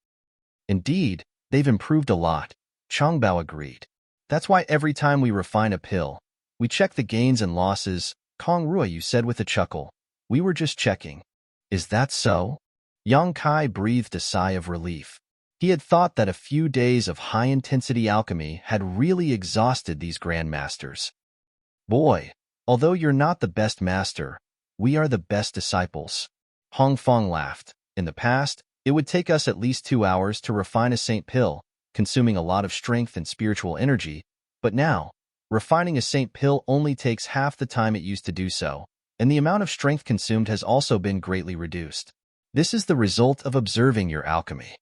"Indeed, they've improved a lot," Changbao agreed. "That's why every time we refine a pill, we check the gains and losses," Kong Ruoyu said with a chuckle. "We were just checking." "Is that so?" Yang Kai breathed a sigh of relief. He had thought that a few days of high-intensity alchemy had really exhausted these grandmasters. "Boy, although you're not the best master, we are the best disciples." Hong Fong laughed. "In the past, it would take us at least 2 hours to refine a saint pill, consuming a lot of strength and spiritual energy, but now, refining a saint pill only takes half the time it used to do so, and the amount of strength consumed has also been greatly reduced. This is the result of observing your alchemy."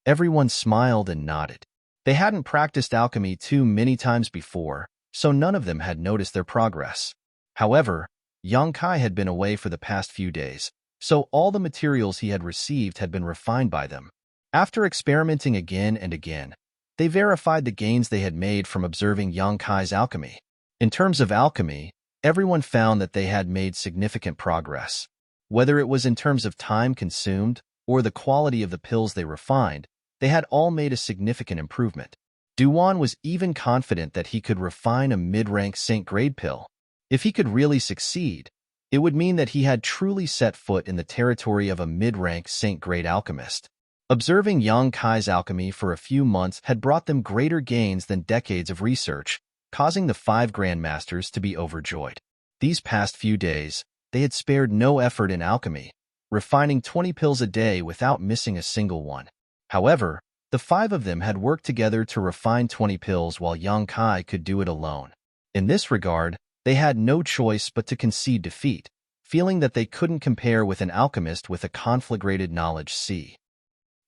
Everyone smiled and nodded. They hadn't practiced alchemy too many times before, so none of them had noticed their progress. However, Yang Kai had been away for the past few days, so all the materials he had received had been refined by them. After experimenting again and again, they verified the gains they had made from observing Yang Kai's alchemy. In terms of alchemy, everyone found that they had made significant progress. Whether it was in terms of time consumed or the quality of the pills they refined, they had all made a significant improvement. Wan was even confident that he could refine a mid-rank saint-grade pill. If he could really succeed, it would mean that he had truly set foot in the territory of a mid-rank saint-grade alchemist. Observing Yang Kai's alchemy for a few months had brought them greater gains than decades of research, causing the 5 grandmasters to be overjoyed. These past few days, they had spared no effort in alchemy, refining 20 pills a day without missing a single one. However, the 5 of them had worked together to refine 20 pills while Yang Kai could do it alone. In this regard, they had no choice but to concede defeat, feeling that they couldn't compare with an alchemist with a conflagrated knowledge sea.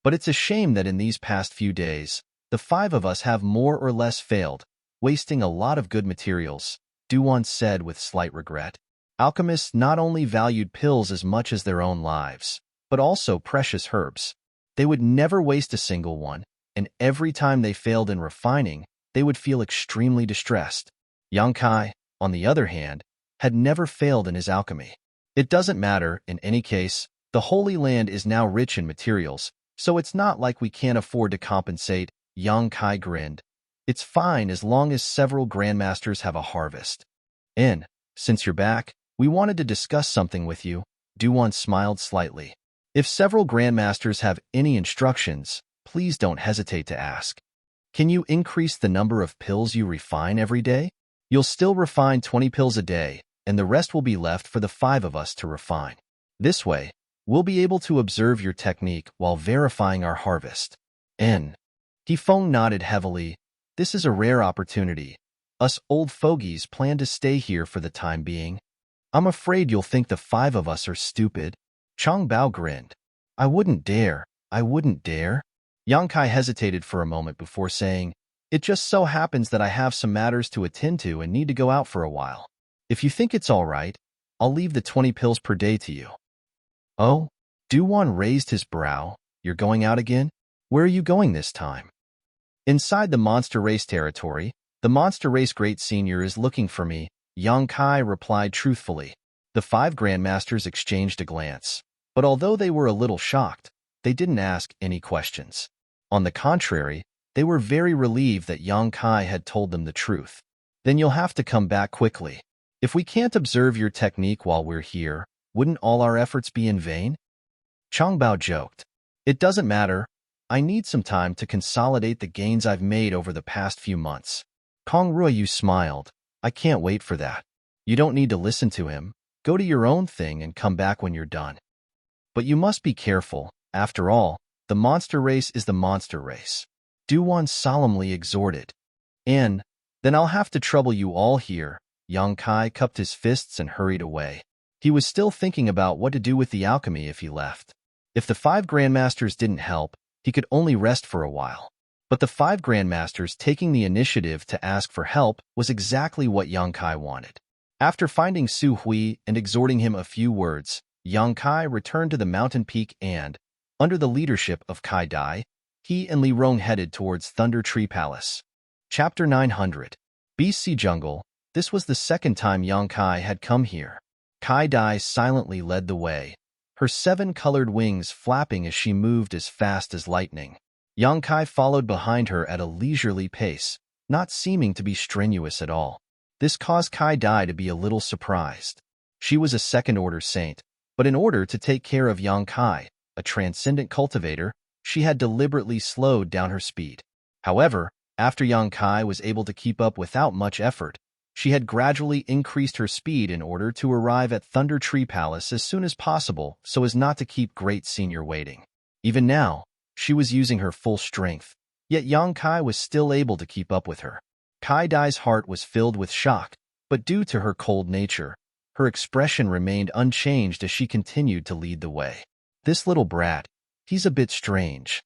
But it's a shame that in these past few days, the 5 of us have more or less failed, wasting a lot of good materials, Duan said with slight regret. Alchemists not only valued pills as much as their own lives, but also precious herbs. They would never waste a single one, and every time they failed in refining, they would feel extremely distressed. Yang Kai, on the other hand, had never failed in his alchemy. It doesn't matter, in any case, the Holy Land is now rich in materials, so it's not like we can't afford to compensate, Yang Kai grinned. It's fine as long as several grandmasters have a harvest. And, since you're back, we wanted to discuss something with you, Duan smiled slightly. If several grandmasters have any instructions, please don't hesitate to ask. Can you increase the number of pills you refine every day? You'll still refine 20 pills a day, and the rest will be left for the 5 of us to refine. This way, we'll be able to observe your technique while verifying our harvest. N. Hefeng nodded heavily. This is a rare opportunity. Us old fogies plan to stay here for the time being. I'm afraid you'll think the 5 of us are stupid. Chang Bao grinned. I wouldn't dare. Yang Kai hesitated for a moment before saying, It just so happens that I have some matters to attend to and need to go out for a while. If you think it's all right, I'll leave the 20 pills per day to you. Oh? Duan raised his brow. You're going out again? Where are you going this time? Inside the monster race territory. The monster race great senior is looking for me, Yang Kai replied truthfully. The 5 grandmasters exchanged a glance, but although they were a little shocked, they didn't ask any questions. On the contrary, they were very relieved that Yang Kai had told them the truth. Then you'll have to come back quickly. If we can't observe your technique while we're here, wouldn't all our efforts be in vain? Chang Bao joked. It doesn't matter. I need some time to consolidate the gains I've made over the past few months. Kong Ruoyu smiled. I can't wait for that. You don't need to listen to him. Go to your own thing and come back when you're done. But you must be careful. After all, the monster race is the monster race. Duan solemnly exhorted. And then I'll have to trouble you all here. Yang Kai cupped his fists and hurried away. He was still thinking about what to do with the alchemy if he left. If the 5 grandmasters didn't help, he could only rest for a while. But the 5 grandmasters taking the initiative to ask for help was exactly what Yang Kai wanted. After finding Su Hui and exhorting him a few words, Yang Kai returned to the mountain peak and, under the leadership of Kai Dai, he and Li Rong headed towards Thunder Tree Palace. Chapter 900. BC Jungle. This was the second time Yang Kai had come here. Kai Dai silently led the way, her 7 colored wings flapping as she moved as fast as lightning. Yang Kai followed behind her at a leisurely pace, not seeming to be strenuous at all. This caused Kai Dai to be a little surprised. She was a second-order saint, but in order to take care of Yang Kai, a transcendent cultivator, she had deliberately slowed down her speed. However, after Yang Kai was able to keep up without much effort, she had gradually increased her speed in order to arrive at Thunder Tree Palace as soon as possible so as not to keep Great Senior waiting. Even now, she was using her full strength, yet Yang Kai was still able to keep up with her. Kai Dai's heart was filled with shock, but due to her cold nature, her expression remained unchanged as she continued to lead the way. This little brat, he's a bit strange.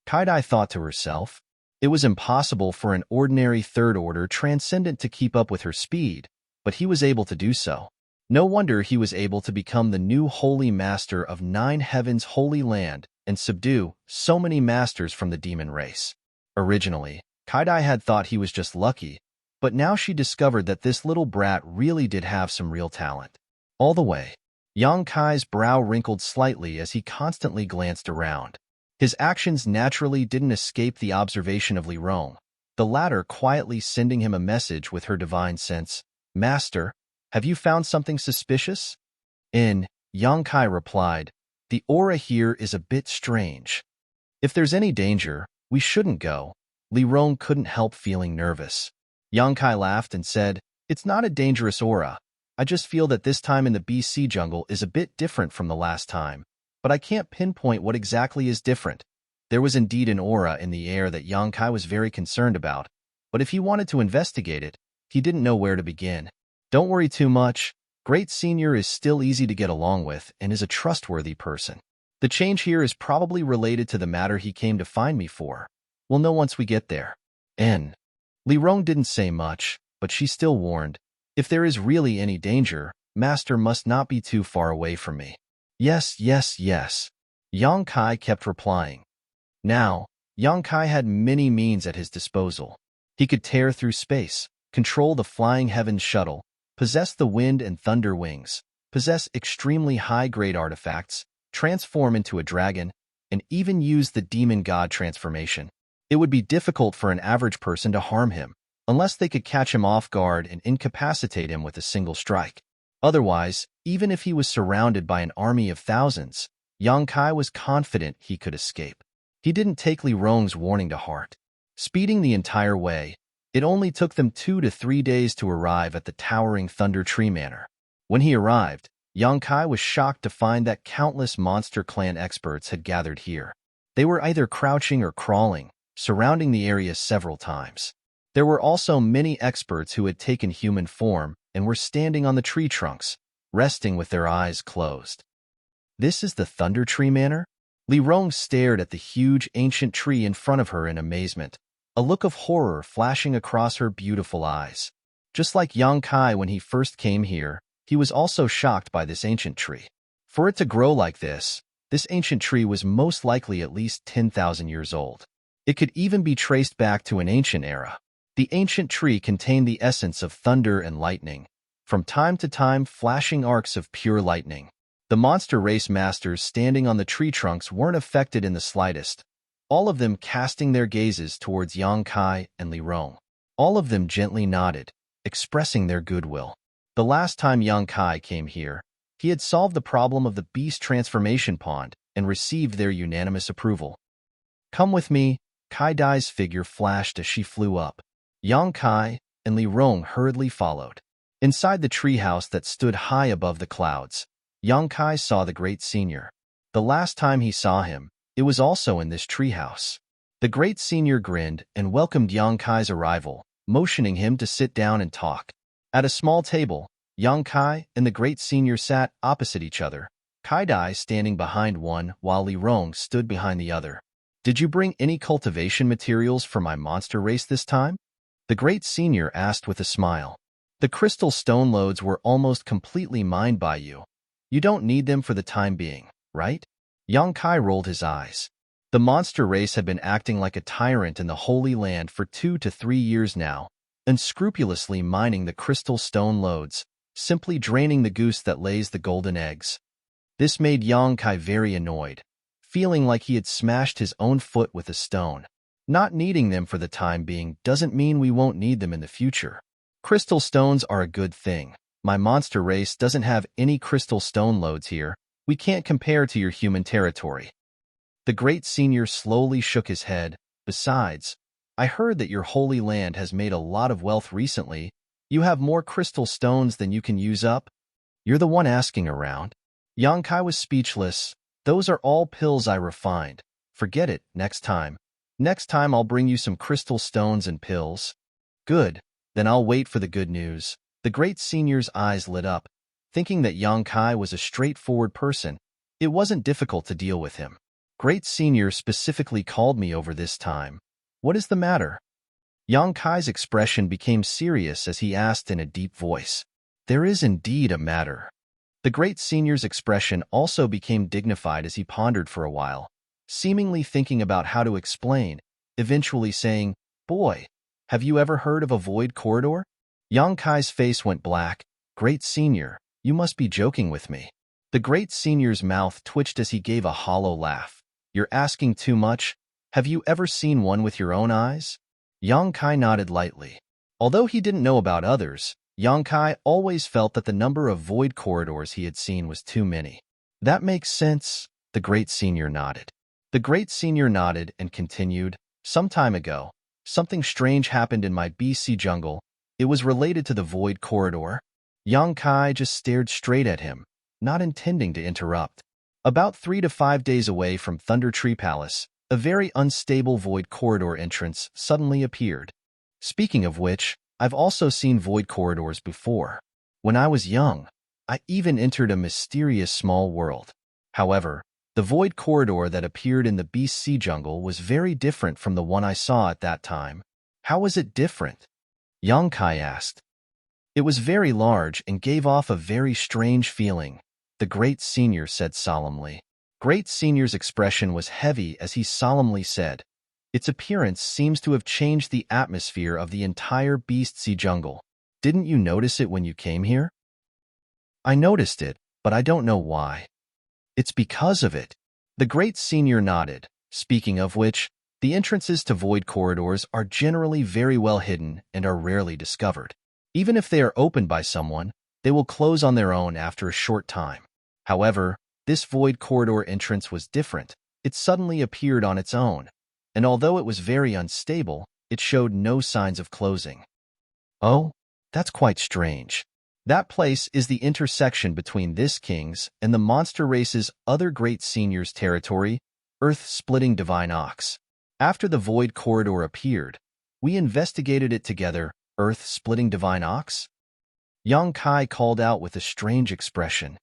Kai Dai thought to herself. It was impossible for an ordinary third-order transcendent to keep up with her speed, but he was able to do so. No wonder he was able to become the new holy master of 9 heavens' holy land and subdue so many masters from the demon race. Originally, Kai Dai had thought he was just lucky, but now she discovered that this little brat really did have some real talent. All the way, Yang Kai's brow wrinkled slightly as he constantly glanced around. His actions naturally didn't escape the observation of Li Rong, the latter quietly sending him a message with her divine sense. Master, have you found something suspicious? Yang Kai replied, the aura here is a bit strange. If there's any danger, we shouldn't go. Li Rong couldn't help feeling nervous. Yang Kai laughed and said, "It's not a dangerous aura. I just feel that this time in the BC jungle is a bit different from the last time, but I can't pinpoint what exactly is different." There was indeed an aura in the air that Yang Kai was very concerned about, but if he wanted to investigate it, he didn't know where to begin. "Don't worry too much. Great Senior is still easy to get along with and is a trustworthy person. The change here is probably related to the matter he came to find me for. We'll know once we get there." N. Li Rong didn't say much, but she still warned, "If there is really any danger, Master must not be too far away from me." "Yes, yes, yes," Yang Kai kept replying. Now, Yang Kai had many means at his disposal. He could tear through space, control the flying heavens shuttle, possess the wind and thunder wings, possess extremely high-grade artifacts, transform into a dragon, and even use the demon god transformation. It would be difficult for an average person to harm him, unless they could catch him off guard and incapacitate him with a single strike. Otherwise, even if he was surrounded by an army of thousands, Yang Kai was confident he could escape. He didn't take Li Rong's warning to heart. Speeding the entire way, it only took them 2 to 3 days to arrive at the towering Thunder Tree Manor. When he arrived, Yang Kai was shocked to find that countless Monster Clan experts had gathered here. They were either crouching or crawling, surrounding the area several times. There were also many experts who had taken human form and were standing on the tree trunks, resting with their eyes closed. "This is the Thunder Tree Manor?" Li Rong stared at the huge ancient tree in front of her in amazement, a look of horror flashing across her beautiful eyes. Just like Yang Kai when he first came here, he was also shocked by this ancient tree. For it to grow like this ancient tree was most likely at least 10,000 years old. It could even be traced back to an ancient era. The ancient tree contained the essence of thunder and lightning, from time to time flashing arcs of pure lightning. The monster race masters standing on the tree trunks weren't affected in the slightest, all of them casting their gazes towards Yang Kai and Li Rong. All of them gently nodded, expressing their goodwill. The last time Yang Kai came here, he had solved the problem of the beast transformation pond and received their unanimous approval. "Come with me," Kai Dai's figure flashed as she flew up. Yang Kai and Li Rong hurriedly followed. Inside the treehouse that stood high above the clouds, Yang Kai saw the Great Senior. The last time he saw him, it was also in this treehouse. The Great Senior grinned and welcomed Yang Kai's arrival, motioning him to sit down and talk. At a small table, Yang Kai and the Great Senior sat opposite each other, Kai Dai standing behind one while Li Rong stood behind the other. "Did you bring any cultivation materials for my monster race this time?" the Great Senior asked with a smile. "The crystal stone loads were almost completely mined by you. You don't need them for the time being, right?" Yang Kai rolled his eyes. The monster race had been acting like a tyrant in the Holy Land for 2 to 3 years now, unscrupulously mining the crystal stone loads, simply draining the goose that lays the golden eggs. This made Yang Kai very annoyed, feeling like he had smashed his own foot with a stone. Not needing them for the time being doesn't mean we won't need them in the future. Crystal stones are a good thing. My monster race doesn't have any crystal stone loads here. We can't compare to your human territory. The Great Senior slowly shook his head. "Besides, I heard that your Holy Land has made a lot of wealth recently. You have more crystal stones than you can use up. You're the one asking around." Yang Kai was speechless. "Those are all pills I refined. Forget it, next time. Next time I'll bring you some crystal stones and pills." "Good, then I'll wait for the good news." The Great Senior's eyes lit up. Thinking that Yang Kai was a straightforward person, it wasn't difficult to deal with him. "Great Senior specifically called me over this time. What is the matter?" Yang Kai's expression became serious as he asked in a deep voice. "There is indeed a matter." The Great Senior's expression also became dignified as he pondered for a while, seemingly thinking about how to explain, eventually saying, "Boy, have you ever heard of a void corridor?" Yang Kai's face went black. "Great Senior, you must be joking with me." The Great Senior's mouth twitched as he gave a hollow laugh. "You're asking too much. Have you ever seen one with your own eyes?" Yang Kai nodded lightly. Although he didn't know about others, Yang Kai always felt that the number of void corridors he had seen was too many. "That makes sense," the Great Senior nodded. The Great Senior nodded and continued, "Some time ago, Something strange happened in my BC jungle. It was related to the void corridor. Yang Kai just stared straight at him, not intending to interrupt. About 3 to 5 days away from Thunder Tree Palace, a very unstable void corridor entrance suddenly appeared. Speaking of which, I've also seen void corridors before. When I was young, I even entered a mysterious small world. However, the void corridor that appeared in the Beast Sea Jungle was very different from the one I saw at that time. How was it different? Yang Kai asked. It was very large and gave off a very strange feeling, the Great Senior said solemnly. Great Senior's expression was heavy as he solemnly said, its appearance seems to have changed the atmosphere of the entire Beast Sea Jungle. Didn't you notice it when you came here? I noticed it, but I don't know why. It's because of it. The Great Senior nodded. Speaking of which, the entrances to void corridors are generally very well hidden and are rarely discovered. Even if they are opened by someone, they will close on their own after a short time. However, this void corridor entrance was different. It suddenly appeared on its own, and although it was very unstable, it showed no signs of closing. Oh, that's quite strange. That place is the intersection between this king's and the monster race's other Great Senior's territory, Earth-splitting Divine Ox. After the void corridor appeared, we investigated it together, Earth-splitting Divine Ox? Yang Kai called out with a strange expression.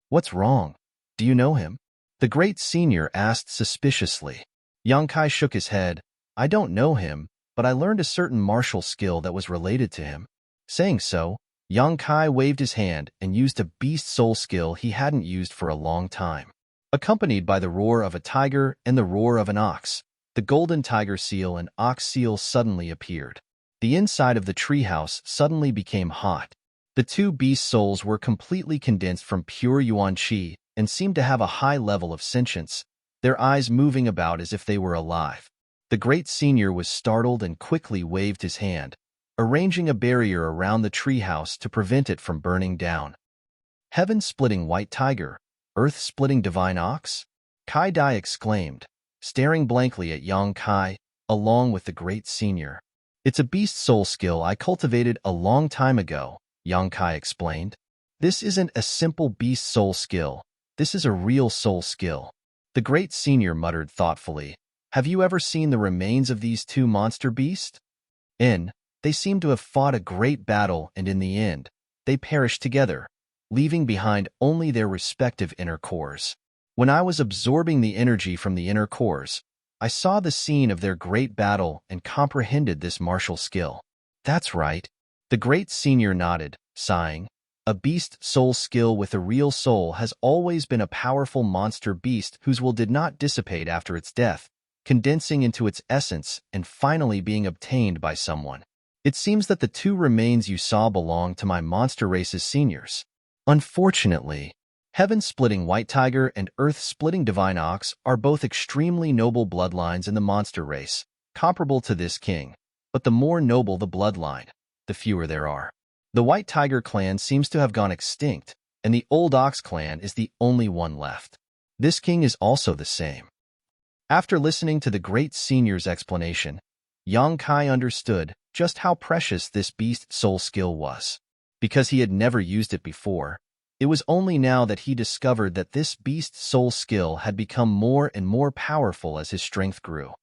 What's wrong? Do you know him? The Great Senior asked suspiciously. Yang Kai shook his head. I don't know him, but I learned a certain martial skill that was related to him. Saying so, Yang Kai waved his hand and used a beast soul skill he hadn't used for a long time. Accompanied by the roar of a tiger and the roar of an ox, the golden tiger seal and ox seal suddenly appeared. The inside of the treehouse suddenly became hot. The two beast souls were completely condensed from pure yuan qi and seemed to have a high level of sentience, their eyes moving about as if they were alive. The Great Senior was startled and quickly waved his hand, arranging a barrier around the treehouse to prevent it from burning down. Heaven-splitting white tiger, earth-splitting divine ox? Kai Dai exclaimed, staring blankly at Yang Kai, along with the Great Senior. It's a beast soul skill I cultivated a long time ago, Yang Kai explained. This isn't a simple beast soul skill. This is a real soul skill. The Great Senior muttered thoughtfully. Have you ever seen the remains of these two monster beasts? They seem to have fought a great battle, and in the end, they perished together, leaving behind only their respective inner cores. When I was absorbing the energy from the inner cores, I saw the scene of their great battle and comprehended this martial skill. That's right. The Great Senior nodded, sighing. A beast soul skill with a real soul has always been a powerful monster beast whose will did not dissipate after its death, condensing into its essence and finally being obtained by someone. It seems that the two remains you saw belong to my monster race's seniors. Unfortunately, heaven-splitting white tiger and earth-splitting divine ox are both extremely noble bloodlines in the monster race, comparable to this king. But the more noble the bloodline, the fewer there are. The white tiger clan seems to have gone extinct, and the old ox clan is the only one left. This king is also the same. After listening to the Great Senior's explanation, Yang Kai understood just how precious this beast soul skill was. Because he had never used it before, it was only now that he discovered that this beast soul skill had become more and more powerful as his strength grew.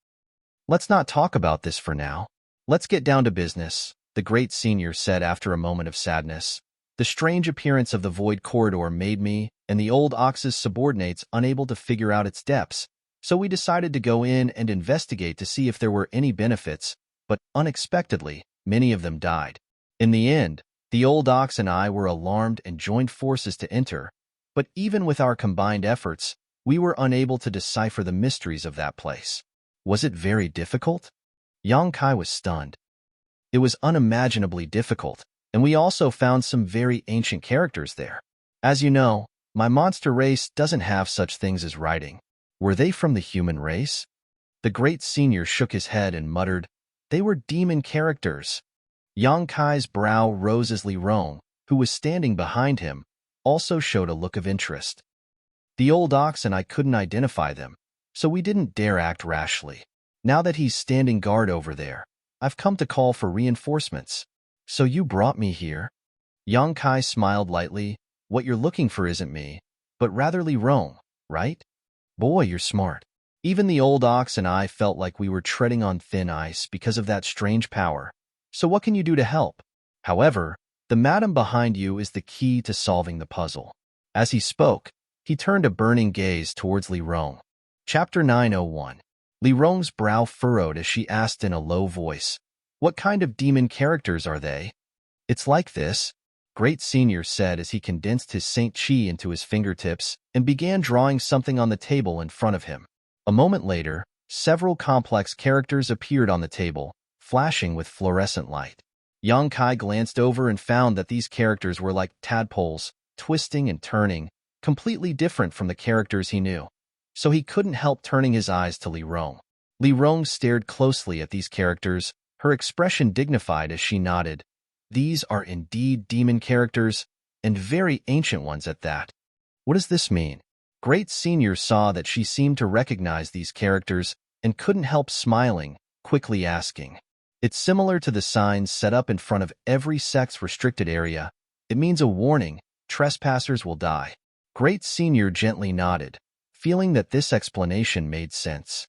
Let's not talk about this for now. Let's get down to business, the Great Senior said after a moment of sadness. The strange appearance of the void corridor made me and the old ox's subordinates unable to figure out its depths, so we decided to go in and investigate to see if there were any benefits, but unexpectedly, many of them died. In the end, the old ox and I were alarmed and joined forces to enter, but even with our combined efforts, we were unable to decipher the mysteries of that place. Was it very difficult? Yang Kai was stunned. It was unimaginably difficult, and we also found some very ancient characters there. As you know, my monster race doesn't have such things as writing. Were they from the human race? The Great Senior shook his head and muttered, they were demon characters. Yang Kai's brow rose as Li Rong, who was standing behind him, also showed a look of interest. The old ox and I couldn't identify them, so we didn't dare act rashly. Now that he's standing guard over there, I've come to call for reinforcements. So you brought me here? Yang Kai smiled lightly. What you're looking for isn't me, but rather Li Rong, right? Boy, you're smart. Even the old ox and I felt like we were treading on thin ice because of that strange power. So what can you do to help? However, the madam behind you is the key to solving the puzzle. As he spoke, he turned a burning gaze towards Li Rong. Chapter 901. Li Rong's brow furrowed as she asked in a low voice, "What kind of demon characters are they?" "It's like this," Great Senior said as he condensed his Saint Chi into his fingertips and began drawing something on the table in front of him. A moment later, several complex characters appeared on the table, flashing with fluorescent light. Yang Kai glanced over and found that these characters were like tadpoles, twisting and turning, completely different from the characters he knew. So he couldn't help turning his eyes to Li Rong. Li Rong stared closely at these characters, her expression dignified as she nodded. These are indeed demon characters, and very ancient ones at that. What does this mean? Great Senior saw that she seemed to recognize these characters and couldn't help smiling, quickly asking. It's similar to the signs set up in front of every sex-restricted area. It means a warning, trespassers will die. Great Senior gently nodded, feeling that this explanation made sense.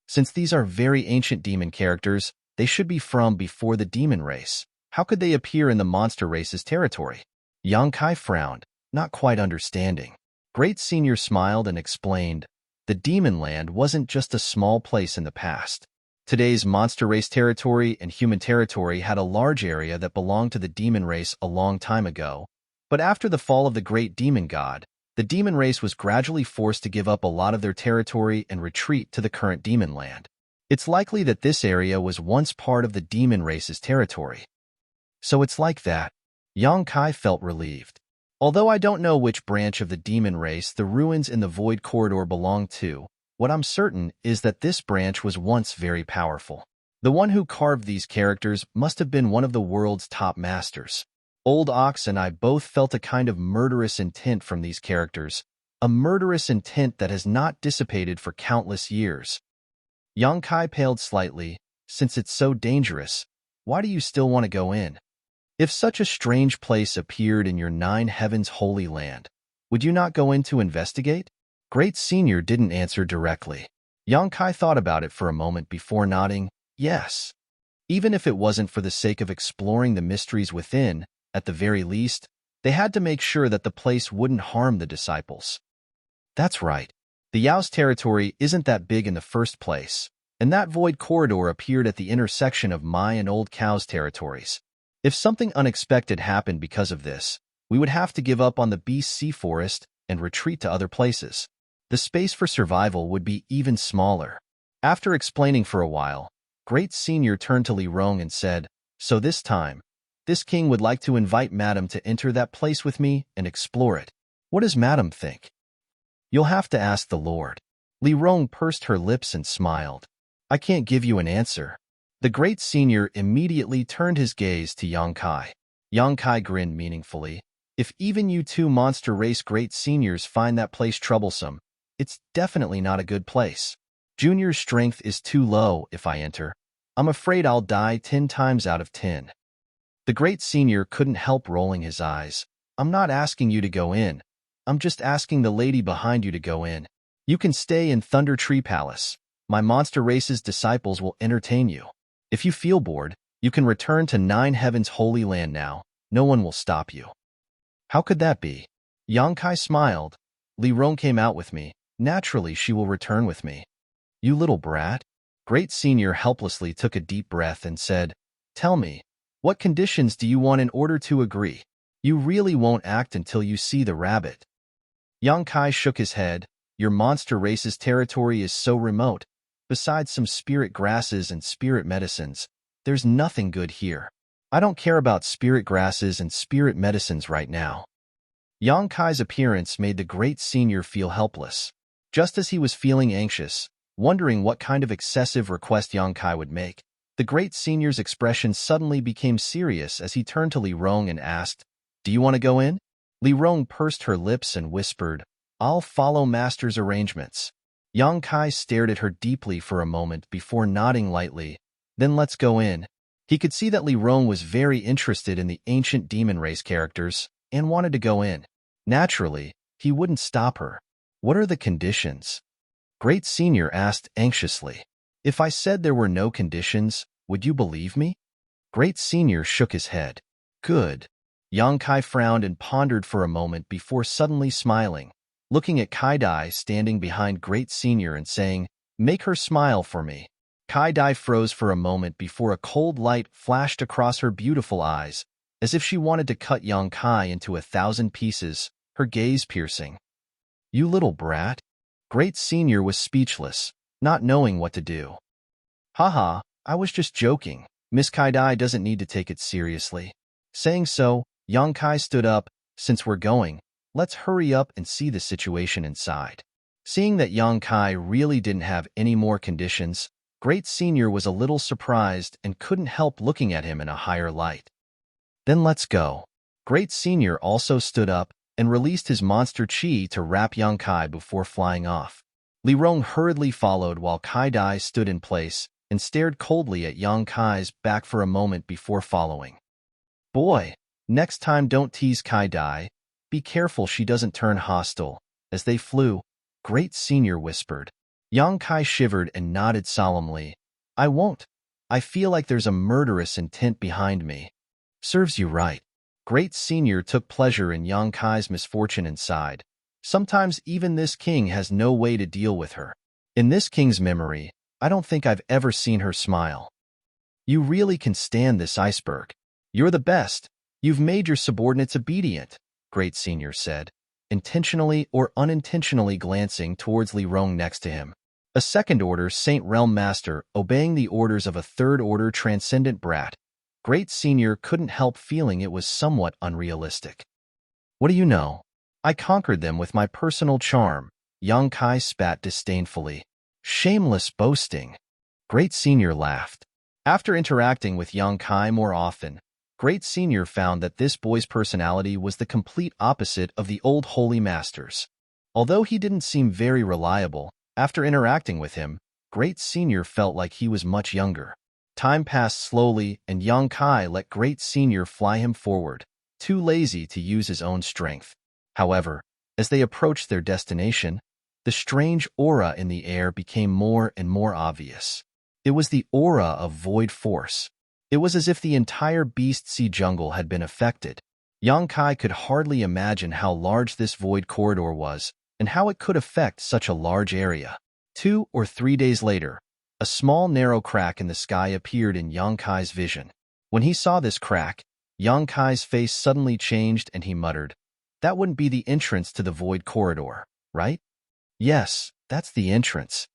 Since these are very ancient demon characters, they should be from before the demon race. How could they appear in the monster race's territory? Yang Kai frowned, not quite understanding. Great Senior smiled and explained, the demon land wasn't just a small place in the past. Today's monster race territory and human territory had a large area that belonged to the demon race a long time ago. But after the fall of the great demon god, the demon race was gradually forced to give up a lot of their territory and retreat to the current demon land. It's likely that this area was once part of the demon race's territory. So it's like that. Yang Kai felt relieved. Although I don't know which branch of the demon race the ruins in the Void Corridor belong to, what I'm certain is that this branch was once very powerful. The one who carved these characters must have been one of the world's top masters. Old Ox and I both felt a kind of murderous intent from these characters, a murderous intent that has not dissipated for countless years. Yang Kai paled slightly. Since it's so dangerous, why do you still want to go in? If such a strange place appeared in your Nine Heavens holy land, would you not go in to investigate? Great Senior didn't answer directly. Yang Kai thought about it for a moment before nodding, yes. Even if it wasn't for the sake of exploring the mysteries within, at the very least, they had to make sure that the place wouldn't harm the disciples. That's right. The Yao's territory isn't that big in the first place, and that void corridor appeared at the intersection of my and Old Cow's territories. If something unexpected happened because of this, we would have to give up on the Beast Sea Forest and retreat to other places. The space for survival would be even smaller. After explaining for a while, Great Senior turned to Li Rong and said, so this time, this king would like to invite Madam to enter that place with me and explore it. What does Madam think? You'll have to ask the Lord. Li Rong pursed her lips and smiled. I can't give you an answer. The Great Senior immediately turned his gaze to Yang Kai. Yang Kai grinned meaningfully. If even you two monster race Great Seniors find that place troublesome, it's definitely not a good place. Junior's strength is too low if I enter. I'm afraid I'll die 10 times out of 10. The Great Senior couldn't help rolling his eyes. I'm not asking you to go in. I'm just asking the lady behind you to go in. You can stay in Thunder Tree Palace. My monster race's disciples will entertain you. If you feel bored, you can return to Nine Heavens Holy Land now. No one will stop you. How could that be? Yang Kai smiled. Li Rong came out with me. Naturally, she will return with me. You little brat. Great Senior helplessly took a deep breath and said, tell me, what conditions do you want in order to agree? You really won't act until you see the rabbit. Yang Kai shook his head. Your monster race's territory is so remote. Besides some spirit grasses and spirit medicines, there's nothing good here. I don't care about spirit grasses and spirit medicines right now. Yang Kai's appearance made the Great Senior feel helpless. Just as he was feeling anxious, wondering what kind of excessive request Yang Kai would make, the Great Senior's expression suddenly became serious as he turned to Li Rong and asked, do you want to go in? Li Rong pursed her lips and whispered, I'll follow Master's arrangements. Yang Kai stared at her deeply for a moment before nodding lightly. Then let's go in. He could see that Li Rong was very interested in the ancient demon race characters and wanted to go in. Naturally, he wouldn't stop her. What are the conditions? Great Senior asked anxiously. If I said there were no conditions, would you believe me? Great Senior shook his head. Good. Yang Kai frowned and pondered for a moment before suddenly smiling, looking at Kai Dai standing behind Great Senior and saying, "Make her smile for me." Kai Dai froze for a moment before a cold light flashed across her beautiful eyes, as if she wanted to cut Yang Kai into 1,000 pieces, her gaze piercing. You little brat. Great Senior was speechless, not knowing what to do. Haha, I was just joking. Miss Kai Dai doesn't need to take it seriously. Saying so, Yang Kai stood up. Since we're going, let's hurry up and see the situation inside. Seeing that Yang Kai really didn't have any more conditions, Great Senior was a little surprised and couldn't help looking at him in a higher light. Then let's go. Great Senior also stood up and released his monster chi to wrap Yang Kai before flying off. Li Rong hurriedly followed while Kai Dai stood in place and stared coldly at Yang Kai's back for a moment before following. Boy, next time don't tease Kai Dai. Be careful she doesn't turn hostile. As they flew, Great Senior whispered. Yang Kai shivered and nodded solemnly. I won't. I feel like there's a murderous intent behind me. Serves you right. Great Senior took pleasure in Yang Kai's misfortune inside. Sometimes even this king has no way to deal with her. In this king's memory, I don't think I've ever seen her smile. You really can stand this iceberg. You're the best. You've made your subordinates obedient, Great Senior said, intentionally or unintentionally glancing towards Li Rong next to him. A second-order Saint Realm Master obeying the orders of a third-order transcendent brat. Great Senior couldn't help feeling it was somewhat unrealistic. What do you know? I conquered them with my personal charm, Yang Kai spat disdainfully. Shameless boasting. Great Senior laughed. After interacting with Yang Kai more often, Great Senior found that this boy's personality was the complete opposite of the old holy masters. Although he didn't seem very reliable, after interacting with him, Great Senior felt like he was much younger. Time passed slowly, and Yang Kai let Great Senior fly him forward, too lazy to use his own strength. However, as they approached their destination, the strange aura in the air became more and more obvious. It was the aura of void force. It was as if the entire Beast Sea jungle had been affected. Yang Kai could hardly imagine how large this void corridor was and how it could affect such a large area. 2 or 3 days later, a small narrow crack in the sky appeared in Yang Kai's vision. When he saw this crack, Yang Kai's face suddenly changed and he muttered, "That wouldn't be the entrance to the void corridor, right?" "Yes, that's the entrance."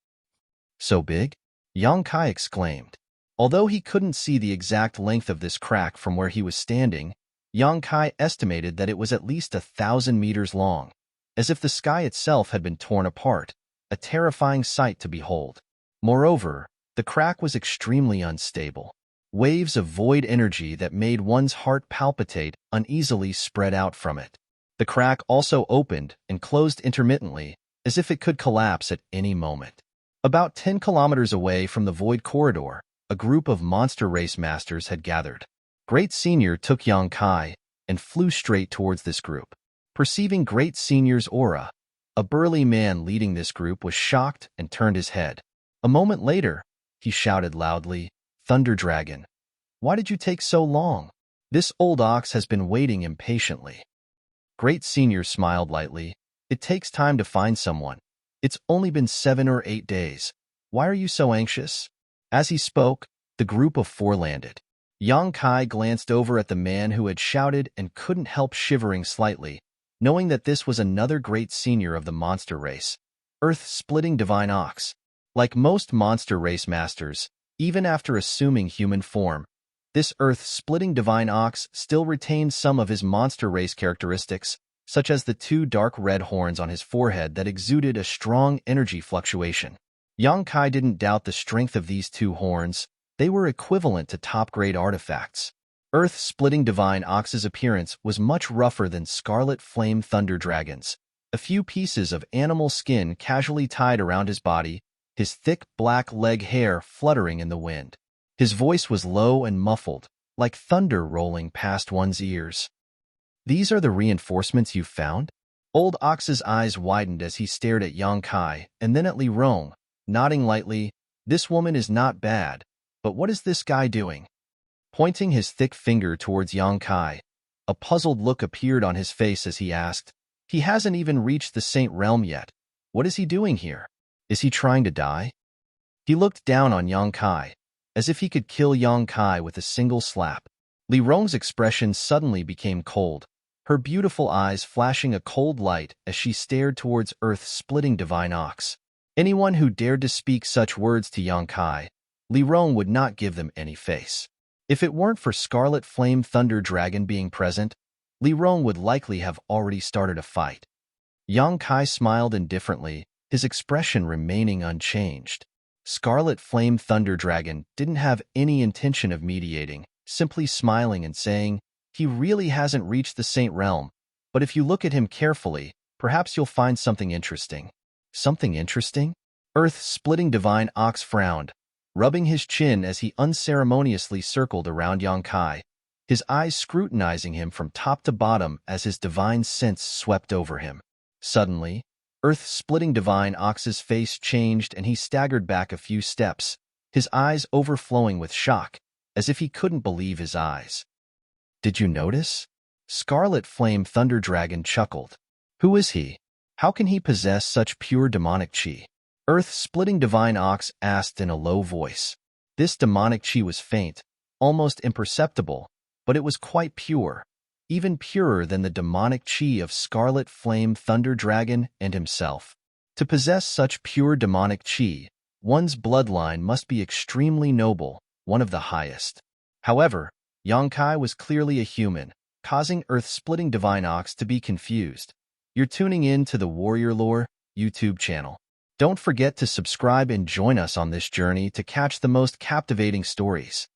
"So big?" Yang Kai exclaimed. Although he couldn't see the exact length of this crack from where he was standing, Yang Kai estimated that it was at least 1,000 meters long, as if the sky itself had been torn apart, a terrifying sight to behold. Moreover, the crack was extremely unstable. Waves of void energy that made one's heart palpitate uneasily spread out from it. The crack also opened and closed intermittently, as if it could collapse at any moment. About 10 kilometers away from the void corridor, a group of monster race masters had gathered. Great Senior took Yang Kai and flew straight towards this group. Perceiving Great Senior's aura, a burly man leading this group was shocked and turned his head. A moment later, he shouted loudly, "Thunder Dragon, why did you take so long? This old ox has been waiting impatiently." Great Senior smiled lightly. "It takes time to find someone. It's only been 7 or 8 days. Why are you so anxious?" As he spoke, the group of 4 landed. Yang Kai glanced over at the man who had shouted and couldn't help shivering slightly, knowing that this was another Great Senior of the monster race, Earth-splitting Divine Ox. Like most monster race masters, even after assuming human form, this Earth-splitting Divine Ox still retained some of his monster race characteristics, such as the 2 dark red horns on his forehead that exuded a strong energy fluctuation. Yang Kai didn't doubt the strength of these 2 horns. They were equivalent to top-grade artifacts. Earth-splitting Divine Ox's appearance was much rougher than Scarlet Flame Thunder Dragon's. A few pieces of animal skin casually tied around his body, his thick black leg hair fluttering in the wind. His voice was low and muffled, like thunder rolling past one's ears. These are the reinforcements you've found? Old Ox's eyes widened as he stared at Yang Kai and then at Li Rong, nodding lightly. This woman is not bad, but what is this guy doing? Pointing his thick finger towards Yang Kai, a puzzled look appeared on his face as he asked, he hasn't even reached the Saint Realm yet. What is he doing here? Is he trying to die? He looked down on Yang Kai, as if he could kill Yang Kai with a single slap. Li Rong's expression suddenly became cold, her beautiful eyes flashing a cold light as she stared towards earth-splitting divine ox. Anyone who dared to speak such words to Yang Kai, Li Rong would not give them any face. If it weren't for Scarlet Flame Thunder Dragon being present, Li Rong would likely have already started a fight. Yang Kai smiled indifferently, his expression remaining unchanged. Scarlet Flame Thunder Dragon didn't have any intention of mediating, simply smiling and saying, he really hasn't reached the Saint Realm, but if you look at him carefully, perhaps you'll find something interesting. Something interesting? Earth-splitting divine ox frowned, rubbing his chin as he unceremoniously circled around Yang Kai, his eyes scrutinizing him from top to bottom as his divine sense swept over him. Suddenly, earth-splitting divine ox's face changed and he staggered back a few steps, his eyes overflowing with shock, as if he couldn't believe his eyes. Did you notice? Scarlet Flame Thunder Dragon chuckled. Who is he? How can he possess such pure demonic chi? Earth-splitting divine ox asked in a low voice. This demonic chi was faint, almost imperceptible, but it was quite pure, even purer than the demonic chi of Scarlet Flame Thunder Dragon and himself. To possess such pure demonic chi, one's bloodline must be extremely noble, one of the highest. However, Yang Kai was clearly a human, causing Earth-splitting divine ox to be confused. You're tuning in to the Warrior Lore YouTube channel. Don't forget to subscribe and join us on this journey to catch the most captivating stories.